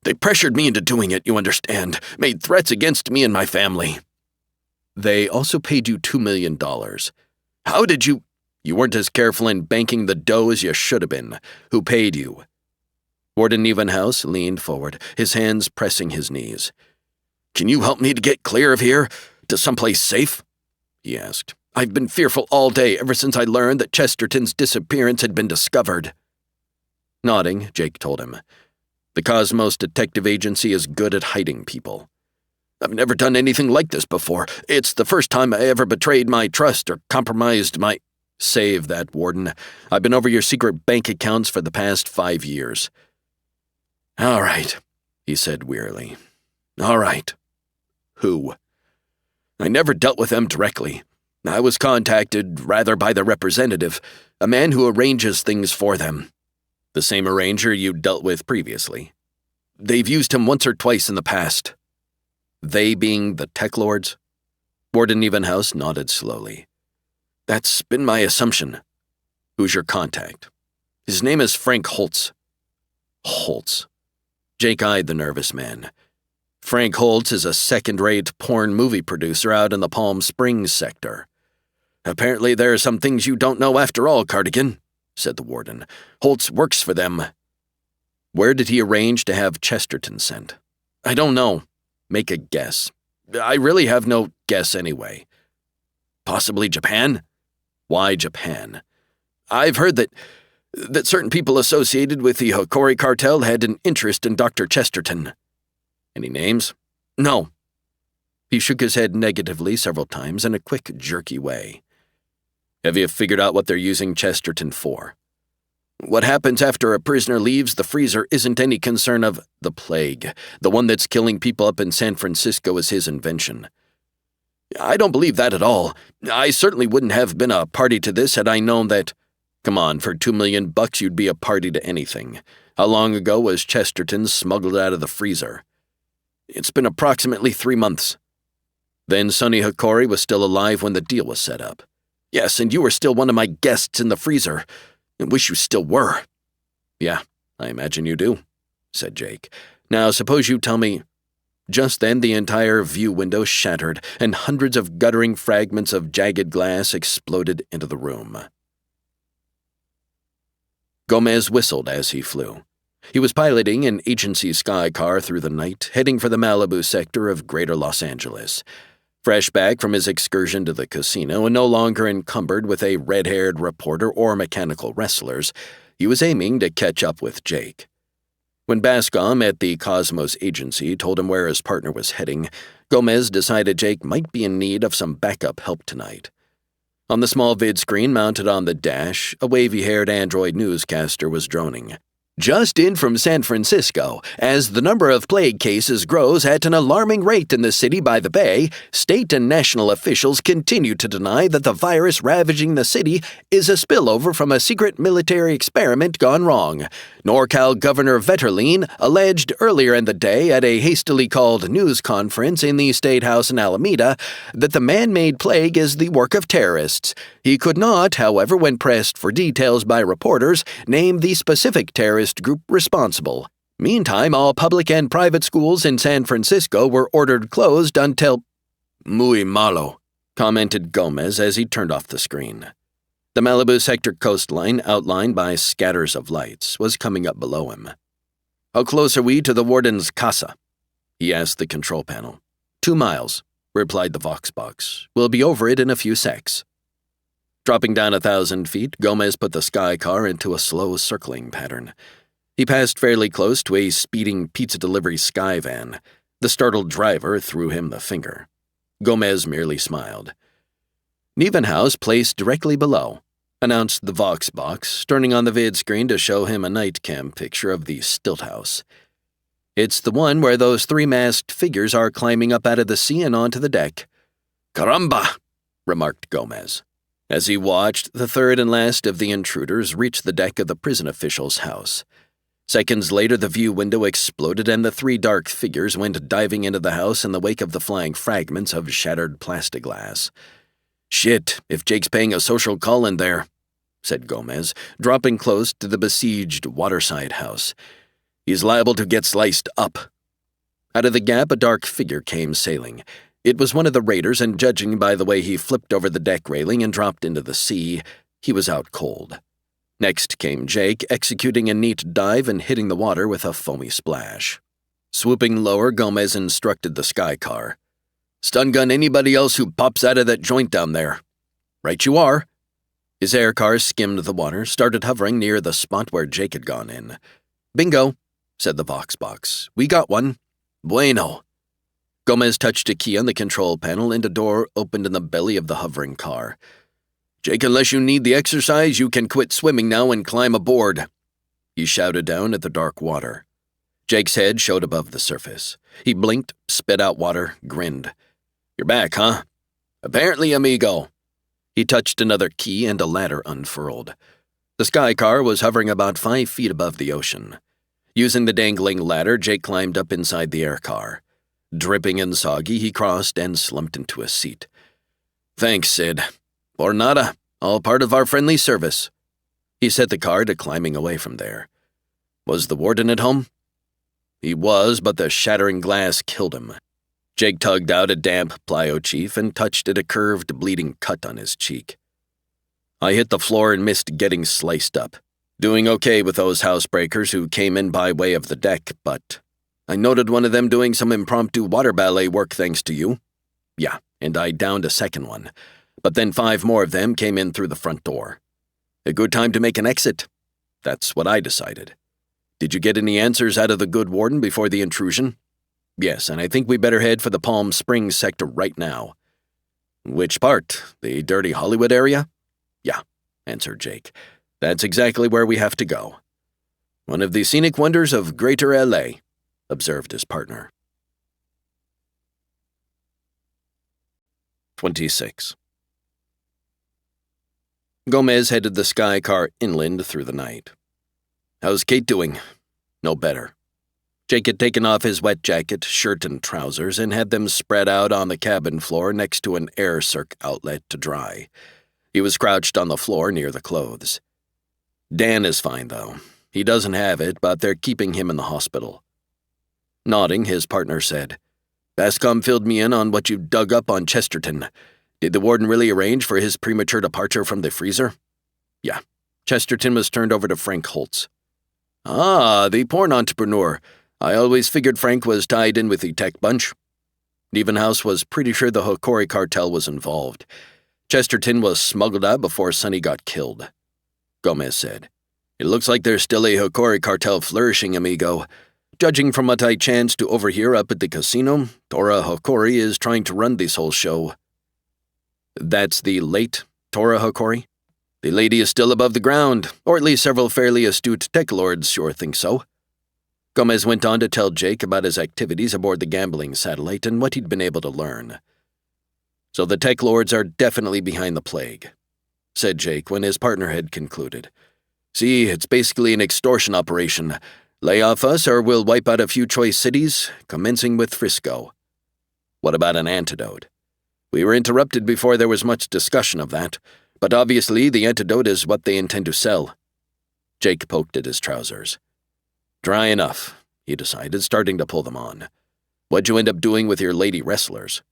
They pressured me into doing it, you understand, made threats against me and my family. They also paid you $2 million. How did you... You weren't as careful in banking the dough as you should have been. Who paid you? Warden Evenhouse leaned forward, his hands pressing his knees. Can you help me to get clear of here? To someplace safe? He asked. I've been fearful all day ever since I learned that Chesterton's disappearance had been discovered. Nodding, Jake told him. The Cosmos Detective Agency is good at hiding people. I've never done anything like this before. It's the first time I ever betrayed my trust or compromised my... Save that, Warden. I've been over your secret bank accounts for the past 5 years. All right, he said wearily. All right. Who? I never dealt with them directly. I was contacted, rather, by the representative, a man who arranges things for them. The same arranger you dealt with previously. They've used him once or twice in the past. They being the TekLords? Warden Evenhouse nodded slowly. That's been my assumption. Who's your contact? His name is Frank Holtz. Holtz. Jake eyed the nervous man. Frank Holtz is a second-rate porn movie producer out in the Palm Springs sector. Apparently there are some things you don't know after all, Cardigan, said the warden. Holtz works for them. Where did he arrange to have Chesterton sent? I don't know. Make a guess. I really have no guess anyway. Possibly Japan? Why Japan? I've heard that certain people associated with the Hokori cartel had an interest in Dr. Chesterton. Any names? No. He shook his head negatively several times in a quick, jerky way. Have you figured out what they're using Chesterton for? What happens after a prisoner leaves the freezer isn't any concern of the plague. The one that's killing people up in San Francisco is his invention. I don't believe that at all. I certainly wouldn't have been a party to this had I known that... Come on, for $2 million you'd be a party to anything. How long ago was Chesterton smuggled out of the freezer? It's been approximately 3 months. Then Sonny Hokori was still alive when the deal was set up. Yes, and you were still one of my guests in the freezer. I wish you still were. Yeah, I imagine you do, said Jake. Now suppose you tell me... Just then the entire view window shattered, and hundreds of guttering fragments of jagged glass exploded into the room. Gomez whistled as he flew. He was piloting an agency sky car through the night, heading for the Malibu sector of Greater Los Angeles. Fresh back from his excursion to the casino and no longer encumbered with a red-haired reporter or mechanical wrestlers, he was aiming to catch up with Jake. When Bascom at the Cosmos Agency told him where his partner was heading, Gomez decided Jake might be in need of some backup help tonight. On the small vid screen mounted on the dash, a wavy-haired android newscaster was droning. Just in from San Francisco, as the number of plague cases grows at an alarming rate in the city by the Bay, state and national officials continue to deny that the virus ravaging the city is a spillover from a secret military experiment gone wrong. NorCal Governor Vetterleen alleged earlier in the day at a hastily called news conference in the State House in Alameda that the man-made plague is the work of terrorists. He could not, however, when pressed for details by reporters, name the specific terrorist group responsible. Meantime, all public and private schools in San Francisco were ordered closed until... Muy malo, commented Gomez as he turned off the screen. The Malibu sector coastline, outlined by scatters of lights, was coming up below him. How close are we to the warden's casa? He asked the control panel. 2 miles, replied the Vox box. We'll be over it in a few secs. Dropping down 1,000 feet, Gomez put the sky car into a slow circling pattern. He passed fairly close to a speeding pizza delivery sky van. The startled driver threw him the finger. Gomez merely smiled. Nevenhouse, placed directly below, announced the Vox box, turning on the vid screen to show him a night cam picture of the stilt house. It's the one where those 3 masked figures are climbing up out of the sea and onto the deck. Caramba! remarked Gomez. As he watched, the third and last of the intruders reach the deck of the prison official's house. Seconds later, the view window exploded and the three dark figures went diving into the house in the wake of the flying fragments of shattered plexiglass. "Shit, if Jake's paying a social call in there," said Gomez, dropping close to the besieged waterside house. "He's liable to get sliced up." Out of the gap, a dark figure came sailing. It was one of the raiders, and judging by the way he flipped over the deck railing and dropped into the sea, he was out cold. Next came Jake, executing a neat dive and hitting the water with a foamy splash. Swooping lower, Gomez instructed the sky car. "Stun gun anybody else who pops out of that joint down there." "Right you are." His air car skimmed the water, started hovering near the spot where Jake had gone in. "Bingo," said the Vox box. "We got one." "Bueno." Gomez touched a key on the control panel and a door opened in the belly of the hovering car. "Jake, unless you need the exercise, you can quit swimming now and climb aboard," he shouted down at the dark water. Jake's head showed above the surface. He blinked, spit out water, grinned. "You're back, huh?" "Apparently, amigo." He touched another key and a ladder unfurled. The sky car was hovering about 5 feet above the ocean. Using the dangling ladder, Jake climbed up inside the air car. Dripping and soggy, he crossed and slumped into a seat. "Thanks, Sid. Por nada, all part of our friendly service." He set the car to climbing away from there. "Was the warden at home?" "He was, but the shattering glass killed him." Jake tugged out a damp plyo chief and touched at a curved, bleeding cut on his cheek. "I hit the floor and missed getting sliced up. Doing okay with those housebreakers who came in by way of the deck, but I noted one of them doing some impromptu water ballet work thanks to you. Yeah, and I downed a second one. But then 5 more of them came in through the front door. A good time to make an exit. That's what I decided. Did you get any answers out of the good warden before the intrusion?" "Yes, and I think we better head for the Palm Springs sector right now." "Which part? The dirty Hollywood area?" "Yeah," answered Jake. "That's exactly where we have to go." "One of the scenic wonders of Greater L.A., observed his partner. 26. Gomez headed the sky car inland through the night. "How's Kate doing?" "No better." Jake had taken off his wet jacket, shirt, and trousers and had them spread out on the cabin floor next to an air circ outlet to dry. He was crouched on the floor near the clothes. "Dan is fine, though. He doesn't have it, but they're keeping him in the hospital." Nodding, his partner said, "Bascom filled me in on what you dug up on Chesterton. Did the warden really arrange for his premature departure from the freezer?" "Yeah. Chesterton was turned over to Frank Holtz." "Ah, the porn entrepreneur. I always figured Frank was tied in with the tech bunch." Nevenhouse was pretty sure the Hokori cartel was involved. Chesterton was smuggled out before Sonny got killed. Gomez said, "It looks like there's still a Hokori cartel flourishing, amigo. Judging from what I chanced to overhear up at the casino, Tora Hokori is trying to run this whole show." "That's the late Tora Hokori?" "The lady is still above the ground, or at least several fairly astute TekLords sure think so." Gomez went on to tell Jake about his activities aboard the gambling satellite and what he'd been able to learn. "So the TekLords are definitely behind the plague," said Jake when his partner had concluded. "See, it's basically an extortion operation. Lay off us or we'll wipe out a few choice cities, commencing with Frisco." "What about an antidote?" "We were interrupted before there was much discussion of that, but obviously the antidote is what they intend to sell." Jake poked at his trousers. "Dry enough," he decided, starting to pull them on. "What'd you end up doing with your lady wrestlers?"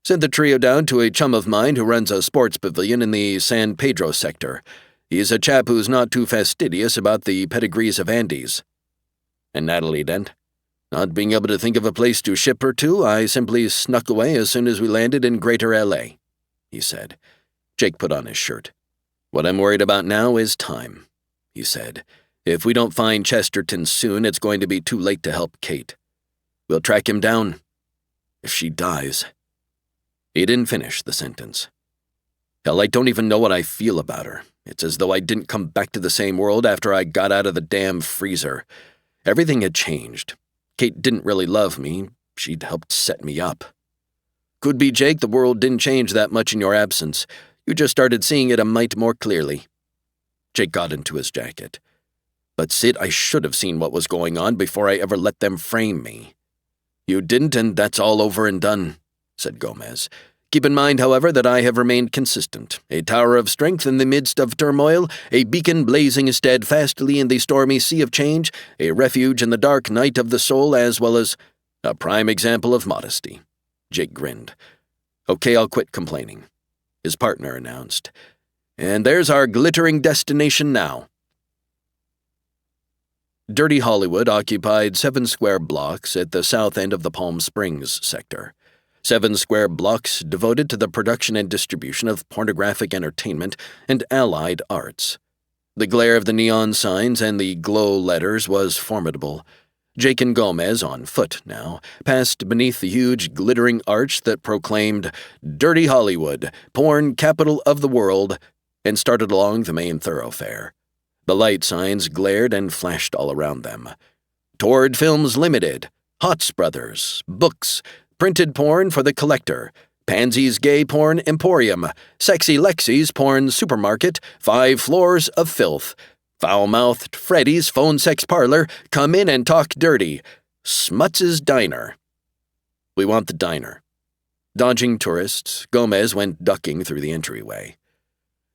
"Sent the trio down to a chum of mine who runs a sports pavilion in the San Pedro sector. He's a chap who's not too fastidious about the pedigrees of Andes." "And Natalie Dent?" "Not being able to think of a place to ship her to, I simply snuck away as soon as we landed in Greater L.A., he said. Jake put on his shirt. "What I'm worried about now is time," he said. "If we don't find Chesterton soon, it's going to be too late to help Kate. We'll track him down. If she dies." He didn't finish the sentence. "Hell, I don't even know what I feel about her. It's as though I didn't come back to the same world after I got out of the damn freezer. Everything had changed. Kate didn't really love me. She'd helped set me up." Could be, Jake, the world didn't change that much in your absence. You just started seeing it a mite more clearly. Jake got into his jacket. But Sid, I should have seen what was going on before I ever let them frame me. You didn't, and that's all over and done, said Gomez. Keep in mind, however, that I have remained consistent, a tower of strength in the midst of turmoil, a beacon blazing steadfastly in the stormy sea of change, a refuge in the dark night of the soul, as well as a prime example of modesty. Jake grinned. Okay, I'll quit complaining, his partner announced. And there's our glittering destination now. Dirty Hollywood occupied 7 square blocks at the south end of the Palm Springs sector. 7 square blocks devoted to the production and distribution of pornographic entertainment and allied arts. The glare of the neon signs and the glow letters was formidable. Jake and Gomez, on foot now, passed beneath the huge glittering arch that proclaimed Dirty Hollywood, porn capital of the world, and started along the main thoroughfare. The light signs glared and flashed all around them. Toward Films Limited, Hots Brothers, Books, Printed Porn for the Collector, Pansy's Gay Porn Emporium, Sexy Lexi's Porn Supermarket, 5 Floors of Filth, Foul-Mouthed Freddy's Phone Sex Parlor, Come In and Talk Dirty, Smuts's Diner. We want the diner. Dodging tourists, Gomez went ducking through the entryway.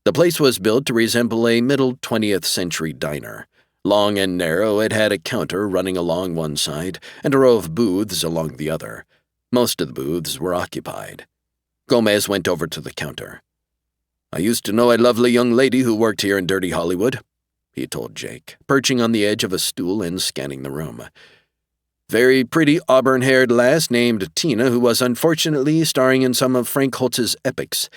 The place was built to resemble a middle 20th century diner. Long and narrow, it had a counter running along one side and a row of booths along the other. Most of the booths were occupied. Gomez went over to the counter. I used to know a lovely young lady who worked here in Dirty Hollywood, he told Jake, perching on the edge of a stool and scanning the room. Very pretty auburn-haired lass named Tina who was unfortunately starring in some of Frank Holtz's epics.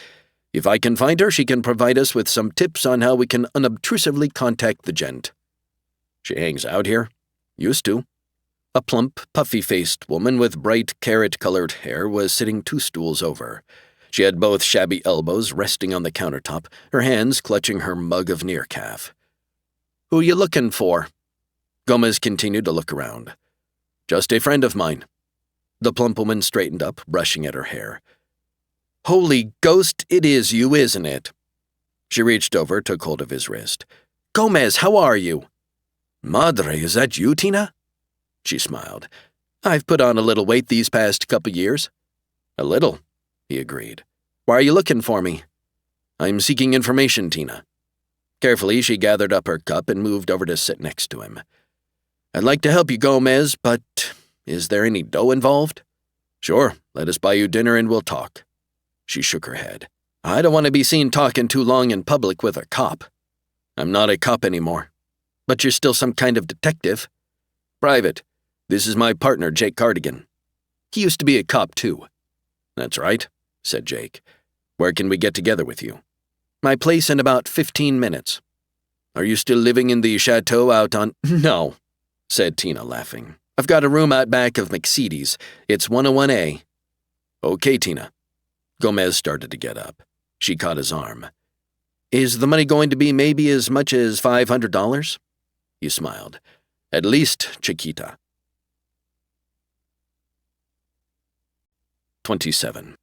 If I can find her, she can provide us with some tips on how we can unobtrusively contact the gent. She hangs out here? Used to. A plump, puffy-faced woman with bright carrot-colored hair was sitting 2 stools over. She had both shabby elbows resting on the countertop, her hands clutching her mug of near calf. Who you looking for? Gomez continued to look around. Just a friend of mine. The plump woman straightened up, brushing at her hair. Holy ghost, it is you, isn't it? She reached over, took hold of his wrist. Gomez, how are you? Madre, is that you, Tina? She smiled. I've put on a little weight these past couple years. A little, he agreed. Why are you looking for me? I'm seeking information, Tina. Carefully, she gathered up her cup and moved over to sit next to him. I'd like to help you, Gomez, but is there any dough involved? Sure, let us buy you dinner and we'll talk. She shook her head. I don't want to be seen talking too long in public with a cop. I'm not a cop anymore. But you're still some kind of detective. Private. This is my partner, Jake Cardigan. He used to be a cop, too. That's right, said Jake. Where can we get together with you? My place in about 15 minutes. Are you still living in the chateau out on— No, said Tina, laughing. I've got a room out back of McSeedy's. It's 101A. Okay, Tina. Gomez started to get up. She caught his arm. Is the money going to be maybe as much as $500? He smiled. At least, Chiquita. 27.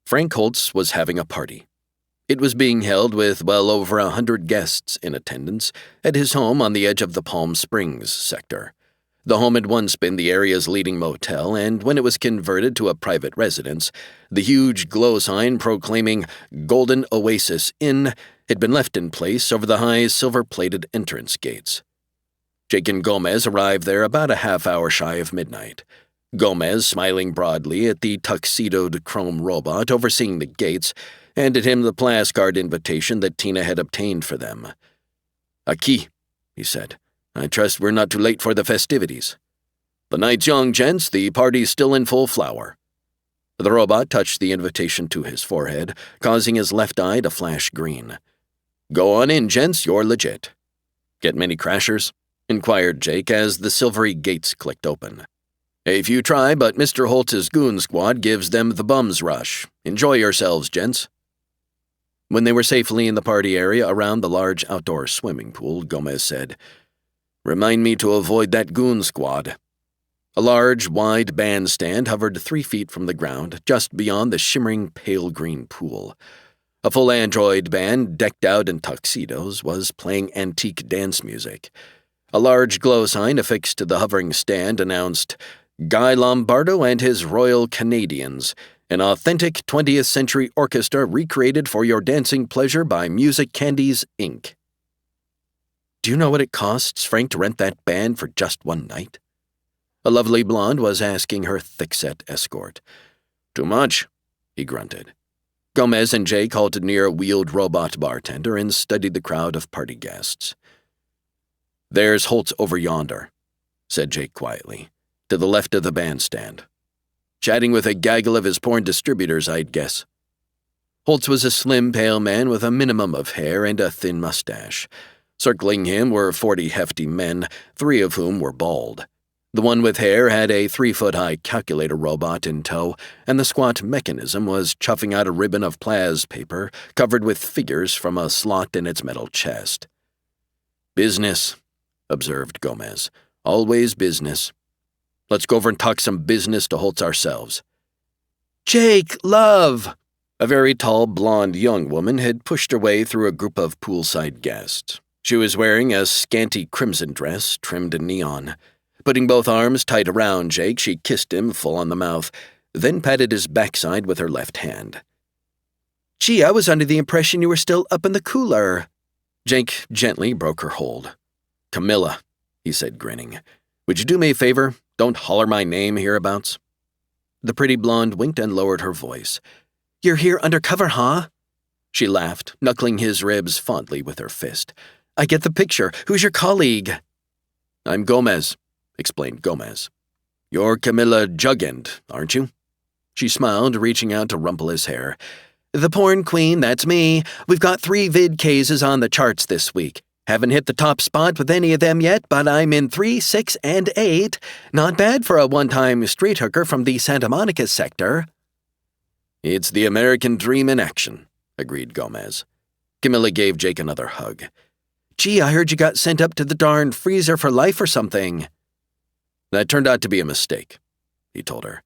Frank Holtz was having a party. It was being held with well over 100 guests in attendance at his home on the edge of the Palm Springs sector. The home had once been the area's leading motel, and when it was converted to a private residence, the huge glow sign proclaiming Golden Oasis Inn had been left in place over the high silver-plated entrance gates. Jake and Gomez arrived there about a half-hour shy of midnight. Gomez, smiling broadly at the tuxedoed chrome robot overseeing the gates, handed him the placard invitation that Tina had obtained for them. A key, he said. I trust we're not too late for the festivities. The night's young, gents. The party's still in full flower. The robot touched the invitation to his forehead, causing his left eye to flash green. Go on in, gents. You're legit. Get many crashers? Inquired Jake as the silvery gates clicked open. A few try, but Mr. Holtz's goon squad gives them the bum's rush. Enjoy yourselves, gents. When they were safely in the party area around the large outdoor swimming pool, Gomez said, Remind me to avoid that goon squad. A large, wide bandstand hovered 3 feet from the ground, just beyond the shimmering pale green pool. A full android band, decked out in tuxedos, was playing antique dance music. A large glow sign affixed to the hovering stand announced, "Guy Lombardo and his Royal Canadians, an authentic 20th century orchestra recreated for your dancing pleasure by Music Candies, Inc." "Do you know what it costs, Frank, to rent that band for just one night?" A lovely blonde was asking her thick-set escort. "Too much," he grunted. Gomez and Jake halted near a wheeled robot bartender and studied the crowd of party guests. "There's Holtz over yonder," said Jake quietly, "to the left of the bandstand. Chatting with a gaggle of his porn distributors, I'd guess." Holtz was a slim, pale man with a minimum of hair and a thin mustache. Circling him were 40 hefty men, 3 of whom were bald. The one with hair had a 3-foot-high calculator robot in tow, and the squat mechanism was chuffing out a ribbon of plas paper covered with figures from a slot in its metal chest. "Business," observed Gomez. "Always business. Let's go over and talk some business to Holtz ourselves." "Jake, love!" A very tall, blonde young woman had pushed her way through a group of poolside guests. She was wearing a scanty crimson dress trimmed in neon. Putting both arms tight around Jake, she kissed him full on the mouth, then patted his backside with her left hand. "Gee, I was under the impression you were still up in the cooler." Jake gently broke her hold. "Camilla," he said, grinning, "would you do me a favor? Don't holler my name hereabouts." The pretty blonde winked and lowered her voice. "You're here undercover, huh?" She laughed, knuckling his ribs fondly with her fist. "I get the picture. Who's your colleague?" "I'm Gomez," explained Gomez. "You're Camilla Jugend, aren't you?" She smiled, reaching out to rumple his hair. "The porn queen, that's me. We've got 3 vid cases on the charts this week. Haven't hit the top spot with any of them yet, but I'm in 3, 6, and 8. Not bad for a one-time street hooker from the Santa Monica sector." "It's the American dream in action," agreed Gomez. Camilla gave Jake another hug. "Gee, I heard you got sent up to the darn freezer for life or something." "That turned out to be a mistake," he told her.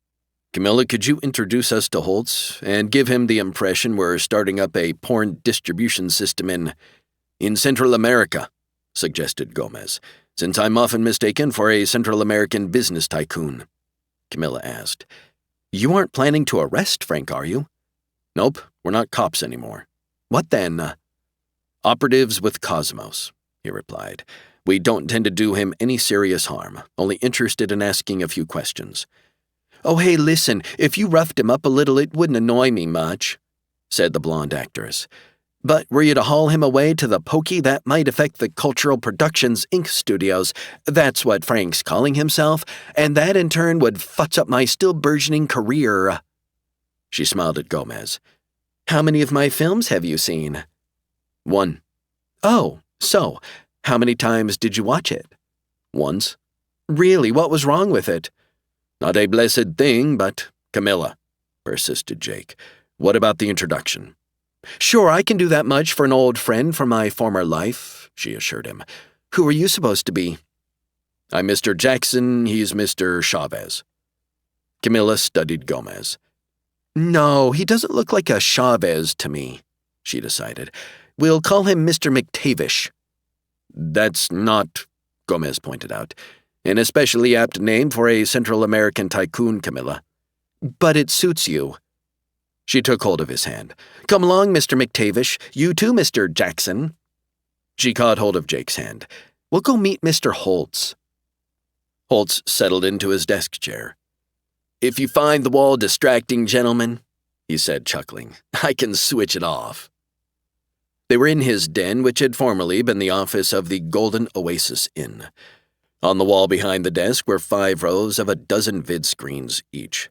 "Camilla, could you introduce us to Holtz and give him the impression we're starting up a porn distribution system in Central America," suggested Gomez, "since I'm often mistaken for a Central American business tycoon." Camilla asked, "You aren't planning to arrest Frank, are you?" "Nope, we're not cops anymore." "What then?" "Operatives with Cosmos," he replied. "We don't intend to do him any serious harm, only interested in asking a few questions." "Oh, hey, listen, if you roughed him up a little, it wouldn't annoy me much," said the blonde actress. "But were you to haul him away to the pokey, that might affect the Cultural Productions, Inc. studios. That's what Frank's calling himself, and that in turn would futz up my still burgeoning career." She smiled at Gomez. "How many of my films have you seen?" "1. "Oh, so, how many times did you watch it?" "Once." "Really, what was wrong with it?" "Not a blessed thing, but—" "Camilla," persisted Jake, "what about the introduction?" "Sure, I can do that much for an old friend from my former life," she assured him. "Who are you supposed to be?" "I'm Mr. Jackson, he's Mr. Chavez." Camilla studied Gomez. "No, he doesn't look like a Chavez to me," she decided. "We'll call him Mr. McTavish." "That's not," Gomez pointed out, "an especially apt name for a Central American tycoon, Camilla." "But it suits you." She took hold of his hand. "Come along, Mr. McTavish. You too, Mr. Jackson." She caught hold of Jake's hand. "We'll go meet Mr. Holtz." Holtz settled into his desk chair. "If you find the wall distracting, gentlemen," he said, chuckling, "I can switch it off." They were in his den, which had formerly been the office of the Golden Oasis Inn. On the wall behind the desk were 5 rows of a dozen vid screens each.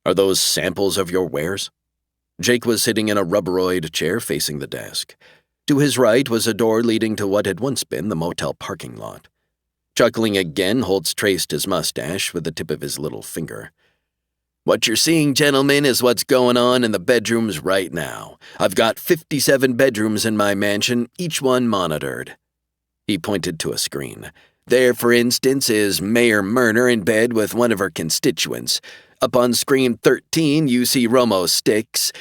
"Are those samples of your wares?" Jake was sitting in a rubberoid chair facing the desk. To his right was a door leading to what had once been the motel parking lot. Chuckling again, Holtz traced his mustache with the tip of his little finger. "What you're seeing, gentlemen, is what's going on in the bedrooms right now. I've got 57 bedrooms in my mansion, each one monitored." He pointed to a screen. There, for instance, is Mayor Murner in bed with one of her constituents. Up on screen 13, you see Romo Sticks.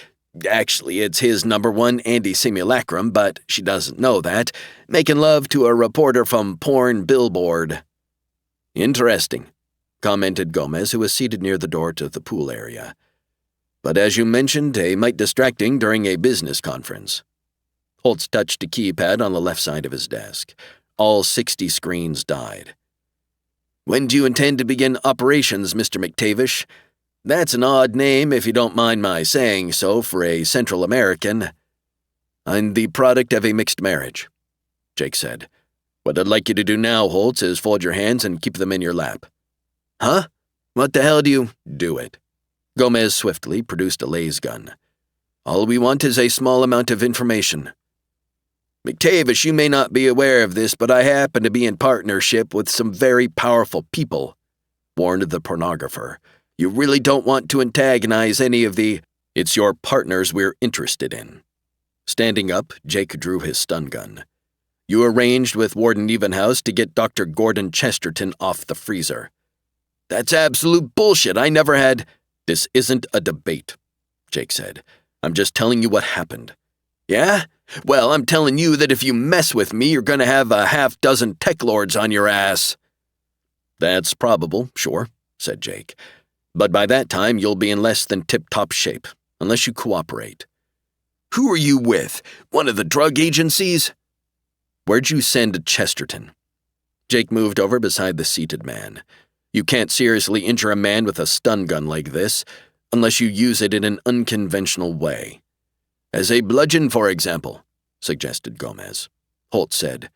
Actually, it's his number one anti-simulacrum, but she doesn't know that, making love to a reporter from Porn Billboard. Interesting, commented Gomez, who was seated near the door to the pool area. But as you mentioned, a mite distracting during a business conference. Holtz touched a keypad on the left side of his desk. All 60 screens died. When do you intend to begin operations, Mr. McTavish? That's an odd name, if you don't mind my saying so, for a Central American. I'm the product of a mixed marriage, Jake said. What I'd like you to do now, Holtz, is fold your hands and keep them in your lap. Huh? What the hell do you... Do it. Gomez swiftly produced a laser gun. All we want is a small amount of information. McTavish, you may not be aware of this, but I happen to be in partnership with some very powerful people, warned the pornographer. You really don't want to antagonize any of the... It's your partners we're interested in. Standing up, Jake drew his stun gun. You arranged with Warden Evenhouse to get Dr. Gordon Chesterton off the freezer. That's absolute bullshit. I never had... This isn't a debate, Jake said. I'm just telling you what happened. Yeah? Well, I'm telling you that if you mess with me, you're gonna have a half-dozen TekLords on your ass. That's probable, sure, said Jake. But by that time, you'll be in less than tip-top shape, unless you cooperate. Who are you with? One of the drug agencies? Where'd you send Chesterton? Jake moved over beside the seated man. You can't seriously injure a man with a stun gun like this, unless you use it in an unconventional way. As a bludgeon, for example, suggested Gomez. Holt said,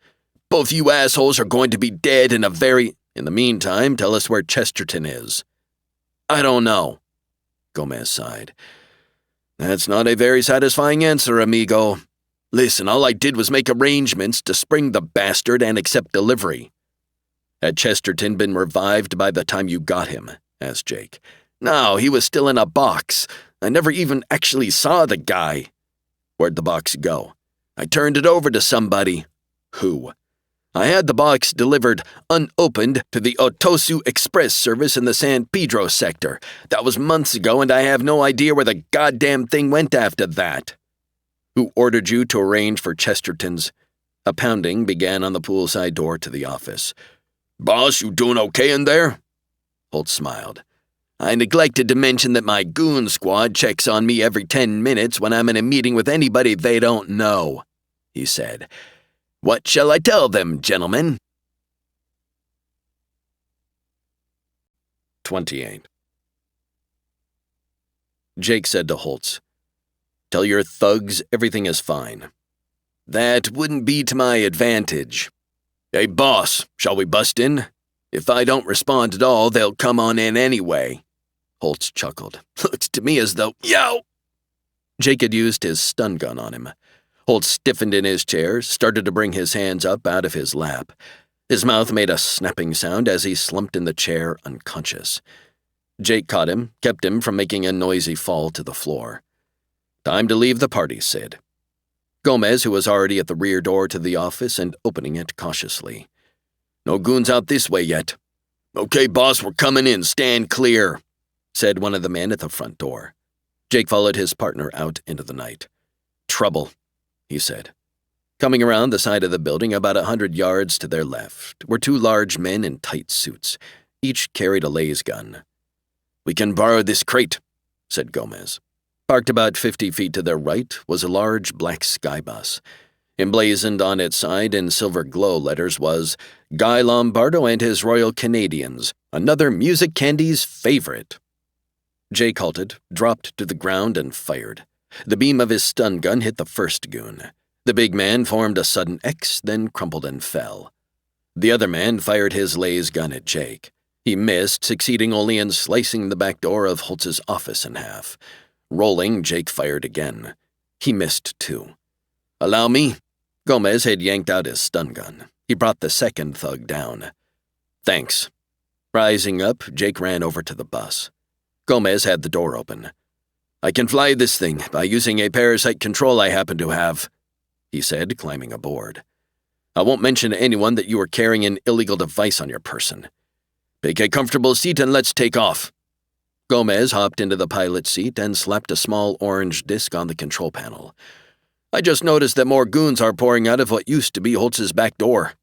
Both you assholes are going to be dead in a very... In the meantime, tell us where Chesterton is. I don't know, Gomez sighed. That's not a very satisfying answer, amigo. Listen, all I did was make arrangements to spring the bastard and accept delivery. Had Chesterton been revived by the time you got him? Asked Jake. No, he was still in a box. I never even actually saw the guy. Where'd the box go? I turned it over to somebody. Who? I had the box delivered unopened to the Otosu Express service in the San Pedro sector. That was months ago, and I have no idea where the goddamn thing went after that. Who ordered you to arrange for Chesterton's? A pounding began on the poolside door to the office. Boss, you doing okay in there? Holt smiled. I neglected to mention that my goon squad checks on me every 10 minutes when I'm in a meeting with anybody they don't know, he said. What shall I tell them, gentlemen? 28. Jake said to Holtz, Tell your thugs everything is fine. That wouldn't be to my advantage. Hey, boss, shall we bust in? If I don't respond at all, they'll come on in anyway. Holtz chuckled. Looks to me as though, Yow! Jake had used his stun gun on him. Holtz stiffened in his chair, started to bring his hands up out of his lap. His mouth made a snapping sound as he slumped in the chair, unconscious. Jake caught him, kept him from making a noisy fall to the floor. Time to leave the party, Sid. Gomez, who was already at the rear door to the office and opening it cautiously. No goons out this way yet. Okay, boss, we're coming in. Stand clear, said one of the men at the front door. Jake followed his partner out into the night. Trouble, he said. Coming around the side of the building about 100 yards to their left were two large men in tight suits. Each carried a laser gun. We can borrow this crate, said Gomez. Parked about 50 feet to their right was a large black skybus. Emblazoned on its side in silver glow letters was Guy Lombardo and his Royal Canadians, another music candy's favorite. Jake halted, dropped to the ground, and fired. The beam of his stun gun hit the first goon. The big man formed a sudden X, then crumpled and fell. The other man fired his laser gun at Jake. He missed, succeeding only in slicing the back door of Holtz's office in half. Rolling, Jake fired again. He missed too. Allow me. Gomez had yanked out his stun gun. He brought the second thug down. Thanks. Rising up, Jake ran over to the bus. Gomez had the door open. I can fly this thing by using a parasite control I happen to have, he said, climbing aboard. I won't mention to anyone that you are carrying an illegal device on your person. Pick a comfortable seat and let's take off." Gomez hopped into the pilot's seat and slapped a small orange disc on the control panel. "I just noticed that more goons are pouring out of what used to be Holtz's back door."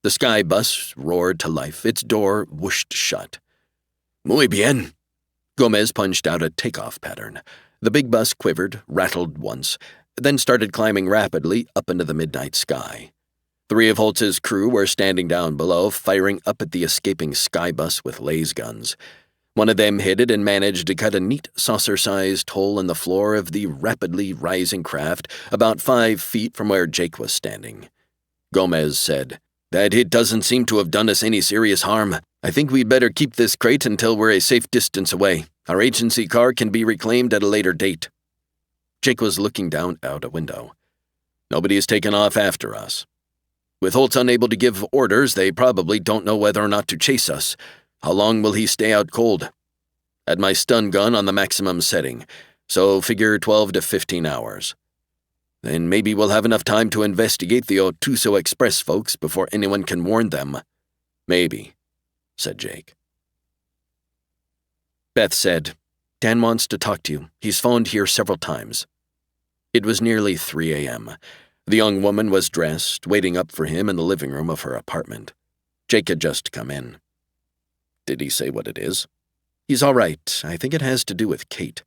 The sky bus roared to life, its door whooshed shut. "Muy bien." Gomez punched out a takeoff pattern. The big bus quivered, rattled once, then started climbing rapidly up into the midnight sky. 3 of Holtz's crew were standing down below, firing up at the escaping sky bus with laser guns. One of them hit it and managed to cut a neat saucer-sized hole in the floor of the rapidly rising craft about 5 feet from where Jake was standing. Gomez said, "That hit doesn't seem to have done us any serious harm. I think we'd better keep this crate until we're a safe distance away. Our agency car can be reclaimed at a later date." Jake was looking down out a window. "Nobody has taken off after us. With Holtz unable to give orders, they probably don't know whether or not to chase us. How long will he stay out cold? Had my stun gun on the maximum setting, so figure 12 to 15 hours. Then maybe we'll have enough time to investigate the Otuso Express folks before anyone can warn them." "Maybe," said Jake. Beth said, "Dan wants to talk to you. He's phoned here several times." It was nearly 3 a.m. The young woman was dressed, waiting up for him in the living room of her apartment. Jake had just come in. "Did he say what it is?" "He's all right. I think it has to do with Kate."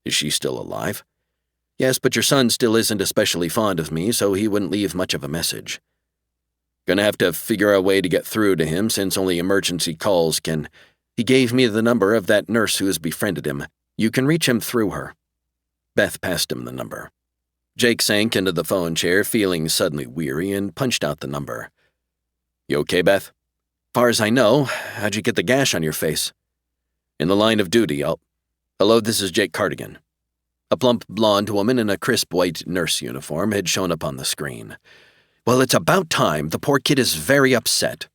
"Is she still alive?" "Yes, but your son still isn't especially fond of me, so he wouldn't leave much of a message." "Gonna have to figure a way to get through to him since only emergency calls can—" "He gave me the number of that nurse who has befriended him. You can reach him through her." Beth passed him the number. Jake sank into the phone chair, feeling suddenly weary, and punched out the number. "You okay, Beth?" "Far as I know. How'd you get the gash on your face?" "In the line of duty, Hello, this is Jake Cardigan." A plump blonde woman in a crisp white nurse uniform had shown up on the screen. "Well, it's about time. The poor kid is very upset."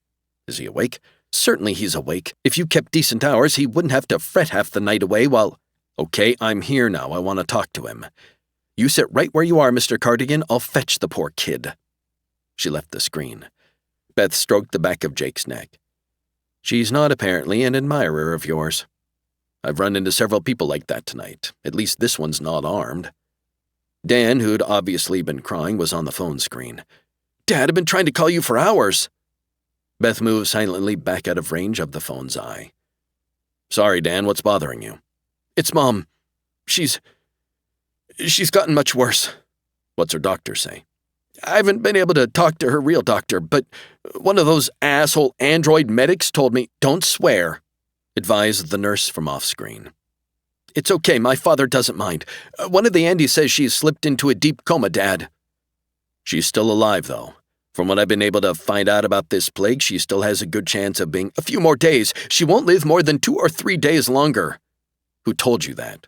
"Is he awake?" "Certainly he's awake. If you kept decent hours, he wouldn't have to fret half the night away while—" "Okay, I'm here now. I want to talk to him." "You sit right where you are, Mr. Cardigan. I'll fetch the poor kid." She left the screen. Beth stroked the back of Jake's neck. "She's not apparently an admirer of yours. I've run into several people like that tonight. At least this one's not armed." Dan, who'd obviously been crying, was on the phone screen. "Dad, I've been trying to call you for hours." Beth moved silently back out of range of the phone's eye. "Sorry, Dan, what's bothering you?" "It's Mom. She's gotten much worse." "What's her doctor say?" "I haven't been able to talk to her real doctor, but one of those asshole android medics told me—" "Don't swear," advised the nurse from off-screen. "It's okay, my father doesn't mind. One of the Andys says she's slipped into a deep coma, Dad." "She's still alive, though. From what I've been able to find out about this plague, she still has a good chance of being—" "A few more days. She won't live more than 2 or 3 days longer." "Who told you that?"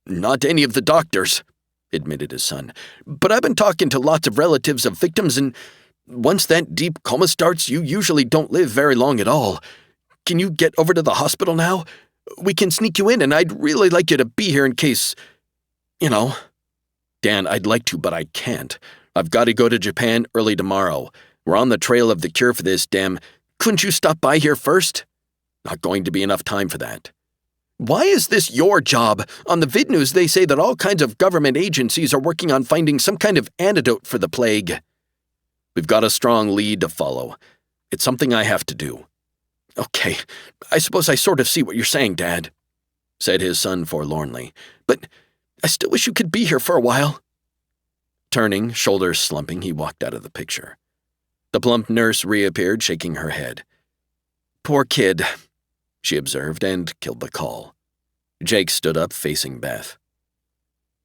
"Not any of the doctors," admitted his son. "But I've been talking to lots of relatives of victims, and once that deep coma starts, you usually don't live very long at all. Can you get over to the hospital now? We can sneak you in, and I'd really like you to be here in case, you know." "Dan, I'd like to, but I can't. I've got to go to Japan early tomorrow. We're on the trail of the cure for this damn—" "Couldn't you stop by here first?" "Not going to be enough time for that." "Why is this your job? On the vid news, they say that all kinds of government agencies are working on finding some kind of antidote for the plague." "We've got a strong lead to follow. It's something I have to do." "Okay, I suppose I sort of see what you're saying, Dad," said his son forlornly. "But I still wish you could be here for a while." Turning, shoulders slumping, he walked out of the picture. The plump nurse reappeared, shaking her head. "Poor kid," she observed, and killed the call. Jake stood up, facing Beth.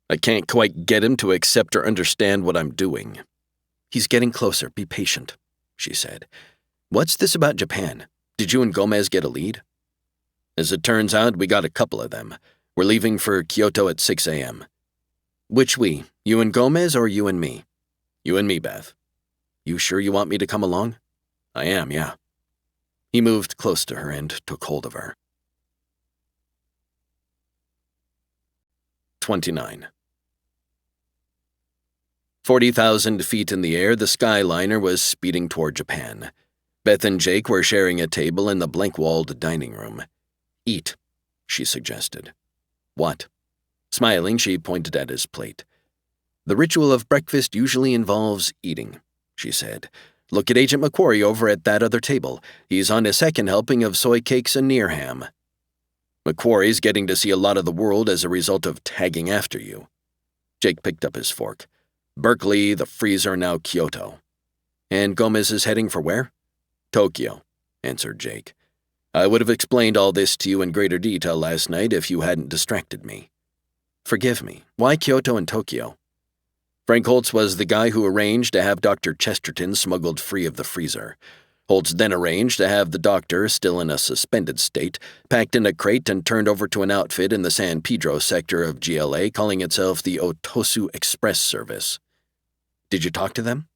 "I can't quite get him to accept or understand what I'm doing." "He's getting closer. Be patient," she said. "What's this about Japan? Did you and Gomez get a lead?" "As it turns out, we got a couple of them. We're leaving for Kyoto at 6 a.m. "Which we? You and Gomez or you and me?" "You and me, Beth." "You sure you want me to come along?" "I am, yeah." He moved close to her and took hold of her. 29. 40,000 feet in the air, the Skyliner was speeding toward Japan. Beth and Jake were sharing a table in the blank-walled dining room. "Eat," she suggested. "What?" Smiling, she pointed at his plate. "The ritual of breakfast usually involves eating," she said. "Look at Agent McQuarrie over at that other table. He's on his second helping of soy cakes and near ham. McQuarrie's getting to see a lot of the world as a result of tagging after you." Jake picked up his fork. "Berkeley, the freezer, now Kyoto." "And Gomez is heading for where?" "Tokyo," answered Jake. "I would have explained all this to you in greater detail last night if you hadn't distracted me." "Forgive me. Why Kyoto and Tokyo?" Frank Holtz was the guy who arranged to have Dr. Chesterton smuggled free of the freezer. Holtz then arranged to have the doctor, still in a suspended state, packed in a crate and turned over to an outfit in the San Pedro sector of GLA calling itself the Otosu Express Service. "Did you talk to them?"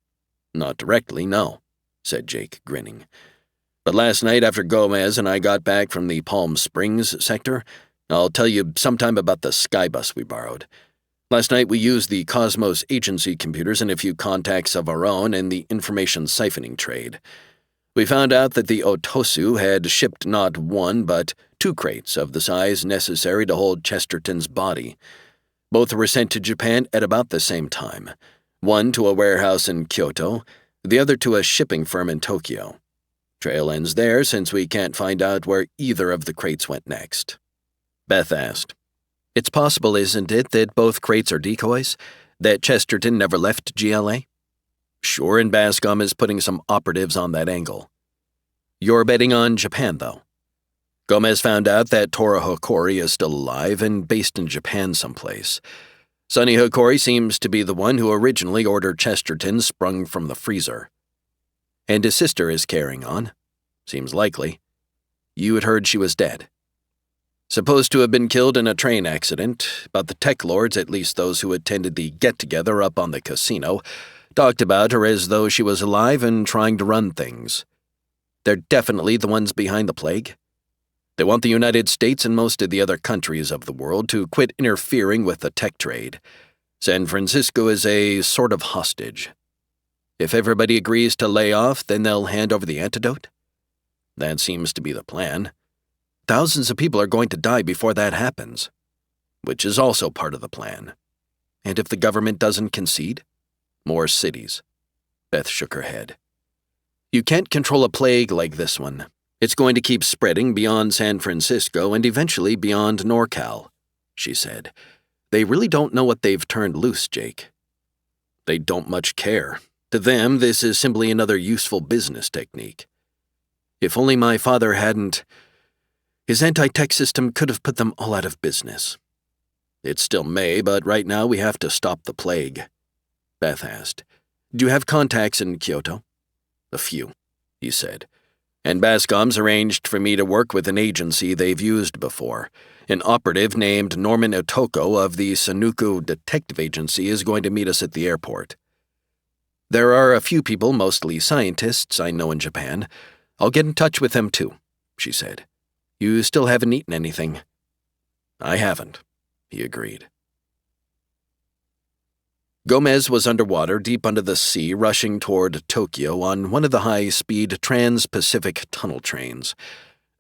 "Not directly, no," said Jake, grinning. "But last night after Gomez and I got back from the Palm Springs sector, I'll tell you sometime about the skybus we borrowed. Last night we used the Cosmos Agency computers and a few contacts of our own in the information siphoning trade. We found out that the Otosu had shipped not one but 2 crates of the size necessary to hold Chesterton's body. Both were sent to Japan at about the same time, one to a warehouse in Kyoto, the other to a shipping firm in Tokyo. Trail ends there since we can't find out where either of the crates went next." Beth asked, "It's possible, isn't it, that both crates are decoys? That Chesterton never left GLA?" "Sure, and Bascom is putting some operatives on that angle." "You're betting on Japan, though." "Gomez found out that Tora Hokori is still alive and based in Japan someplace. Sonny Hokori seems to be the one who originally ordered Chesterton sprung from the freezer." "And his sister is carrying on?" "Seems likely." "You had heard she was dead?" "Supposed to have been killed in a train accident, but the TekLords, at least those who attended the get-together up on the casino, talked about her as though she was alive and trying to run things. They're definitely the ones behind the plague. They want the United States and most of the other countries of the world to quit interfering with the tech trade. San Francisco is a sort of hostage. If everybody agrees to lay off, then they'll hand over the antidote? That seems to be the plan. Thousands of people are going to die before that happens, which is also part of the plan. And if the government doesn't concede? More cities." Beth shook her head. "You can't control a plague like this one. It's going to keep spreading beyond San Francisco and eventually beyond NorCal," she said. "They really don't know what they've turned loose, Jake." "They don't much care. To them, this is simply another useful business technique. If only my father hadn't... His anti-tech system could have put them all out of business. It still may, but right now we have to stop the plague." Beth asked, "Do you have contacts in Kyoto?" "A few," he said. "And Bascom's arranged for me to work with an agency they've used before. An operative named Norman Otoko of the Sanuku Detective Agency is going to meet us at the airport. There are a few people, mostly scientists, I know in Japan. I'll get in touch with them too," she said. "You still haven't eaten anything." "I haven't," he agreed. Gomez was underwater, deep under the sea, rushing toward Tokyo on one of the high-speed Trans-Pacific tunnel trains.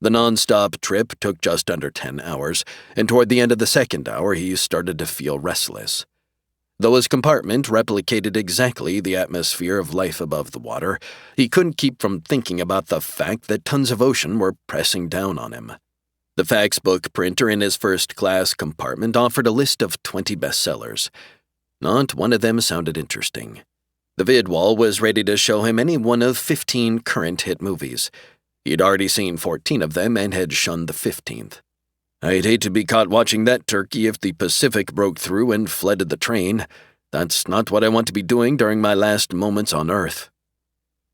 The non-stop trip took just under 10 hours, and toward the end of the second hour he started to feel restless. Though his compartment replicated exactly the atmosphere of life above the water, he couldn't keep from thinking about the fact that tons of ocean were pressing down on him. The fax book printer in his first-class compartment offered a list of 20 bestsellers. Not one of them sounded interesting. The vid wall was ready to show him any one of 15 current hit movies. He'd already seen 14 of them and had shunned the 15th. "I'd hate to be caught watching that turkey if the Pacific broke through and flooded the train. That's not what I want to be doing during my last moments on Earth."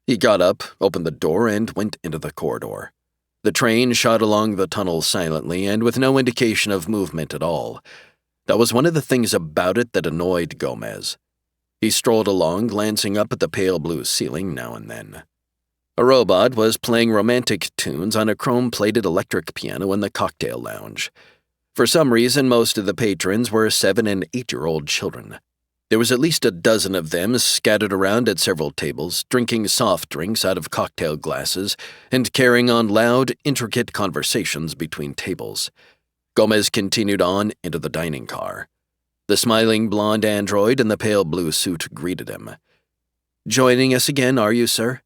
He got up, opened the door, and went into the corridor. The train shot along the tunnel silently and with no indication of movement at all. That was one of the things about it that annoyed Gomez. He strolled along, glancing up at the pale blue ceiling now and then. A robot was playing romantic tunes on a chrome-plated electric piano in the cocktail lounge. For some reason, most of the patrons were 7- and 8-year-old children. There was at least a dozen of them scattered around at several tables, drinking soft drinks out of cocktail glasses and carrying on loud, intricate conversations between tables. Gomez continued on into the dining car. The smiling blonde android in the pale blue suit greeted him. "Joining us again, are you, sir?"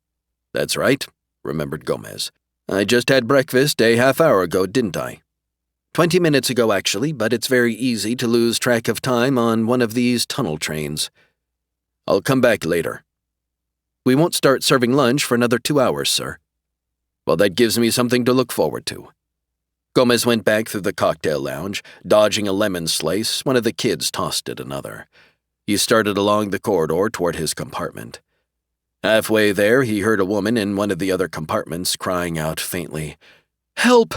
"That's right," remembered Gomez. "I just had breakfast a half-hour ago, didn't I?" 20 minutes ago, actually, but it's very easy to lose track of time on one of these tunnel trains. I'll come back later." "We won't start serving lunch for another 2 hours, sir." "Well, that gives me something to look forward to." Gomez went back through the cocktail lounge, dodging a lemon slice one of the kids tossed at another. He started along the corridor toward his compartment. Halfway there, he heard a woman in one of the other compartments crying out faintly, "Help!"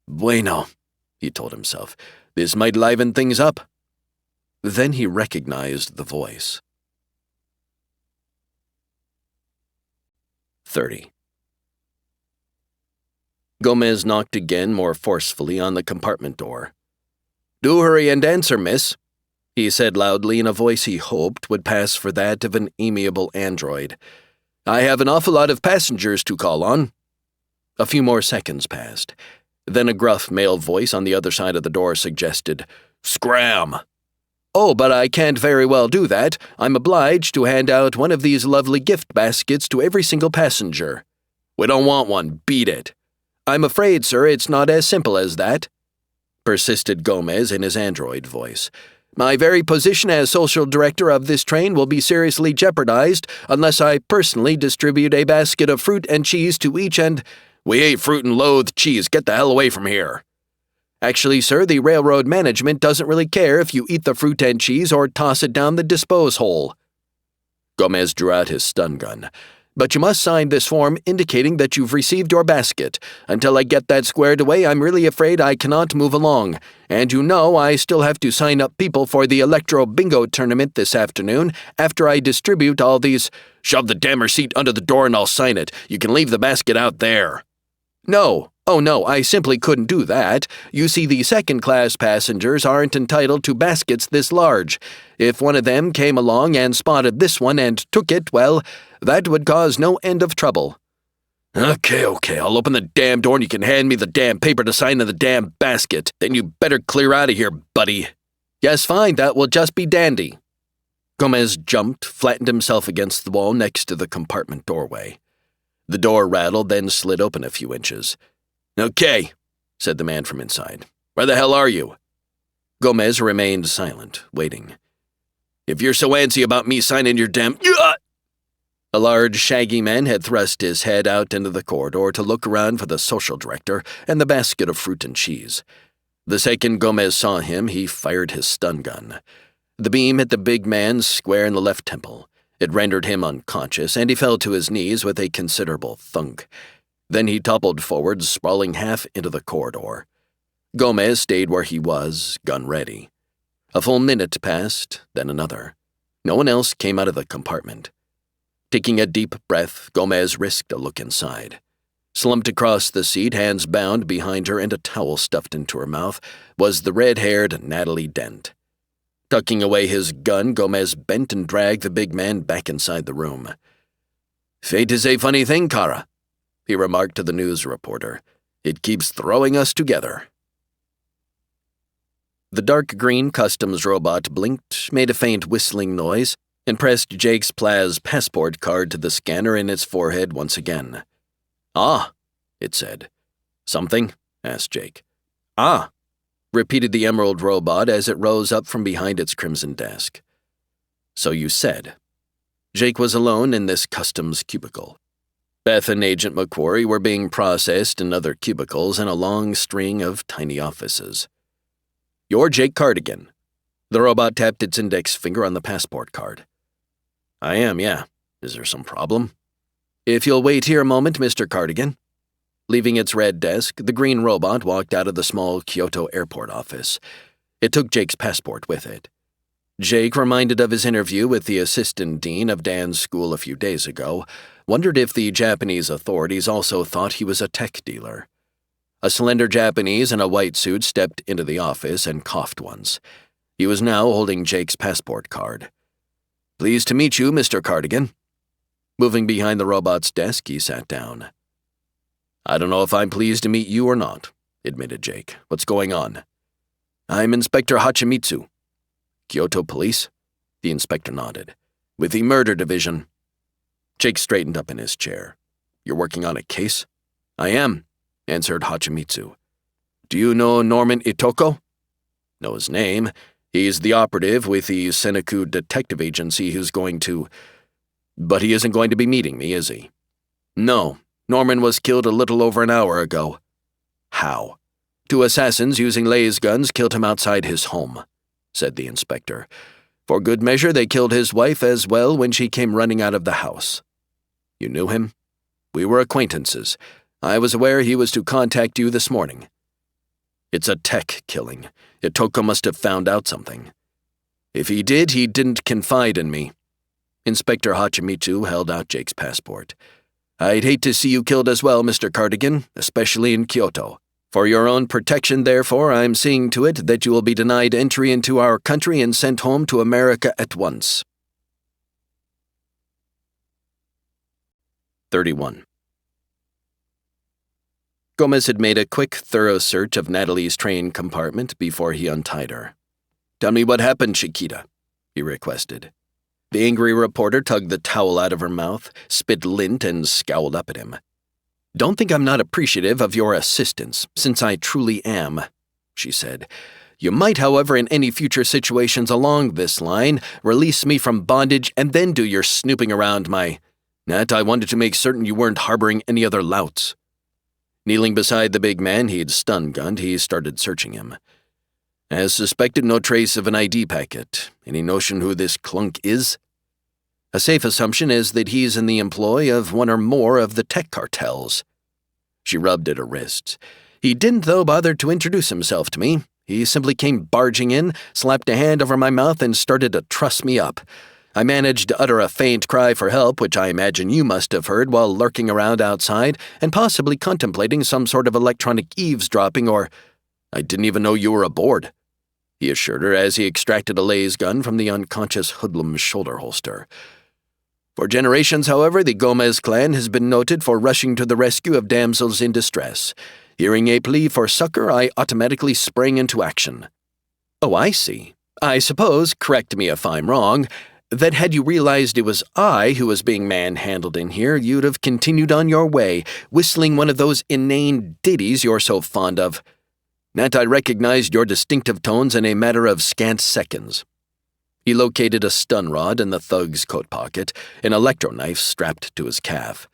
"Bueno," he told himself. "This might liven things up." Then he recognized the voice. 30. Gomez knocked again more forcefully on the compartment door. "Do hurry and answer, miss," he said loudly in a voice he hoped would pass for that of an amiable android. "I have an awful lot of passengers to call on." A few more seconds passed. Then a gruff male voice on the other side of the door suggested, "Scram!" "Oh, but I can't very well do that. I'm obliged to hand out one of these lovely gift baskets to every single passenger." "We don't want one. Beat it." "I'm afraid, sir, it's not as simple as that," persisted Gomez in his android voice. "My very position as social director of this train will be seriously jeopardized unless I personally distribute a basket of fruit and cheese to each and—" "We ate fruit and loathe cheese. Get the hell away from here." "Actually, sir, the railroad management doesn't really care if you eat the fruit and cheese or toss it down the dispose hole." Gomez drew out his stun gun. "But you must sign this form indicating that you've received your basket. Until I get that squared away, I'm really afraid I cannot move along. And you know I still have to sign up people for the Electro Bingo tournament this afternoon after I distribute all these—" "Shove the damn receipt under the door and I'll sign it. You can leave the basket out there." "No. Oh, no, I simply couldn't do that. You see, the second-class passengers aren't entitled to baskets this large. If one of them came along and spotted this one and took it, well, that would cause no end of trouble." Okay, I'll open the damn door and you can hand me the damn paper to sign in the damn basket. Then you better clear out of here, buddy." "Yes, fine, that will just be dandy." Gomez jumped, flattened himself against the wall next to the compartment doorway. The door rattled, then slid open a few inches. "Okay," said the man from inside. "Where the hell are you?" Gomez remained silent, waiting. "If you're so antsy about me signing your damn—" A large, shaggy man had thrust his head out into the corridor to look around for the social director and the basket of fruit and cheese. The second Gomez saw him, he fired his stun gun. The beam hit the big man square in the left temple. It rendered him unconscious, and he fell to his knees with a considerable thunk. Then he toppled forward, sprawling half into the corridor. Gomez stayed where he was, gun ready. A full minute passed, then another. No one else came out of the compartment. Taking a deep breath, Gomez risked a look inside. Slumped across the seat, hands bound behind her and a towel stuffed into her mouth, was the red-haired Natalie Dent. Tucking away his gun, Gomez bent and dragged the big man back inside the room. "Fate is a funny thing, Kara," he remarked to the news reporter. "It keeps throwing us together." The dark green customs robot blinked, made a faint whistling noise, and pressed Jake's Plaz passport card to the scanner in its forehead once again. "Ah," it said. "Something?" asked Jake. "Ah," repeated the emerald robot as it rose up from behind its crimson desk. "So you said." Jake was alone in this customs cubicle. Beth and Agent McQuarrie were being processed in other cubicles in a long string of tiny offices. "You're Jake Cardigan." The robot tapped its index finger on the passport card. "I am, yeah. Is there some problem?" "If you'll wait here a moment, Mr. Cardigan." Leaving its red desk, the green robot walked out of the small Kyoto airport office. It took Jake's passport with it. Jake, reminded of his interview with the assistant dean of Dan's school a few days ago, wondered if the Japanese authorities also thought he was a tech dealer. A slender Japanese in a white suit stepped into the office and coughed once. He was now holding Jake's passport card. Pleased to meet you, Mr. Cardigan." Moving behind the robot's desk, he sat down. "I don't know if I'm pleased to meet you or not," admitted Jake. "What's going on?" "I'm Inspector Hachimitsu." "Kyoto Police?" The inspector nodded. "With the Murder Division." Jake straightened up in his chair. "You're working on a case?" "I am," answered Hachimitsu. "Do you know Norman Itoko?" "Know his name. He's the operative with the Senaku Detective Agency who's going to... But he isn't going to be meeting me, is he?" "No. Norman was killed a little over an hour ago." "How?" "Two assassins using laser guns killed him outside his home," said the inspector. "For good measure, they killed his wife as well when she came running out of the house." "You knew him?" "We were acquaintances. I was aware he was to contact you this morning." "It's a tech killing. Itoko must have found out something." "If he did, he didn't confide in me." Inspector Hachimitsu held out Jake's passport. "I'd hate to see you killed as well, Mr. Cardigan, especially in Kyoto. For your own protection, therefore, I'm seeing to it that you will be denied entry into our country and sent home to America at once." 31. Gomez had made a quick, thorough search of Natalie's train compartment before he untied her. "Tell me what happened, Chiquita," he requested. The angry reporter tugged the towel out of her mouth, spit lint, and scowled up at him. "Don't think I'm not appreciative of your assistance, since I truly am," she said. "You might, however, in any future situations along this line, release me from bondage and then do your snooping around my... Nat, I wanted to make certain you weren't harboring any other louts." Kneeling beside the big man he'd stun-gunned, he started searching him. "As suspected, no trace of an ID packet. Any notion who this clunk is?" "A safe assumption is that he's in the employ of one or more of the tech cartels." She rubbed at her wrists. "He didn't, though, bother to introduce himself to me. He simply came barging in, slapped a hand over my mouth, and started to truss me up. I managed to utter a faint cry for help, which I imagine you must have heard while lurking around outside and possibly contemplating some sort of electronic eavesdropping or... I didn't even know you were aboard," he assured her as he extracted a laser gun from the unconscious hoodlum's shoulder holster. "For generations, however, the Gomez clan has been noted for rushing to the rescue of damsels in distress. Hearing a plea for succor, I automatically sprang into action." "Oh, I see. I suppose, correct me if I'm wrong, that had you realized it was I who was being manhandled in here, you'd have continued on your way, whistling one of those inane ditties you're so fond of. Nat, I recognized your distinctive tones in a matter of scant seconds." He located a stun rod in the thug's coat pocket, an electro-knife strapped to his calf.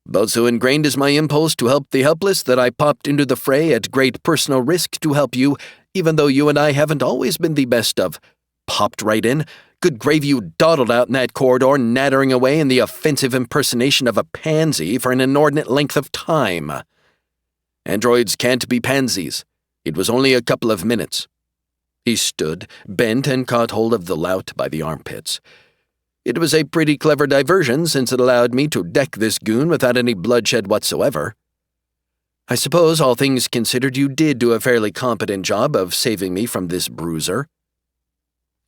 "About so ingrained is my impulse to help the helpless that I popped into the fray at great personal risk to help you, even though you and I haven't always been the best of." "Popped right in? Good gravy, you dawdled out in that corridor, nattering away in the offensive impersonation of a pansy for an inordinate length of time." "Androids can't be pansies. It was only a couple of minutes." He stood, bent, and caught hold of the lout by the armpits. "It was a pretty clever diversion, since it allowed me to deck this goon without any bloodshed whatsoever." "I suppose, all things considered, you did do a fairly competent job of saving me from this bruiser."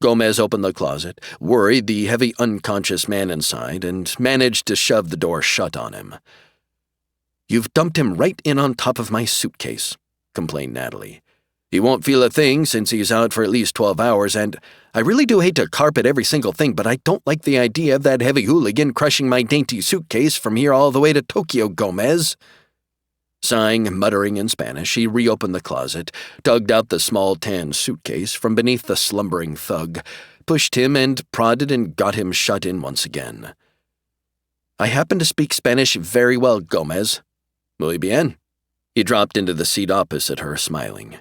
Gomez opened the closet, worried the heavy unconscious man inside, and managed to shove the door shut on him. "You've dumped him right in on top of my suitcase," complained Natalie. "He won't feel a thing since he's out for at least 12 hours, and I really do hate to carpet every single thing, but I don't like the idea of that heavy hooligan crushing my dainty suitcase from here all the way to Tokyo, Gomez." Sighing, muttering in Spanish, he reopened the closet, tugged out the small tan suitcase from beneath the slumbering thug, pushed him and prodded and got him shut in once again. "I happen to speak Spanish very well, Gomez." "Muy bien." He dropped into the seat opposite her, smiling.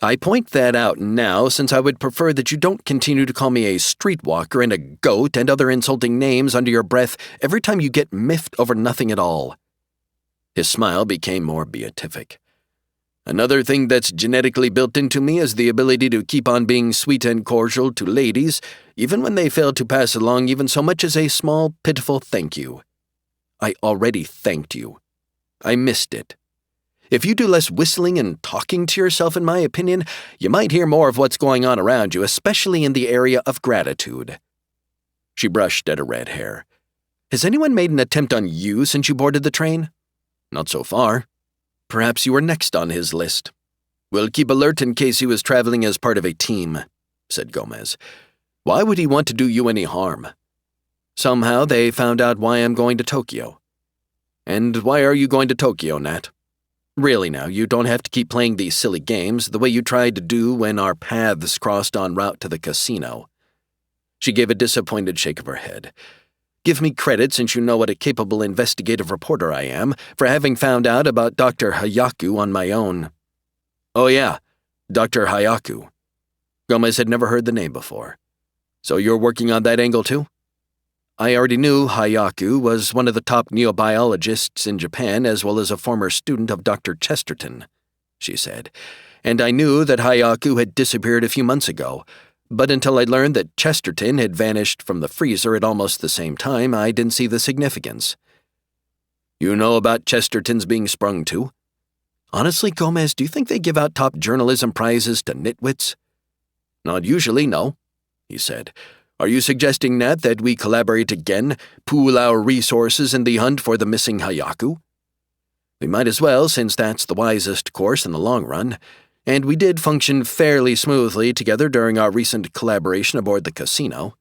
"I point that out now since I would prefer that you don't continue to call me a streetwalker and a goat and other insulting names under your breath every time you get miffed over nothing at all." His smile became more beatific. "Another thing that's genetically built into me is the ability to keep on being sweet and cordial to ladies, even when they fail to pass along even so much as a small, pitiful thank you. I already thanked you. I missed it. If you do less whistling and talking to yourself, in my opinion, you might hear more of what's going on around you, especially in the area of gratitude." She brushed at her red hair. "Has anyone made an attempt on you since you boarded the train?" "Not so far. Perhaps you were next on his list." "We'll keep alert in case he was traveling as part of a team," said Gomez. "Why would he want to do you any harm?" "Somehow they found out why I'm going to Tokyo." "And why are you going to Tokyo, Nat? Really now, you don't have to keep playing these silly games the way you tried to do when our paths crossed en route to the casino." She gave a disappointed shake of her head. "Give me credit, since you know what a capable investigative reporter I am, for having found out about Dr. Hayaku on my own." "Oh yeah, Dr. Hayaku." Gomez had never heard the name before. "So you're working on that angle too?" "I already knew Hayaku was one of the top neobiologists in Japan, as well as a former student of Dr. Chesterton," she said. "And I knew that Hayaku had disappeared a few months ago, but until I learned that Chesterton had vanished from the freezer at almost the same time, I didn't see the significance." "You know about Chesterton's being sprung too?" "Honestly, Gomez, do you think they give out top journalism prizes to nitwits?" "Not usually, no," he said. "Are you suggesting, Nat, that we collaborate again, pool our resources in the hunt for the missing Hayaku?" "We might as well, since that's the wisest course in the long run, and we did function fairly smoothly together during our recent collaboration aboard the casino,"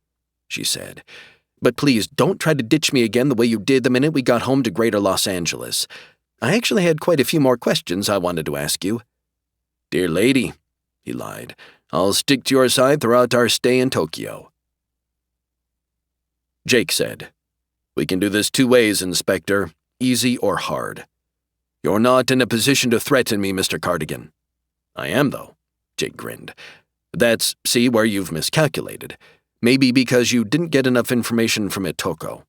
she said. "But please don't try to ditch me again the way you did the minute we got home to Greater Los Angeles. I actually had quite a few more questions I wanted to ask you." "Dear lady," he lied, "I'll stick to your side throughout our stay in Tokyo." Jake said, "We can do this two ways, Inspector, easy or hard. You're not in a position to threaten me, Mr. Cardigan." "I am, though," Jake grinned. "That's, see, where you've miscalculated. Maybe because you didn't get enough information from Itoko."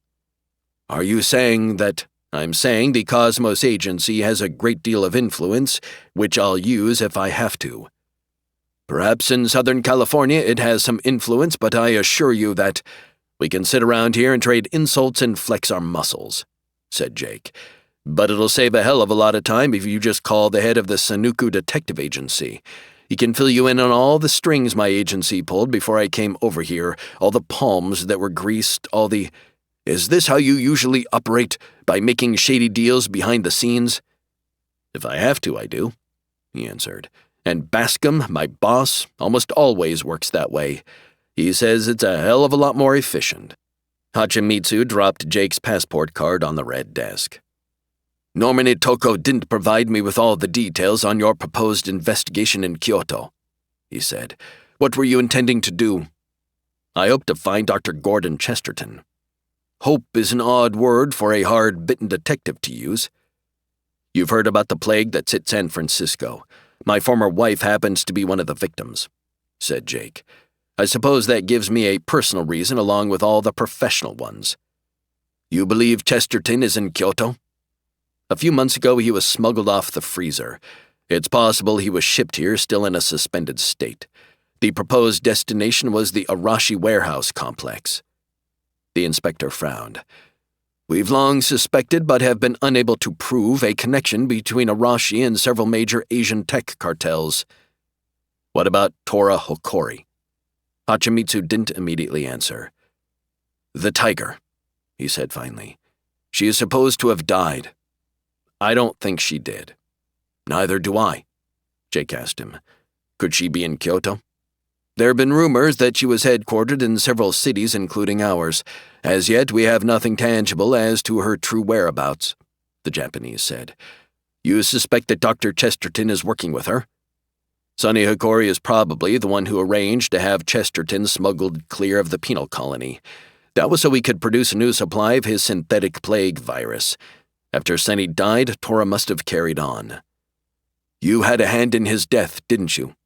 "Are you saying that—" "I'm saying the Cosmos Agency has a great deal of influence, which I'll use if I have to. Perhaps in Southern California it has some influence, but I assure you that we can sit around here and trade insults and flex our muscles," said Jake. "But it'll save a hell of a lot of time if you just call the head of the Sanuku Detective Agency. He can fill you in on all the strings my agency pulled before I came over here, all the palms that were greased, all the— Is this how you usually operate, by making shady deals behind the scenes?" "If I have to, I do," he answered. "And Bascom, my boss, almost always works that way. He says it's a hell of a lot more efficient." Hachimitsu dropped Jake's passport card on the red desk. "Norman Itoko didn't provide me with all the details on your proposed investigation in Kyoto," he said. "What were you intending to do?" "I hope to find Dr. Gordon Chesterton." "Hope is an odd word for a hard-bitten detective to use." "You've heard about the plague that's hit San Francisco. My former wife happens to be one of the victims," said Jake. "I suppose that gives me a personal reason along with all the professional ones." "You believe Chesterton is in Kyoto?" "A few months ago he was smuggled off the freezer. It's possible he was shipped here still in a suspended state. The proposed destination was the Arashi warehouse complex." The inspector frowned. "We've long suspected but have been unable to prove a connection between Arashi and several major Asian tech cartels." "What about Tora Hokori?" Hachimitsu didn't immediately answer. "The tiger," he said finally. "She is supposed to have died." "I don't think she did." "Neither do I," Jake asked him. "Could she be in Kyoto?" "There have been rumors that she was headquartered in several cities, including ours. As yet, we have nothing tangible as to her true whereabouts," the Japanese said. "You suspect that Dr. Chesterton is working with her?" "Sonny Hikori is probably the one who arranged to have Chesterton smuggled clear of the penal colony. That was so he could produce a new supply of his synthetic plague virus. After Sonny died, Tora must have carried on." "You had a hand in his death, didn't you?"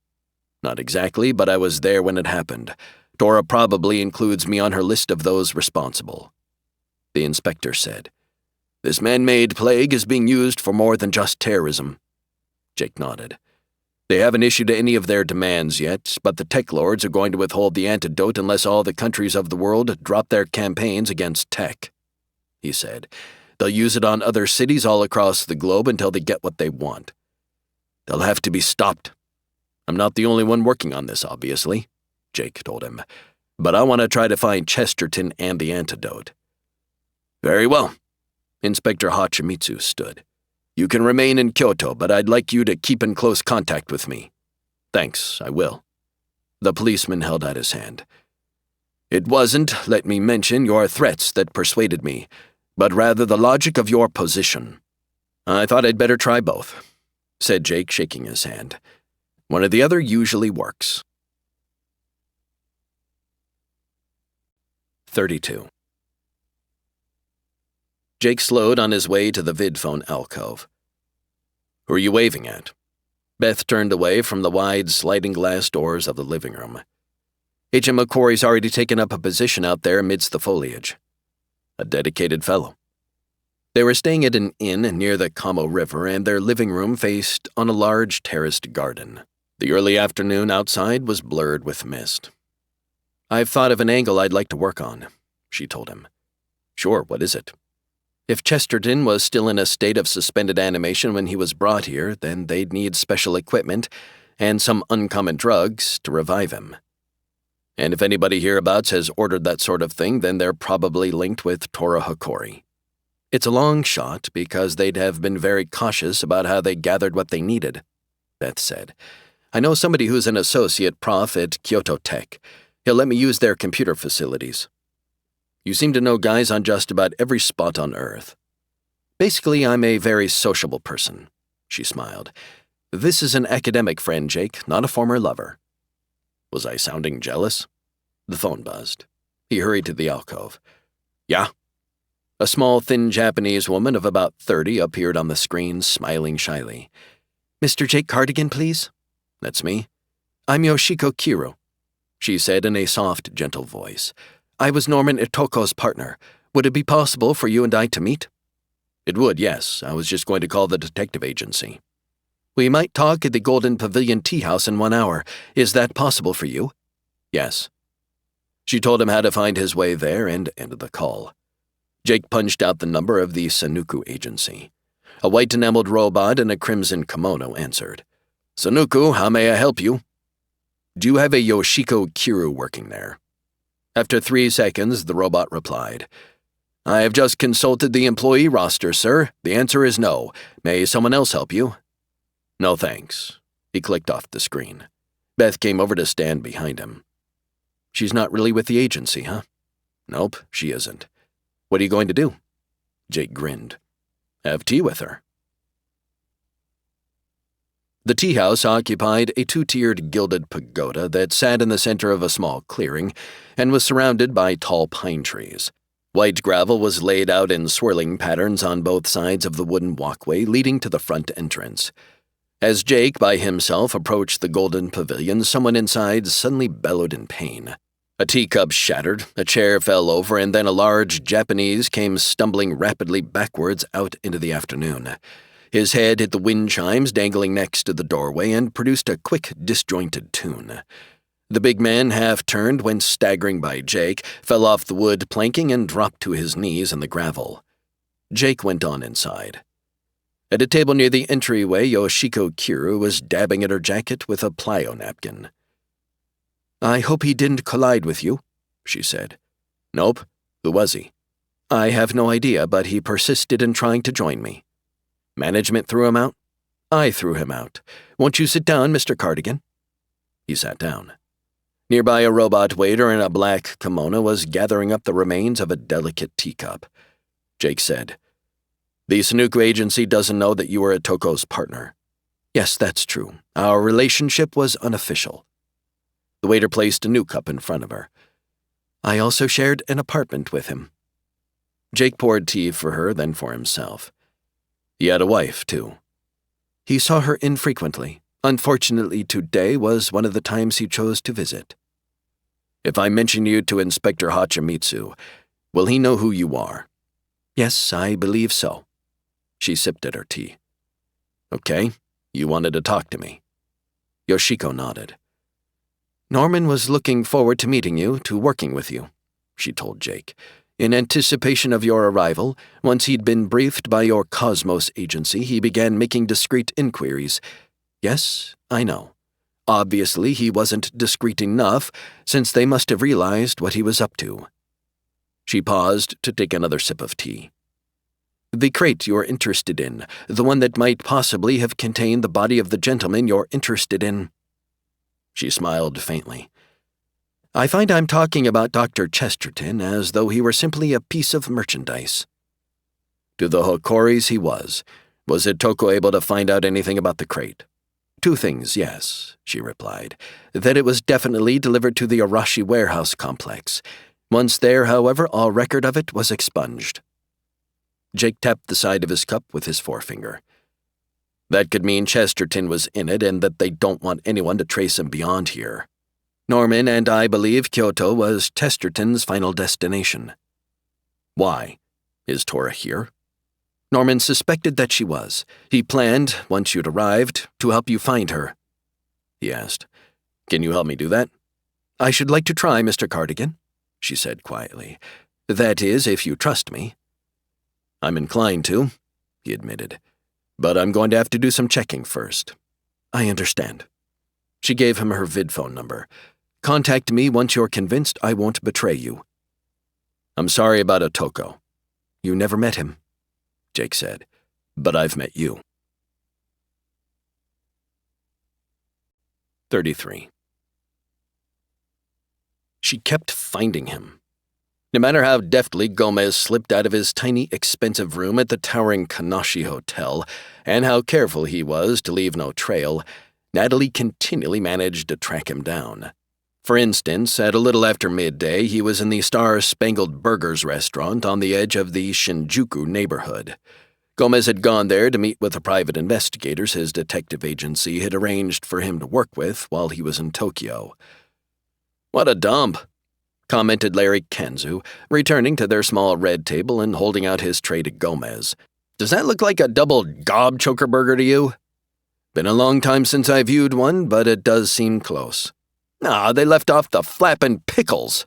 "Not exactly, but I was there when it happened. Tora probably includes me on her list of those responsible." The inspector said. "This man-made plague is being used for more than just terrorism." Jake nodded. "They haven't issued any of their demands yet, but the TekLords are going to withhold the antidote unless all the countries of the world drop their campaigns against tech," he said. "They'll use it on other cities all across the globe until they get what they want. They'll have to be stopped. I'm not the only one working on this, obviously," Jake told him. but I want to try to find Chesterton and the antidote." "Very well." Inspector Hachimitsu stood. "You can remain in Kyoto, but I'd like you to keep in close contact with me." "Thanks, I will." The policeman held out his hand. "It wasn't, let me mention, your threats that persuaded me, but rather the logic of your position." "I thought I'd better try both," said Jake, shaking his hand. "One or the other usually works." 32. Jake slowed on his way to the vidphone alcove. "Who are you waving at?" Beth turned away from the wide sliding glass doors of the living room. "Agent McQuarrie's already taken up a position out there amidst the foliage." "A dedicated fellow." They were staying at an inn near the Kamo River, and their living room faced on a large terraced garden. The early afternoon outside was blurred with mist. "I've thought of an angle I'd like to work on," she told him. "Sure, what is it?" "If Chesterton was still in a state of suspended animation when he was brought here, then they'd need special equipment and some uncommon drugs to revive him. And if anybody hereabouts has ordered that sort of thing, then they're probably linked with Tora Hokori. It's a long shot because they'd have been very cautious about how they gathered what they needed," Beth said. "I know somebody who's an associate prof at Kyoto Tech. He'll let me use their computer facilities." "You seem to know guys on just about every spot on Earth." "Basically, I'm a very sociable person," she smiled. "This is an academic friend, Jake, not a former lover." Was I sounding jealous? The phone buzzed. He hurried to the alcove. "Yeah?" A small, thin Japanese woman of about 30 appeared on the screen, smiling shyly. "Mr. Jake Cardigan, please?" "That's me." "I'm Yoshiko Kiro," she said in a soft, gentle voice. "I was Norman Itoko's partner. Would it be possible for you and I to meet?" "It would, yes. I was just going to call the detective agency." "We might talk at the Golden Pavilion Tea House in 1 hour. Is that possible for you?" "Yes." She told him how to find his way there and ended the call. Jake punched out the number of the Sanuku agency. A white enameled robot in a crimson kimono answered. "Sanuku, how may I help you?" "Do you have a Yoshiko Kiru working there?" After 3 seconds, the robot replied. "I have just consulted the employee roster, sir. The answer is no. May someone else help you?" "No, thanks." He clicked off the screen. Beth came over to stand behind him. "She's not really with the agency, huh?" "Nope, she isn't." "What are you going to do?" Jake grinned. "Have tea with her." The tea house occupied a 2-tiered gilded pagoda that sat in the center of a small clearing and was surrounded by tall pine trees. White gravel was laid out in swirling patterns on both sides of the wooden walkway leading to the front entrance. As Jake, by himself, approached the golden pavilion, someone inside suddenly bellowed in pain. A teacup shattered, a chair fell over, and then a large Japanese came stumbling rapidly backwards out into the afternoon. His head hit the wind chimes dangling next to the doorway and produced a quick, disjointed tune. The big man half-turned, went staggering by Jake, fell off the wood planking, and dropped to his knees in the gravel. Jake went on inside. At a table near the entryway, Yoshiko Kiru was dabbing at her jacket with a plyo napkin. "I hope he didn't collide with you," she said. "Nope. Who was he?" "I have no idea, but he persisted in trying to join me." "Management threw him out?" "I threw him out. Won't you sit down, Mr. Cardigan?" He sat down. Nearby, a robot waiter in a black kimono was gathering up the remains of a delicate teacup. Jake said, "The Sanuku agency doesn't know that you were Itoko's partner." "Yes, that's true. Our relationship was unofficial." The waiter placed a new cup in front of her. "I also shared an apartment with him." Jake poured tea for her, then for himself. He had a wife, too. He saw her infrequently. Unfortunately, today was one of the times he chose to visit. "If I mention you to Inspector Hachimitsu, will he know who you are?" "Yes, I believe so." She sipped at her tea. "Okay, you wanted to talk to me." Yoshiko nodded. "Norman was looking forward to meeting you, to working with you," she told Jake. "In anticipation of your arrival, once he'd been briefed by your Cosmos agency, he began making discreet inquiries. Yes, I know. Obviously, he wasn't discreet enough, since they must have realized what he was up to. She paused to take another sip of tea. "The crate you're interested in, the one that might possibly have contained the body of the gentleman you're interested in." She smiled faintly. "I find I'm talking about Dr. Chesterton as though he were simply a piece of merchandise." To the Hokoris he was. Was Itoko able to find out anything about the crate? "Two things, yes," she replied. "That it was definitely delivered to the Arashi warehouse complex. Once there, however, all record of it was expunged." Jake tapped the side of his cup with his forefinger. "That could mean Chesterton was in it and that they don't want anyone to trace him beyond here. Norman and I believe Kyoto was Chesterton's final destination." "Why? Is Tora here?" "Norman suspected that she was. He planned, once you'd arrived, to help you find her." He asked, "Can you help me do that?" "I should like to try, Mr. Cardigan," she said quietly. "That is, if you trust me." "I'm inclined to," he admitted. "But I'm going to have to do some checking first." "I understand." She gave him her vidphone number. "Contact me once you're convinced I won't betray you." "I'm sorry about Otoko." "You never met him," Jake said. "But I've met you." 33. She kept finding him. No matter how deftly Gomez slipped out of his tiny, expensive room at the towering Kanashi Hotel, and how careful he was to leave no trail, Natalie continually managed to track him down. For instance, at a little after midday, he was in the Star-Spangled Burgers restaurant on the edge of the Shinjuku neighborhood. Gomez had gone there to meet with the private investigators his detective agency had arranged for him to work with while he was in Tokyo. "What a dump," commented Larry Kanzu, returning to their small red table and holding out his tray to Gomez. "Does that look like a double gob choker burger to you?" "Been a long time since I viewed one, but it does seem close." "Ah, they left off the flappin' pickles."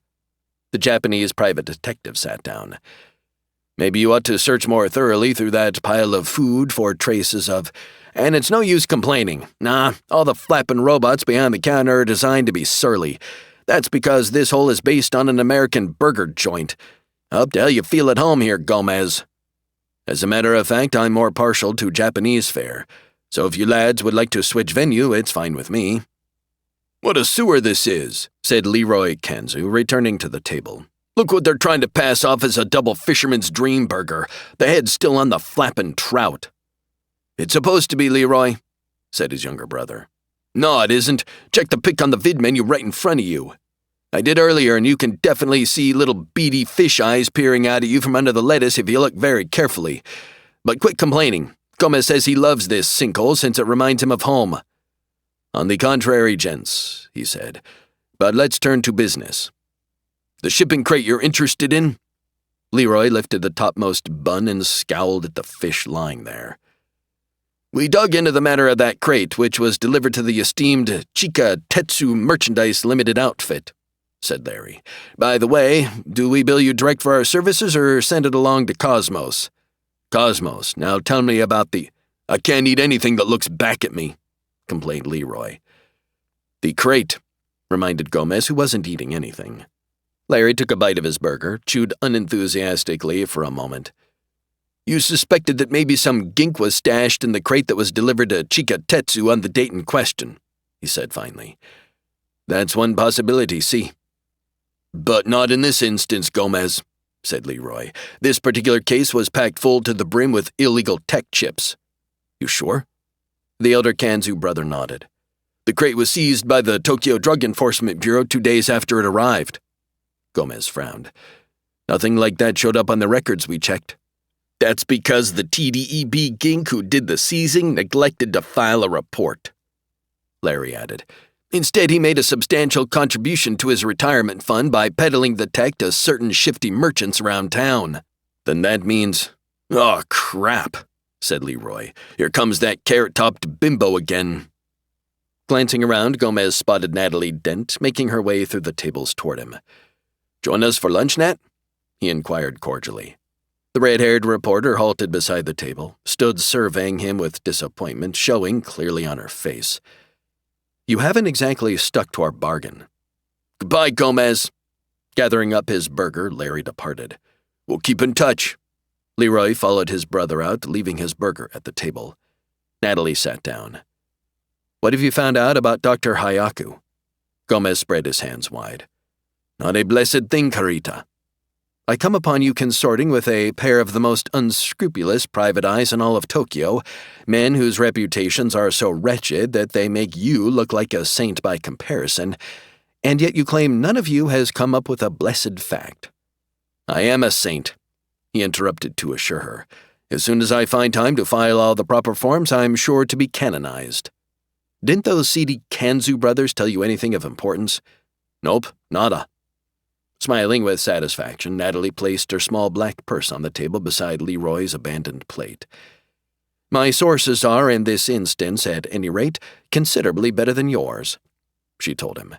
The Japanese private detective sat down. "Maybe you ought to search more thoroughly through that pile of food for traces of... And it's no use complaining. Nah, all the flappin' robots behind the counter are designed to be surly. That's because this hole is based on an American burger joint. Hope to hell you feel at home here, Gomez. As a matter of fact, I'm more partial to Japanese fare, so if you lads would like to switch venue, it's fine with me." "What a sewer this is," said Leroy Kanzu, returning to the table. "Look what they're trying to pass off as a double fisherman's dream burger. The head's still on the flappin' trout." "It's supposed to be, Leroy," said his younger brother. "No, it isn't. Check the pic on the vid menu right in front of you. I did earlier, and you can definitely see little beady fish eyes peering out at you from under the lettuce if you look very carefully. But quit complaining. Gomez says he loves this sinkhole since it reminds him of home." "On the contrary, gents," he said. "But let's turn to business. The shipping crate you're interested in?" Leroy lifted the topmost bun and scowled at the fish lying there. "We dug into the matter of that crate, which was delivered to the esteemed Chika Tetsu Merchandise Limited outfit," said Larry. "By the way, do we bill you direct for our services or send it along to Cosmos?" "Cosmos. Now tell me about the—" "I can't eat anything that looks back at me," complained Leroy. "The crate," reminded Gomez, who wasn't eating anything. Larry took a bite of his burger, chewed unenthusiastically for a moment. "You suspected that maybe some gink was stashed in the crate that was delivered to Chika Tetsu on the date in question," he said finally. "That's one possibility, see?" "But not in this instance, Gomez," said Leroy. "This particular case was packed full to the brim with illegal tech chips." "You sure?" The elder Kanzu brother nodded. "The crate was seized by the Tokyo Drug Enforcement Bureau 2 days after it arrived." Gomez frowned. "Nothing like that showed up on the records we checked." "That's because the TDEB gink who did the seizing neglected to file a report," Larry added. "Instead, he made a substantial contribution to his retirement fund by peddling the tech to certain shifty merchants around town." "Then that means—" "Oh, crap," said Leroy. "Here comes that carrot-topped bimbo again." Glancing around, Gomez spotted Natalie Dent making her way through the tables toward him. "Join us for lunch, Nat?" he inquired cordially. The red-haired reporter halted beside the table, stood surveying him with disappointment showing clearly on her face. You haven't exactly stuck to our bargain." "Goodbye, Gomez." Gathering up his burger, Larry departed. "We'll keep in touch." Leroy followed his brother out, leaving his burger at the table. Natalie sat down. "What have you found out about Dr. Hayaku?" Gomez spread his hands wide. "Not a blessed thing, Carita. I come upon you consorting with a pair of the most unscrupulous private eyes in all of Tokyo, men whose reputations are so wretched that they make you look like a saint by comparison, and yet you claim none of you has come up with a blessed fact." "I am a saint," he interrupted to assure her. "As soon as I find time to file all the proper forms, I'm sure to be canonized." "Didn't those seedy Kanzu brothers tell you anything of importance?" "Nope, nada." Smiling with satisfaction, Natalie placed her small black purse on the table beside Leroy's abandoned plate. "My sources are, in this instance at any rate, considerably better than yours," she told him.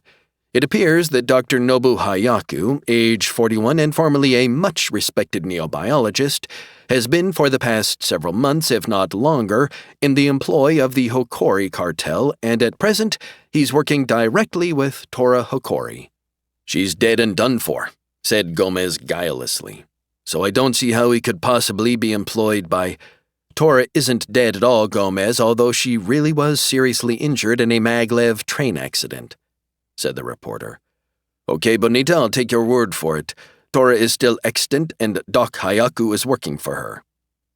"It appears that Dr. Nobu Hayaku, age 41 and formerly a much-respected neobiologist, has been for the past several months, if not longer, in the employ of the Hokori cartel, and at present he's working directly with Tora Hokori." "She's dead and done for," said Gomez guilelessly. "So I don't see how he could possibly be employed by—" "Tora isn't dead at all, Gomez, although she really was seriously injured in a maglev train accident," said the reporter. "Okay, Bonita, I'll take your word for it. Tora is still extant, and Doc Hayaku is working for her.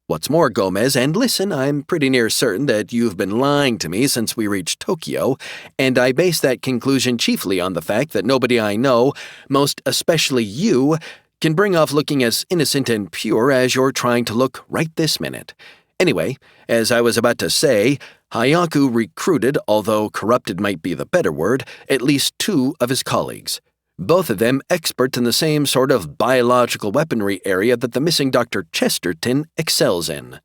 What's more, Gomez, and listen, I'm pretty near certain that you've been lying to me since we reached Tokyo, and I base that conclusion chiefly on the fact that nobody I know, most especially you, can bring off looking as innocent and pure as you're trying to look right this minute. Anyway, as I was about to say, Hayaku recruited, although corrupted might be the better word, at least 2 of his colleagues. Both of them experts in the same sort of biological weaponry area that the missing Dr. Chesterton excels in."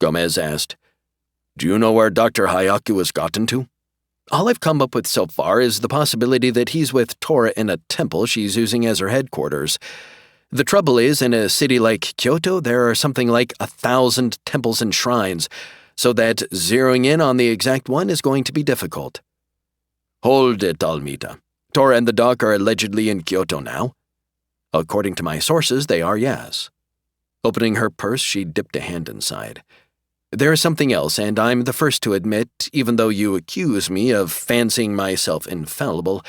Gomez asked, "Do you know where Dr. Hayaku has gotten to?" "All I've come up with so far is the possibility that he's with Tora in a temple she's using as her headquarters. The trouble is, in a city like Kyoto, there are something like 1,000 temples and shrines, so that zeroing in on the exact one is going to be difficult." "Hold it, Almita. Tora and the doc are allegedly in Kyoto now?" "According to my sources, they are, yes." Opening her purse, she dipped a hand inside. "There is something else, and I'm the first to admit, even though you accuse me of fancying myself infallible,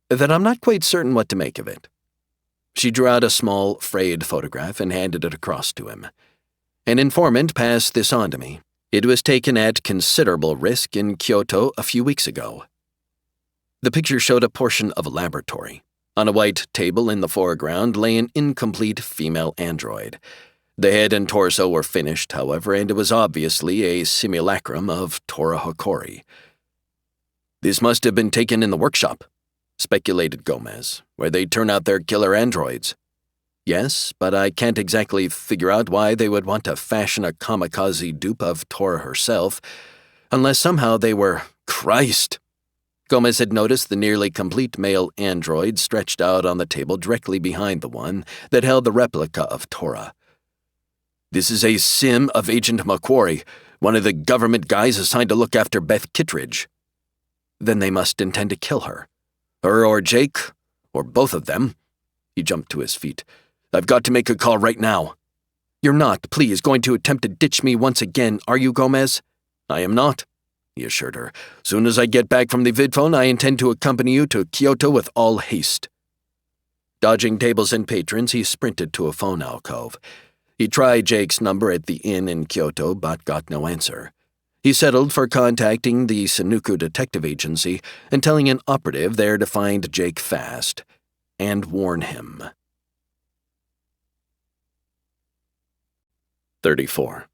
that I'm not quite certain what to make of it." She drew out a small, frayed photograph and handed it across to him. "An informant passed this on to me. It was taken at considerable risk in Kyoto a few weeks ago." The picture showed a portion of a laboratory. On a white table in the foreground lay an incomplete female android. The head and torso were finished, however, and it was obviously a simulacrum of Tora Hokori. "This must have been taken in the workshop," speculated Gomez, "where they turn out their killer androids." "Yes, but I can't exactly figure out why they would want to fashion a kamikaze dupe of Tora herself, unless somehow they were— Christ! Gomez had noticed the nearly complete male android stretched out on the table directly behind the one that held the replica of Tora. "This is a sim of Agent McQuarrie, one of the government guys assigned to look after Beth Kittredge." "Then they must intend to kill her." "Her or Jake, or both of them." He jumped to his feet. "I've got to make a call right now." "You're not, please, going to attempt to ditch me once again, are you, Gomez?" "I am not," he assured her. "Soon as I get back from the vidphone, I intend to accompany you to Kyoto with all haste." Dodging tables and patrons, he sprinted to a phone alcove. He tried Jake's number at the inn in Kyoto, but got no answer. He settled for contacting the Sanuku Detective Agency and telling an operative there to find Jake fast and warn him. 34.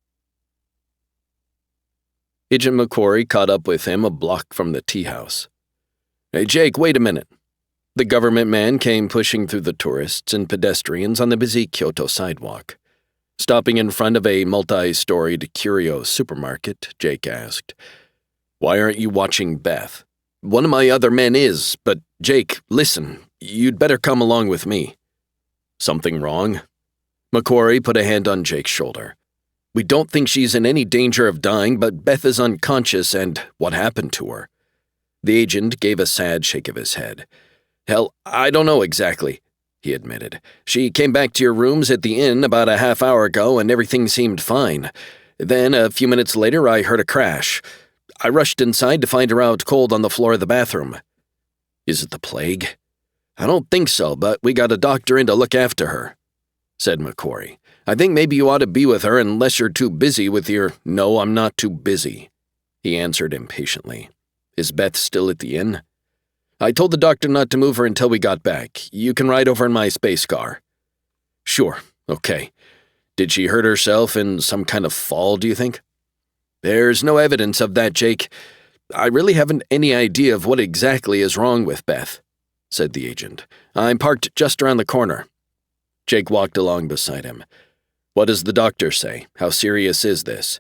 Agent McQuarrie caught up with him a block from the tea house. "Hey, Jake, wait a minute." The government man came pushing through the tourists and pedestrians on the busy Kyoto sidewalk. Stopping in front of a multi-storied curio supermarket, Jake asked, "Why aren't you watching Beth?" "One of my other men is, but Jake, listen, you'd better come along with me." "Something wrong?" McQuarrie put a hand on Jake's shoulder. "We don't think she's in any danger of dying, but Beth is unconscious, and what happened to her?" The agent gave a sad shake of his head. "Hell, I don't know exactly," he admitted. "She came back to your rooms at the inn about a half hour ago and everything seemed fine. Then, a few minutes later, I heard a crash. I rushed inside to find her out cold on the floor of the bathroom." "Is it the plague?" "I don't think so, but we got a doctor in to look after her," said McQuarrie. "I think maybe you ought to be with her unless you're too busy with your—" "No, I'm not too busy," he answered impatiently. "Is Beth still at the inn?" "I told the doctor not to move her until we got back. You can ride over in my space car." "Sure, okay. Did she hurt herself in some kind of fall, do you think?" "There's no evidence of that, Jake. I really haven't any idea of what exactly is wrong with Beth," said the agent. "I'm parked just around the corner." Jake walked along beside him. "What does the doctor say? How serious is this?"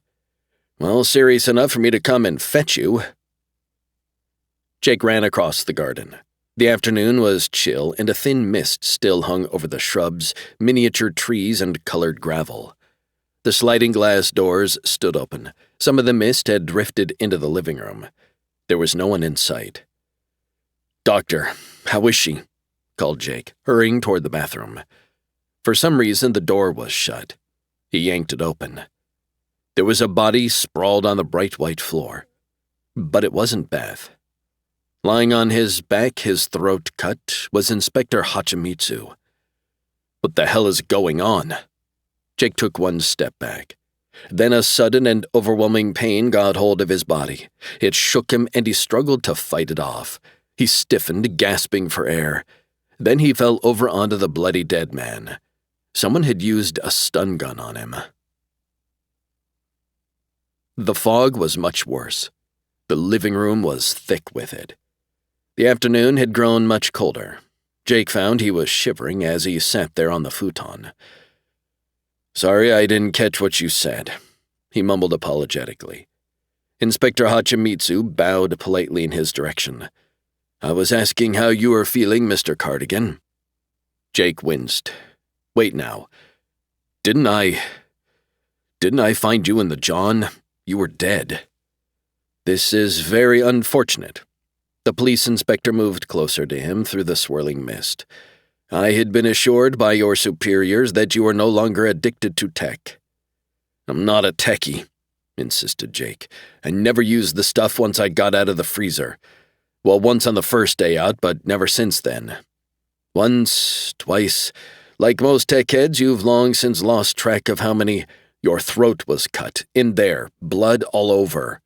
"Well, serious enough for me to come and fetch you." Jake ran across the garden. The afternoon was chill, and a thin mist still hung over the shrubs, miniature trees, and colored gravel. The sliding glass doors stood open. Some of the mist had drifted into the living room. There was no one in sight. "Doctor, how is she?" called Jake, hurrying toward the bathroom. For some reason, the door was shut. He yanked it open. There was a body sprawled on the bright white floor. But it wasn't Beth. Lying on his back, his throat cut, was Inspector Hachimitsu. What the hell is going on? Jake took one step back. Then a sudden and overwhelming pain got hold of his body. It shook him, and he struggled to fight it off. He stiffened, gasping for air. Then he fell over onto the bloody dead man. Someone had used a stun gun on him. The fog was much worse. The living room was thick with it. The afternoon had grown much colder. Jake found he was shivering as he sat there on the futon. "Sorry I didn't catch what you said," he mumbled apologetically. Inspector Hachimitsu bowed politely in his direction. "I was asking how you were feeling, Mr. Cardigan." Jake winced. "Wait now. Didn't I find you in the John? You were dead." "This is very unfortunate." The police inspector moved closer to him through the swirling mist. "I had been assured by your superiors that you were no longer addicted to tech." "I'm not a techie," insisted Jake. "I never used the stuff once I got out of the freezer. Well, once on the first day out, but never since then. Once, twice. Like most tech heads, you've long since lost track of how many—" "Your throat was cut. In there. Blood all over."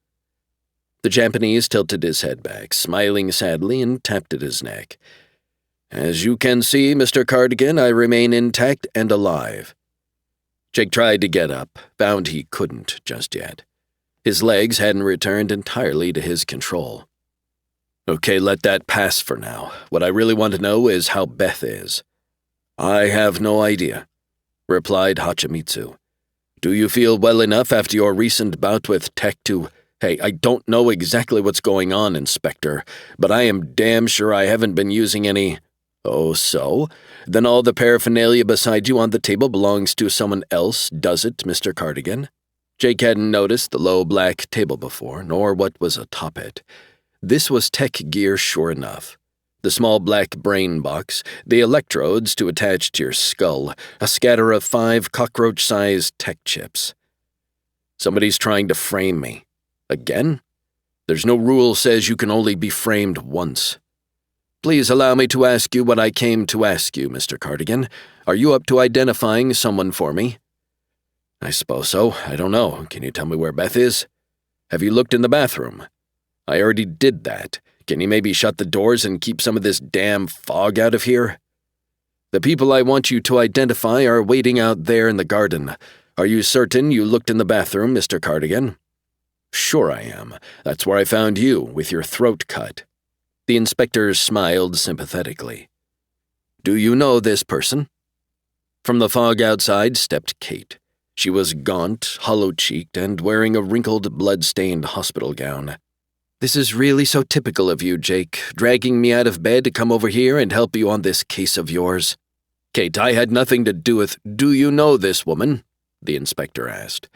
The Japanese tilted his head back, smiling sadly, and tapped at his neck. "As you can see, Mr. Cardigan, I remain intact and alive." Jake tried to get up, found he couldn't just yet. His legs hadn't returned entirely to his control. "Okay, let that pass for now. What I really want to know is how Beth is." "I have no idea," replied Hachimitsu. "Do you feel well enough after your recent bout with tech to—" "Hey, I don't know exactly what's going on, Inspector, but I am damn sure I haven't been using any—" "Oh, so? Then all the paraphernalia beside you on the table belongs to someone else, does it, Mr. Cardigan?" Jake hadn't noticed the low black table before, nor what was atop it. This was tech gear sure enough. The small black brain box, the electrodes to attach to your skull, a scatter of 5 cockroach-sized tech chips. "Somebody's trying to frame me. Again? There's no rule says you can only be framed once. Please allow me to ask you what I came to ask you, Mr. Cardigan. Are you up to identifying someone for me?" "I suppose so. I don't know. Can you tell me where Beth is?" "Have you looked in the bathroom?" "I already did that. Can you maybe shut the doors and keep some of this damn fog out of here?" "The people I want you to identify are waiting out there in the garden. Are you certain you looked in the bathroom, Mr. Cardigan?" "Sure I am. That's where I found you, with your throat cut." The inspector smiled sympathetically. "Do you know this person?" From the fog outside stepped Kate. She was gaunt, hollow-cheeked, and wearing a wrinkled, blood-stained hospital gown. "This is really so typical of you, Jake, dragging me out of bed to come over here and help you on this case of yours." "Kate, I had nothing to do with—" "Do you know this woman?" the inspector asked.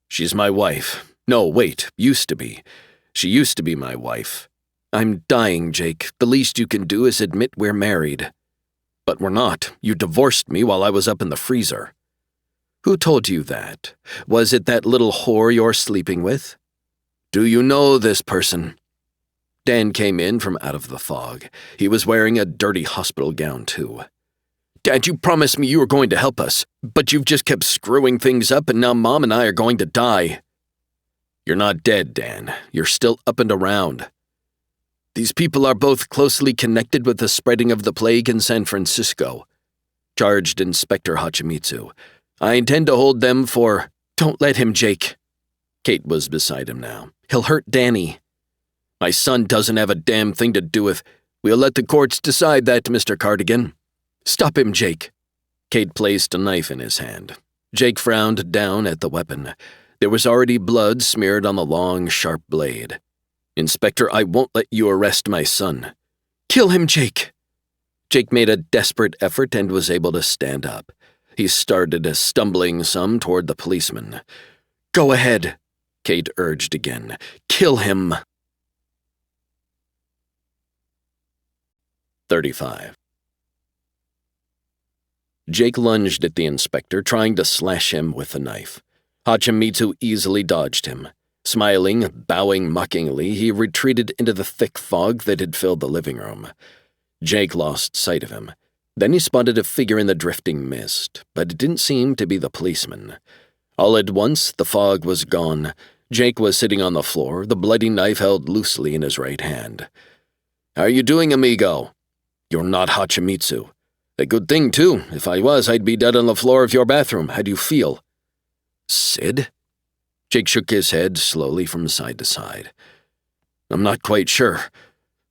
"She's my wife. No, wait, used to be. She used to be my wife. I'm dying, Jake. The least you can do is admit we're married. But we're not. You divorced me while I was up in the freezer. Who told you that? Was it that little whore you're sleeping with? Do you know this person? Dan came in from out of the fog. He was wearing a dirty hospital gown, too. Dad, you promised me you were going to help us, but you've just kept screwing things up and now Mom and I are going to die. You're not dead, Dan. You're still up and around. These people are both closely connected with the spreading of the plague in San Francisco, charged Inspector Hachimitsu. I intend to hold them for— Don't let him, Jake. Kate was beside him now. He'll hurt Danny. My son doesn't have a damn thing to do with— We'll let the courts decide that, Mr. Cardigan. Stop him, Jake. Kate placed a knife in his hand. Jake frowned down at the weapon. There was already blood smeared on the long, sharp blade. Inspector, I won't let you arrest my son. Kill him, Jake. Jake made a desperate effort and was able to stand up. He started stumbling some toward the policeman. Go ahead, Kate urged again. Kill him. 35. Jake lunged at the inspector, trying to slash him with the knife. Hachimitsu easily dodged him. Smiling, bowing mockingly, he retreated into the thick fog that had filled the living room. Jake lost sight of him. Then he spotted a figure in the drifting mist, but it didn't seem to be the policeman. All at once, the fog was gone. Jake was sitting on the floor, the bloody knife held loosely in his right hand. How are you doing, amigo? You're not Hachimitsu. A good thing, too. If I was, I'd be dead on the floor of your bathroom. How do you feel? Sid? Jake shook his head slowly from side to side. I'm not quite sure.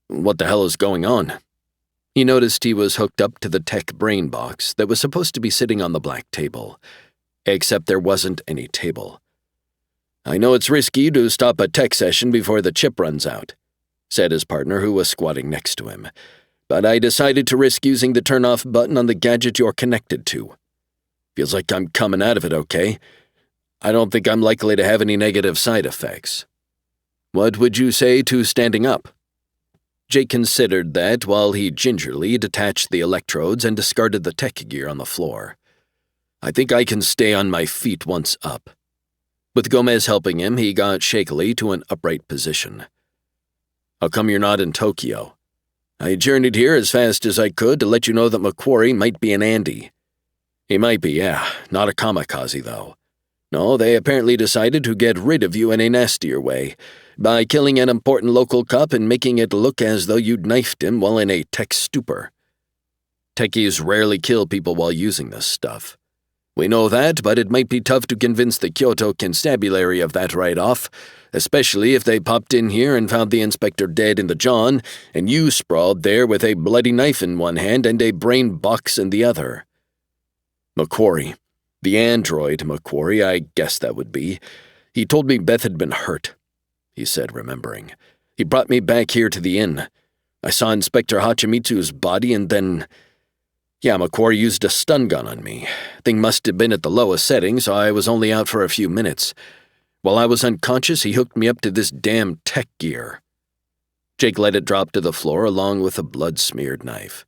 What the hell is going on? He noticed he was hooked up to the tech brain box that was supposed to be sitting on the black table. Except there wasn't any table. I know it's risky to stop a tech session before the chip runs out, said his partner who was squatting next to him. But I decided to risk using the turn-off button on the gadget you're connected to. Feels like I'm coming out of it okay. I don't think I'm likely to have any negative side effects. What would you say to standing up? Jake considered that while he gingerly detached the electrodes and discarded the tech gear on the floor. I think I can stay on my feet once up. With Gomez helping him, he got shakily to an upright position. How come you're not in Tokyo? I journeyed here as fast as I could to let you know that McQuarrie might be an Andy. He might be, yeah, not a kamikaze, though. No, they apparently decided to get rid of you in a nastier way, by killing an important local cop and making it look as though you'd knifed him while in a tech stupor. Techies rarely kill people while using this stuff. We know that, but it might be tough to convince the Kyoto constabulary of that right off, especially if they popped in here and found the inspector dead in the John, and you sprawled there with a bloody knife in one hand and a brain box in the other. McQuarrie. The android McQuarrie, I guess that would be. He told me Beth had been hurt, he said, remembering. He brought me back here to the inn. I saw Inspector Hachimitsu's body and then— Yeah, McQuarrie used a stun gun on me. Thing must have been at the lowest setting, so I was only out for a few minutes. While I was unconscious, he hooked me up to this damn tech gear. Jake let it drop to the floor along with a blood-smeared knife.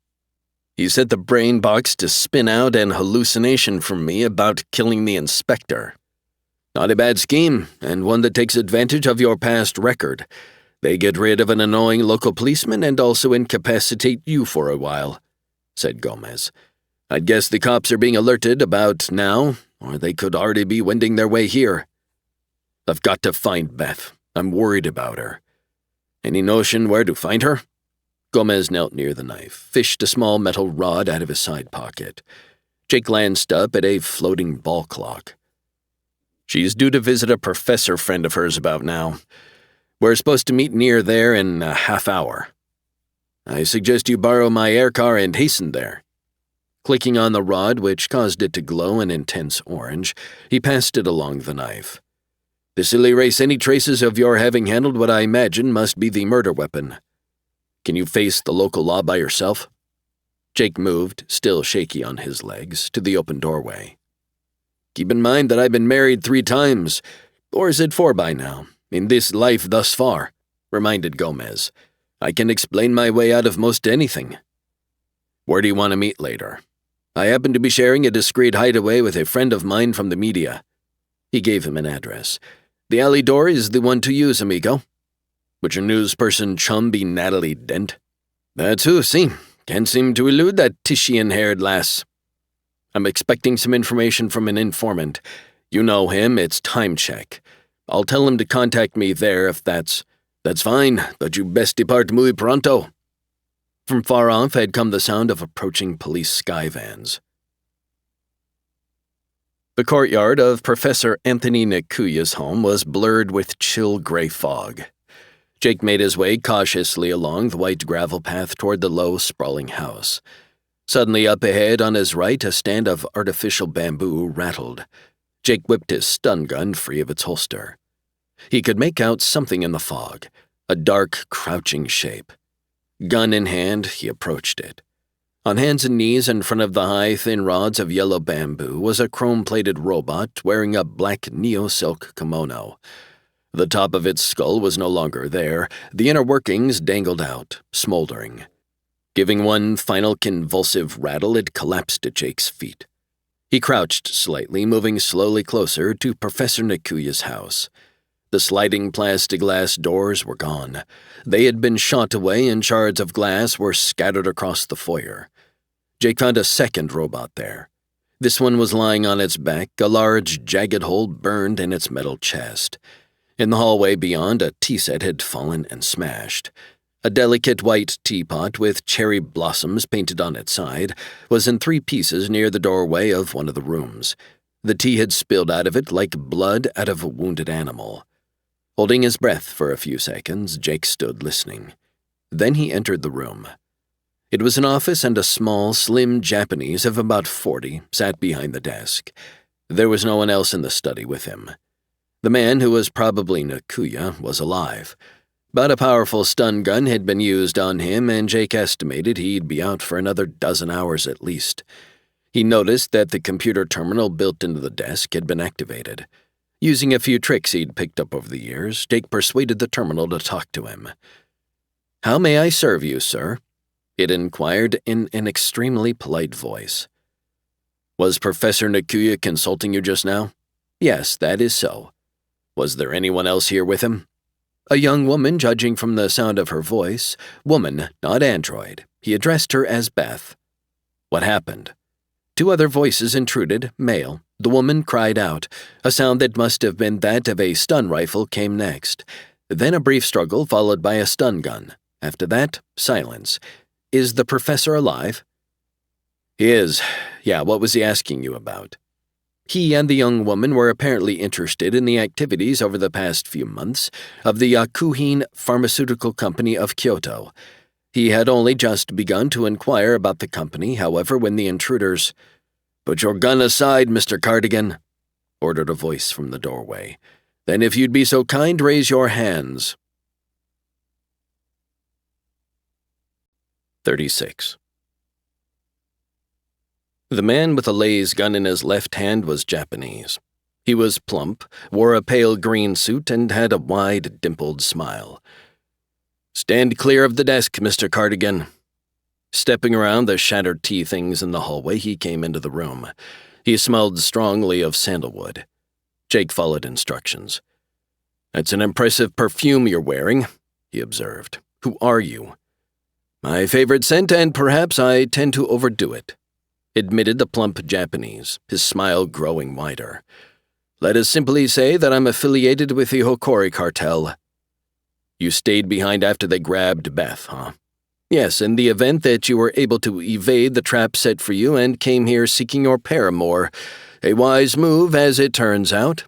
He set the brain box to spin out an hallucination from me about killing the inspector. Not a bad scheme, and one that takes advantage of your past record. They get rid of an annoying local policeman and also incapacitate you for a while, said Gomez. I'd guess the cops are being alerted about now, or they could already be wending their way here. I've got to find Beth. I'm worried about her. Any notion where to find her? Gomez knelt near the knife, fished a small metal rod out of his side pocket. Jake glanced up at a floating ball clock. She's due to visit a professor friend of hers about now. We're supposed to meet near there in a half hour. I suggest you borrow my air car and hasten there. Clicking on the rod, which caused it to glow an intense orange, he passed it along the knife. This'll erase any traces of your having handled what I imagine must be the murder weapon. Can you face the local law by yourself? Jake moved, still shaky on his legs, to the open doorway. Keep in mind that I've been married 3 times, or is it 4 by now, in this life thus far, reminded Gomez. I can explain my way out of most anything. Where do you want to meet later? I happen to be sharing a discreet hideaway with a friend of mine from the media. He gave him an address. The alley door is the one to use, amigo. Would your news person chum be Natalie Dent? That's who, see. Can't seem to elude that Titian-haired lass. I'm expecting some information from an informant. You know him, it's Time Check. I'll tell him to contact me there if that's fine, but you best depart muy pronto. From far off had come the sound of approaching police sky vans. The courtyard of Professor Anthony Nakuya's home was blurred with chill gray fog. Jake made his way cautiously along the white gravel path toward the low, sprawling house. Suddenly up ahead on his right, a stand of artificial bamboo rattled. Jake whipped his stun gun free of its holster. He could make out something in the fog, a dark, crouching shape. Gun in hand, he approached it. On hands and knees in front of the high, thin rods of yellow bamboo was a chrome-plated robot wearing a black neo-silk kimono. The top of its skull was no longer there. The inner workings dangled out, smoldering. Giving one final convulsive rattle, it collapsed at Jake's feet. He crouched slightly, moving slowly closer to Professor Nakuya's house. The sliding plexiglass doors were gone. They had been shot away and shards of glass were scattered across the foyer. Jake found a second robot there. This one was lying on its back, a large, jagged hole burned in its metal chest. In the hallway beyond, a tea set had fallen and smashed. A delicate white teapot with cherry blossoms painted on its side was in 3 pieces near the doorway of one of the rooms. The tea had spilled out of it like blood out of a wounded animal. Holding his breath for a few seconds, Jake stood listening. Then he entered the room. It was an office, and a small, slim Japanese of about 40 sat behind the desk. There was no one else in the study with him. The man, who was probably Nakuya, was alive. But a powerful stun gun had been used on him, and Jake estimated he'd be out for another 12 hours at least. He noticed that the computer terminal built into the desk had been activated. Using a few tricks he'd picked up over the years, Jake persuaded the terminal to talk to him. "How may I serve you, sir?" it inquired in an extremely polite voice. "Was Professor Nakuya consulting you just now?" "Yes, that is so." "Was there anyone else here with him?" "A young woman, judging from the sound of her voice. Woman, not android." He addressed her as Beth. "What happened?" 2 other voices intruded, male. The woman cried out. A sound that must have been that of a stun rifle came next. Then a brief struggle followed by a stun gun. After that, silence. "Is the professor alive?" "He is. Yeah, what was he asking you about?" He and the young woman were apparently interested in the activities over the past few months of the Yakuhin Pharmaceutical Company of Kyoto. He had only just begun to inquire about the company, however, when the intruders— "Put your gun aside, Mr. Cardigan," ordered a voice from the doorway. "Then if you'd be so kind, raise your hands." 36. The man with a laser gun in his left hand was Japanese. He was plump, wore a pale green suit, and had a wide, dimpled smile. "Stand clear of the desk, Mr. Cardigan." Stepping around the shattered tea things in the hallway, he came into the room. He smelled strongly of sandalwood. Jake followed instructions. "That's an impressive perfume you're wearing," he observed. "Who are you?" "My favorite scent, and perhaps I tend to overdo it," admitted the plump Japanese, his smile growing wider. "Let us simply say that I'm affiliated with the Hokori cartel." "You stayed behind after they grabbed Beth, huh?" "Yes, in the event that you were able to evade the trap set for you and came here seeking your paramour. A wise move, as it turns out."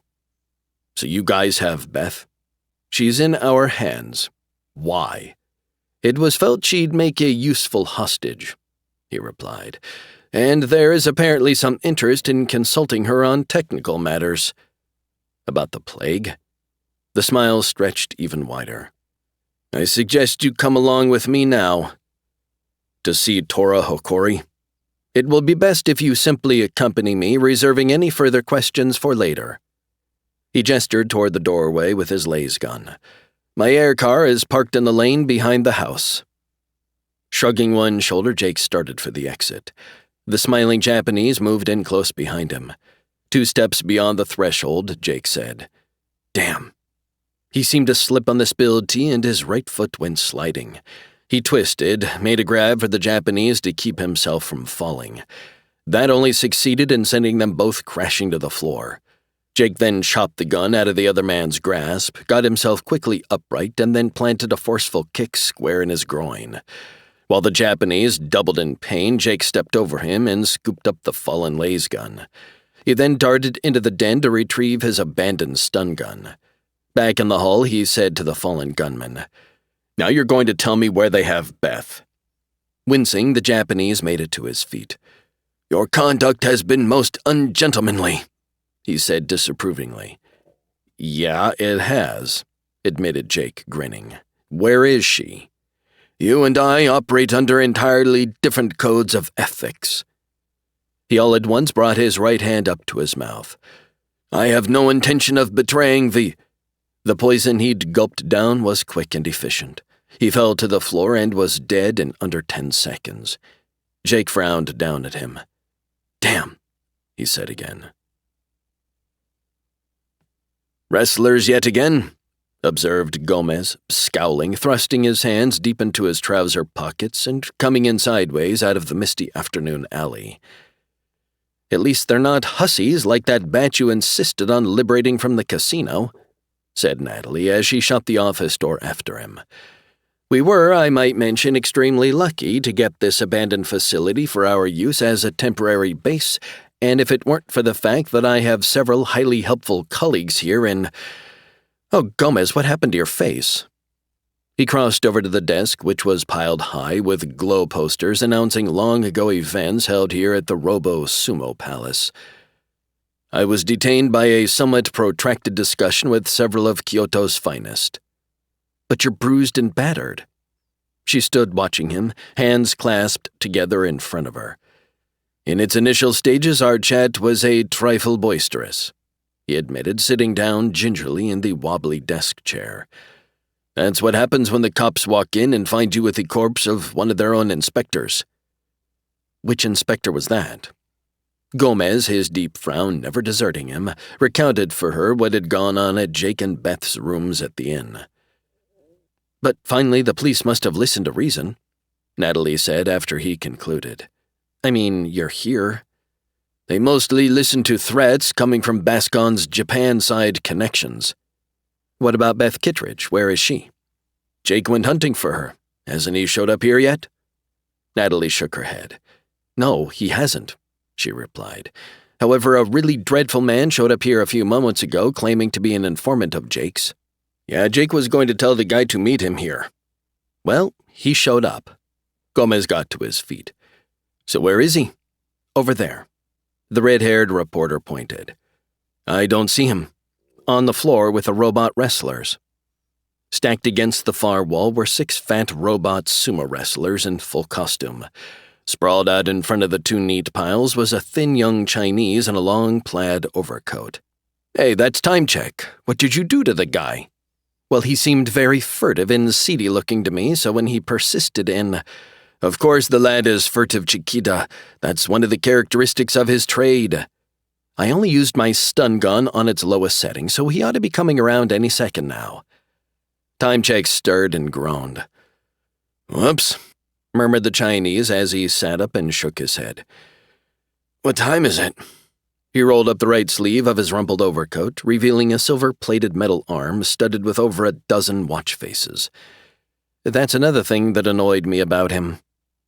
"So you guys have Beth?" "She's in our hands." "Why?" "It was felt she'd make a useful hostage," he replied. "And there is apparently some interest in consulting her on technical matters." "About the plague?" The smile stretched even wider. "I suggest you come along with me now." "To see Tora Hokori?" "It will be best if you simply accompany me, reserving any further questions for later." He gestured toward the doorway with his laser gun. My air car is parked in the lane behind the house." Shrugging one shoulder, Jake started for the exit. The smiling Japanese moved in close behind him. 2 steps beyond the threshold, Jake said, "Damn." He seemed to slip on the spilled tea and his right foot went sliding. He twisted, made a grab for the Japanese to keep himself from falling. That only succeeded in sending them both crashing to the floor. Jake then chopped the gun out of the other man's grasp, got himself quickly upright, and then planted a forceful kick square in his groin. While the Japanese doubled in pain, Jake stepped over him and scooped up the fallen laser gun. He then darted into the den to retrieve his abandoned stun gun. Back in the hall, he said to the fallen gunman, "Now you're going to tell me where they have Beth." Wincing, the Japanese made it to his feet. "Your conduct has been most ungentlemanly," he said disapprovingly. "Yeah, it has," admitted Jake, grinning. "Where is she?" "You and I operate under entirely different codes of ethics." He all at once brought his right hand up to his mouth. "I have no intention of betraying the—" The poison he'd gulped down was quick and efficient. He fell to the floor and was dead in under 10 seconds. Jake frowned down at him. "Damn," he said again. "Wrestlers yet again," observed Gomez, scowling, thrusting his hands deep into his trouser pockets and coming in sideways out of the misty afternoon alley. "At least they're not hussies like that batch you insisted on liberating from the casino," said Natalie as she shut the office door after him. "We were, I might mention, extremely lucky to get this abandoned facility for our use as a temporary base, and if it weren't for the fact that I have several highly helpful colleagues here in— Oh, Gomez, what happened to your face?" He crossed over to the desk, which was piled high with glow posters announcing long-ago events held here at the Robo Sumo Palace. "I was detained by a somewhat protracted discussion with several of Kyoto's finest." "But you're bruised and battered." She stood watching him, hands clasped together in front of her. "In its initial stages, our chat was a trifle boisterous," he admitted, sitting down gingerly in the wobbly desk chair. "That's what happens when the cops walk in and find you with the corpse of one of their own inspectors." "Which inspector was that?" Gomez, his deep frown never deserting him, recounted for her what had gone on at Jake and Beth's rooms at the inn. "But finally the police must have listened to reason," Natalie said after he concluded. "I mean, you're here." "They mostly listen to threats coming from Bascon's Japan-side connections." "What about Beth Kittredge? Where is she?" "Jake went hunting for her. Hasn't he showed up here yet?" Natalie shook her head. "No, he hasn't," she replied. "However, a really dreadful man showed up here a few moments ago claiming to be an informant of Jake's." "Yeah, Jake was going to tell the guy to meet him here." "Well, he showed up." Gomez got to his feet. "So where is he?" "Over there." The red-haired reporter pointed. "I don't see him." "On the floor with the robot wrestlers." Stacked against the far wall were 6 fat robot sumo wrestlers in full costume. Sprawled out in front of the 2 neat piles was a thin young Chinese in a long plaid overcoat. "Hey, that's Time Check. What did you do to the guy?" "Well, he seemed very furtive and seedy-looking to me, so when he persisted in—" "Of course the lad is furtive, Chiquita. That's one of the characteristics of his trade." "I only used my stun gun on its lowest setting, so he ought to be coming around any second now." Time Check stirred and groaned. "Whoops," murmured the Chinese as he sat up and shook his head. "What time is it?" He rolled up the right sleeve of his rumpled overcoat, revealing a silver-plated metal arm studded with over a dozen watch faces. "That's another thing that annoyed me about him,"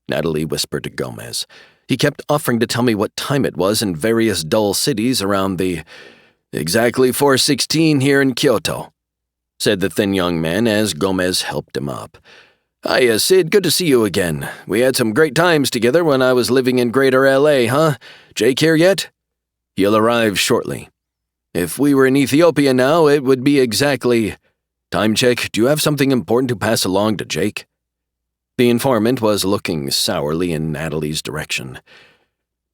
Natalie whispered to Gomez. "He kept offering to tell me what time it was in various dull cities around the— "Exactly 4:16 here in Kyoto," said the thin young man as Gomez helped him up. "Hiya, Sid, good to see you again. We had some great times together when I was living in Greater L.A., huh? Jake here yet?" "He'll arrive shortly. If we were in Ethiopia now, it would be exactly— Time Check, do you have something important to pass along to Jake?" The informant was looking sourly in Natalie's direction.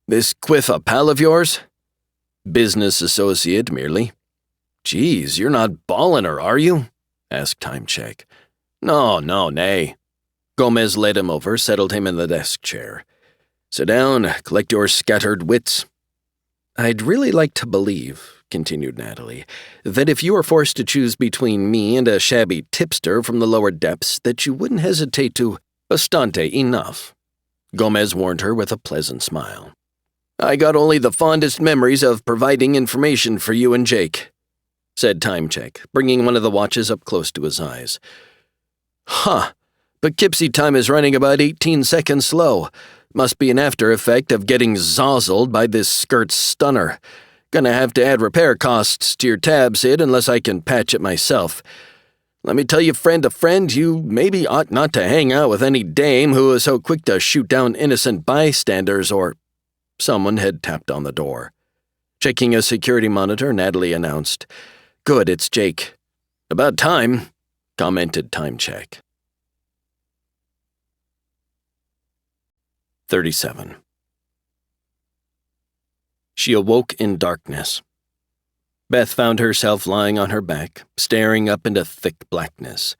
"This Quiff a pal of yours?" "Business associate, merely." "Geez, you're not balling her, are you?" asked Time Check. No, nay. Gomez led him over, settled him in the desk chair. Sit down, collect your scattered wits. I'd really like to believe, continued Natalie, that if you were forced to choose between me and a shabby tipster from the lower depths, that you wouldn't hesitate to bastante enough. Gomez warned her with a pleasant smile. I got only the fondest memories of providing information for you and Jake, said Time Check, bringing one of the watches up close to his eyes. Huh, but Kipsy time is running about 18 seconds slow. Must be an after effect of getting zozzled by this skirt stunner. Gonna have to add repair costs to your tab, Sid, unless I can patch it myself. Let me tell you, friend to friend, you maybe ought not to hang out with any dame who is so quick to shoot down innocent bystanders or... Someone had tapped on the door. Checking a security monitor, Natalie announced, Good, it's Jake. About time, commented Time Check. 37. She awoke in darkness. Beth found herself lying on her back, staring up into thick blackness.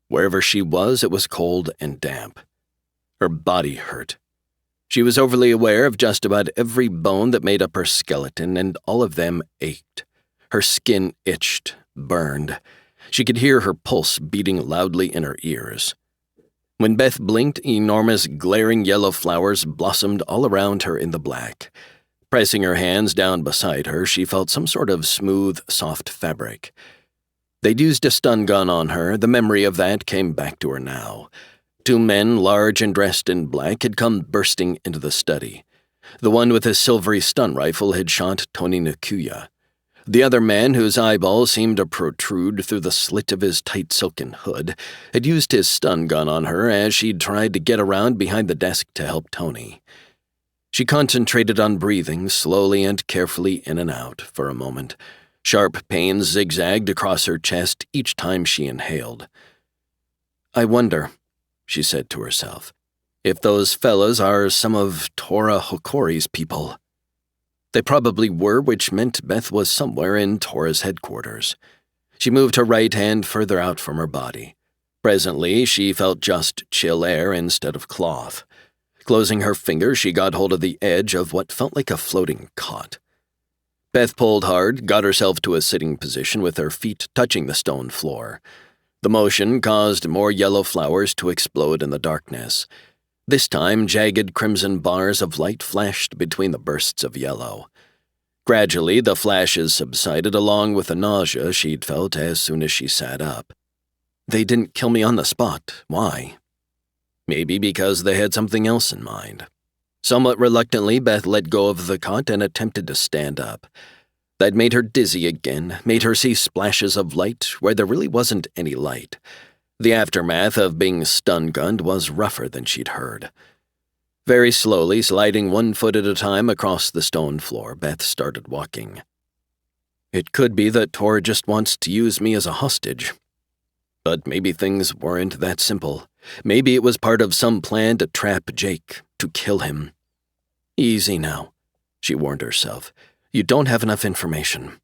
Wherever she was, it was cold and damp. Her body hurt. She was overly aware of just about every bone that made up her skeleton, and all of them ached. Her skin itched, burned. She could hear her pulse beating loudly in her ears. When Beth blinked, enormous, glaring yellow flowers blossomed all around her in the black. Pressing her hands down beside her, she felt some sort of smooth, soft fabric. They'd used a stun gun on her. The memory of that came back to her now. 2 men, large and dressed in black, had come bursting into the study. The one with his silvery stun rifle had shot Tony Nakuya. The other man, whose eyeballs seemed to protrude through the slit of his tight silken hood, had used his stun gun on her as she'd tried to get around behind the desk to help Tony. She concentrated on breathing slowly and carefully in and out for a moment. Sharp pains zigzagged across her chest each time she inhaled. I wonder, she said to herself, if those fellas are some of Tora Hokori's people. They probably were, which meant Beth was somewhere in Tora's headquarters. She moved her right hand further out from her body. Presently, she felt just chill air instead of cloth. Closing her fingers, she got hold of the edge of what felt like a floating cot. Beth pulled hard, got herself to a sitting position with her feet touching the stone floor. The motion caused more yellow flowers to explode in the darkness. This time, jagged crimson bars of light flashed between the bursts of yellow. Gradually, the flashes subsided along with the nausea she'd felt as soon as she sat up. They didn't kill me on the spot. Why? Maybe because they had something else in mind. Somewhat reluctantly, Beth let go of the cot and attempted to stand up. That made her dizzy again, made her see splashes of light where there really wasn't any light. The aftermath of being stun-gunned was rougher than she'd heard. Very slowly, sliding 1 foot at a time across the stone floor, Beth started walking. It could be that Tor just wants to use me as a hostage. But maybe things weren't that simple. Maybe it was part of some plan to trap Jake, to kill him. Easy now, she warned herself. You don't have enough information.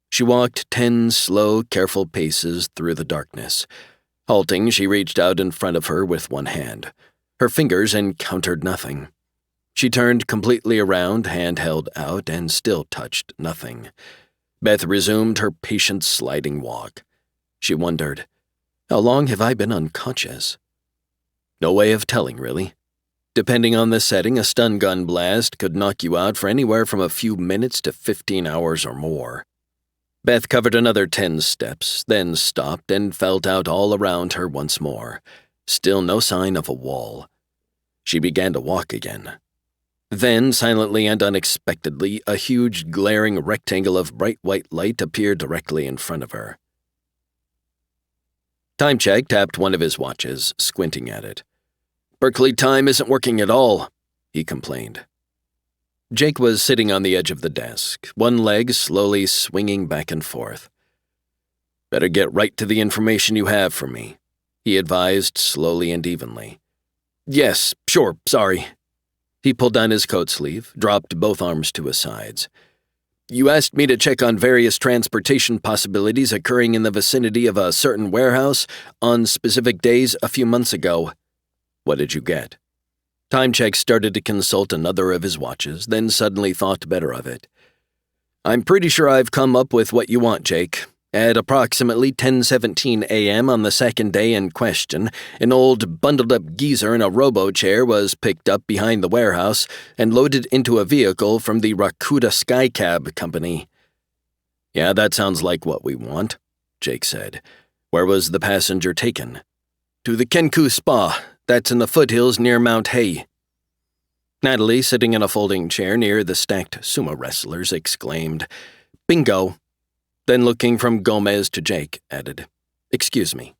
She walked 10 slow, careful paces through the darkness. Halting, she reached out in front of her with one hand. Her fingers encountered nothing. She turned completely around, hand held out, and still touched nothing. Beth resumed her patient sliding walk. She wondered, how long have I been unconscious? No way of telling, really. Depending on the setting, a stun gun blast could knock you out for anywhere from a few minutes to 15 hours or more. Beth covered another 10 steps, then stopped and felt out all around her once more. Still no sign of a wall. She began to walk again. Then, silently and unexpectedly, a huge, glaring rectangle of bright white light appeared directly in front of her. Time Check tapped one of his watches, squinting at it. Berkeley time isn't working at all, he complained. Jake was sitting on the edge of the desk, one leg slowly swinging back and forth. Better get right to the information you have for me, he advised slowly and evenly. Yes, sure, sorry. He pulled down his coat sleeve, dropped both arms to his sides. You asked me to check on various transportation possibilities occurring in the vicinity of a certain warehouse on specific days a few months ago. What did you get? Timecheck started to consult another of his watches, then suddenly thought better of it. I'm pretty sure I've come up with what you want, Jake. At approximately 10:17 a.m. on the second day in question, an old bundled-up geezer in a robo-chair was picked up behind the warehouse and loaded into a vehicle from the Rakuda Skycab Company. Yeah, that sounds like what we want, Jake said. Where was the passenger taken? To the Kenku Spa. That's in the foothills near Mount Hay. Natalie, sitting in a folding chair near the stacked sumo wrestlers, exclaimed, Bingo! Then looking from Gomez to Jake, added, Excuse me.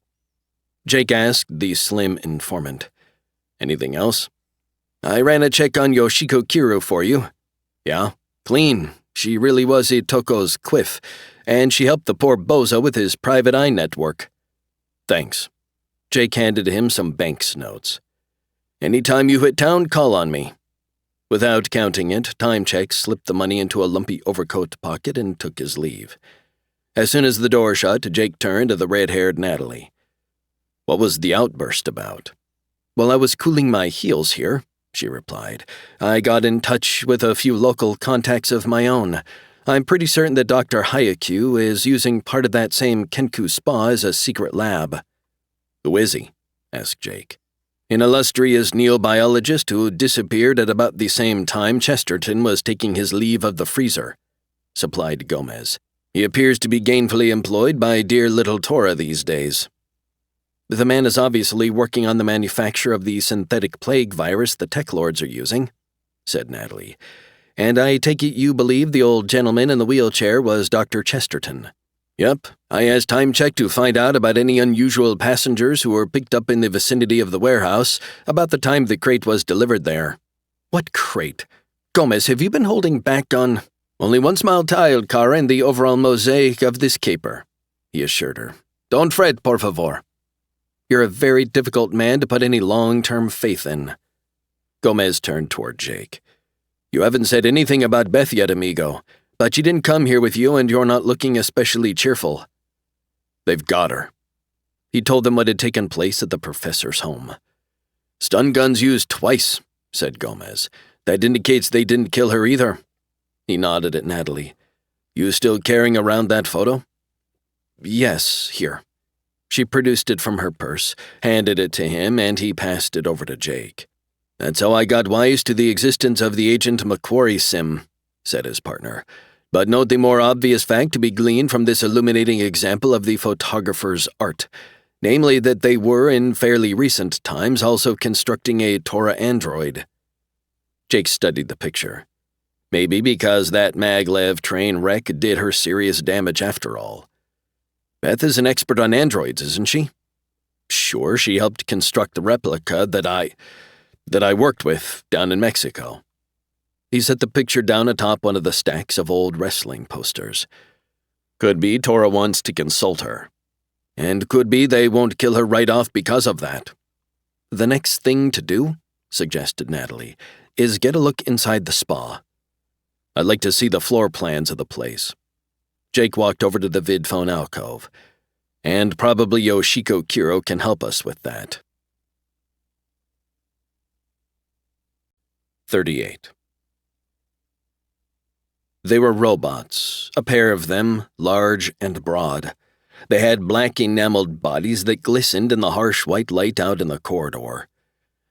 Jake asked the slim informant, Anything else? I ran a check on Yoshiko Kiru for you. Yeah, clean. She really was Itoko's quiff, and she helped the poor bozo with his private eye network. Thanks. Jake handed him some bank's notes. Anytime you hit town, call on me. Without counting it, Timecheck slipped the money into a lumpy overcoat pocket and took his leave. As soon as the door shut, Jake turned to the red-haired Natalie. What was the outburst about? Well, I was cooling my heels here, she replied. I got in touch with a few local contacts of my own. I'm pretty certain that Dr. Hayakyu is using part of that same Kenku Spa as a secret lab. Who is he? Asked Jake. An illustrious neobiologist who disappeared at about the same time Chesterton was taking his leave of the freezer, supplied Gomez. He appears to be gainfully employed by dear little Tora these days. The man is obviously working on the manufacture of the synthetic plague virus the TekLords are using, said Natalie. And I take it you believe the old gentleman in the wheelchair was Dr. Chesterton. Yep, I asked Timecheck to find out about any unusual passengers who were picked up in the vicinity of the warehouse about the time the crate was delivered there. What crate? Gomez, have you been holding back on... Only one small tile, Cara, in the overall mosaic of this caper, he assured her. Don't fret, por favor. You're a very difficult man to put any long-term faith in. Gomez turned toward Jake. You haven't said anything about Beth yet, amigo, but she didn't come here with you and you're not looking especially cheerful. They've got her. He told them what had taken place at the professor's home. Stun guns used twice, said Gomez. That indicates they didn't kill her either. He nodded at Natalie. You still carrying around that photo? Yes, here. She produced it from her purse, handed it to him, and he passed it over to Jake. That's how I got wise to the existence of the Agent Macquarie sim, said his partner. But note the more obvious fact to be gleaned from this illuminating example of the photographer's art, namely that they were, in fairly recent times, also constructing a Tora android. Jake studied the picture. Maybe because that maglev train wreck did her serious damage after all. Beth is an expert on androids, isn't she? Sure, she helped construct the replica that I worked with down in Mexico. He set the picture down atop one of the stacks of old wrestling posters. Could be Tora wants to consult her. And could be they won't kill her right off because of that. The next thing to do, suggested Natalie, is get a look inside the spa. I'd like to see the floor plans of the place. Jake walked over to the vidphone alcove. And probably Yoshiko Kiro can help us with that. 38. They were robots, a pair of them, large and broad. They had black enameled bodies that glistened in the harsh white light out in the corridor.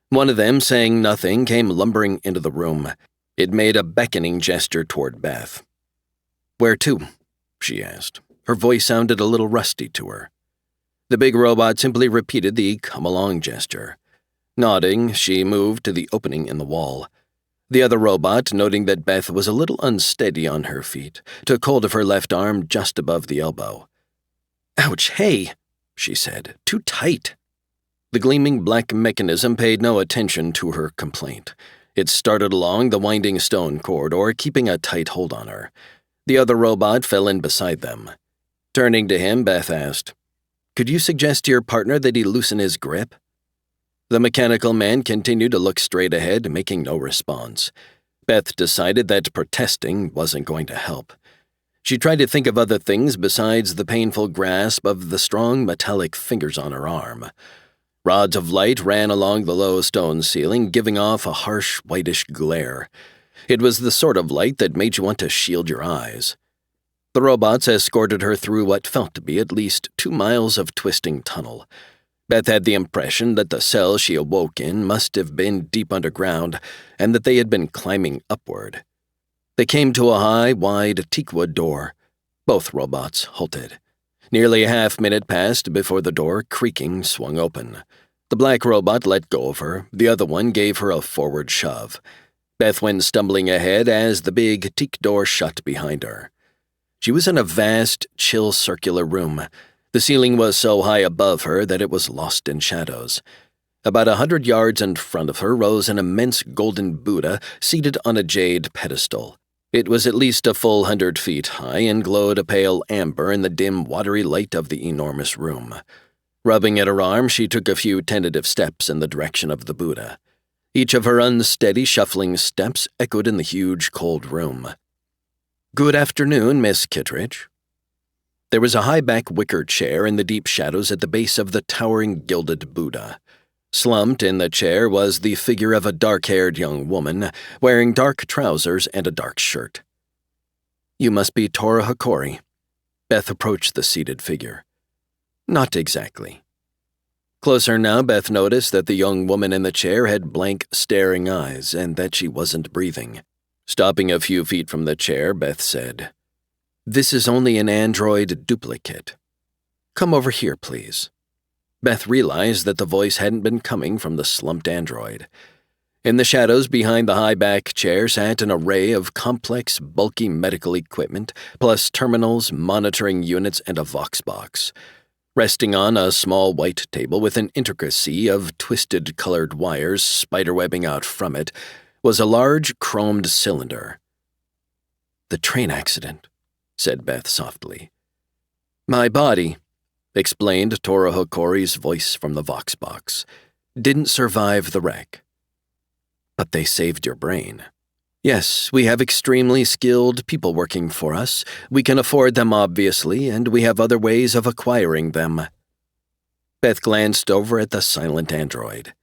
One of them, saying nothing, came lumbering into the room. It made a beckoning gesture toward Beth. Where to? She asked. Her voice sounded a little rusty to her. The big robot simply repeated the come-along gesture. Nodding, she moved to the opening in the wall. The other robot, noting that Beth was a little unsteady on her feet, took hold of her left arm just above the elbow. Ouch, hey, she said. Too tight. The gleaming black mechanism paid no attention to her complaint. It started along the winding stone corridor, keeping a tight hold on her. The other robot fell in beside them. Turning to him, Beth asked, Could you suggest to your partner that he loosen his grip? The mechanical man continued to look straight ahead, making no response. Beth decided that protesting wasn't going to help. She tried to think of other things besides the painful grasp of the strong metallic fingers on her arm. Rods of light ran along the low stone ceiling, giving off a harsh whitish glare. It was the sort of light that made you want to shield your eyes. The robots escorted her through what felt to be at least 2 miles of twisting tunnel. Beth had the impression that the cell she awoke in must have been deep underground, and that they had been climbing upward. They came to a high, wide teakwood door. Both robots halted. Nearly a half-minute passed before the door, creaking, swung open. The black robot let go of her. The other one gave her a forward shove. Beth went stumbling ahead as the big teak door shut behind her. She was in a vast, chill circular room. The ceiling was so high above her that it was lost in shadows. About 100 yards in front of her rose an immense golden Buddha seated on a jade pedestal. It was at least a full 100 feet high and glowed a pale amber in the dim, watery light of the enormous room. Rubbing at her arm, she took a few tentative steps in the direction of the Buddha. Each of her unsteady, shuffling steps echoed in the huge, cold room. "Good afternoon, Miss Kittredge." There was a high-back wicker chair in the deep shadows at the base of the towering gilded Buddha. Slumped in the chair was the figure of a dark-haired young woman, wearing dark trousers and a dark shirt. "You must be Tora Hakori." Beth approached the seated figure. "Not exactly." Closer now, Beth noticed that the young woman in the chair had blank, staring eyes, and that she wasn't breathing. Stopping a few feet from the chair, Beth said, "This is only an android duplicate. Come over here, please." Beth realized that the voice hadn't been coming from the slumped android. In the shadows behind the high-back chair sat an array of complex, bulky medical equipment, plus terminals, monitoring units, and a vox box. Resting on a small white table with an intricacy of twisted colored wires spiderwebbing out from it was a large chromed cylinder. "The train accident," said Beth softly. "My body," explained Tora Hakori's voice from the vox box, "didn't survive the wreck." "But they saved your brain." "Yes, we have extremely skilled people working for us. We can afford them, obviously, and we have other ways of acquiring them." Beth glanced over at the silent android.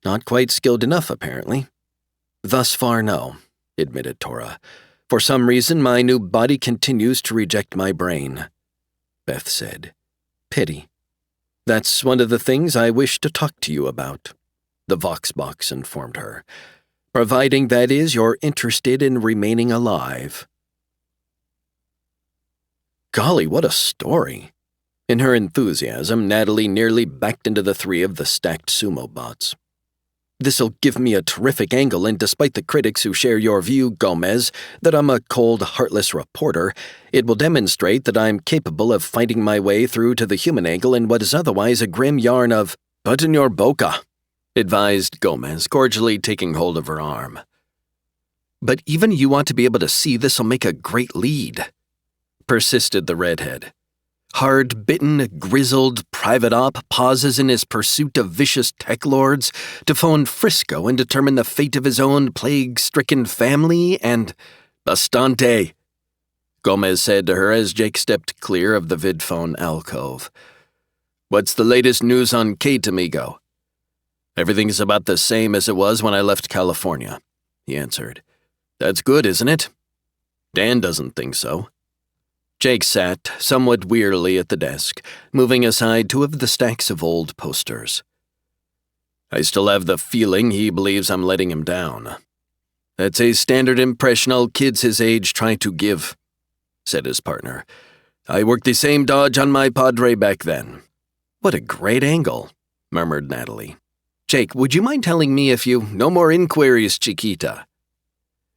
"Not quite skilled enough, apparently." "Thus far, no," admitted Tora. "For some reason, my new body continues to reject my brain." Beth said, "Pity. That's one of the things I wish to talk to you about," the vox box informed her. "Providing, that is, you're interested in remaining alive." Golly, what a story. In her enthusiasm, Natalie nearly backed into the 3 of the stacked sumo bots. "This'll give me a terrific angle, and despite the critics who share your view, Gomez, that I'm a cold, heartless reporter, it will demonstrate that I'm capable of fighting my way through to the human angle in what is otherwise a grim yarn of—" "Put in your boca," advised Gomez, cordially taking hold of her arm. "But even you want to be able to see this'll make a great lead," persisted the redhead. "Hard-bitten, grizzled private op pauses in his pursuit of vicious TekLords to phone Frisco and determine the fate of his own plague-stricken family and—" "Bastante," Gomez said to her as Jake stepped clear of the vidphone alcove. "What's the latest news on Kate, amigo?" "Everything's about the same as it was when I left California," he answered. "That's good, isn't it?" "Dan doesn't think so." Jake sat somewhat wearily at the desk, moving aside 2 of the stacks of old posters. "I still have the feeling he believes I'm letting him down. That's a standard impression all kids his age try to give," said his partner. "I worked the same dodge on my padre back then." "What a great angle," murmured Natalie. "Jake, would you mind telling me if you—" "No more inquiries, Chiquita."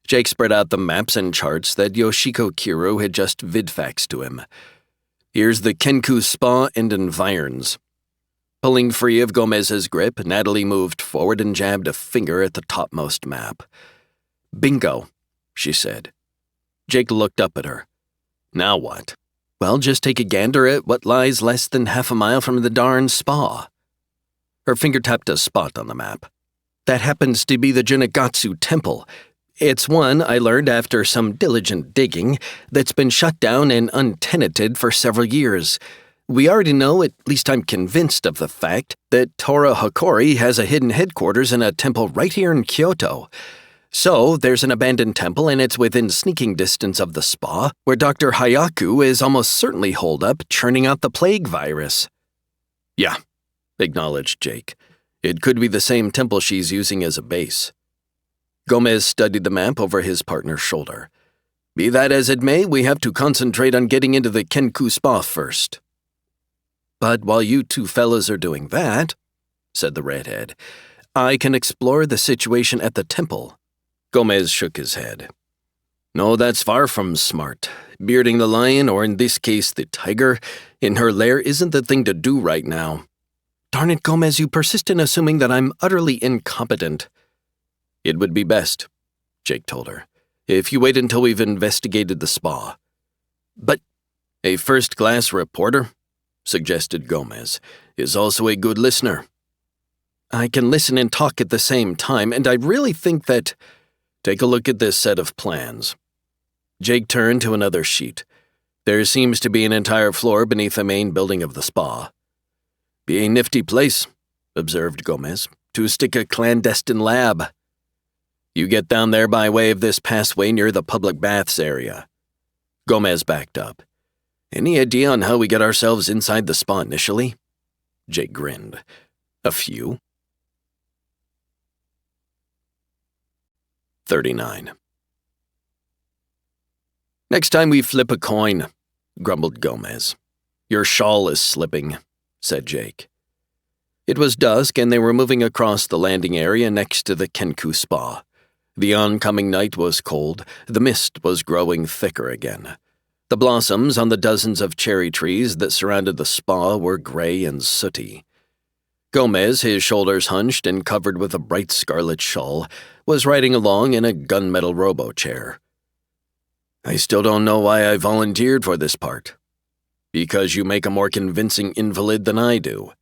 Jake spread out the maps and charts that Yoshiko Kiru had just vidfaxed to him. "Here's the Kenku Spa and Environs." Pulling free of Gomez's grip, Natalie moved forward and jabbed a finger at the topmost map. "Bingo," she said. Jake looked up at her. "Now what?" "Well, just take a gander at what lies less than half a mile from the darn spa." Her finger tapped a spot on the map. "That happens to be the Jinagatsu Temple. It's one I learned after some diligent digging that's been shut down and untenanted for several years. We already know, at least I'm convinced of the fact, that Tora Hokori has a hidden headquarters in a temple right here in Kyoto. So, there's an abandoned temple and it's within sneaking distance of the spa, where Dr. Hayaku is almost certainly holed up churning out the plague virus. Yeah, acknowledged Jake. It could be the same temple she's using as a base. Gomez studied the map over his partner's shoulder. Be that as it may, we have to concentrate on getting into the Kenku Spa first. But while you two fellas are doing that, said the redhead, I can explore the situation at the temple. Gomez shook his head. No, that's far from smart. Bearding the lion, or in this case the tiger, in her lair isn't the thing to do right now. Darn it, Gomez, you persist in assuming that I'm utterly incompetent. It would be best, Jake told her, if you wait until we've investigated the spa. But a first-class reporter, suggested Gomez, is also a good listener. I can listen and talk at the same time, and I really think that... Take a look at this set of plans. Jake turned to another sheet. There seems to be an entire floor beneath the main building of the spa. Be a nifty place, observed Gomez, to stick a clandestine lab. You get down there by way of this passway near the public baths area. Gomez backed up. Any idea on how we get ourselves inside the spa initially? Jake grinned. A few. 39. Next time we flip a coin, grumbled Gomez. Your shawl is slipping, said Jake. It was dusk and they were moving across the landing area next to the Kenku Spa. The oncoming night was cold, the mist was growing thicker again. The blossoms on the dozens of cherry trees that surrounded the spa were gray and sooty. Gomez, his shoulders hunched and covered with a bright scarlet shawl, was riding along in a gunmetal robo-chair. I still don't know why I volunteered for this part. Because you make a more convincing invalid than I do.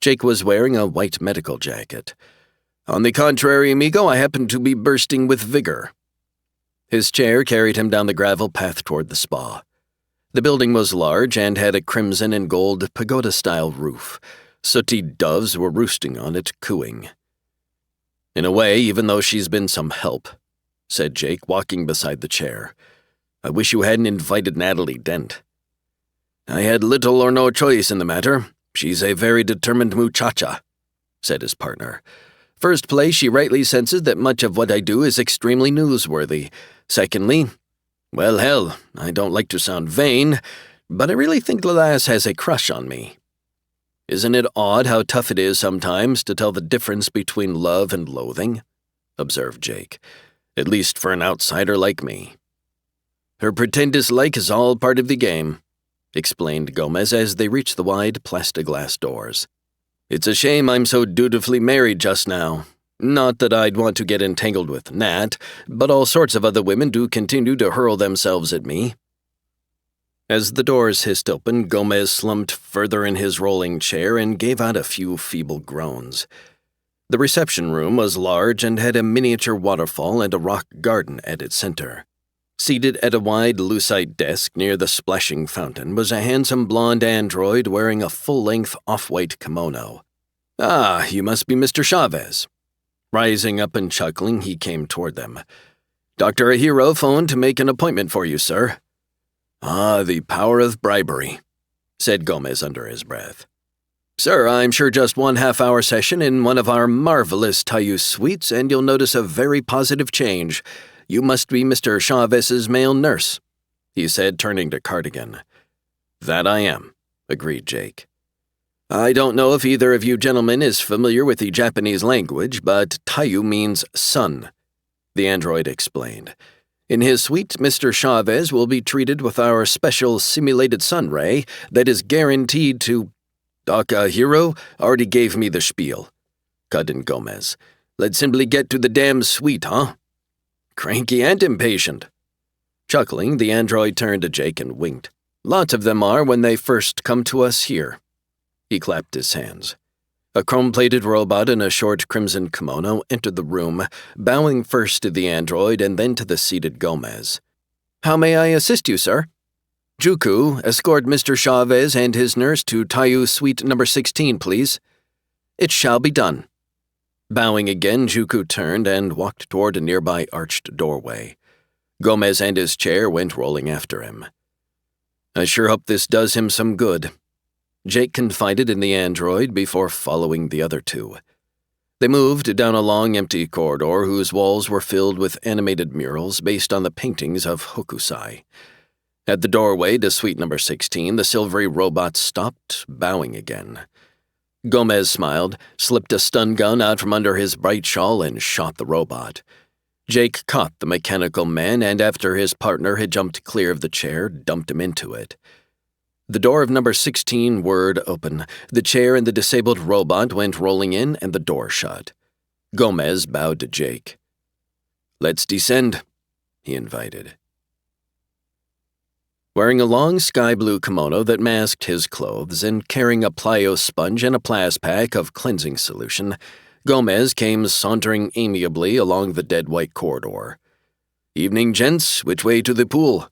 Jake was wearing a white medical jacket. On the contrary, amigo, I happen to be bursting with vigor. His chair carried him down the gravel path toward the spa. The building was large and had a crimson and gold pagoda-style roof. Sooty doves were roosting on it, cooing. In a way, even though she's been some help, said Jake, walking beside the chair. I wish you hadn't invited Natalie Dent. I had little or no choice in the matter. She's a very determined muchacha, said his partner. First place, she rightly senses that much of what I do is extremely newsworthy. Secondly, well, hell, I don't like to sound vain, but I really think the lass has a crush on me. Isn't it odd how tough it is sometimes to tell the difference between love and loathing? Observed Jake. At least for an outsider like me. Her pretend dislike is all part of the game, explained Gomez as they reached the wide plexiglass doors. It's a shame I'm so dutifully married just now. Not that I'd want to get entangled with Nat, but all sorts of other women do continue to hurl themselves at me. As the doors hissed open, Gomez slumped further in his rolling chair and gave out a few feeble groans. The reception room was large and had a miniature waterfall and a rock garden at its center. Seated at a wide lucite desk near the splashing fountain was a handsome blonde android wearing a full-length off-white kimono. Ah, you must be Mr. Chavez. Rising up and chuckling, he came toward them. Dr. Ahiro phoned to make an appointment for you, sir. Ah, the power of bribery, said Gomez under his breath. Sir, I'm sure just 1/2-hour session in one of our marvelous Taiyu suites and you'll notice a very positive change. You must be Mr. Chavez's male nurse, he said, turning to Cardigan. That I am, agreed Jake. I don't know if either of you gentlemen is familiar with the Japanese language, but Taiyu means sun, the android explained. In his suite, Mr. Chavez will be treated with our special simulated sun ray that is guaranteed to... Doc Hero already gave me the spiel, cut in Gomez. Let's simply get to the damn suite, huh? Cranky and impatient. Chuckling, the android turned to Jake and winked. Lots of them are when they first come to us here. He clapped his hands. A chrome-plated robot in a short crimson kimono entered the room, bowing first to the android and then to the seated Gomez. "How may I assist you, sir?" "Juku, escort Mr. Chavez and his nurse to Taiyu Suite number 16, please." "It shall be done." Bowing again, Juku turned and walked toward a nearby arched doorway. Gomez and his chair went rolling after him. "I sure hope this does him some good," Jake confided in the android before following the other two. They moved down a long, empty corridor whose walls were filled with animated murals based on the paintings of Hokusai. At the doorway to suite number 16, the silvery robot stopped, bowing again. Gomez smiled, slipped a stun gun out from under his bright shawl, and shot the robot. Jake caught the mechanical man, and after his partner had jumped clear of the chair, dumped him into it. The door of number 16 whirred open. The chair and the disabled robot went rolling in, and the door shut. Gomez bowed to Jake. "Let's descend," he invited. Wearing a long sky-blue kimono that masked his clothes and carrying a plyo sponge and a plas-pack of cleansing solution, Gomez came sauntering amiably along the dead-white corridor. "Evening, gents. Which way to the pool?"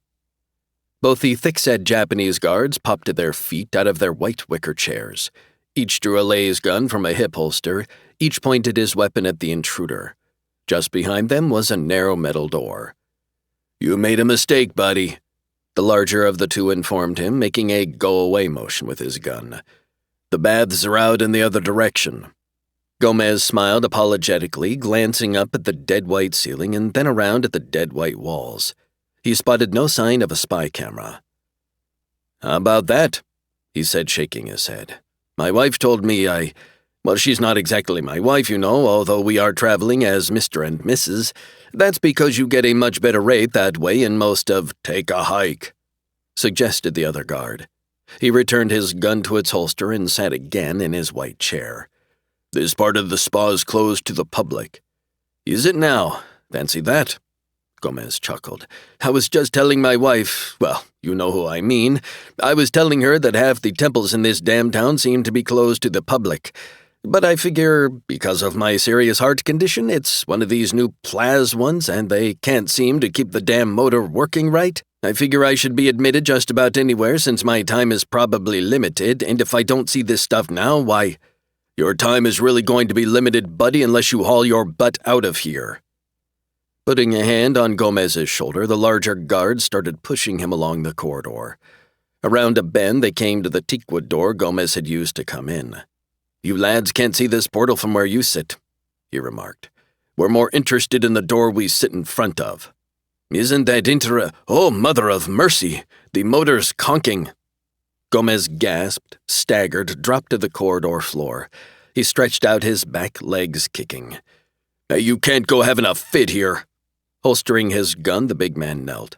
Both the thick-set Japanese guards popped to their feet out of their white wicker chairs. Each drew a laser gun from a hip holster. Each pointed his weapon at the intruder. Just behind them was a narrow metal door. "You made a mistake, buddy," the larger of the two informed him, making a go-away motion with his gun. "The baths are out in the other direction." Gomez smiled apologetically, glancing up at the dead-white ceiling and then around at the dead-white walls. He spotted no sign of a spy camera. "How about that?" he said, shaking his head. "My wife told me well, she's not exactly my wife, you know, although we are traveling as Mr. and Mrs. That's because you get a much better rate that way in most of Take a Hike," suggested the other guard. He returned his gun to its holster and sat again in his white chair. "This part of the spa is closed to the public." "Is it now? Fancy that." Gomez chuckled. "I was just telling my wife, well, you know who I mean. I was telling her that half the temples in this damn town seem to be closed to the public. But I figure, because of my serious heart condition, it's one of these new plas ones and they can't seem to keep the damn motor working right. I figure I should be admitted just about anywhere since my time is probably limited, and if I don't see this stuff now, why, your time is really going to be limited, buddy, unless you haul your butt out of here." Putting a hand on Gomez's shoulder, the larger guard started pushing him along the corridor. Around a bend, they came to the teakwood door Gomez had used to come in. "You lads can't see this portal from where you sit," he remarked. "We're more interested in the door we sit in front of." "Isn't that Oh, mother of mercy! The motor's conking!" Gomez gasped, staggered, dropped to the corridor floor. He stretched out his back legs, kicking. "Hey, you can't go having a fit here." Holstering his gun, the big man knelt.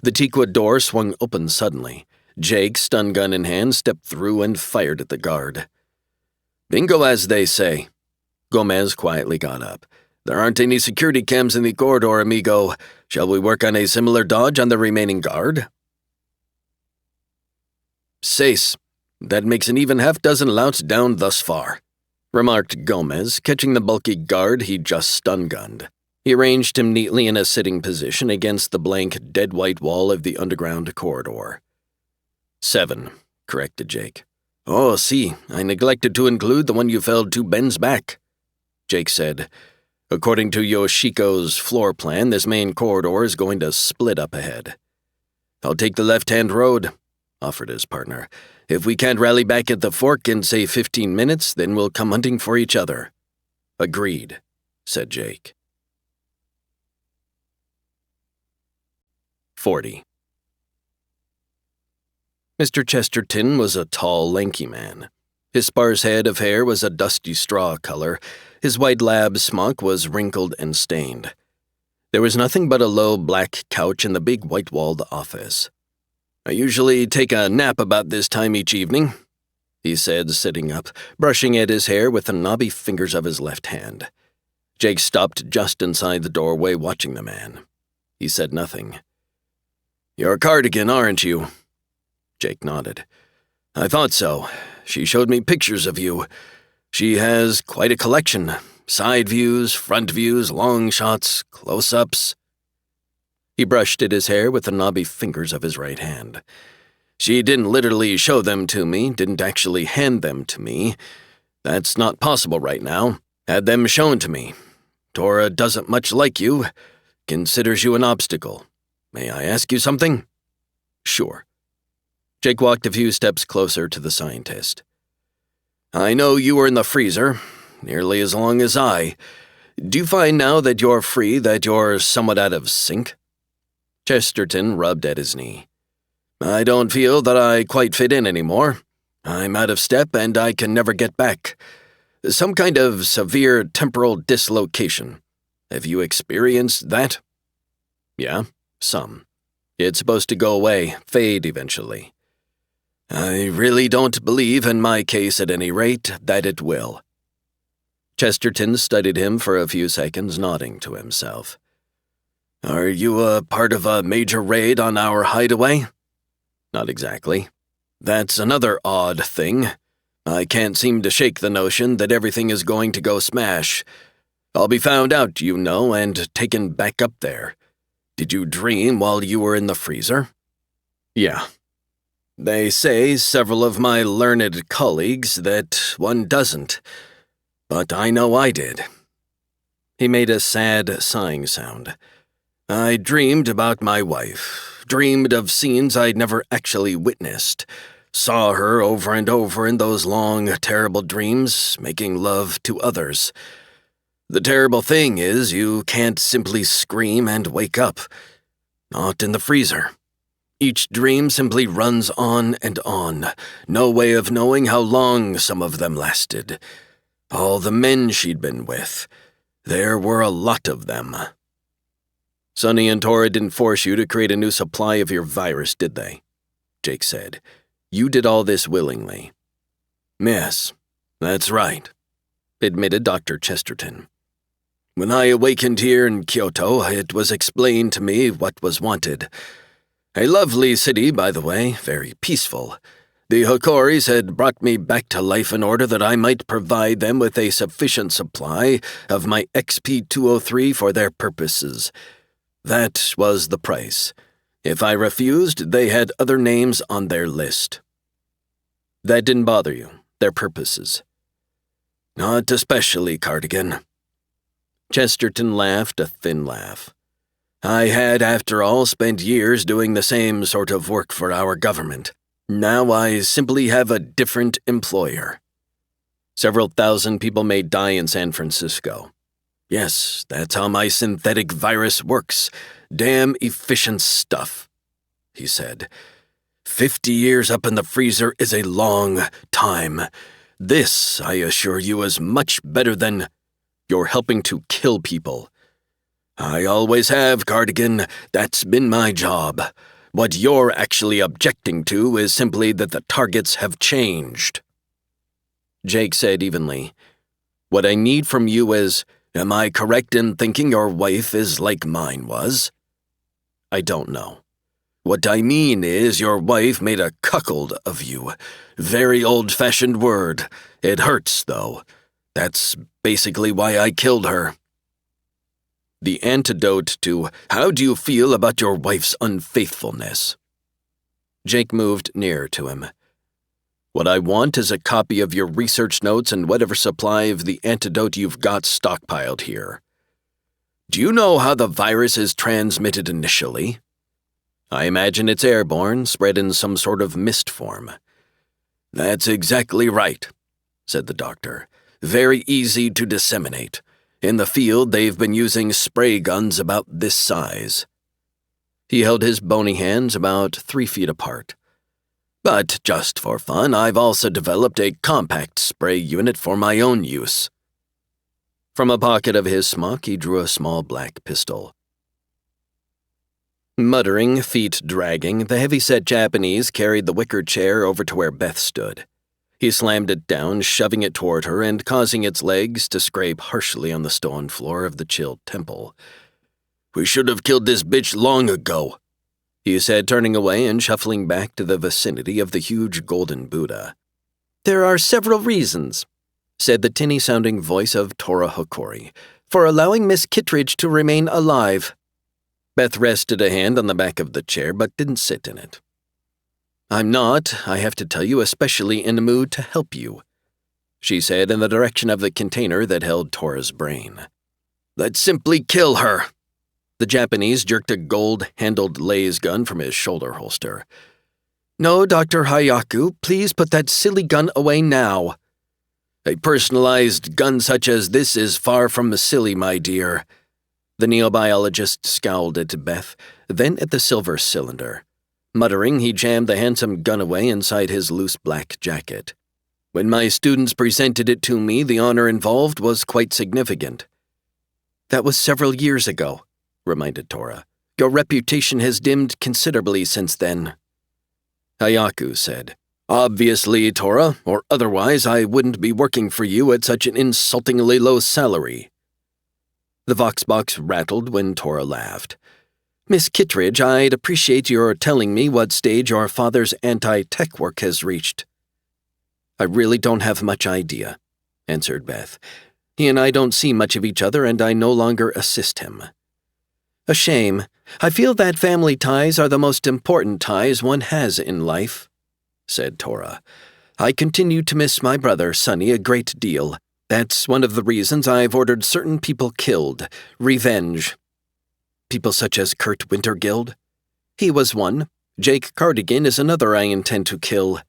The teakwood door swung open suddenly. Jake, stun gun in hand, stepped through and fired at the guard. "Bingo, as they say." Gomez quietly got up. "There aren't any security cams in the corridor, amigo. Shall we work on a similar dodge on the remaining guard?" "Sace, that makes an even half-dozen louts down thus far," remarked Gomez, catching the bulky guard he just stun-gunned. He arranged him neatly in a sitting position against the blank, dead-white wall of the underground corridor. "7, corrected Jake. "Oh, see, I neglected to include the one you felled 2 bends back," Jake said. "According to Yoshiko's floor plan, this main corridor is going to split up ahead." "I'll take the left-hand road," offered his partner. "If we can't rally back at the fork in, say, 15 minutes, then we'll come hunting for each other." "Agreed," said Jake. 40. Mr. Chesterton was a tall, lanky man. His sparse head of hair was a dusty straw color. His white lab smock was wrinkled and stained. There was nothing but a low black couch in the big white-walled office. "I usually take a nap about this time each evening," he said, sitting up, brushing at his hair with the knobby fingers of his left hand. Jake stopped just inside the doorway, watching the man. He said nothing. "You're Cardigan, aren't you?" Jake nodded. "I thought so. She showed me pictures of you. She has quite a collection. Side views, front views, long shots, close-ups. He brushed at his hair with the knobby fingers of his right hand. She didn't literally show them to me, didn't actually hand them to me. That's not possible right now. Had them shown to me. Tora doesn't much like you, considers you an obstacle. May I ask you something? Sure. Jake walked a few steps closer to the scientist. I know you were in the freezer, nearly as long as I. Do you find now that you're free that you're somewhat out of sync? Chesterton rubbed at his knee. I don't feel that I quite fit in anymore. I'm out of step and I can never get back. Some kind of severe temporal dislocation. Have you experienced that? Yeah, some. It's supposed to go away, fade eventually. I really don't believe, in my case at any rate, that it will. Chesterton studied him for a few seconds, nodding to himself. Are you a part of a major raid on our hideaway? Not exactly. That's another odd thing. I can't seem to shake the notion that everything is going to go smash. I'll be found out, you know, and taken back up there. Did you dream while you were in the freezer? Yeah. They say, several of my learned colleagues, that one doesn't. But I know I did. He made a sad, sighing sound. I dreamed about my wife, dreamed of scenes I'd never actually witnessed, saw her over and over in those long, terrible dreams, making love to others. The terrible thing is you can't simply scream and wake up. Not in the freezer. Each dream simply runs on and on, no way of knowing how long some of them lasted. All the men she'd been with. There were a lot of them. Sonny and Tora didn't force you to create a new supply of your virus, did they? Jake said. You did all this willingly. Yes, that's right, admitted Dr. Chesterton. When I awakened here in Kyoto, it was explained to me what was wanted. A lovely city, by the way, very peaceful. The Hokoris had brought me back to life in order that I might provide them with a sufficient supply of my XP-203 for their purposes. That was the price. If I refused, they had other names on their list. That didn't bother you, their purposes? Not especially, Cardigan. Chesterton laughed a thin laugh. I had, after all, spent years doing the same sort of work for our government. Now I simply have a different employer. Several thousand people may die in San Francisco. Yes, that's how my synthetic virus works. Damn efficient stuff, he said. 50 years up in the freezer is a long time. This, I assure you, is much better than you're helping to kill people. I always have, Cardigan. That's been my job. What you're actually objecting to is simply that the targets have changed. Jake said evenly, What I need from you is, am I correct in thinking your wife is like mine was? I don't know. What I mean is your wife made a cuckold of you. Very old-fashioned word. It hurts, though. That's basically why I killed her. The antidote to, how do you feel about your wife's unfaithfulness? Jake moved nearer to him. What I want is a copy of your research notes and whatever supply of the antidote you've got stockpiled here. Do you know how the virus is transmitted initially? I imagine it's airborne, spread in some sort of mist form. That's exactly right, said the doctor. Very easy to disseminate. In the field, they've been using spray guns about this size. He held his bony hands about 3 feet apart. But just for fun, I've also developed a compact spray unit for my own use. From a pocket of his smock, he drew a small black pistol. Muttering, feet dragging, the heavy-set Japanese carried the wicker chair over to where Beth stood. He slammed it down, shoving it toward her and causing its legs to scrape harshly on the stone floor of the chilled temple. We should have killed this bitch long ago, he said, turning away and shuffling back to the vicinity of the huge golden Buddha. There are several reasons, said the tinny-sounding voice of Tora Hokori, "for allowing Miss Kittredge to remain alive." Beth rested a hand on the back of the chair but didn't sit in it. "I'm not, I have to tell you, especially in a mood to help you," she said in the direction of the container that held Tora's brain. "Let's simply kill her." The Japanese jerked a gold-handled laser gun from his shoulder holster. "No, Dr. Hayaku, please put that silly gun away now." "A personalized gun such as this is far from silly, my dear." The neobiologist scowled at Beth, then at the silver cylinder. Muttering, he jammed the handsome gun away inside his loose black jacket. "When my students presented it to me, the honor involved was quite significant." "That was several years ago," reminded Tora. "Your reputation has dimmed considerably since then." Hayaku said, "Obviously, Tora, or otherwise I wouldn't be working for you at such an insultingly low salary." The Voxbox rattled when Tora laughed. "Miss Kittredge, I'd appreciate your telling me what stage your father's anti-tech work has reached." "I really don't have much idea," answered Beth. "He and I don't see much of each other, and I no longer assist him." "A shame. I feel that family ties are the most important ties one has in life," said Tora. "I continue to miss my brother, Sonny, a great deal. That's one of the reasons I've ordered certain people killed. Revenge. People such as Kurt Wintergild? He was one. Jake Cardigan is another I intend to kill."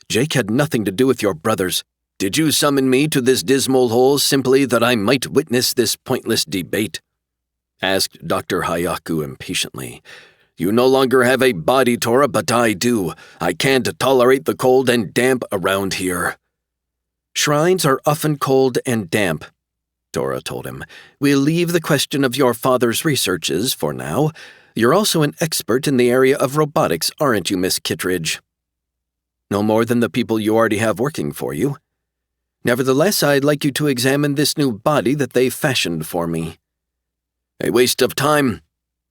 "Jake had nothing to do with your brothers. Did you summon me to this dismal hole simply that I might witness this pointless debate?" asked Dr. Hayaku impatiently. "You no longer have a body, Tora, but I do. I can't tolerate the cold and damp around here." "Shrines are often cold and damp," Tora told him. "We'll leave the question of your father's researches for now. You're also an expert in the area of robotics, aren't you, Miss Kittredge?" "No more than the people you already have working for you. Nevertheless, I'd like you to examine this new body that they've fashioned for me." "A waste of time,"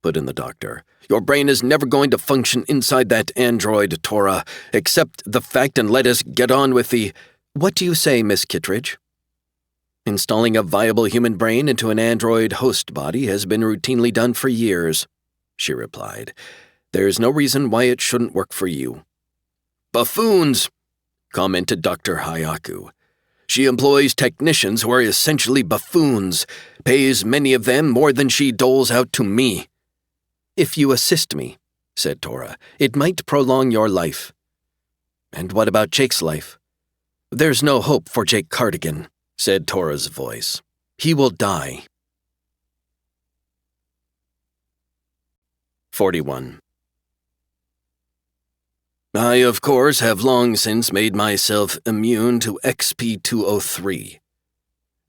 put in the doctor. "Your brain is never going to function inside that android, Tora. Accept the fact and let us get on with the—" "What do you say, Miss Kittredge?" "Installing a viable human brain into an android host body has been routinely done for years," she replied. "There's no reason why it shouldn't work for you." "Buffoons," commented Dr. Hayaku. "She employs technicians who are essentially buffoons, pays many of them more than she doles out to me." "If you assist me," said Tora, "it might prolong your life." "And what about Jake's life?" "There's no hope for Jake Cardigan," said Tora's voice. "He will die." 41. "I, of course, have long since made myself immune to XP-203,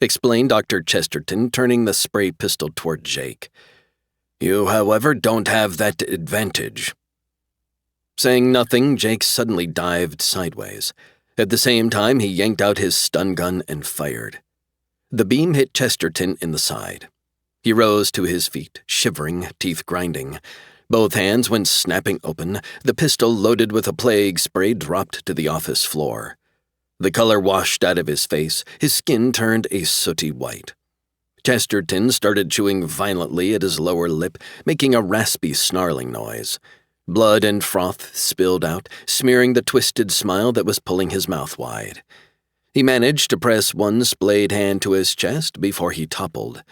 explained Dr. Chesterton, turning the spray pistol toward Jake. "You, however, don't have that advantage." Saying nothing, Jake suddenly dived sideways. At the same time, he yanked out his stun gun and fired. The beam hit Chesterton in the side. He rose to his feet, shivering, teeth grinding. Both hands went snapping open. The pistol loaded with a plague spray dropped to the office floor. The color washed out of his face. His skin turned a sooty white. Chesterton started chewing violently at his lower lip, making a raspy snarling noise. Blood and froth spilled out, smearing the twisted smile that was pulling his mouth wide. He managed to press one splayed hand to his chest before he toppled.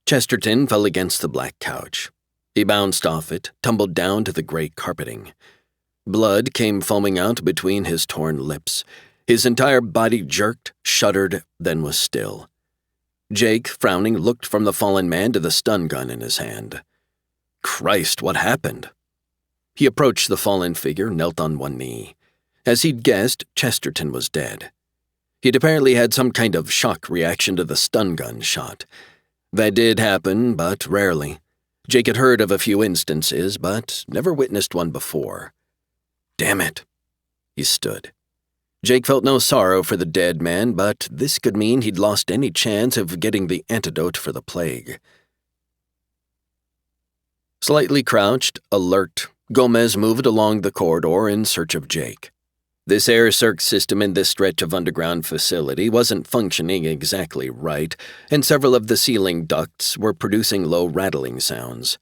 Chesterton fell against the black couch. He bounced off it, tumbled down to the gray carpeting. Blood came foaming out between his torn lips. His entire body jerked, shuddered, then was still. Jake, frowning, looked from the fallen man to the stun gun in his hand. "Christ, what happened?" He approached the fallen figure, knelt on one knee. As he'd guessed, Chesterton was dead. He'd apparently had some kind of shock reaction to the stun gun shot. That did happen, but rarely. Jake had heard of a few instances, but never witnessed one before. Damn it. He stood. Jake felt no sorrow for the dead man, but this could mean he'd lost any chance of getting the antidote for the plague. Slightly crouched, alert, Gomez moved along the corridor in search of Jake. This air circ system in this stretch of underground facility wasn't functioning exactly right, and several of the ceiling ducts were producing low rattling sounds.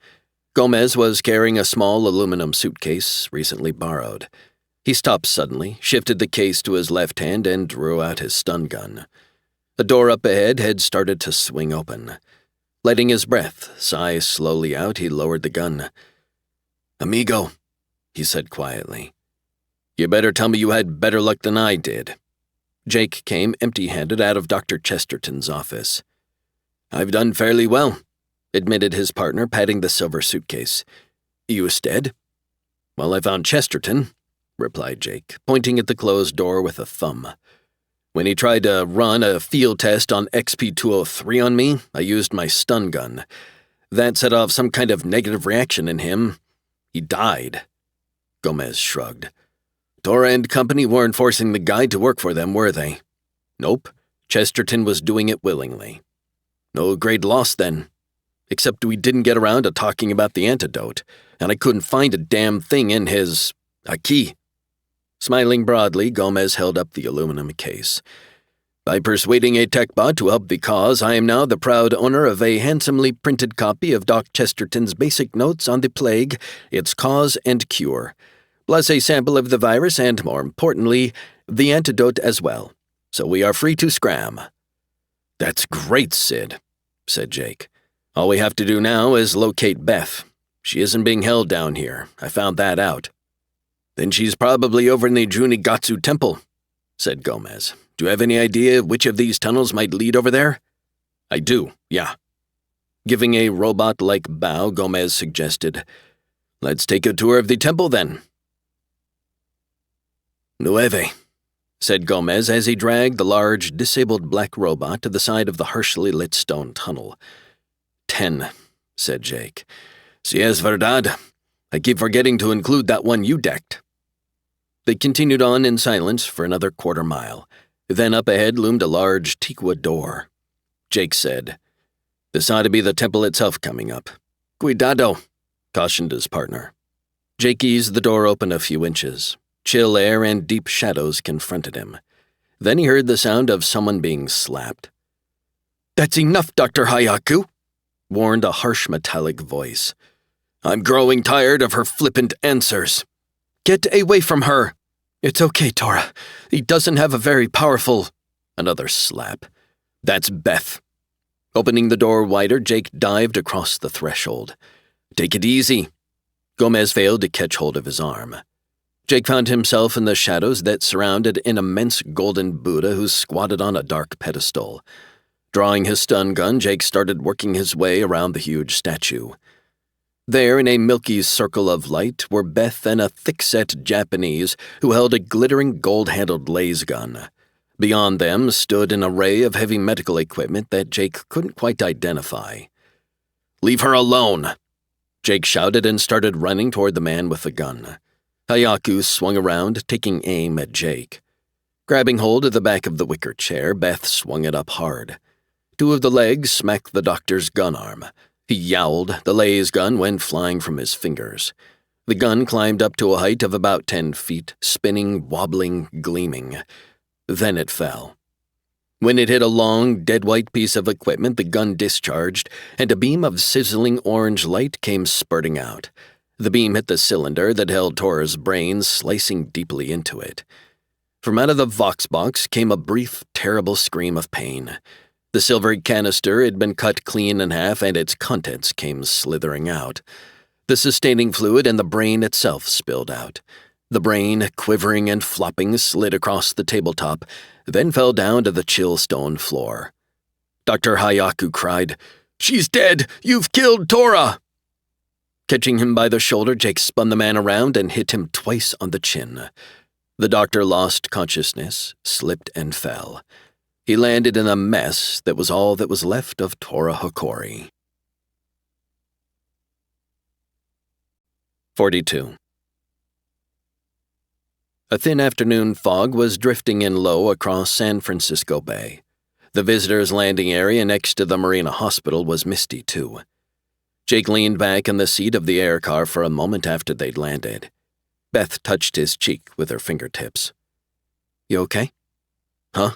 Gomez was carrying a small aluminum suitcase, recently borrowed. He stopped suddenly, shifted the case to his left hand, and drew out his stun gun. A door up ahead had started to swing open. Letting his breath sigh slowly out, he lowered the gun. "Amigo," he said quietly. "You better tell me you had better luck than I did." Jake came empty-handed out of Dr. Chesterton's office. "I've done fairly well," admitted his partner, patting the silver suitcase. "You dead?" "Well, I found Chesterton," replied Jake, pointing at the closed door with a thumb. "When he tried to run a field test on XP-203 on me, I used my stun gun. That set off some kind of negative reaction in him. He died." Gomez shrugged. "Tora and company weren't forcing the guy to work for them, were they?" "Nope. Chesterton was doing it willingly." "No great loss, then. Except we didn't get around to talking about the antidote, and I couldn't find a damn thing in his... a key." Smiling broadly, Gomez held up the aluminum case. "By persuading a tech bot to help the cause, I am now the proud owner of a handsomely printed copy of Doc Chesterton's basic notes on the plague, its cause and cure, plus a sample of the virus and, more importantly, the antidote as well. So we are free to scram." "That's great, Sid," said Jake. "All we have to do now is locate Beth. She isn't being held down here. I found that out." "Then she's probably over in the Junigatsu Temple," said Gomez. "Do you have any idea which of these tunnels might lead over there?" "I do, yeah." Giving a robot-like bow, Gomez suggested, "Let's take a tour of the temple, then." "Nueve," said Gomez as he dragged the large, disabled black robot to the side of the harshly lit stone tunnel. 10, said Jake. "Si es verdad. I keep forgetting to include that one you decked." They continued on in silence for another quarter mile. Then up ahead loomed a large teakwood door. Jake said, "This ought to be the temple itself coming up." "Cuidado," cautioned his partner. Jake eased the door open a few inches. Chill air and deep shadows confronted him. Then he heard the sound of someone being slapped. "That's enough, Dr. Hayaku," warned a harsh metallic voice. "I'm growing tired of her flippant answers." "Get away from her." "It's okay, Tora. He doesn't have a very powerful—" Another slap. "That's Beth." Opening the door wider, Jake dived across the threshold. "Take it easy." Gomez failed to catch hold of his arm. Jake found himself in the shadows that surrounded an immense golden Buddha who squatted on a dark pedestal. Drawing his stun gun, Jake started working his way around the huge statue. There, in a milky circle of light, were Beth and a thick-set Japanese who held a glittering gold-handled laser gun. Beyond them stood an array of heavy medical equipment that Jake couldn't quite identify. "Leave her alone!" Jake shouted and started running toward the man with the gun. Hayaku swung around, taking aim at Jake. Grabbing hold of the back of the wicker chair, Beth swung it up hard. Two of the legs smacked the doctor's gun arm. He yowled. The laser gun went flying from his fingers. The gun climbed up to a height of about 10 feet, spinning, wobbling, gleaming. Then it fell. When it hit a long, dead-white piece of equipment, the gun discharged, and a beam of sizzling orange light came spurting out. The beam hit the cylinder that held Tora's brain, slicing deeply into it. From out of the Vox box came a brief, terrible scream of pain. The silvery canister had been cut clean in half, and its contents came slithering out. The sustaining fluid and the brain itself spilled out. The brain, quivering and flopping, slid across the tabletop, then fell down to the chill stone floor. Dr. Hayaku cried, "She's dead! You've killed Tora!" Catching him by the shoulder, Jake spun the man around and hit him twice on the chin. The doctor lost consciousness, slipped and fell. He landed in a mess that was all that was left of Tora Hokori. 42. A thin afternoon fog was drifting in low across San Francisco Bay. The visitors' landing area next to the Marina Hospital was misty, too. Jake leaned back in the seat of the air car for a moment after they'd landed. Beth touched his cheek with her fingertips. You okay?" "Huh?"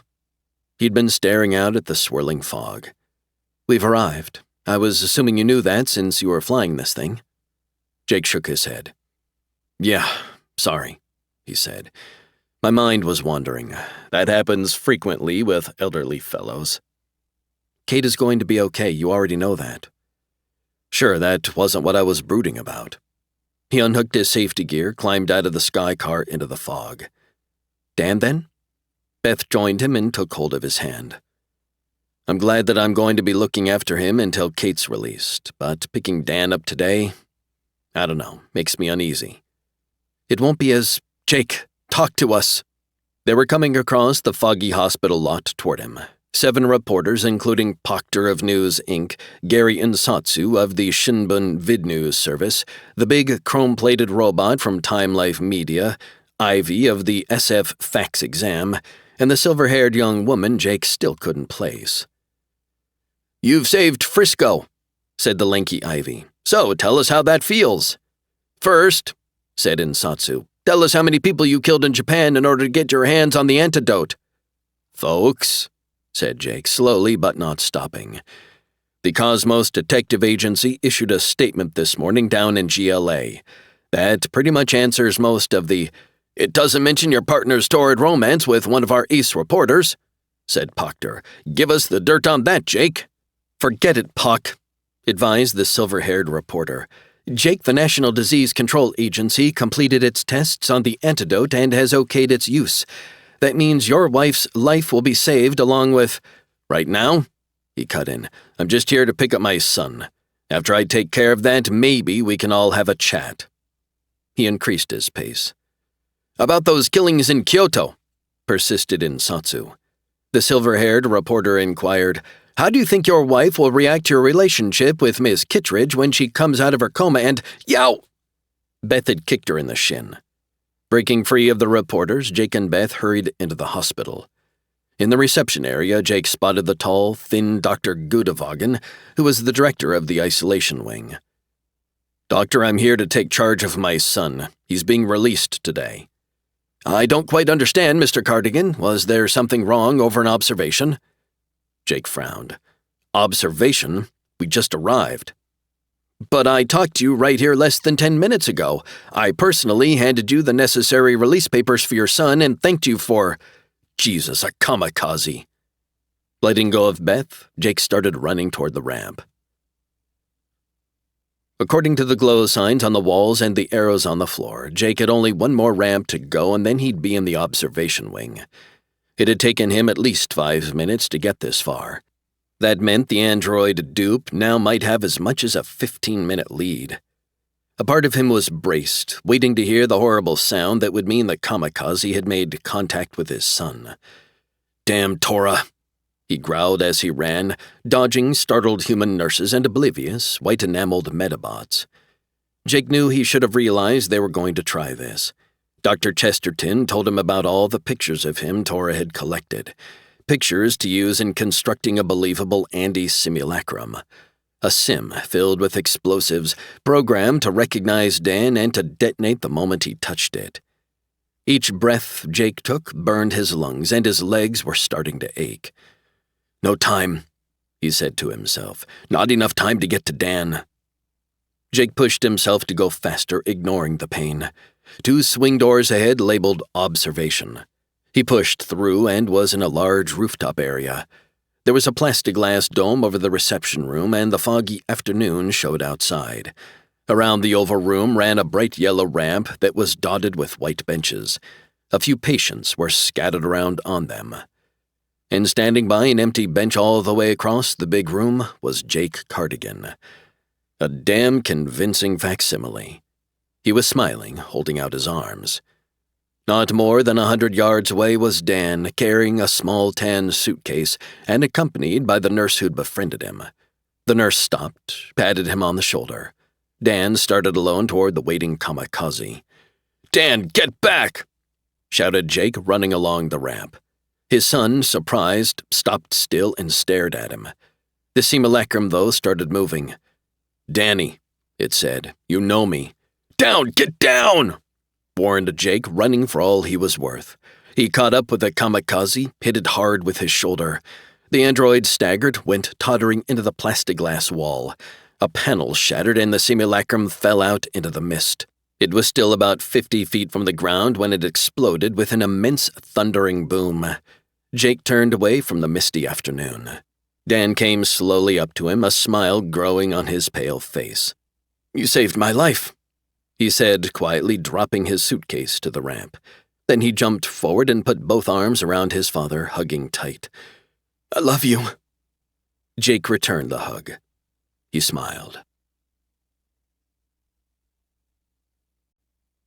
He'd been staring out at the swirling fog. "We've arrived. I was assuming you knew that since you were flying this thing." Jake shook his head. "Yeah, sorry," he said. "My mind was wandering. That happens frequently with elderly fellows." "Kate is going to be okay, you already know that." "Sure, that wasn't what I was brooding about." He unhooked his safety gear, climbed out of the sky car into the fog. "Dan, then?" Beth joined him and took hold of his hand. "I'm glad that I'm going to be looking after him until Kate's released, but picking Dan up today, I don't know, makes me uneasy." "It won't be as— Jake, talk to us." They were coming across the foggy hospital lot toward him. 7 reporters, including Proctor of News, Inc., Gary Insatsu of the Shinbun Vid News Service, the big chrome-plated robot from Time Life Media, Ivy of the SF Fax Exam, and the silver-haired young woman Jake still couldn't place. "You've saved Frisco," said the lanky Ivy. "So tell us how that feels." "First," said Insatsu, "tell us how many people you killed in Japan in order to get your hands on the antidote." "Folks," said Jake, slowly but not stopping, "the Cosmos Detective Agency issued a statement this morning down in GLA. That pretty much answers most of the— It doesn't mention your partner's torrid romance with one of our ace reporters," said Proctor. "Give us the dirt on that, Jake." "Forget it, Poc," advised the silver-haired reporter. "Jake, the National Disease Control Agency, completed its tests on the antidote and has okayed its use. That means your wife's life will be saved along with— Right now," he cut in, "I'm just here to pick up my son. After I take care of that, maybe we can all have a chat." He increased his pace. "About those killings in Kyoto," persisted Insatsu. The silver-haired reporter inquired, "How do you think your wife will react to your relationship with Miss Kittredge when she comes out of her coma and— Yow!" Beth had kicked her in the shin. Breaking free of the reporters, Jake and Beth hurried into the hospital. In the reception area, Jake spotted the tall, thin Dr. Gudavagen, who was the director of the isolation wing. "Doctor, I'm here to take charge of my son. He's being released today." "I don't quite understand, Mr. Cardigan. Was there something wrong over an observation?" Jake frowned. "Observation? We just arrived." "But I talked to you right here less than 10 minutes ago. I personally handed you the necessary release papers for your son and thanked you for— Jesus, a kamikaze." Letting go of Beth, Jake started running toward the ramp. According to the glow signs on the walls and the arrows on the floor, Jake had only one more ramp to go and then he'd be in the observation wing. It had taken him at least 5 minutes to get this far. That meant the android dupe now might have as much as a 15-minute lead. A part of him was braced, waiting to hear the horrible sound that would mean the kamikaze had made contact with his son. "Damn Tora," he growled as he ran, dodging startled human nurses and oblivious, white-enameled metabots. Jake knew he should have realized they were going to try this. Dr. Chesterton told him about all the pictures of him Tora had collected. Pictures to use in constructing a believable Andy simulacrum. A sim filled with explosives, programmed to recognize Dan and to detonate the moment he touched it. Each breath Jake took burned his lungs, and his legs were starting to ache. "No time," he said to himself. "Not enough time to get to Dan." Jake pushed himself to go faster, ignoring the pain. 2 swing doors ahead labeled Observation. He pushed through and was in a large rooftop area. There was a plexiglass dome over the reception room, and the foggy afternoon showed outside. Around the oval room ran a bright yellow ramp that was dotted with white benches. A few patients were scattered around on them. And standing by an empty bench all the way across the big room was Jake Cardigan. A damn convincing facsimile. He was smiling, holding out his arms. Not more than 100 yards away was Dan, carrying a small tan suitcase and accompanied by the nurse who'd befriended him. The nurse stopped, patted him on the shoulder. Dan started alone toward the waiting kamikaze. "Dan, get back!" shouted Jake, running along the ramp. His son, surprised, stopped still and stared at him. The simulacrum, though, started moving. "Danny," it said, "you know me." "Down! Get down!" warned Jake, running for all he was worth. He caught up with the kamikaze, hit it hard with his shoulder. The android staggered, went tottering into the plexiglass wall. A panel shattered and the simulacrum fell out into the mist. It was still about 50 feet from the ground when it exploded with an immense thundering boom. Jake turned away from the misty afternoon. Dan came slowly up to him, a smile growing on his pale face. "You saved my life," he said, quietly dropping his suitcase to the ramp. Then he jumped forward and put both arms around his father, hugging tight. "I love you." Jake returned the hug. He smiled.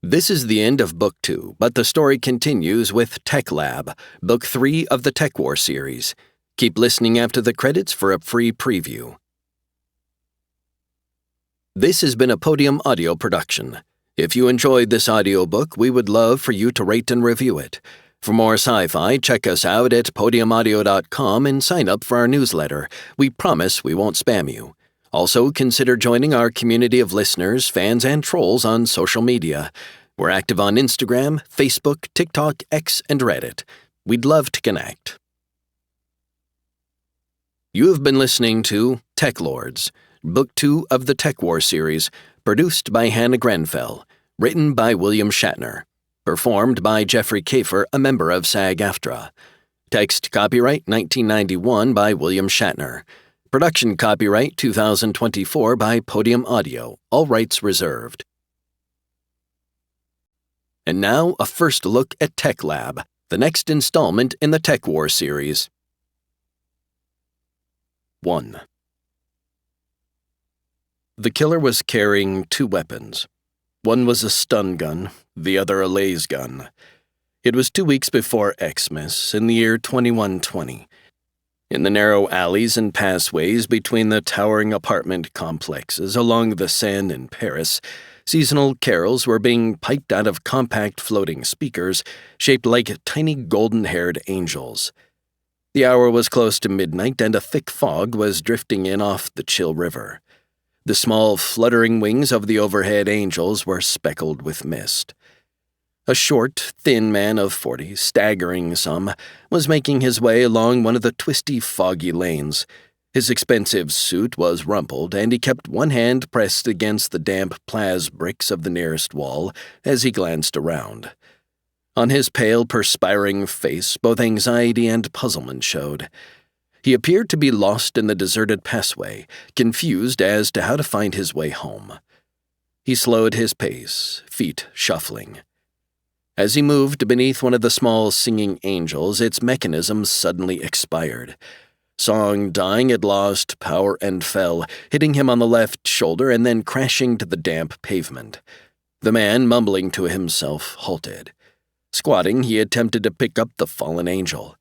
This is the end of Book 2, but the story continues with Tech Lab, Book 3 of the TekWar series. Keep listening after the credits for a free preview. This has been a Podium Audio production. If you enjoyed this audiobook, we would love for you to rate and review it. For more sci-fi, check us out at podiumaudio.com and sign up for our newsletter. We promise we won't spam you. Also, consider joining our community of listeners, fans, and trolls on social media. We're active on Instagram, Facebook, TikTok, X, and Reddit. We'd love to connect. You have been listening to TekLords, Book 2 of the TekWar series, produced by Hannah Grenfell, written by William Shatner, performed by Jeffrey Kafer, a member of SAG-AFTRA. Text copyright 1991 by William Shatner. Production copyright 2024 by Podium Audio, all rights reserved. And now, a first look at Tech Lab, the next installment in the TekWar series. 1. The killer was carrying 2 weapons. One was a stun gun, the other a laser gun. It was 2 weeks before Xmas, in the year 2120. In the narrow alleys and pathways between the towering apartment complexes along the Seine in Paris, seasonal carols were being piped out of compact floating speakers shaped like tiny golden-haired angels. The hour was close to midnight and a thick fog was drifting in off the chill river. The small, fluttering wings of the overhead angels were speckled with mist. A short, thin man of 40, staggering some, was making his way along one of the twisty, foggy lanes. His expensive suit was rumpled, and he kept one hand pressed against the damp plas bricks of the nearest wall as he glanced around. On his pale, perspiring face, both anxiety and puzzlement showed. He appeared to be lost in the deserted passway, confused as to how to find his way home. He slowed his pace, feet shuffling. As he moved beneath one of the small singing angels, its mechanism suddenly expired. Song dying, it lost power and fell, hitting him on the left shoulder and then crashing to the damp pavement. The man, mumbling to himself, halted. Squatting, he attempted to pick up the fallen angel.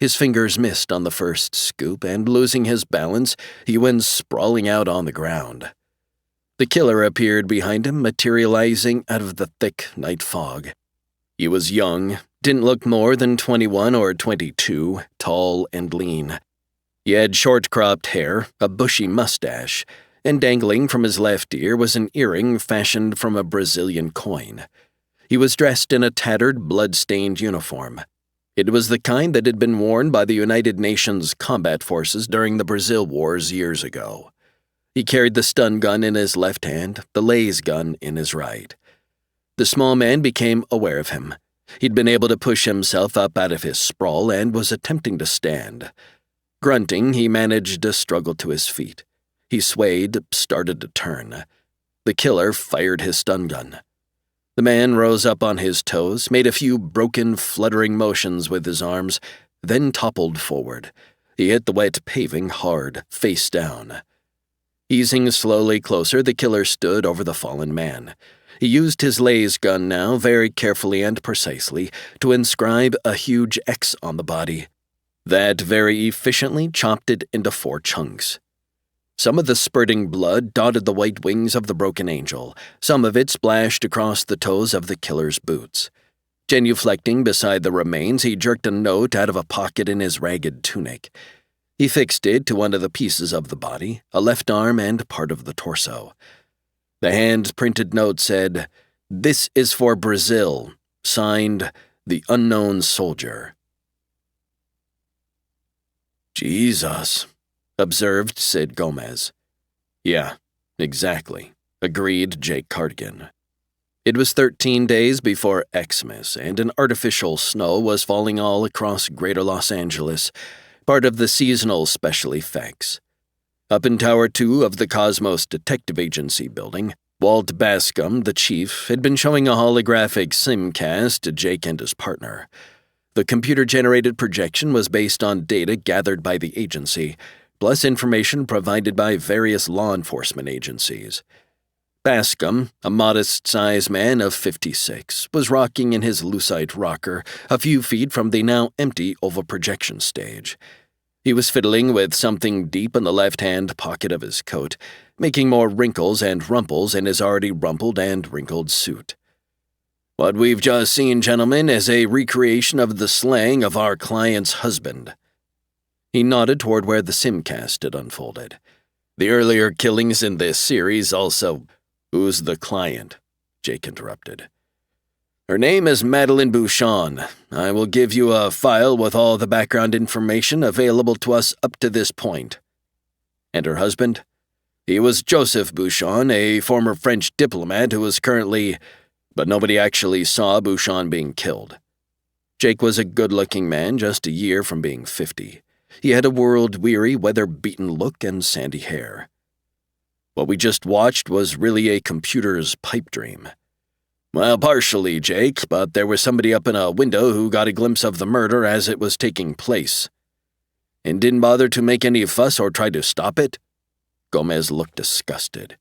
His fingers missed on the first scoop, and losing his balance, he went sprawling out on the ground. The killer appeared behind him, materializing out of the thick night fog. He was young, didn't look more than 21 or 22, tall and lean. He had short-cropped hair, a bushy mustache, and dangling from his left ear was an earring fashioned from a Brazilian coin. He was dressed in a tattered, blood-stained uniform. It was the kind that had been worn by the United Nations combat forces during the Brazil Wars years ago. He carried the stun gun in his left hand, the laser gun in his right. The small man became aware of him. He'd been able to push himself up out of his sprawl and was attempting to stand. Grunting, he managed to struggle to his feet. He swayed, started to turn. The killer fired his stun gun. The man rose up on his toes, made a few broken, fluttering motions with his arms, then toppled forward. He hit the wet paving hard, face down. Easing slowly closer, the killer stood over the fallen man. He used his laser gun now, very carefully and precisely, to inscribe a huge X on the body. That very efficiently chopped it into 4 chunks. Some of the spurting blood dotted the white wings of the broken angel. Some of it splashed across the toes of the killer's boots. Genuflecting beside the remains, he jerked a note out of a pocket in his ragged tunic. He fixed it to one of the pieces of the body, a left arm and part of the torso. The hand-printed note said, "This is for Brazil. Signed, the unknown soldier. "Jesus," observed Sid Gomez. "Yeah, exactly," agreed Jake Cardigan. It was 13 days before Xmas, and an artificial snow was falling all across greater Los Angeles, part of the seasonal special effects. Up in Tower 2 of the Cosmos Detective Agency building, Walt Bascom, the chief, had been showing a holographic simcast to Jake and his partner. The computer-generated projection was based on data gathered by the agency, plus information provided by various law enforcement agencies. Bascom, a modest-sized man of 56, was rocking in his lucite rocker a few feet from the now empty oval projection stage. He was fiddling with something deep in the left-hand pocket of his coat, making more wrinkles and rumples in his already rumpled and wrinkled suit. "What we've just seen, gentlemen, is a recreation of the slaying of our client's husband." He nodded toward where the simcast had unfolded. "The earlier killings in this series also—" "Who's the client?" Jake interrupted. "Her name is Madeline Bouchon. I will give you a file with all the background information available to us up to this point." "And her husband?" "He was Joseph Bouchon, a former French diplomat who was currently—" But nobody actually saw Bouchon being killed. Jake was a good-looking man just a year from being 50. He had a world-weary, weather-beaten look and sandy hair. "What we just watched was really a computer's pipe dream." "Well, partially, Jake, but there was somebody up in a window who got a glimpse of the murder as it was taking place." "And didn't bother to make any fuss or try to stop it?" Gomez looked disgusted.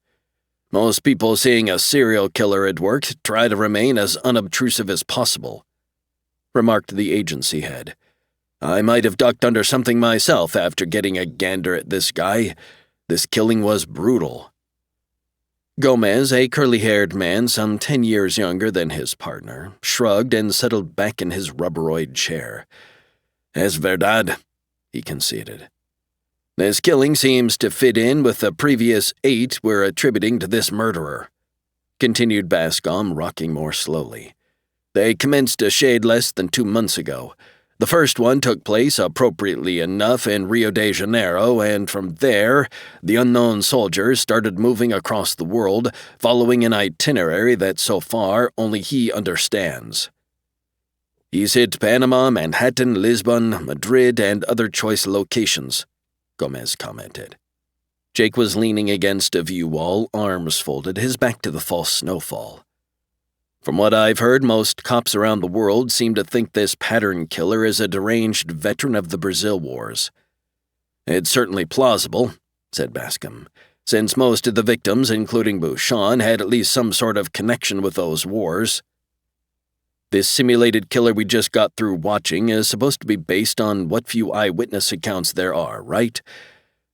"Most people seeing a serial killer at work try to remain as unobtrusive as possible," remarked the agency head. "I might have ducked under something myself after getting a gander at this guy. This killing was brutal." Gomez, a curly-haired man some 10 years younger than his partner, shrugged and settled back in his rubberoid chair. "Es verdad," he conceded. "This killing seems to fit in with the previous 8 we're attributing to this murderer," continued Bascom, rocking more slowly. "They commenced a shade less than 2 months ago. The first one took place, appropriately enough, in Rio de Janeiro, and from there, the unknown soldier started moving across the world, following an itinerary that so far only he understands. He's hit Panama, Manhattan, Lisbon, Madrid, and other choice locations," Gomez commented. Jake was leaning against a view wall, arms folded, his back to the false snowfall. "From what I've heard, most cops around the world seem to think this pattern killer is a deranged veteran of the Brazil Wars." "It's certainly plausible," said Bascom, "since most of the victims, including Bouchon, had at least some sort of connection with those wars. This simulated killer we just got through watching is supposed to be based on what few eyewitness accounts there are, right?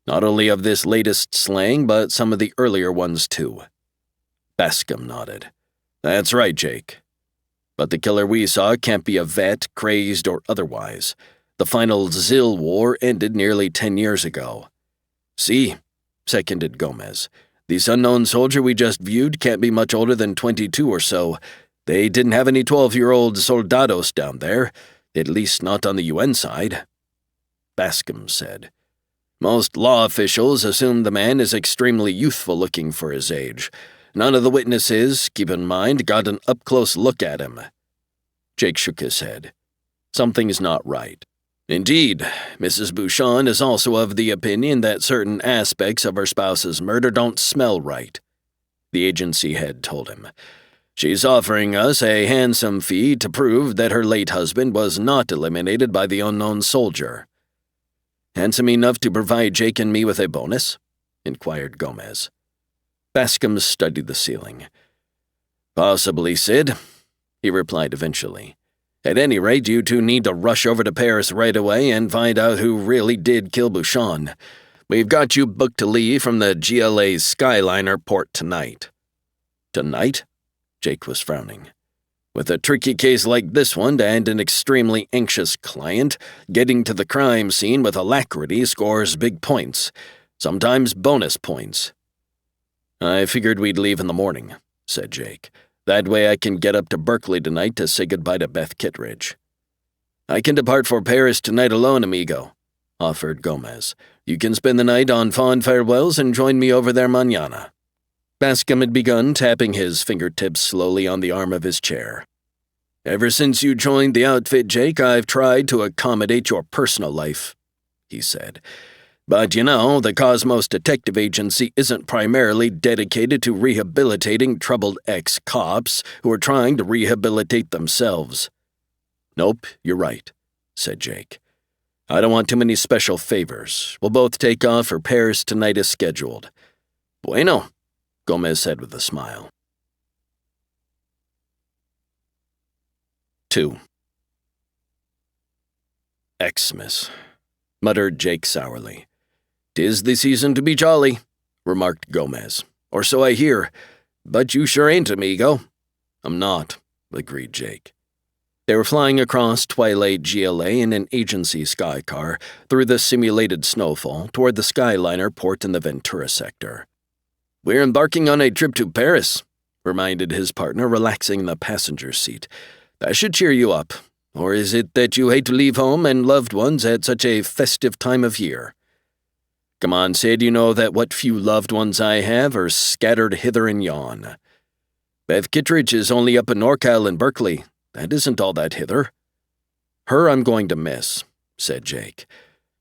Not only of this latest slaying, but some of the earlier ones too." Bascom nodded. "That's right, Jake. But the killer we saw can't be a vet, crazed or otherwise. The final Zil War ended nearly 10 years ago." "See," seconded Gomez. "This unknown soldier we just viewed can't be much older than 22 or so. They didn't have any 12-year-old soldados down there, at least not on the UN side." Bascom said, "Most law officials assume the man is extremely youthful-looking for his age. None of the witnesses, keep in mind, got an up-close look at him." Jake shook his head. "Something's not right. Indeed, Mrs. Bouchon is also of the opinion that certain aspects of her spouse's murder don't smell right," the agency head told him. "She's offering us a handsome fee to prove that her late husband was not eliminated by the unknown soldier." "Handsome enough to provide Jake and me with a bonus?" inquired Gomez. Bascom studied the ceiling. "Possibly, Sid," he replied eventually. "At any rate, you two need to rush over to Paris right away and find out who really did kill Bouchon. We've got you booked to leave from the GLA's Skyliner port tonight." "Tonight?" Jake was frowning. "With a tricky case like this one and an extremely anxious client, getting to the crime scene with alacrity scores big points, sometimes bonus points." "I figured we'd leave in the morning," said Jake. That way I can get up to Berkeley tonight to say goodbye to Beth Kittredge." "I can depart for Paris tonight alone, amigo," offered Gomez. "You can spend the night on fond farewells and join me over there mañana." Bascom had begun tapping his fingertips slowly on the arm of his chair. "Ever since you joined the outfit, Jake, I've tried to accommodate your personal life," he said. "But the Cosmos Detective Agency isn't primarily dedicated to rehabilitating troubled ex-cops who are trying to rehabilitate themselves." "Nope, you're right," said Jake. "I don't want too many special favors. We'll both take off for Paris tonight as scheduled." "Bueno," Gomez said with a smile. 2. "Xmas," muttered Jake sourly. "'Tis the season to be jolly," remarked Gomez. "Or so I hear. But you sure ain't, amigo." "I'm not," agreed Jake. They were flying across twilight GLA in an agency sky car through the simulated snowfall toward the Skyliner port in the Ventura sector. "We're embarking on a trip to Paris," reminded his partner, relaxing in the passenger seat. "That should cheer you up. Or is it that you hate to leave home and loved ones at such a festive time of year?" "Come on, Sid, you know that what few loved ones I have are scattered hither and yon. Beth Kittredge is only up in NorCal and Berkeley. That isn't all that hither." "Her I'm going to miss," said Jake.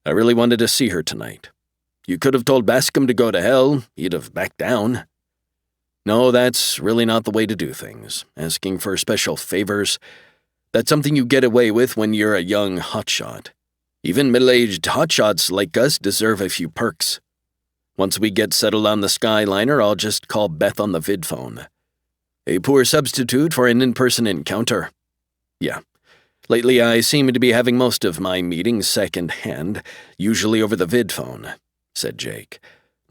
"I really wanted to see her tonight. You could have told Bascom to go to hell. He'd have backed down." "No, that's really not the way to do things. Asking for special favors. That's something you get away with when you're a young hotshot. Even middle-aged hotshots like us deserve a few perks. Once we get settled on the Skyliner, I'll just call Beth on the vid phone. A poor substitute for an in-person encounter. Yeah. Lately I seem to be having most of my meetings second-hand, usually over the vid phone," said Jake.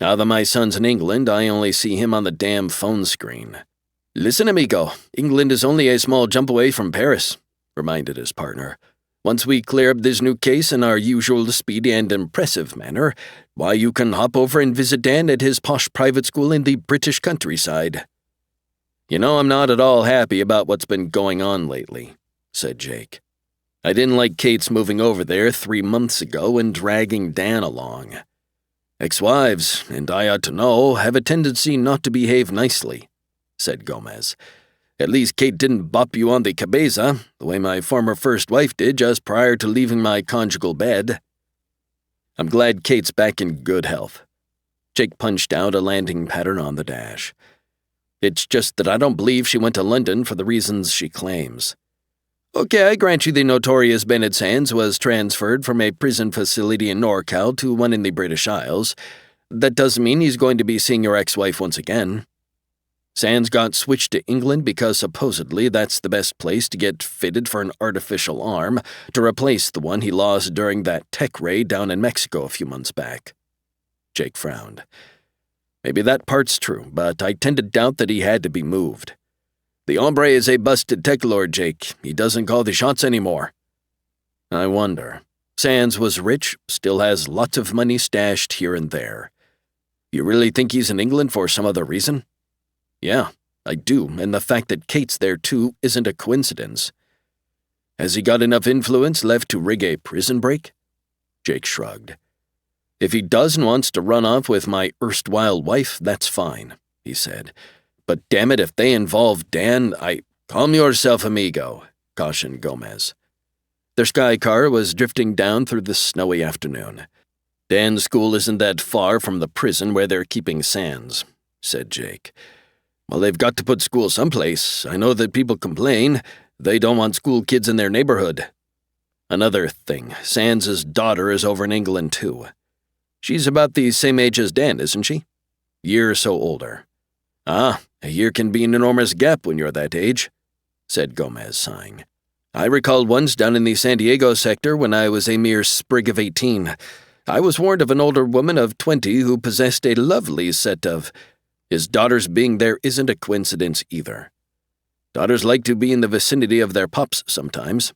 "Now that my son's in England, I only see him on the damn phone screen." "Listen, amigo, England is only a small jump away from Paris," reminded his partner. "Once we clear up this new case in our usual speedy and impressive manner, why, you can hop over and visit Dan at his posh private school in the British countryside." I'm not at all happy about what's been going on lately," said Jake. "I didn't like Kate's moving over there 3 months ago and dragging Dan along. Ex-wives, and I ought to know, have a tendency not to behave nicely," said Gomez. "At least Kate didn't bop you on the cabeza, the way my former first wife did just prior to leaving my conjugal bed." "I'm glad Kate's back in good health." Jake punched out a landing pattern on the dash. "It's just that I don't believe she went to London for the reasons she claims." "Okay, I grant you the notorious Bennett Sands was transferred from a prison facility in NorCal to one in the British Isles. That doesn't mean he's going to be seeing your ex-wife once again. Sands got switched to England because supposedly that's the best place to get fitted for an artificial arm to replace the one he lost during that tech raid down in Mexico a few months back." Jake frowned. "Maybe that part's true, but I tend to doubt that he had to be moved. The hombre is a busted TekLord, Jake. He doesn't call the shots anymore." "I wonder. Sands was rich, still has lots of money stashed here and there. You really think he's in England for some other reason?" "Yeah, I do, and the fact that Kate's there too isn't a coincidence. Has he got enough influence left to rig a prison break?" Jake shrugged. "If he does and wants to run off with my erstwhile wife, that's fine," he said. "But damn it, if they involve Dan, Calm yourself, amigo," cautioned Gomez. Their sky car was drifting down through the snowy afternoon. "Dan's school isn't that far from the prison where they're keeping Sands," said Jake. "Well, they've got to put school someplace. I know that people complain. They don't want school kids in their neighborhood. Another thing, Sands' daughter is over in England, too. She's about the same age as Dan, isn't she? Year or so older." "Ah, a year can be an enormous gap when you're that age," said Gomez, sighing. "I recall once down in the San Diego sector when I was a mere sprig of 18. I was warned of an older woman of 20 who possessed a lovely set of... His daughters being there isn't a coincidence either. Daughters like to be in the vicinity of their pops sometimes.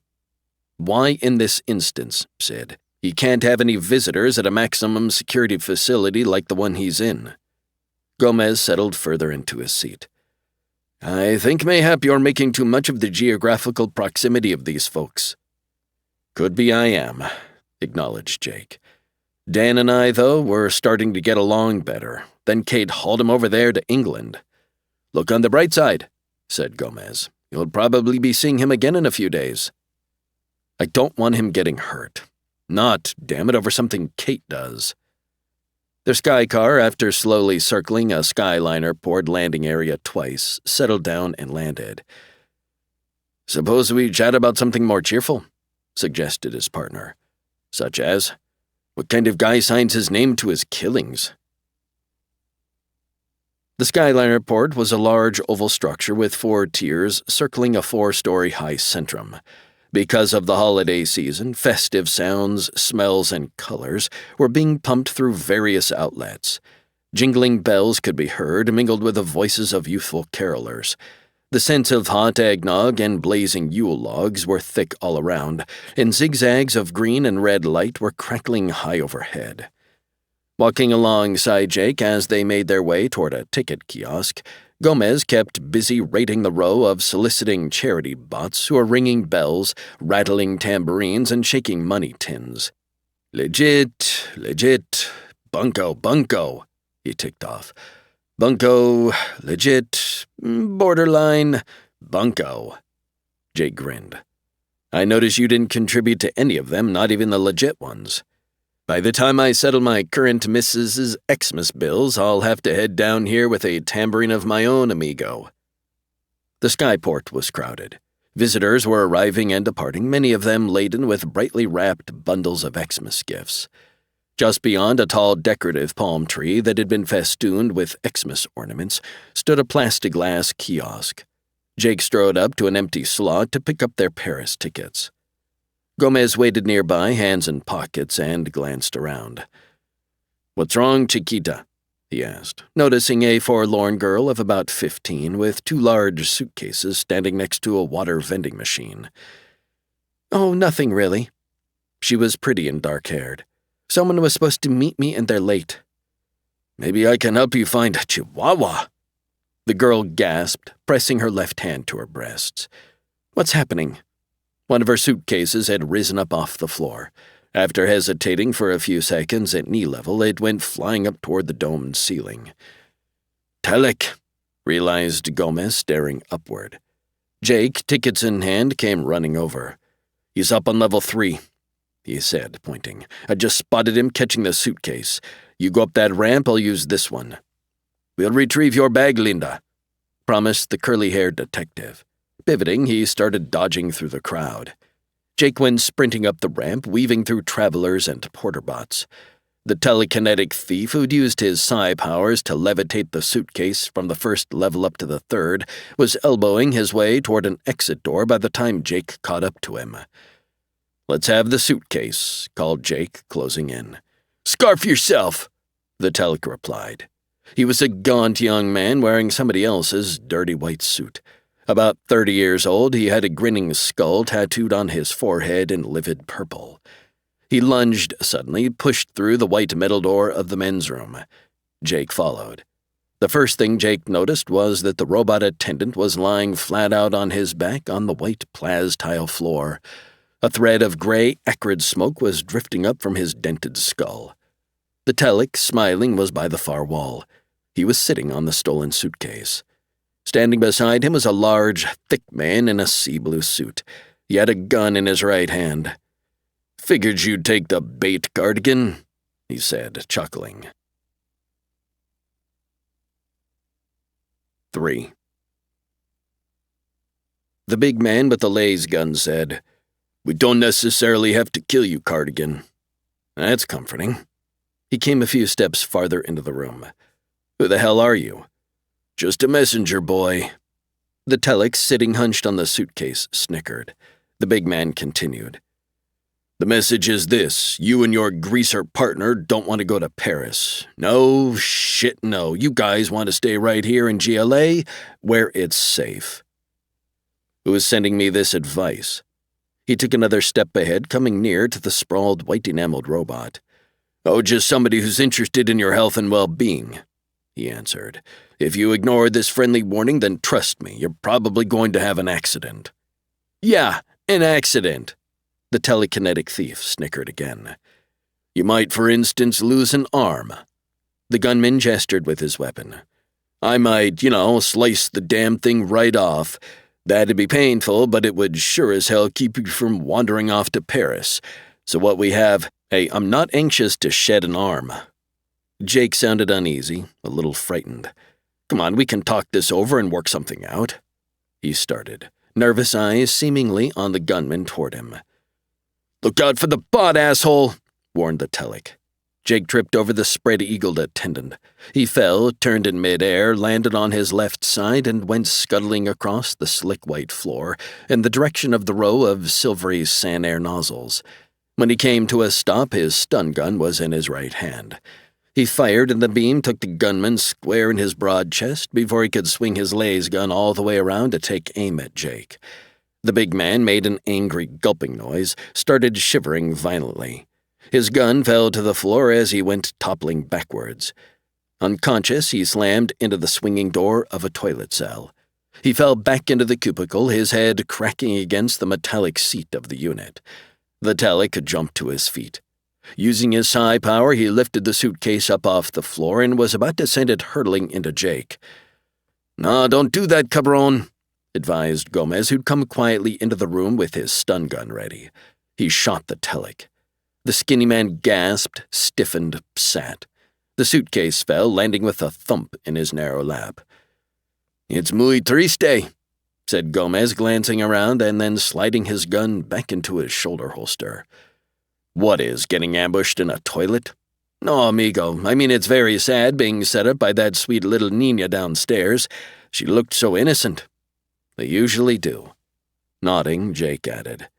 Why in this instance, Sid, he can't have any visitors at a maximum security facility like the one he's in?" Gomez settled further into his seat. I think mayhap you're making too much of the geographical proximity of these folks. Could be I am, acknowledged Jake. Dan and I, though, were starting to get along better. Then Kate hauled him over there to England. Look on the bright side, said Gomez. You'll probably be seeing him again in a few days. I don't want him getting hurt. Not, damn it, over something Kate does. Their sky car, after slowly circling a Skyliner port landing area twice, settled down and landed. Suppose we chat about something more cheerful, suggested his partner. Such as, what kind of guy signs his name to his killings? The Skyliner port was a large oval structure with 4 tiers circling a 4-story high centrum. Because of the holiday season, festive sounds, smells, and colors were being pumped through various outlets. Jingling bells could be heard, mingled with the voices of youthful carolers. The scent of hot eggnog and blazing Yule logs were thick all around, and zigzags of green and red light were crackling high overhead. Walking alongside Jake as they made their way toward a ticket kiosk, Gomez kept busy rating the row of soliciting charity bots who were ringing bells, rattling tambourines, and shaking money tins. Legit, bunko, he ticked off. Bunko, legit, borderline, bunko. Jake grinned. I notice you didn't contribute to any of them, not even the legit ones. By the time I settle my current Mrs.'s Xmas bills, I'll have to head down here with a tambourine of my own, amigo. The skyport was crowded. Visitors were arriving and departing, many of them laden with brightly wrapped bundles of Xmas gifts. Just beyond a tall decorative palm tree that had been festooned with Xmas ornaments stood a plastiglass kiosk. Jake strode up to an empty slot to pick up their Paris tickets. Gomez waited nearby, hands in pockets, and glanced around. "What's wrong, Chiquita?" he asked, noticing a forlorn girl of about 15 with 2 large suitcases standing next to a water vending machine. "Oh, nothing really." She was pretty and dark-haired. "Someone was supposed to meet me and they're late." "Maybe I can help you find a Chihuahua," the girl gasped, pressing her left hand to her breasts. "What's happening?" One of her suitcases had risen up off the floor. After hesitating for a few seconds at knee level, it went flying up toward the domed ceiling. "Telek," realized Gomez, staring upward. Jake, tickets in hand, came running over. "He's up on level 3, he said, pointing. "I just spotted him catching the suitcase. You go up that ramp, I'll use this one." "We'll retrieve your bag, Linda," promised the curly-haired detective. Pivoting, he started dodging through the crowd. Jake went sprinting up the ramp, weaving through travelers and porter-bots. The telekinetic thief who'd used his psi powers to levitate the suitcase from the first level up to the 3rd was elbowing his way toward an exit door by the time Jake caught up to him. "Let's have the suitcase," called Jake, closing in. "Scarf yourself," the Telek replied. He was a gaunt young man wearing somebody else's dirty white suit. About 30 years old, he had a grinning skull tattooed on his forehead in livid purple. He lunged suddenly, pushed through the white metal door of the men's room. Jake followed. The first thing Jake noticed was that the robot attendant was lying flat out on his back on the white plas-tile floor. A thread of gray, acrid smoke was drifting up from his dented skull. The Telek, smiling, was by the far wall. He was sitting on the stolen suitcase. Standing beside him was a large, thick man in a sea-blue suit. He had a gun in his right hand. "Figured you'd take the bait, Cardigan," he said, chuckling. 3. The big man with the laser gun said, "We don't necessarily have to kill you, Cardigan." "That's comforting." He came a few steps farther into the room. "Who the hell are you?" "Just a messenger boy." The Telek, sitting hunched on the suitcase, snickered. The big man continued. "The message is this. You and your greaser partner don't want to go to Paris. No, shit no. You guys want to stay right here in GLA, where it's safe." "Who is sending me this advice?" He took another step ahead, coming near to the sprawled, white-enameled robot. "Oh, just somebody who's interested in your health and well-being," he answered. "If you ignore this friendly warning, then trust me, you're probably going to have an accident." "Yeah, an accident," the telekinetic thief snickered again. "You might, for instance, lose an arm." The gunman gestured with his weapon. "I might, slice the damn thing right off. That'd be painful, but it would sure as hell keep you from wandering off to Paris. So what we have— Hey, I'm not anxious to shed an arm." Jake sounded uneasy, a little frightened. "Come on, we can talk this over and work something out," he started, nervous eyes seemingly on the gunman toward him. "Look out for the bot, asshole," warned the telic. Jake tripped over the spread-eagled attendant. He fell, turned in midair, landed on his left side, and went scuttling across the slick white floor in the direction of the row of silvery Sanair nozzles. When he came to a stop, his stun gun was in his right hand. He fired, and the beam took the gunman square in his broad chest before he could swing his laser gun all the way around to take aim at Jake. The big man made an angry gulping noise, started shivering violently. His gun fell to the floor as he went toppling backwards. Unconscious, he slammed into the swinging door of a toilet cell. He fell back into the cubicle, his head cracking against the metallic seat of the unit. The telic jumped to his feet. Using his psi power, he lifted the suitcase up off the floor and was about to send it hurtling into Jake. "No, don't do that, cabron," advised Gomez, who'd come quietly into the room with his stun gun ready. He shot the telic. The skinny man gasped, stiffened, sat. The suitcase fell, landing with a thump in his narrow lap. "It's muy triste," said Gomez, glancing around and then sliding his gun back into his shoulder holster. "What is, getting ambushed in a toilet?" "No, amigo. I mean, it's very sad being set up by that sweet little Nina downstairs. She looked so innocent." "They usually do." Nodding, Jake added,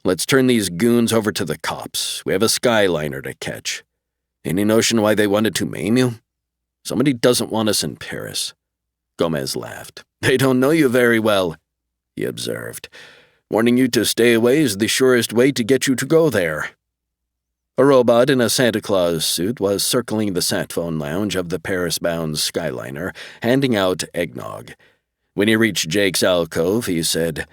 "Let's turn these goons over to the cops. We have a skyliner to catch. Any notion why they wanted to maim you?" "Somebody doesn't want us in Paris." Gomez laughed. "They don't know you very well," he observed. "Warning you to stay away is the surest way to get you to go there." A robot in a Santa Claus suit was circling the sat phone lounge of the Paris-bound Skyliner, handing out eggnog. When he reached Jake's alcove, he said,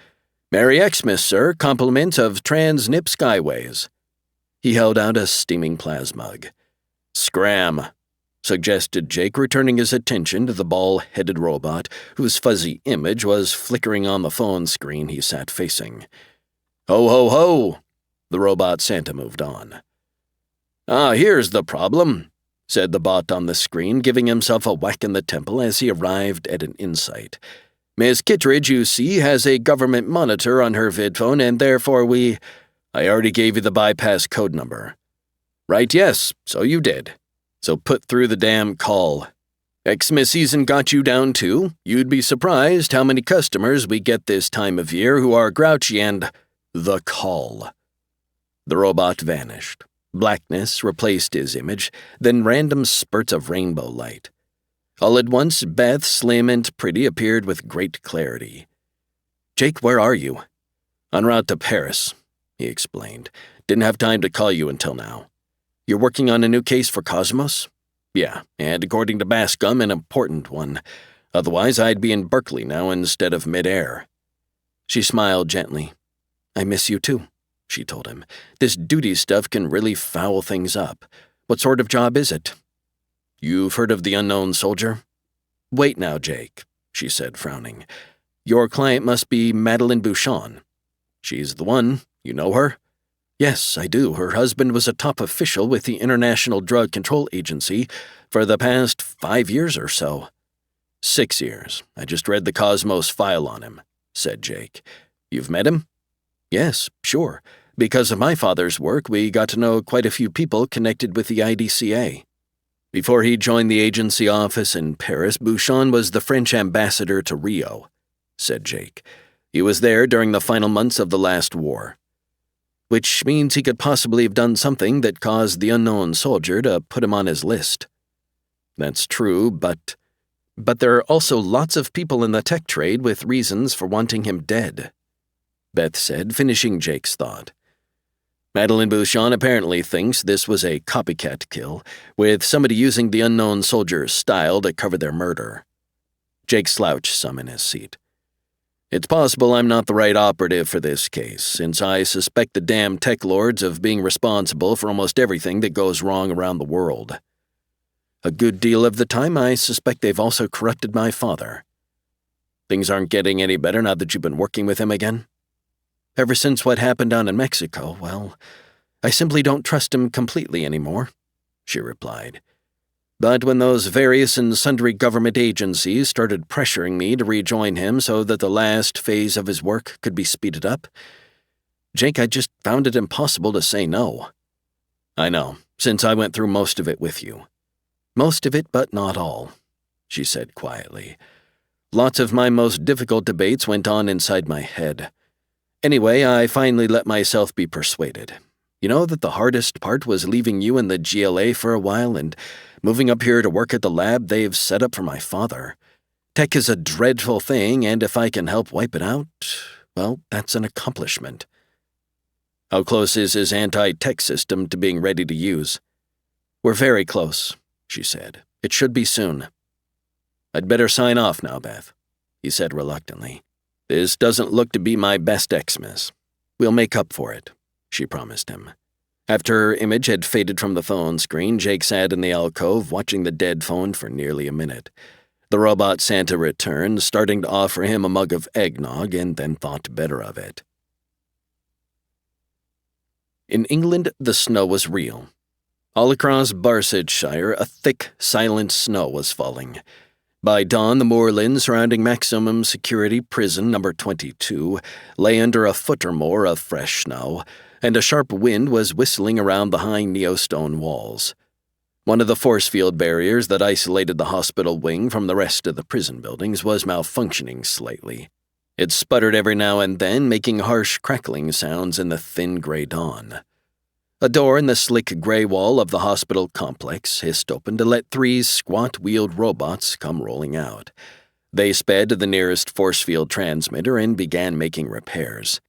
"Merry Xmas, sir. Compliments of Transnip Skyways." He held out a steaming plasmug. "Scram," suggested Jake, returning his attention to the ball-headed robot, whose fuzzy image was flickering on the phone screen he sat facing. "Ho, ho, ho!" The robot Santa moved on. "Ah, here's the problem," said the bot on the screen, giving himself a whack in the temple as he arrived at an insight. "Miss Kittredge, you see, has a government monitor on her vidphone, and therefore I already gave you the bypass code number." "Right, yes, so you did. So put through the damn call. Xmas season got you down too? You'd be surprised how many customers we get this time of year who are grouchy and— the call." The robot vanished. Blackness replaced his image, then random spurts of rainbow light. All at once, Beth, slim and pretty, appeared with great clarity. "Jake, where are you?" "En route to Paris," he explained. "Didn't have time to call you until now." "You're working on a new case for Cosmos?" "Yeah, and according to Bascom, an important one. Otherwise, I'd be in Berkeley now instead of midair." She smiled gently. "I miss you too," she told him. "This duty stuff can really foul things up. What sort of job is it?" "You've heard of the unknown soldier?" "Wait now, Jake," she said, frowning. "Your client must be Madeleine Bouchon." "She's the one. You know her?" "Yes, I do. Her husband was a top official with the International Drug Control Agency for the past 5 years or so." 6 years. I just read the Cosmos file on him," said Jake. "You've met him?" "Yes, sure. Because of my father's work, we got to know quite a few people connected with the IDCA. Before he joined the agency office in Paris, Bouchon was the French ambassador to Rio," said Jake. "He was there during the final months of the last war." "Which means he could possibly have done something that caused the unknown soldier to put him on his list." "That's true, but there are also lots of people in the tech trade with reasons for wanting him dead," Beth said, finishing Jake's thought. Madeline Bouchon apparently thinks this was a copycat kill, with somebody using the unknown soldier's style to cover their murder. Jake slouched some in his seat. It's possible I'm not the right operative for this case, since I suspect the damn TekLords of being responsible for almost everything that goes wrong around the world. A good deal of the time, I suspect they've also corrupted my father. Things aren't getting any better now that you've been working with him again? Ever since what happened down in Mexico, well, I simply don't trust him completely anymore, she replied. But when those various and sundry government agencies started pressuring me to rejoin him so that the last phase of his work could be speeded up, Jake, I just found it impossible to say no. I know, since I went through most of it with you. Most of it, but not all, she said quietly. Lots of my most difficult debates went on inside my head. Anyway, I finally let myself be persuaded. You know that the hardest part was leaving you in the GLA for a while and moving up here to work at the lab they've set up for my father. Tech is a dreadful thing, and if I can help wipe it out, well, that's an accomplishment. How close is his anti-tech system to being ready to use? We're very close, she said. It should be soon. I'd better sign off now, Beth, he said reluctantly. This doesn't look to be my best Xmas. We'll make up for it, she promised him. After her image had faded from the phone screen, Jake sat in the alcove watching the dead phone for nearly a minute. The robot Santa returned, starting to offer him a mug of eggnog, and then thought better of it. In England, the snow was real. All across Barsetshire, a thick, silent snow was falling. By dawn, the moorland surrounding maximum security prison number 22 lay under a foot or more of fresh snow, and a sharp wind was whistling around the high neostone walls. One of the force field barriers that isolated the hospital wing from the rest of the prison buildings was malfunctioning slightly. It sputtered every now and then, making harsh crackling sounds in the thin gray dawn. A door in the slick gray wall of the hospital complex hissed open to let 3 squat-wheeled robots come rolling out. They sped to the nearest force field transmitter and began making repairs.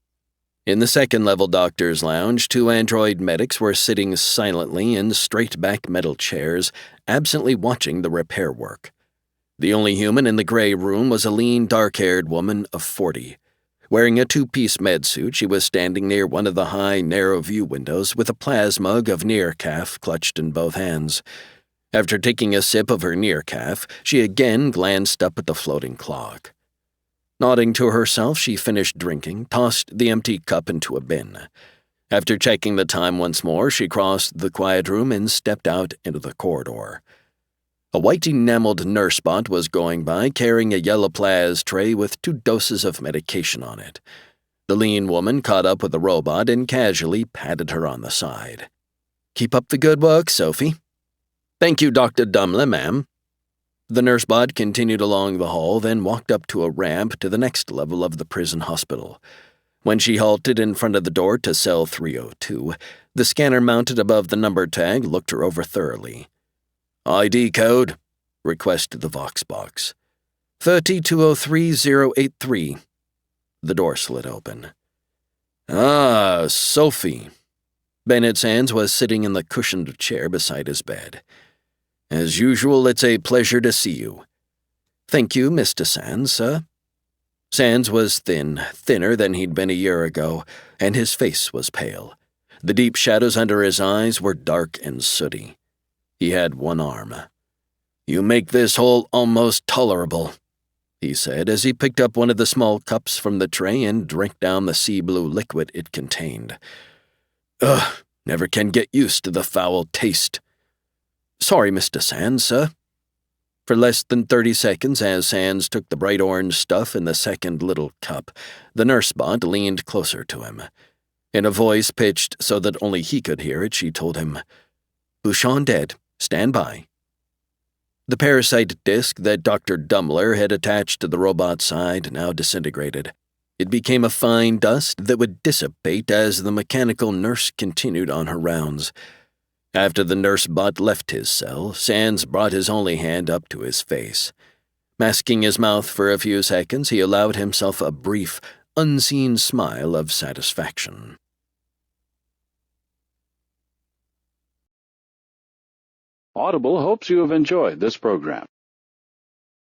In the second-level doctor's lounge, 2 android medics were sitting silently in straight-back metal chairs, absently watching the repair work. The only human in the gray room was a lean, dark-haired woman of 40. Wearing a 2-piece med suit, she was standing near one of the high, narrow-view windows with a plasmug of Nearcaf clutched in both hands. After taking a sip of her Nearcaf, she again glanced up at the floating clock. Nodding to herself, she finished drinking, tossed the empty cup into a bin. After checking the time once more, she crossed the quiet room and stepped out into the corridor. A white enameled nurse bot was going by, carrying a yellow plas tray with 2 doses of medication on it. The lean woman caught up with the robot and casually patted her on the side. "Keep up the good work, Sophie." "Thank you, Dr. Dumler, ma'am." The nurse bot continued along the hall, then walked up to a ramp to the next level of the prison hospital. When she halted in front of the door to cell 302, the scanner mounted above the number tag looked her over thoroughly. "ID code," requested the Vox box. 3203083. The door slid open. "Ah, Sophie." Bennett Sands was sitting in the cushioned chair beside his bed. "As usual, it's a pleasure to see you." "Thank you, Mr. Sands, sir." Sands was thinner than he'd been a year ago, and his face was pale. The deep shadows under his eyes were dark and sooty. He had one arm. "You make this hole almost tolerable," he said as he picked up one of the small cups from the tray and drank down the sea-blue liquid it contained. "Ugh, never can get used to the foul taste." "Sorry, Mr. Sands, sir." For less than 30 seconds, as Sands took the bright orange stuff in the second little cup, the nurse bot leaned closer to him. In a voice pitched so that only he could hear it, she told him, "Bouchon dead. Stand by." The parasite disc that Dr. Dumler had attached to the robot's side now disintegrated. It became a fine dust that would dissipate as the mechanical nurse continued on her rounds. After the nurse bot left his cell, Sands brought his only hand up to his face. Masking his mouth for a few seconds, he allowed himself a brief, unseen smile of satisfaction. Audible hopes you have enjoyed this program.